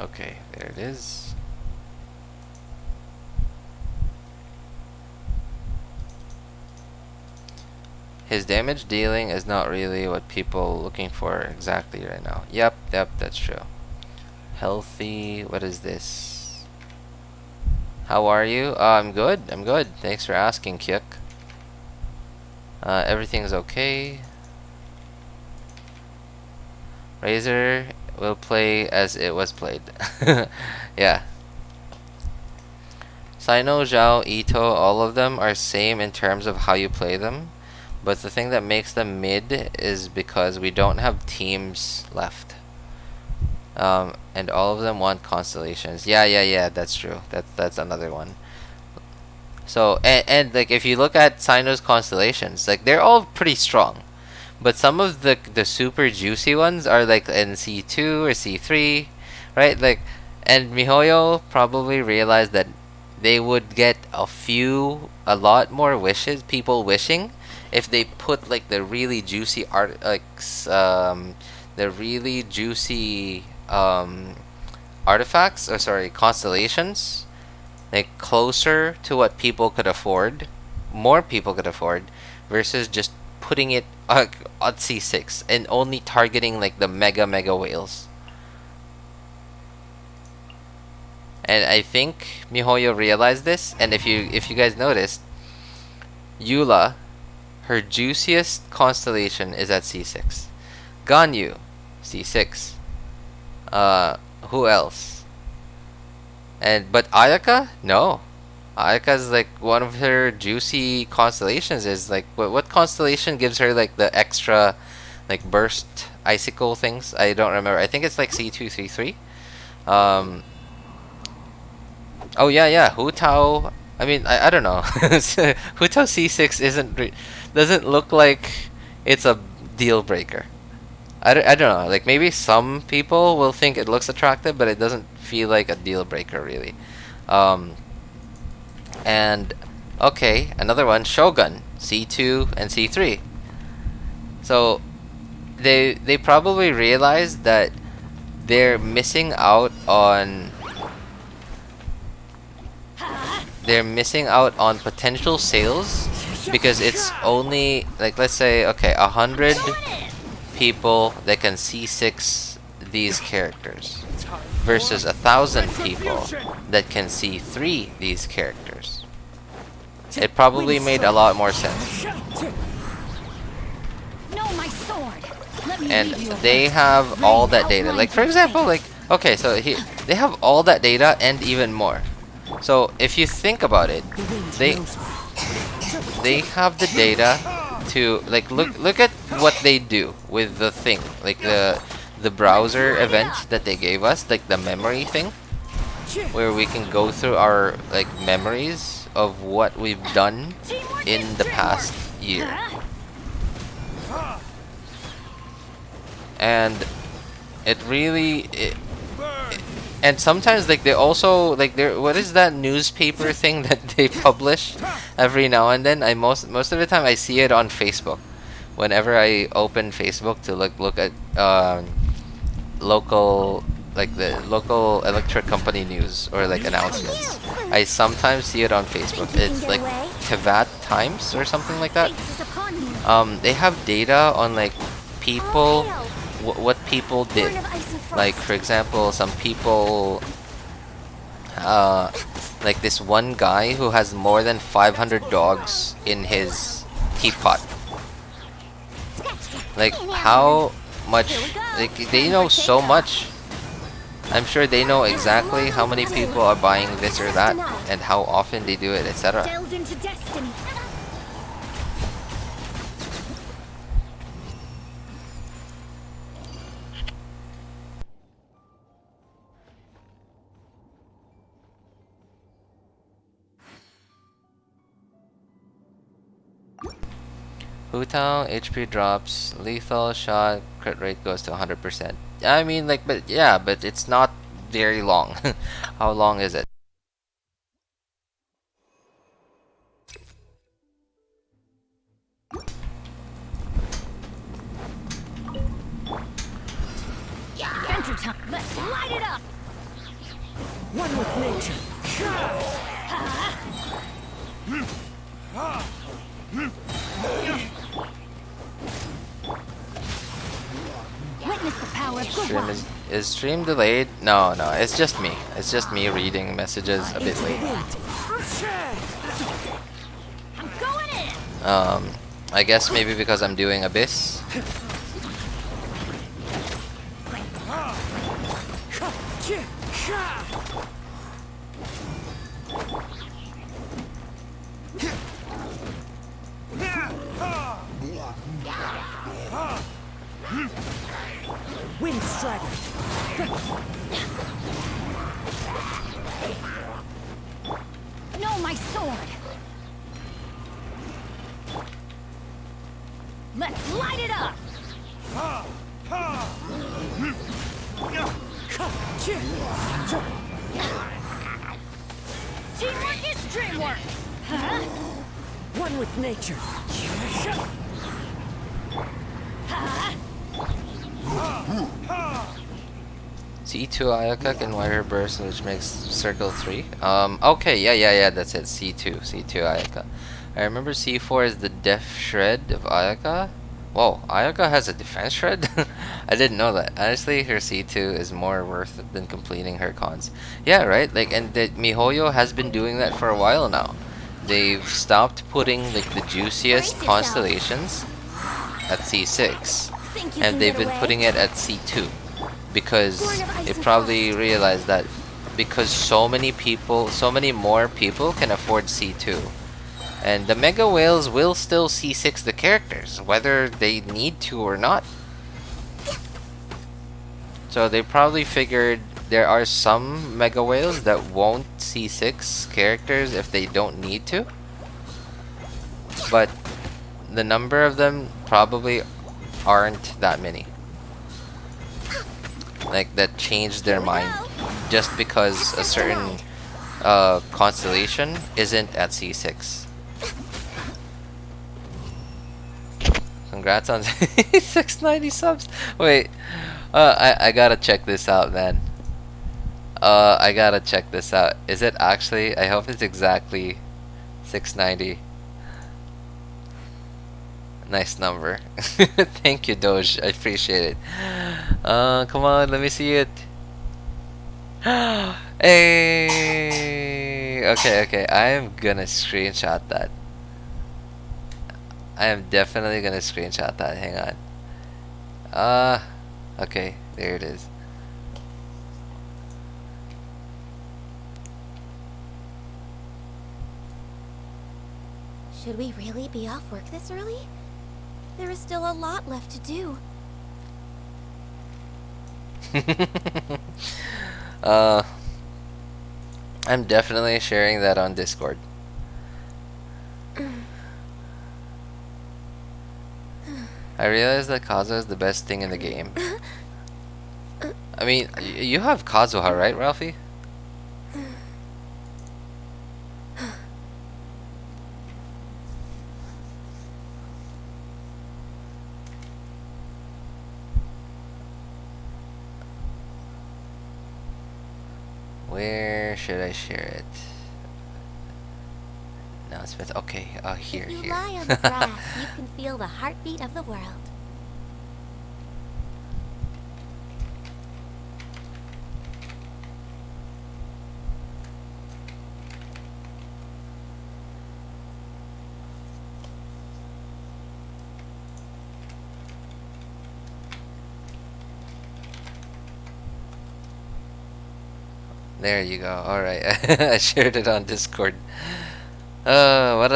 A: Okay, there it is. His damage dealing is not really what people are looking for exactly right now. Yep, that's true. Healthy, what is this? How are you? I'm good. Thanks for asking, Kyuk. Everything's okay. Razor will play as it was played. Yeah. Cyno, Zhao, Ito, all of them are same in terms of how you play them. But the thing that makes them mid is because we don't have teams left. And all of them want constellations. Yeah, that's true. That's another one. So, and like if you look at Cyno's constellations, like they're all pretty strong. But some of the super juicy ones are like in C2 or C3, right? Like, and MiHoYo probably realized that they would get a lot more wishes, people wishing, if they put like the really juicy artifacts, or sorry, constellations, like closer to what people could afford, more people could afford, versus just putting it at C6 and only targeting like the mega whales. And I think MiHoYo realized this, and if you guys noticed, Eula, her juiciest constellation is at C6. Ganyu, C6. Who else? But Ayaka? No. Ayaka's like one of her juicy constellations is like what constellation gives her like the extra like burst icicle things? I don't remember. I think it's like C2, C3. Oh yeah, Hu Tao. I mean, I don't know. Hu Tao C6 doesn't look like it's a deal breaker. I don't know. Like maybe some people will think it looks attractive, but it doesn't feel like a deal breaker really. And okay, another one, Shogun, C2 and C3. So they probably realized that they're missing out on potential sales because it's only like, let's say, okay, 100 people that can C6 these characters versus 1,000 people that can C3 these characters. It probably made a lot more sense.
H: No, my sword. Let me
A: And
H: leave you
A: they
H: alone.
A: have all that data. Like for example, like okay, so they have all that data and even more. So if you think about it, they have the data to like look at what they do with the thing, like the browser event that they gave us, like the memory thing, where we can go through our like memories of what we've done in the past year. And it really and sometimes like they also like what is that newspaper thing that they publish every now and then? Most of the time I see it on Facebook. Whenever I open Facebook to look at local, like the local electric company news or like announcements, I sometimes see it on Facebook. It's like Tevat Times or something like that.
C: Fate is upon you.
A: They have data on like people,
C: Hail.
A: what people did.
C: Born of ice and frost.
A: Like for example, some people, like this one guy who has more than 500 dogs in his teapot. Like how much? Like they know so much. I'm sure they know exactly how many people are buying this or that, and how often they do it, etc.
C: Delved into destiny.
A: Hutang, HP drops, lethal shot, crit rate goes to 100%. I mean, like, but yeah, but it's not very long. How long is it?
H: Adventure time. Let's light it up.
B: One with nature.
H: Witness the power of good
A: Stream
H: luck.
A: is stream delayed? No, no, it's just me. It's just me reading messages a bit late.
H: I'm going in.
A: I guess maybe because I'm doing Abyss.
B: Wind strider.
H: No, my sword. Let's light it up. Teamwork is dreamwork. Huh?
B: One with nature.
A: C2 Ayaka can wire burst, which makes circle 3. Okay, yeah, that's it. C2 Ayaka. I remember C4 is the def shred of Ayaka. Whoa, Ayaka has a defense shred? I didn't know that. Honestly, her C2 is more worth it than completing her cons. Yeah, right? Like, and the MiHoYo has been doing that for a while now. They've stopped putting like the juiciest
C: Brace yourself.
A: constellations at C6,
C: Think you
A: and
C: can
A: they've
C: get
A: been
C: away?
A: putting it at C2 because
C: Born of ice
A: they
C: and
A: probably
C: frost.
A: realized that because so many more people can afford C2. And the Mega Whales will still C6 the characters, whether they need to or not. So they probably figured there are some Mega Whales that won't C6 characters if they don't need to. But the number of them probably aren't that many. Like, that changed their mind just because a certain constellation isn't at C6. Congrats on 690 subs. Wait, I gotta check this out, man. I gotta check this out. Is it actually? I hope it's exactly 690. Nice number. Thank you, Doge. I appreciate it. Come on, let me see it. Hey. Okay. I am gonna screenshot that. I am definitely gonna screenshot that. Hang on. Okay, there it is.
C: Should we really be off work this early? There is still a lot left to do.
A: I'm definitely sharing that on Discord. I realized that Kazuha is the best thing in the game. I mean, you have Kazuha, right, Ralphie? Where should I share it? Now Smith. Okay, here,
C: If you
A: here.
C: lie on the grass, you can feel the heartbeat of the world.
A: There you go. Alright. I shared it on Discord. What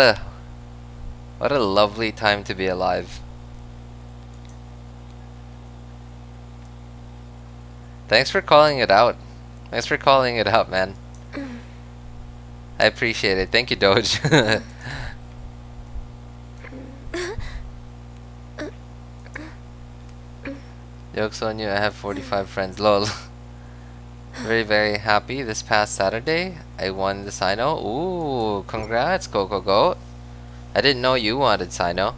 A: a lovely time to be alive. Thanks for calling it out. Thanks for calling it out, man. I appreciate it. Thank you, Doge. Jokes on you, I have 45 friends. Lol. Very, very happy. This past Saturday, I won the Cyno. Ooh, congrats, Coco Goat. I didn't know you wanted Cyno.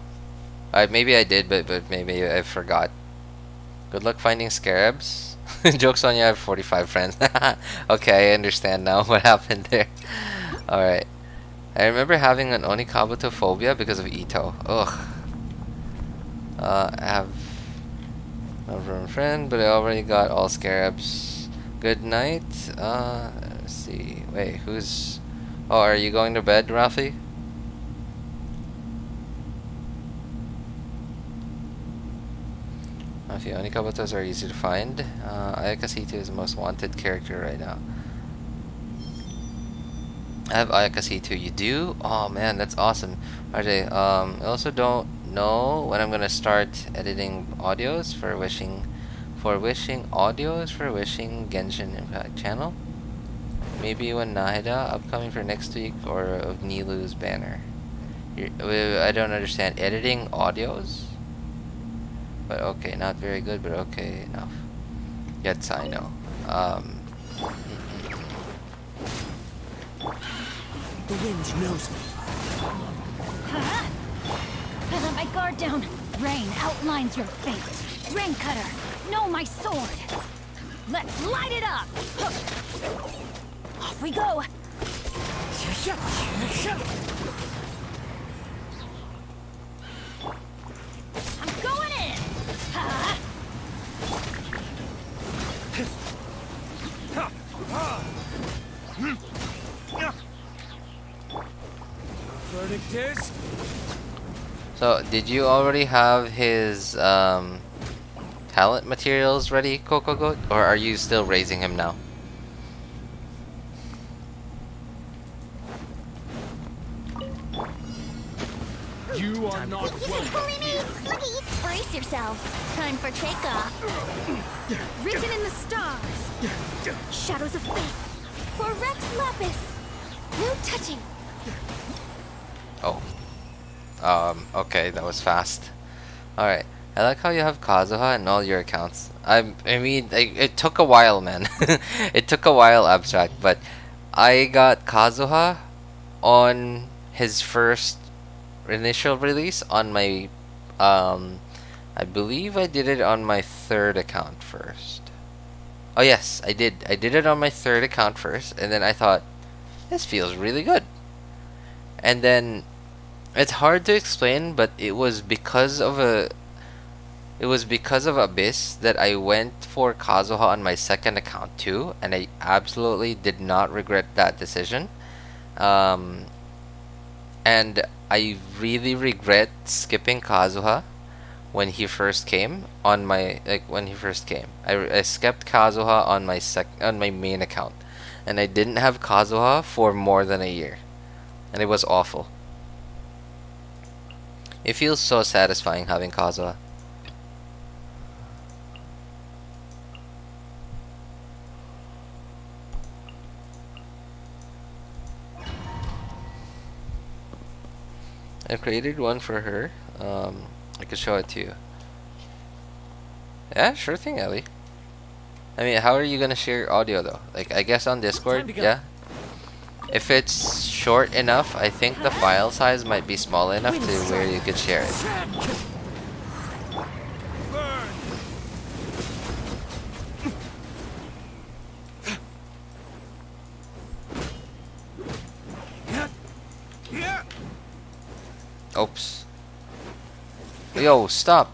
A: Maybe I did, but maybe I forgot. Good luck finding scarabs. Jokes on you, I have 45 friends. Okay, I understand now what happened there. Alright. I remember having an Onikabuto phobia because of Ito. Ugh. I have a friend, but I already got all scarabs. Good night. Let's see. Wait, who's... Oh, are you going to bed, Rafi? Rafi, Onikabutos are easy to find. Ayakasitu is the most wanted character right now. I have Ayakasitu. You do? Oh man, that's awesome. RJ, I also don't know when I'm gonna start editing audios for wishing Genshin Impact channel. Maybe when Nahida upcoming for next week or of Nilou's banner. I don't understand editing audios, but okay, not very good, but okay enough. Yes, I know.
B: The wind knows me.
H: Huh? I let my guard down. Rain outlines your fate. Rain cutter, know my sword. Let's light it up. Off we go. I'm going in. Huh?
F: Verdict is...
A: So, did you already have his talent materials ready, Coco Goat, or are you still raising him now?
F: You are not welcome here.
C: Look at you. Brace yourselves. Time for takeoff. Written in the stars. Shadows of fate. For Rex Lapis. No touching.
A: Oh. Okay, that was fast. Alright. I like how you have Kazuha in all your accounts. I mean, it took a while, man. It took a while, Abstract, but I got Kazuha on his first initial release on my, I believe I did it on my third account first. Oh yes, I did. I did it on my third account first, and then I thought, this feels really good. And then, it's hard to explain, but it was because of Abyss that I went for Kazuha on my second account too, and I absolutely did not regret that decision. And I really regret skipping Kazuha when he first came on my I skipped Kazuha on my main account, and I didn't have Kazuha for more than a year, and it was awful. It feels so satisfying having Kazuha. I created one for her. I could show it to you. Yeah, sure thing, Ellie. I mean, how are you gonna share audio though? Like, I guess on Discord, yeah. If it's short enough, I think the file size might be small enough to where you could share it. Oops. Yo, stop.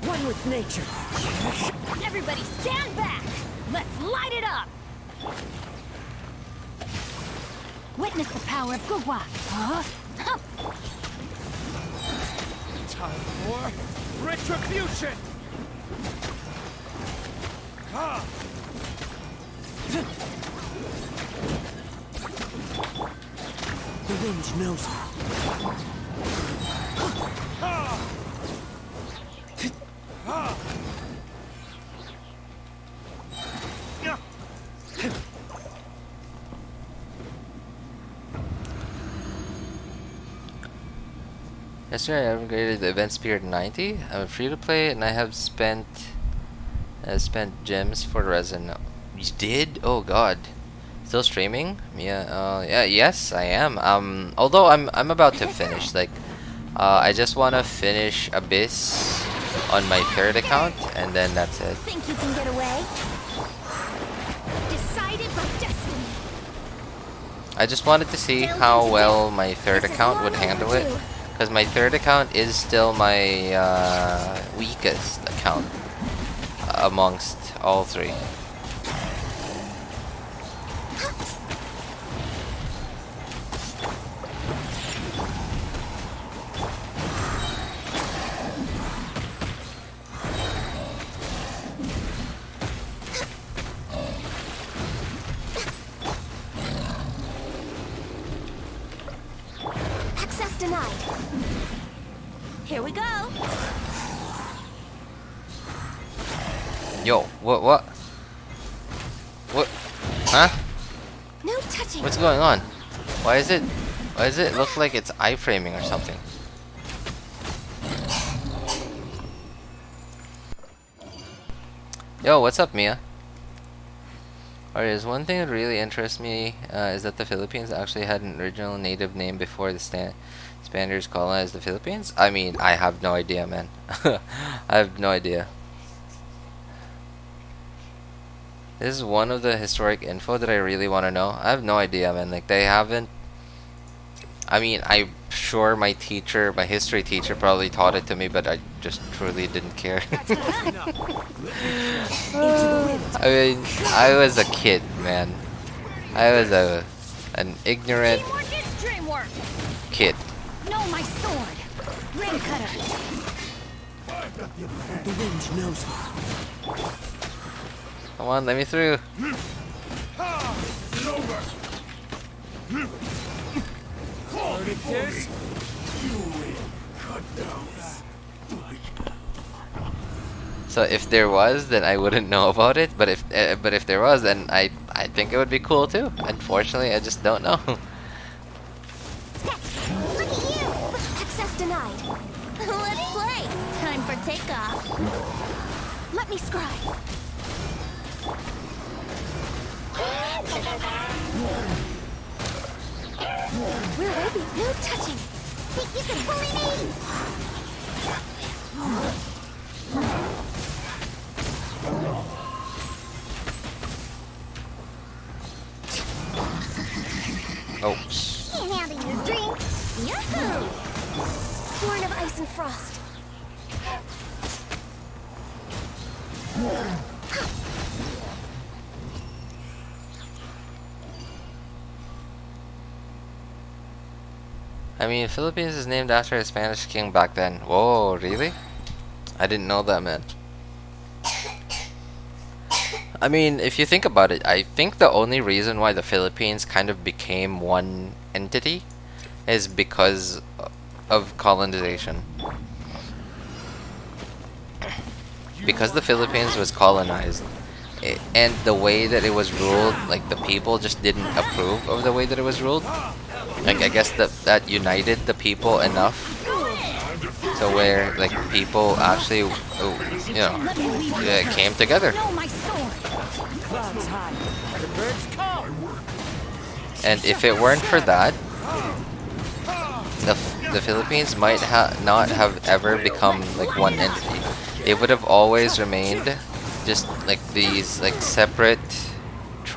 B: One with nature.
H: Everybody stand back! Let's light it up! Witness the power of Gugwa. Huh?
F: Time for retribution!
B: The wind knows her.
A: Yesterday I upgraded the event spear to 90. I'm free to play and I have spent gems for the resin. You did? Oh god. Still streaming? Yeah, yes, I am. Although I'm about to finish. Like, I just wanna finish Abyss on my third account, and then that's it.
C: Think you can get away? Decided by destiny.
A: I just wanted to see how well my third account would handle it, because my third account is still my weakest account amongst all three.
C: Access denied. Here we go.
A: Yo, what? Huh?
C: No touching.
A: What's going on? Why does it look like it's iframing or something? Yo, what's up, Mia? Alright, one thing that really interests me is that the Philippines actually had an original native name before the Spaniards colonized the Philippines. I mean, I have no idea, man. I have no idea. This is one of the historic info that I really want to know. I have no idea, man. Like, they haven't... I mean, I'm sure my history teacher probably taught it to me, but I just truly didn't care. I mean, I was a kid, man. I was an ignorant kid.
H: No, my sword! Rain cutter!
B: The wind knows her.
A: Come on, let me through. So if there was, then I wouldn't know about it. But if there was, then I think it would be cool too. Unfortunately, I just don't know.
C: Look at you. Access denied. Let's play. Time for takeoff. Let me scribe. We're ready. No touching. Think you can bully me?
A: Oops.
C: Can't handle your drink. Yahoo! Born of ice and frost.
A: I mean, Philippines is named after a Spanish king back then. Whoa, really? I didn't know that, man. I mean, if you think about it, I think the only reason why the Philippines kind of became one entity is because of colonization. Because the Philippines was colonized, and the way that it was ruled, like the people just didn't approve of the way that it was ruled. Like, I guess that united the people enough to where, like, people actually, you know, came together. And if it weren't for that, the Philippines might not have ever become like one entity. They would have always remained just like these like separate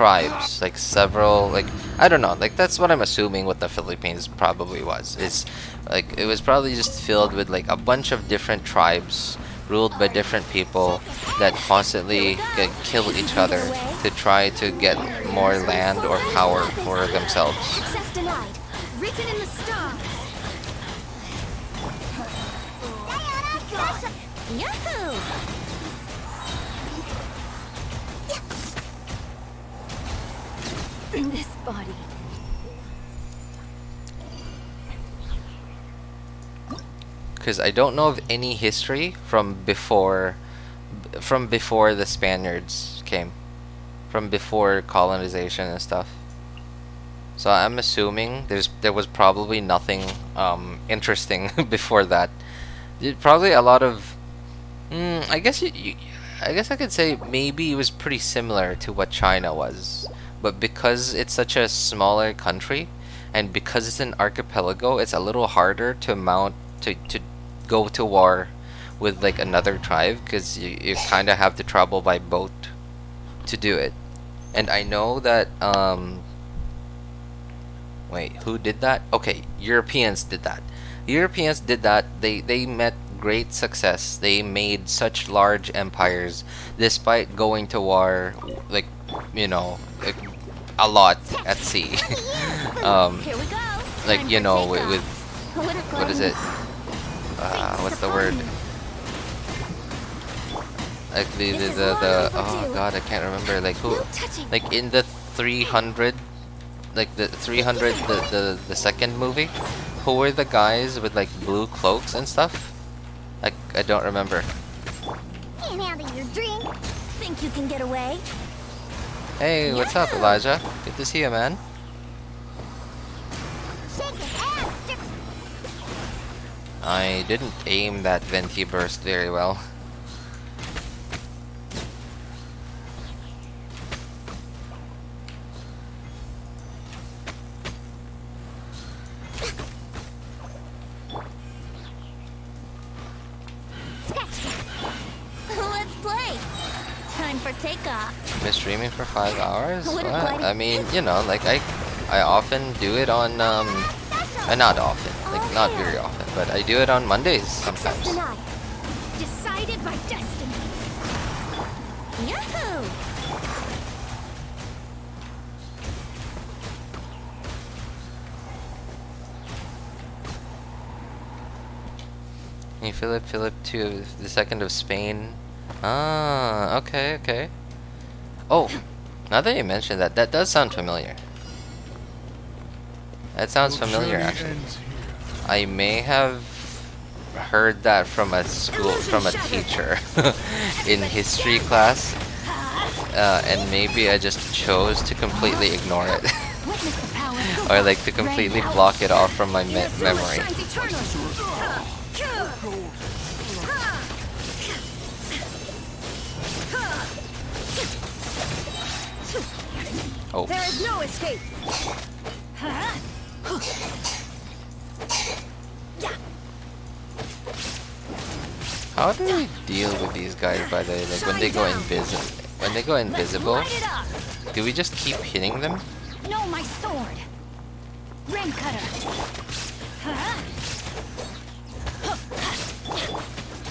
A: tribes, like several, like I don't know, like that's what I'm assuming what the Philippines probably was. It's like it was probably just filled with like a bunch of different tribes ruled by different people that constantly kill each other to try to get more land or power for themselves.
C: Access denied. Written in the stars. Yahoo!
H: This body.
A: Because I don't know of any history from before the Spaniards came, from before colonization and stuff. So I'm assuming there was probably nothing interesting before that. Probably a lot of I guess I guess I could say maybe it was pretty similar to what China was, but because it's such a smaller country and because it's an archipelago, it's a little harder to mount to go to war with like another tribe, because you kind of have to travel by boat to do it. And I know that wait, who did that? Okay, Europeans did that. Europeans did that. They met great success. They made such large empires despite going to war, like, you know, like, a lot at sea.
C: Here we go.
A: Like, you know, with
C: What
A: what is it? What's the word? Like the oh god, I can't remember. Like who? Like in the 300, like the 300, the second movie, who were the guys with like blue cloaks and stuff? Like I don't remember.
C: Can't handle your drink. Think you can get away?
A: Hey, what's up, Elijah? Good to see you, man.
C: Shake it and stick.
A: I didn't aim that Venti burst very well.
C: Let's play. Time for takeoff.
A: Been streaming for 5 hours?
C: What
A: What?
C: a bloody-
A: I mean, you know, like I often do it on not often, like not very often, but I do it on Mondays
C: Access
A: sometimes.
C: denied. Decided by destiny. Yahoo!
A: Hey, Philip II, the second of Spain. Ah, okay, okay. Oh, now that you mentioned that, that does sound familiar. That sounds familiar, actually. I may have heard that from a teacher in history class, and maybe I just chose to completely ignore it,
H: Witness the power.
A: or like to completely block it off from my memory.
H: Shines eternally.
A: Oh,
H: There is no escape.
A: how do we deal with these guys, by the way? Like when they go invisible,
H: Light it up.
A: do we just keep hitting them?
H: No, my sword. Rain cutter.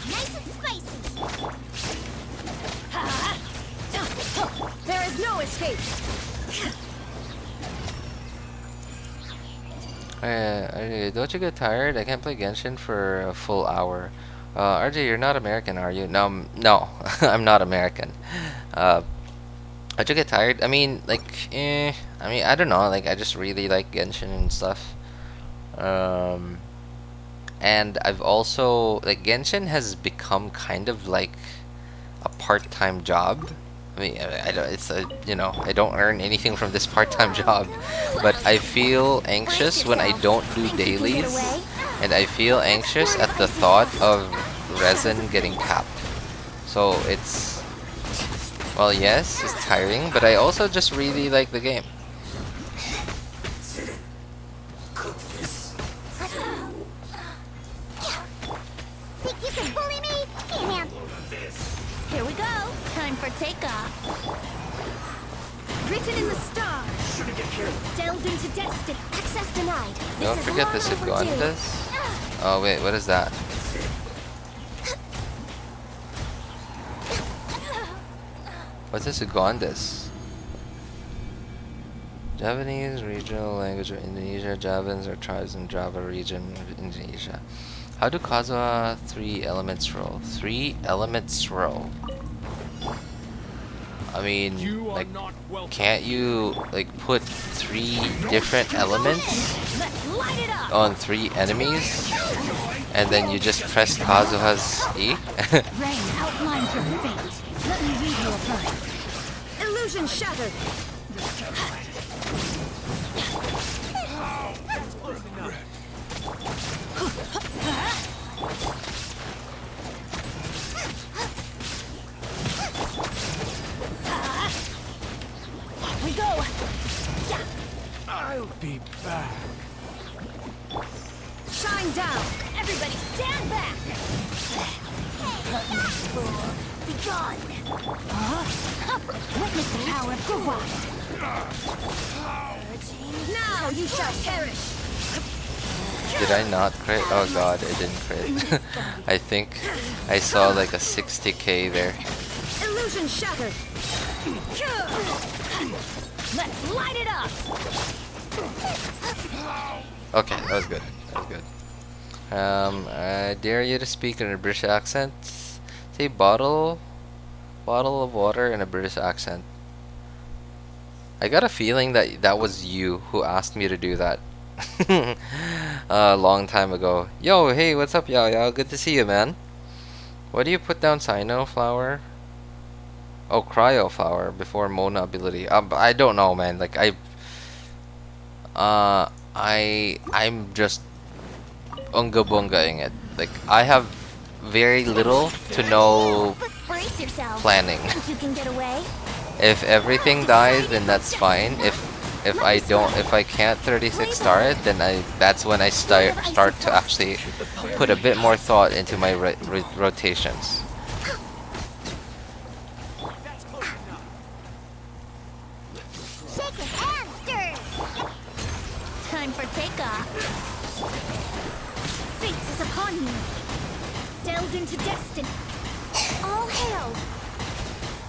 C: Nice and spicy.
H: There is no escape.
A: Don't you get tired? I can't play Genshin for a full hour. RJ, you're not American, are you? No, no, I'm not American. Don't you get tired? I mean, like, I mean, I don't know. Like, I just really like Genshin and stuff. And I've also, like, Genshin has become kind of like a part-time job. I mean, I don't, it's a, you know, I don't earn anything from this part-time job, but I feel anxious when I don't do dailies, and I feel anxious at the thought of resin getting capped. So it's, well, yes, it's tiring, but I also just really like the game.
C: Think you can bully me? Can't handle. Here we go. Time for takeoff.
H: Written in the stars.
E: Shouldn't get killed.
H: Delved into destiny.
C: Access denied.
A: Don't
C: This is
A: forget
C: long
A: the
C: overdue.
A: Segundas. Oh wait, what is that? What's a Segundas? Javanese regional language of Indonesia. Javans are tribes in Java region of Indonesia. How do Kazuha 3 elements roll? 3 elements roll. I mean,
F: You are
A: like,
F: not welcome.
A: can't you like put 3 different elements
H: Let's light it up.
A: on 3 enemies, and then you just press Kazuha's E?
H: Rain outlines your fate. Let me read you a verse. Illusion shattered. Off we go.
F: I'll be back.
H: Shine down. Everybody stand back.
C: Be gone.
H: Witness the power of Gawai. Now you shall perish.
A: Did I not crit? Oh god, I didn't crit. I think I saw like a 60k there.
H: Illusion shattered. Let's light it up.
A: Okay, that was good. That was good. I dare you to speak in a British accent. Say bottle of water in a British accent. I got a feeling that that was you who asked me to do that a long time ago. Yo, hey, what's up, Yao? Good to see you, man. What do you put down? Cyno flower? Oh, cryo flower before Mona ability. I don't know, man. Like I'm just unga bungaing it. Like I have very little to no
C: But brace yourself.
A: planning.
C: Think you can get away?
A: If everything dies, then that's fine. If I can't 36 star it, then that's when I start to actually put a bit more thought into my rotations.
C: Shake it and stir.
H: Time for takeoff. Fate is upon you. Delved into destiny.
C: All hail.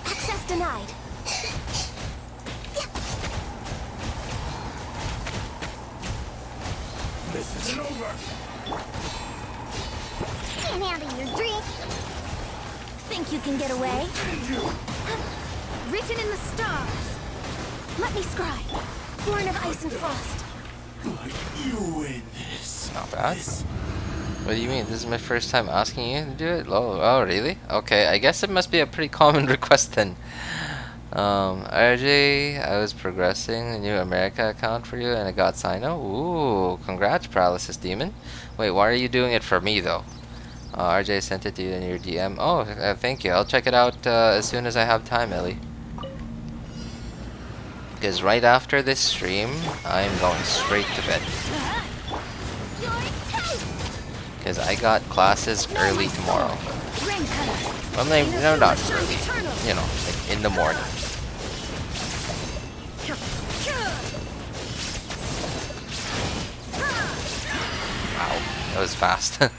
C: Access denied.
E: This isn't over.
C: Can't handle your drink. Think you can get away?
H: Written in the stars.
C: Let me scribe. Born of ice and frost.
E: You win this.
A: Not bad. What do you mean? This is my first time asking you to do it? Oh really? Okay, I guess it must be a pretty common request then. RJ, I was progressing a new America account for you and I got Cyno. Ooh, congrats, Paralysis Demon. Wait, why are you doing it for me though? RJ sent it to you in your DM. Oh, thank you. I'll check it out as soon as I have time, Ellie. Because right after this stream, I'm going straight to bed. Because I got classes early tomorrow.
H: Rain cutter.
A: Well, no, not early. You know, like in the morning. Wow, that was fast. Can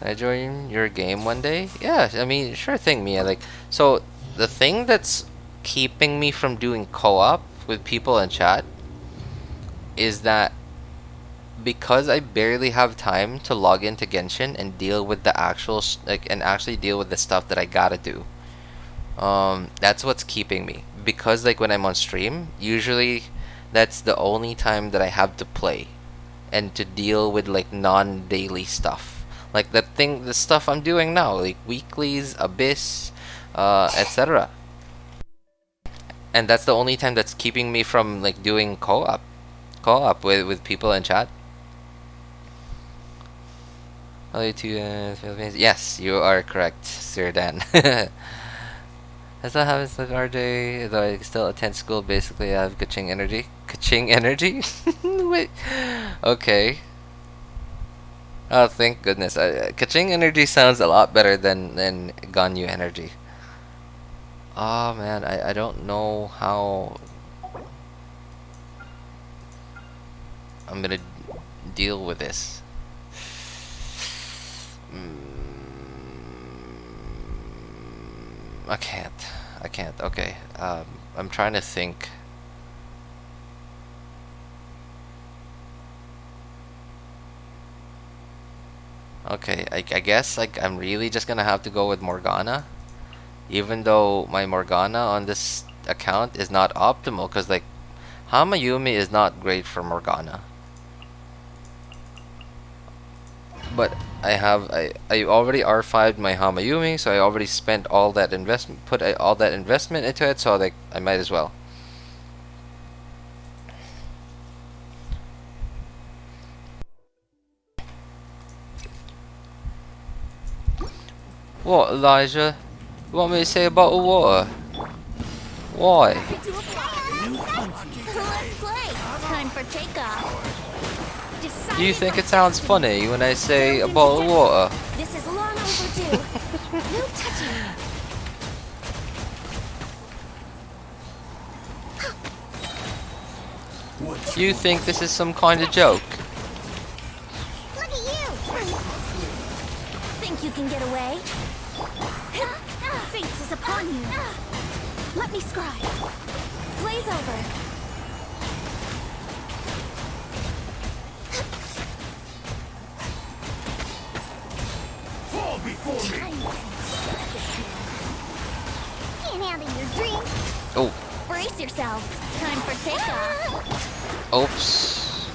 A: I join your game one day? Yeah, I mean, sure thing, Mia. Like, so the thing that's keeping me from doing co-op with people in chat is that because I barely have time to log into Genshin and deal with the actual and actually deal with the stuff that I gotta do. That's what's keeping me. Because like when I'm on stream, usually that's the only time that I have to play and to deal with like non-daily stuff. Like the stuff I'm doing now, like weeklies, Abyss, etc. And that's the only time that's keeping me from like doing co-op with people in chat. Hello to Philippines. Yes, you are correct, Sir Dan. That's not happens with RJ, though I still attend school. Basically, I have Kaching energy. Kaching energy? Wait. Okay. Oh, thank goodness. Kaching energy sounds a lot better than Ganyu energy. Oh man, I don't know how I'm gonna deal with this. I can't. I can't. Okay. I'm trying to think. Okay, I guess like I'm really just gonna have to go with Morgana, even though my Morgana on this account is not optimal, because like Hamayumi is not great for Morgana. But I already R5'd my Hamayumi, so I already spent all that investment, put all that investment into it, so like I might as well. What, Elijah? You want me to say about the water? Why?
C: Let's play. Time for takeoff.
A: Do you think it sounds funny when I say about the water?
C: This is long overdue. No touching.
A: You think this is some kind of joke?
C: Look at you. Think you can get away? Fate is upon you. Let me scribe. Blaze over.
E: Fall before me!
C: Can't handle your dream.
A: Oh,
C: Brace yourselves. Time for takeoff.
A: oops.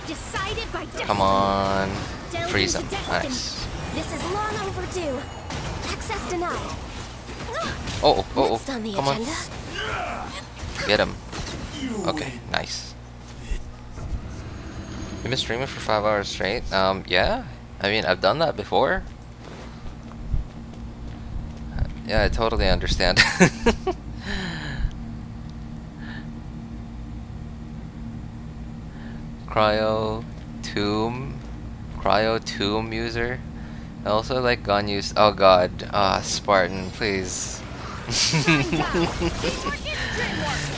C: Decided by destiny.
A: Come on.
C: Delve
A: Freeze
C: into
A: him.
C: destiny.
A: Nice.
C: This is long overdue. Access denied.
A: Oh,
C: Next on the
A: come on.
C: agenda.
A: Get him. Okay, nice. You've been streaming for 5 hours straight? Yeah. I mean, I've done that before. Yeah, I totally understand. Cryo Tomb user. I also like gun use. Oh god. Spartan, please.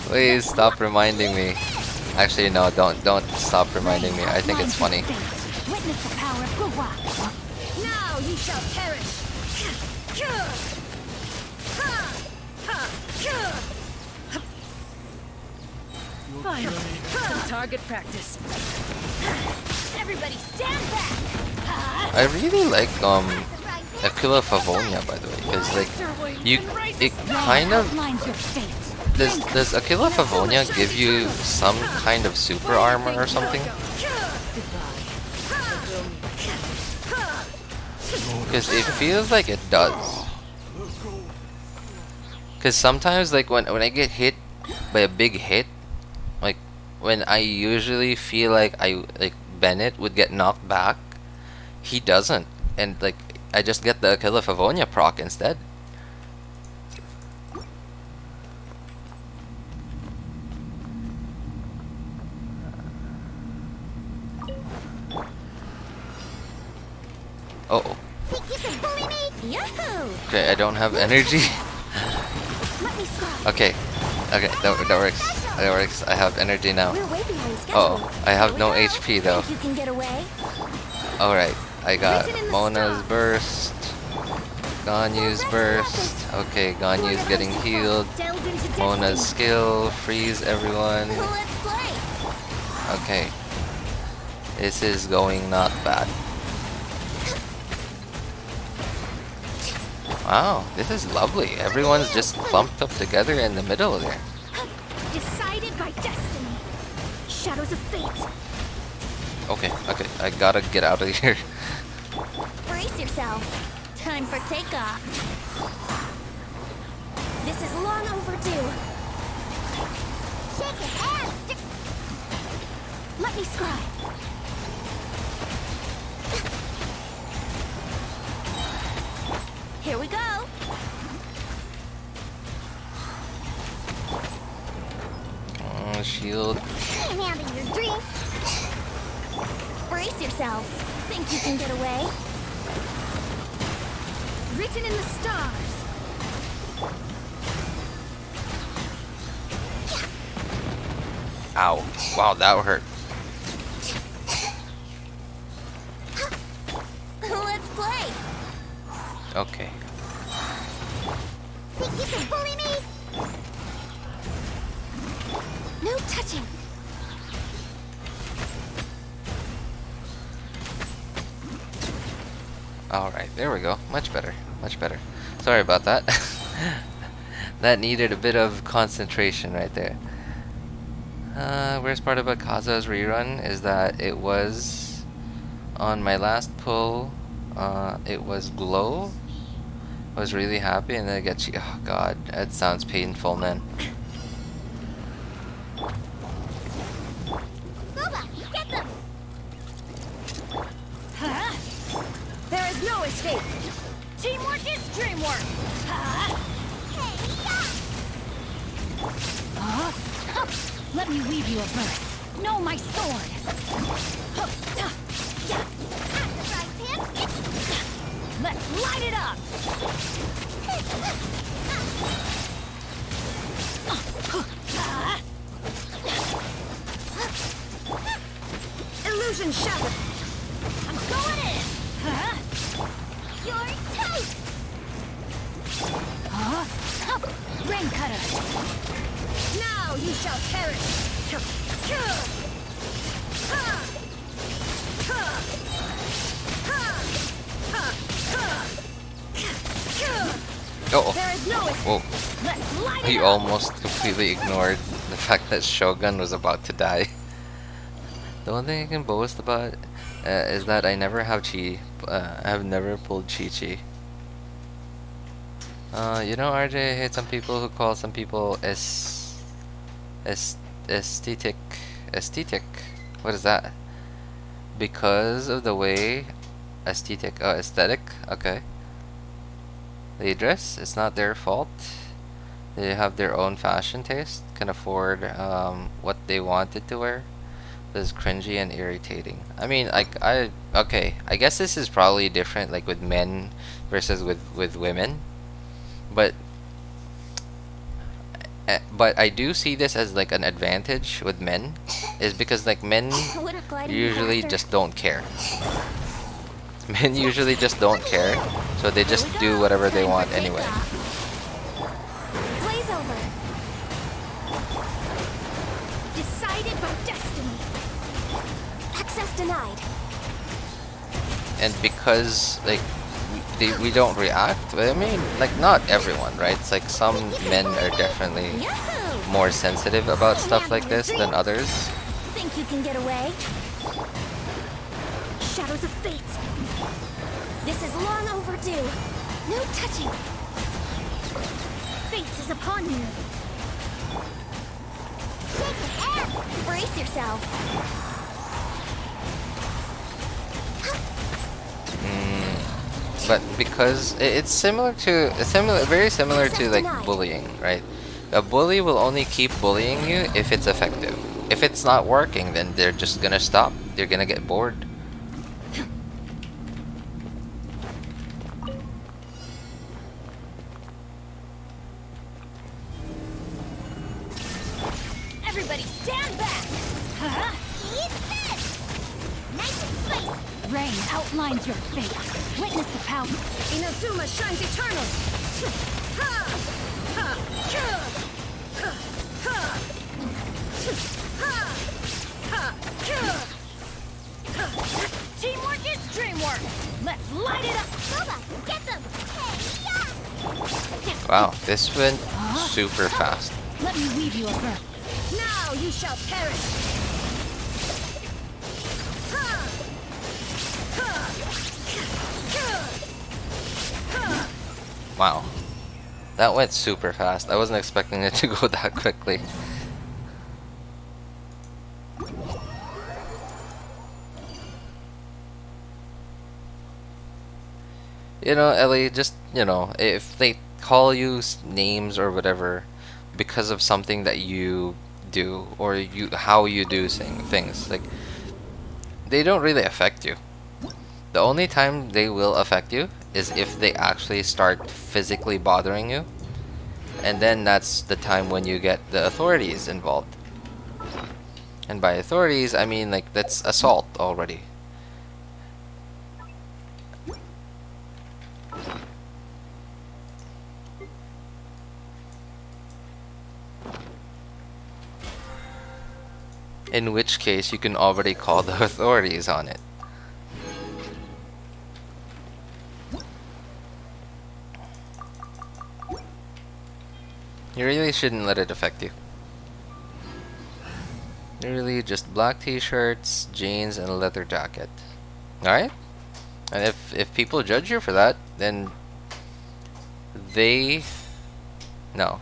A: Please stop reminding me. Actually, no, don't stop reminding me. I think it's funny.
H: Witness the power of Gua.
C: Now you shall perish.
B: Finally, some target practice.
C: Everybody stand back.
A: I really like Aquila Favonia, by the way, because like it kind of
H: Outlines your fate.
A: does Aquila Favonia give you some kind of super armor or something? Because it feels like it does. Because sometimes like when I get hit by a big hit, like when I usually feel like Bennett would get knocked back, he doesn't, and like I just get the Aquila Favonia proc instead. Oh,
C: Think you can bully me? Yahoo!
A: okay, I don't have energy.
C: Let me scribe.
A: Okay, that works. That works. I have energy now.
C: We're way behind schedule.
A: Oh, I have no HP though.
C: Think you can get away?
A: Alright, I got
C: Written in the
A: Mona's
C: stars.
A: burst, Ganyu's burst. Okay, Ganyu's getting healed.
C: Delve into
A: Mona's
C: destiny.
A: skill, freeze everyone.
C: Let's play.
A: Okay, this is going not bad. Wow, this is lovely. Everyone's just clumped up together in the middle there.
C: Decided by destiny. Shadows of fate.
A: Okay, I gotta get out of here.
C: Brace yourself. Time for takeoff. This is long overdue. Shake it and stick. Let me scribe. Here we go.
A: Shield.
C: Can't handle your dream. Brace yourselves. Think you can get away? Written in the stars.
A: Ow. Wow, that hurt.
C: Let's play.
A: Okay.
G: Think you can bully me?
C: No touching.
A: Alright, there we go. Much better. Much better. Sorry about that. That needed a bit of concentration right there. Worst part about Kaza's rerun is that it was on my last pull. It was glow. I was really happy, and then I get cheated. Oh god, that sounds painful, man.
C: Boba, get them.
H: Huh? There is no escape. Teamwork is dreamwork. Huh? Let me weave you a verse. Know my sword. Let's light it up. Illusion shattered. I'm going in. Huh?
C: You're toast.
H: Huh? Rain cutter. Now you shall perish.
A: Oh,
H: There is no
A: whoa.
H: Let's light
A: He
H: it up.
A: almost completely ignored the fact that Shogun was about to die. The one thing I can boast about is that I never have chi. I have never pulled Chi-Chi. You know, RJ, I hate some people who call some people aesthetic. What is that? Because of the way aesthetic. Oh, aesthetic. Okay. They dress. It's not their fault. They have their own fashion taste. Can afford what they wanted to wear. This is cringy and irritating. I mean, okay. I guess this is probably different, like with men versus with women. But I do see this as like an advantage with men, is because like men
C: Would it glide any
A: usually
C: faster?
A: just don't care. Men usually just don't care, so they just do whatever they want anyway.
C: Blaze over. Decided by destiny. Access denied.
A: And because like we don't react, I mean, like not everyone, right? It's like some men are definitely
C: Yahoo!
A: more sensitive about stuff like this than others.
C: Think you can get away? Shadows of fate. This is long overdue. No touching. Fate is upon you. Shake your ass. Brace yourself.
A: But because it's very similar to like bullying, right? A bully will only keep bullying you if it's effective. If it's not working, then they're just gonna stop. They're gonna get bored.
H: Everybody stand back. Huh?
C: Eat this. Nice and spicy.
H: Rain outlines your fate. Witness the power. Inazuma shines eternal. Ha! Ha! Ha! Ha! Ha! Ha! Ha! Teamwork is dreamwork. Let's light it up.
C: Boba, get them. Hey, yeah.
A: Wow, this went super fast.
H: Let me weave you a verse. Now you shall perish. Ha! Ha! Ha!
A: Wow, that went super fast. I wasn't expecting it to go that quickly. You know, Ellie, just, you know, if they call you names or whatever because of something that you do or how you do things, like, they don't really affect you. The only time they will affect you is if they actually start physically bothering you, and then that's the time when you get the authorities involved. And by authorities, I mean like that's assault already. In which case, you can already call the authorities on it. You really shouldn't let it affect you. Really, just black t-shirts, jeans, and a leather jacket. Alright? And if people judge you for that, then they... No.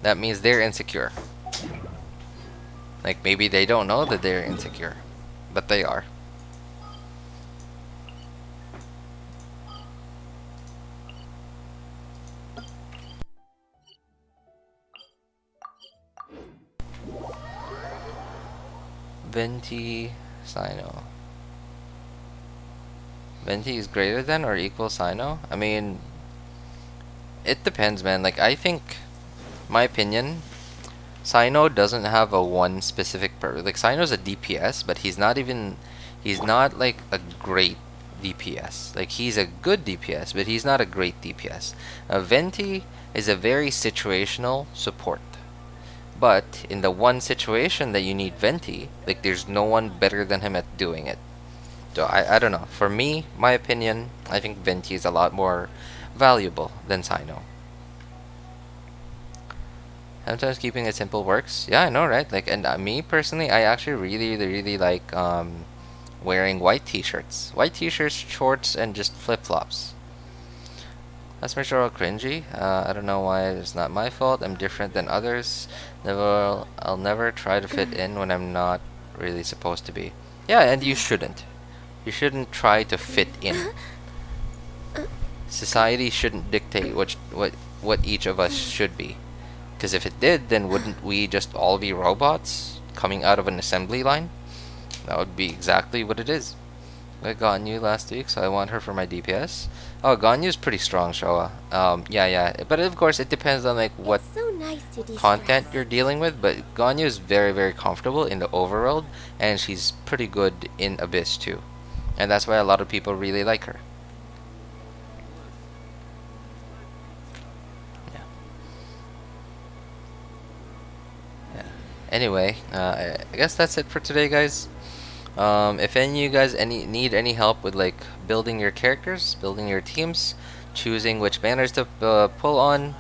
A: That means they're insecure. Like, maybe they don't know that they're insecure. But they are. Venti, Cyno. Venti is greater than or equal Cyno? I mean, it depends, man. Like, I think, my opinion, Cyno doesn't have a one specific like, Cyno's a DPS, but he's not like a great DPS. Like, he's a good DPS, but he's not a great DPS. Venti is a very situational support. But in the one situation that you need Venti, like, there's no one better than him at doing it. So I don't know. For me, my opinion, I think Venti is a lot more valuable than Cyno. Sometimes keeping it simple works. Yeah, I know, right? Like, and me personally, I actually really like wearing white t-shirts. White t-shirts, shorts, and just flip-flops. That's my sure cringy. I don't know why it's not my fault. I'm different than others. I'll never try to fit in when I'm not really supposed to be. Yeah, and you shouldn't. You shouldn't try to fit in. Society shouldn't dictate what each of us should be. Because if it did, then wouldn't we just all be robots coming out of an assembly line? That would be exactly what it is. I got Ganyu last week, so I want her for my DPS. Oh, Ganyu's pretty strong, Showa. Yeah. But of course, it depends on like what
G: It's so nice to
A: content
G: de-stress.
A: you're dealing with. But Ganyu is very comfortable in the overworld, and she's pretty good in Abyss too. And that's why a lot of people really like her. Yeah. Anyway, I guess that's it for today, guys. If any of you guys need any help with like building your characters, building your teams, choosing which banners to pull on,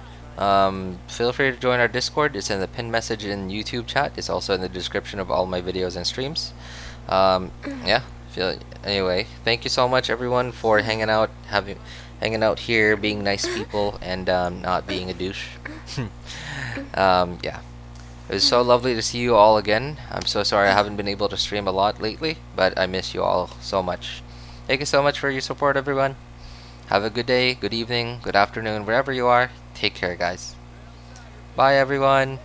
A: feel free to join our Discord. It's in the pinned message in YouTube chat. It's also in the description of all my videos and streams. Yeah. Anyway, thank you so much, everyone, for hanging out here, being nice people, and not being a douche. Yeah. It was so lovely to see you all again. I'm so sorry I haven't been able to stream a lot lately, but I miss you all so much. Thank you so much for your support, everyone. Have a good day, good evening, good afternoon, wherever you are. Take care, guys. Bye, everyone.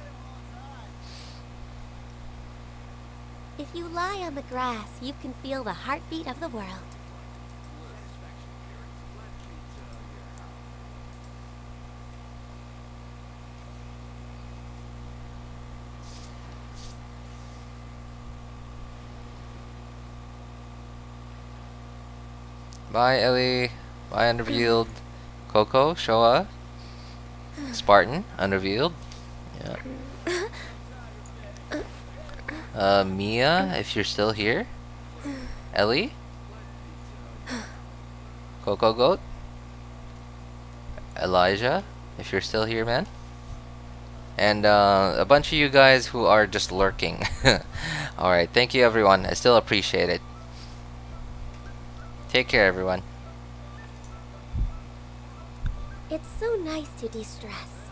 G: If you lie on the grass, you can feel the heartbeat of the world.
A: Bye, Ellie. Bye, Unrevealed. Coco, Showa. Spartan, Unrevealed. Yeah. Mia, if you're still here. Ellie. Coco Goat. Elijah, if you're still here, man. And a bunch of you guys who are just lurking. Alright, thank you, everyone. I still appreciate it. Take care, everyone.
G: It's so nice to de-stress.